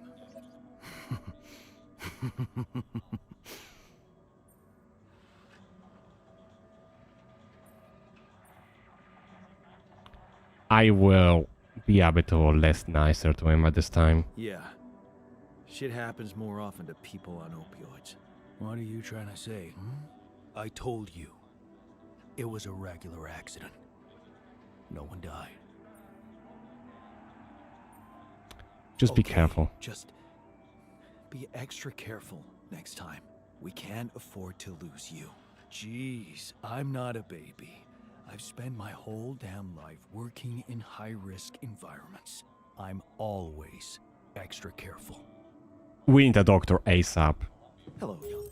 Speaker 1: I will be a bit less nicer to him at this time.
Speaker 7: Yeah. Shit happens more often to people on opioids. What are you trying to say? I told you. It was a regular accident. No one died.
Speaker 1: Just be
Speaker 7: Okay,
Speaker 1: careful.
Speaker 7: Just be extra careful next time. We can't afford to lose you. Jeez, I'm not a baby. I've spent my whole damn life working in high-risk environments. I'm always extra careful.
Speaker 1: We need a doctor ASAP.
Speaker 7: Hello, young.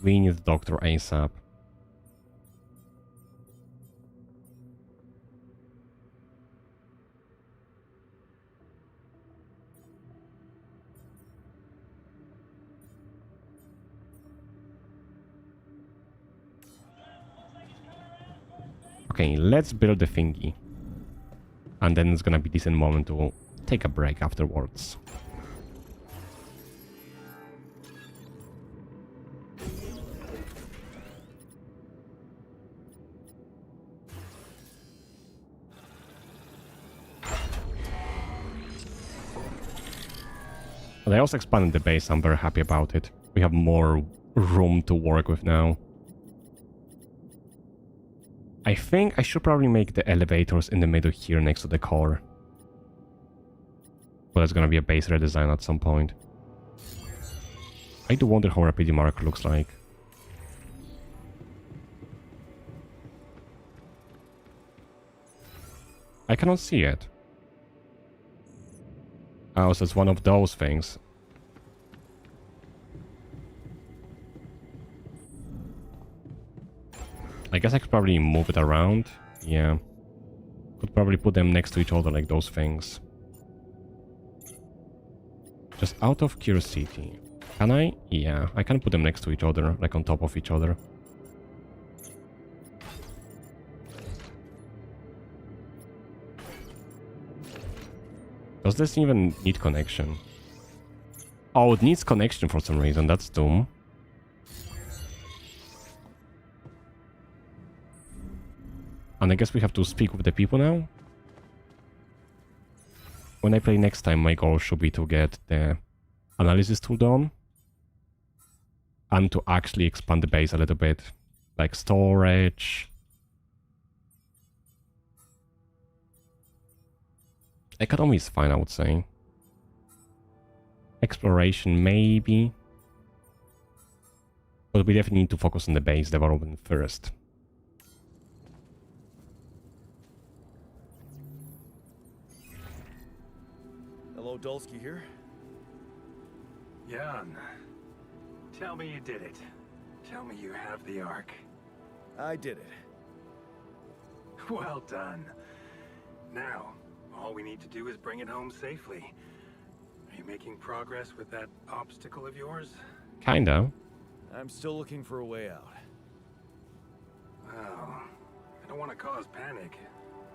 Speaker 1: We need a doctor ASAP. Okay, let's build the thingy. And then it's gonna be a decent moment to take a break afterwards. But I also expanded the base, I'm very happy about it. We have more room to work with now. I think I should probably make the elevators in the middle here next to the core. But it's gonna be a base redesign at some point. I do wonder how Rapid Mark looks like. I cannot see it. Oh, so it's one of those things. I guess I could probably move it around. Yeah. Could probably put them next to each other like those things. Just out of curiosity. Can I? Yeah, I can put them next to each other, like on top of each other. Does this even need connection? Oh, it needs connection for some reason, that's dumb. And I guess we have to speak with the people now? When I play next time, my goal should be to get the analysis tool done. And to actually expand the base a little bit. Like storage. Economy is fine, I would say. Exploration, maybe. But we definitely need to focus on the base development first.
Speaker 7: Hello, Dulski here.
Speaker 6: Jan, tell me you did it. Tell me you have the Ark.
Speaker 7: I did it.
Speaker 6: Well done. Now, all we need to do is bring it home safely. Are you making progress with that obstacle of yours?
Speaker 1: Kinda.
Speaker 7: I'm still looking for a way out.
Speaker 6: Well, I don't want to cause panic,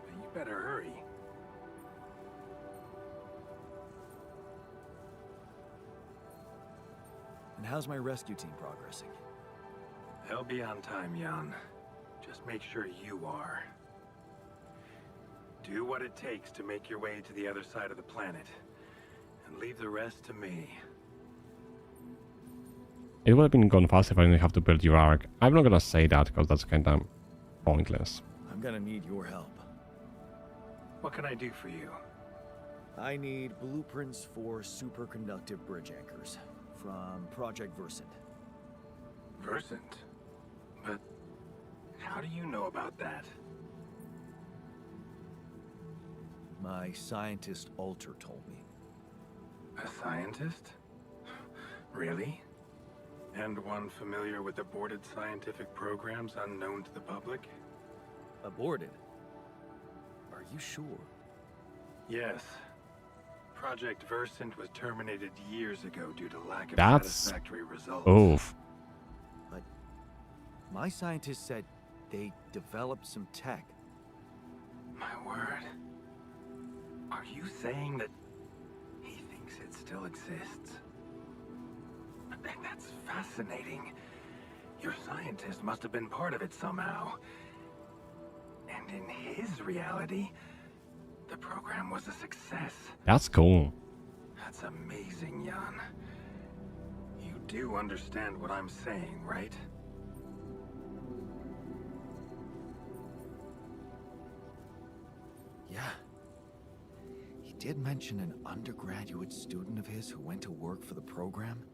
Speaker 6: but you better hurry.
Speaker 7: And how's my rescue team progressing?
Speaker 6: They'll be on time, Jan. Just make sure you are. Do what it takes to make your way to the other side of the planet. And leave the rest to me.
Speaker 1: It would have been gone fast if I didn't have to build your arc. I'm not gonna say that because that's kind of pointless.
Speaker 7: I'm gonna need your help.
Speaker 6: What can I do for you?
Speaker 7: I need blueprints for superconductive bridge anchors from Project Versant.
Speaker 6: Versant? But how do you know about that?
Speaker 7: My scientist Alter told me.
Speaker 6: A scientist? Really? And one familiar with aborted scientific programs unknown to the public?
Speaker 7: Aborted? Are you sure?
Speaker 6: Yes. Project Versant was terminated years ago due to lack of
Speaker 1: That's...
Speaker 6: satisfactory results.
Speaker 1: Oof.
Speaker 7: But my scientist said they developed some tech.
Speaker 6: My word. Are you saying that he thinks it still exists? That's fascinating. Your scientist must have been part of it somehow. And in his reality, the program was a success.
Speaker 1: That's cool.
Speaker 6: That's amazing, Jan. You do understand what I'm saying, right?
Speaker 7: Yeah. He did mention an undergraduate student of his who went to work for the program.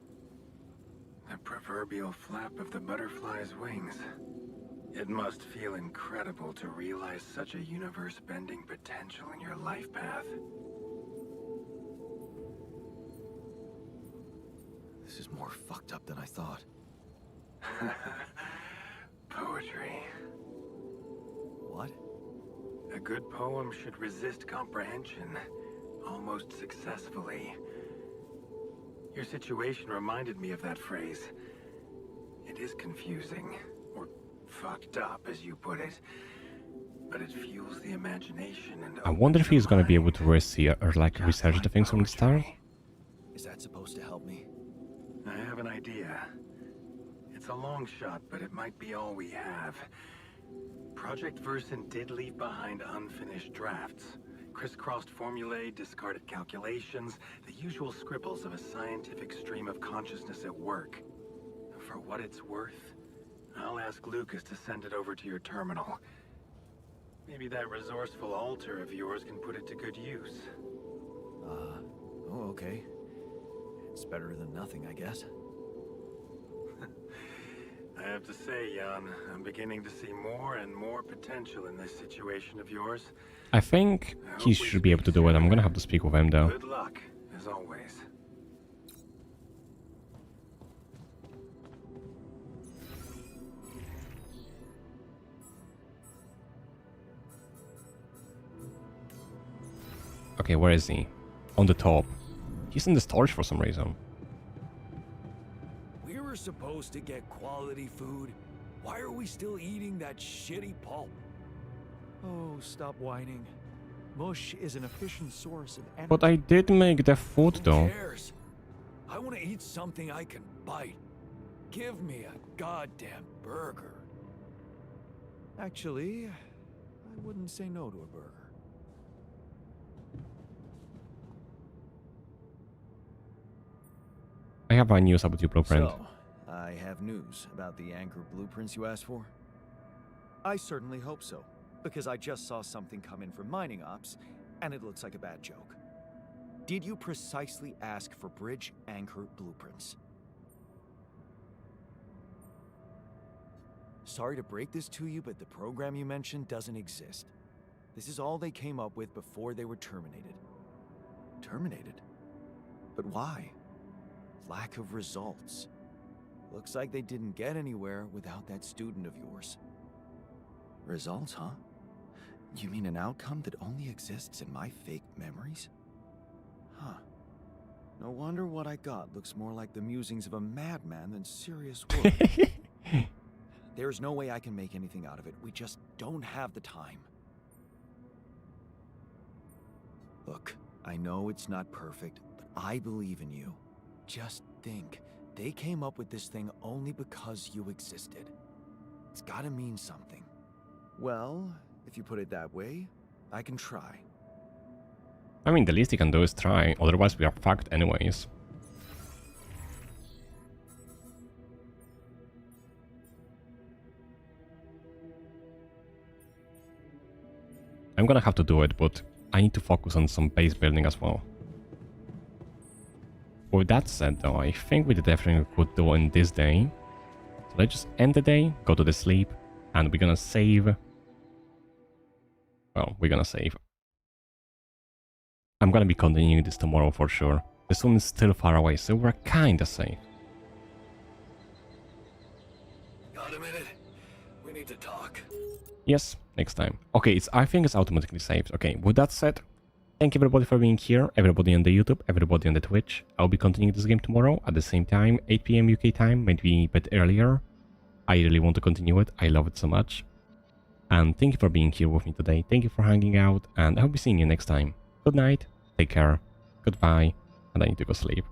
Speaker 6: The proverbial flap of the butterfly's wings. It must feel incredible to realize such a universe-bending potential in your life path.
Speaker 7: This is more fucked up than I thought.
Speaker 6: Poetry.
Speaker 7: What?
Speaker 6: A good poem should resist comprehension, almost successfully. Your situation reminded me of that phrase. It is confusing, or fucked up as you put it, but it fuels the imagination and
Speaker 1: I wonder if he's gonna be able to research the things from the start.
Speaker 7: Is that supposed to help me?
Speaker 6: I have an idea. It's a long shot, but it might be all we have. Project Versant did leave behind unfinished drafts. Crisscrossed formulae, discarded calculations, the usual scribbles of a scientific stream of consciousness at work. For what it's worth, I'll ask Lucas to send it over to your terminal. Maybe that resourceful alter of yours can put it to good use.
Speaker 7: Oh, okay. It's better than nothing, I guess.
Speaker 6: I have to say, Jan, I'm beginning to see more and more potential in this situation of yours.
Speaker 1: I think he should be able to do it. I'm gonna have to speak with him though.
Speaker 6: Good luck, as always.
Speaker 1: Okay, where is he? On the top. He's in the storage for some reason.
Speaker 2: We were supposed to get quality food. Why are we still eating that shitty pulp?
Speaker 7: Oh, stop whining. Mush is an efficient source of energy.
Speaker 1: But I did make the food though.
Speaker 2: Who cares? I want to eat something I can bite. Give me a goddamn burger.
Speaker 7: Actually, I wouldn't say no to a burger.
Speaker 1: I have news about your blueprint.
Speaker 7: So, I have news about the anchor blueprints you asked for? I certainly hope so, because I just saw something come in from mining ops, and it looks like a bad joke. Did you precisely ask for bridge anchor blueprints? Sorry to break this to you, but the program you mentioned doesn't exist. This is all they came up with before they were terminated. Terminated? But why? Lack of results. Looks like they didn't get anywhere without that student of yours. Results, huh? You mean an outcome that only exists in my fake memories? Huh. No wonder what I got looks more like the musings of a madman than serious work. There's no way I can make anything out of it. We just don't have the time. Look, I know it's not perfect, but I believe in you. Just think, they came up with this thing only because you existed. It's gotta mean something. Well, if you put it that way, I can try.
Speaker 1: I mean, the least you can do is try, otherwise we are fucked anyways. I'm gonna have to do it, but I need to focus on some base building as well. With that said though, I think we did everything we could do in this day. So let's just end the day, go to the sleep, and we're gonna save. Well, we're gonna save. I'm gonna be continuing this tomorrow for sure. This one is still far away, so we're kinda safe.
Speaker 6: Got a minute? We need to talk.
Speaker 1: Yes, next time. Okay, I think it's automatically saved. Okay, with that said, thank you everybody for being here, everybody on the YouTube, everybody on the Twitch. I'll be continuing this game tomorrow at the same time, 8 PM UK time, maybe a bit earlier. I really want to continue it, I love it so much. And thank you for being here with me today, thank you for hanging out, and I'll be seeing you next time. Good night, take care, goodbye, and I need to go sleep.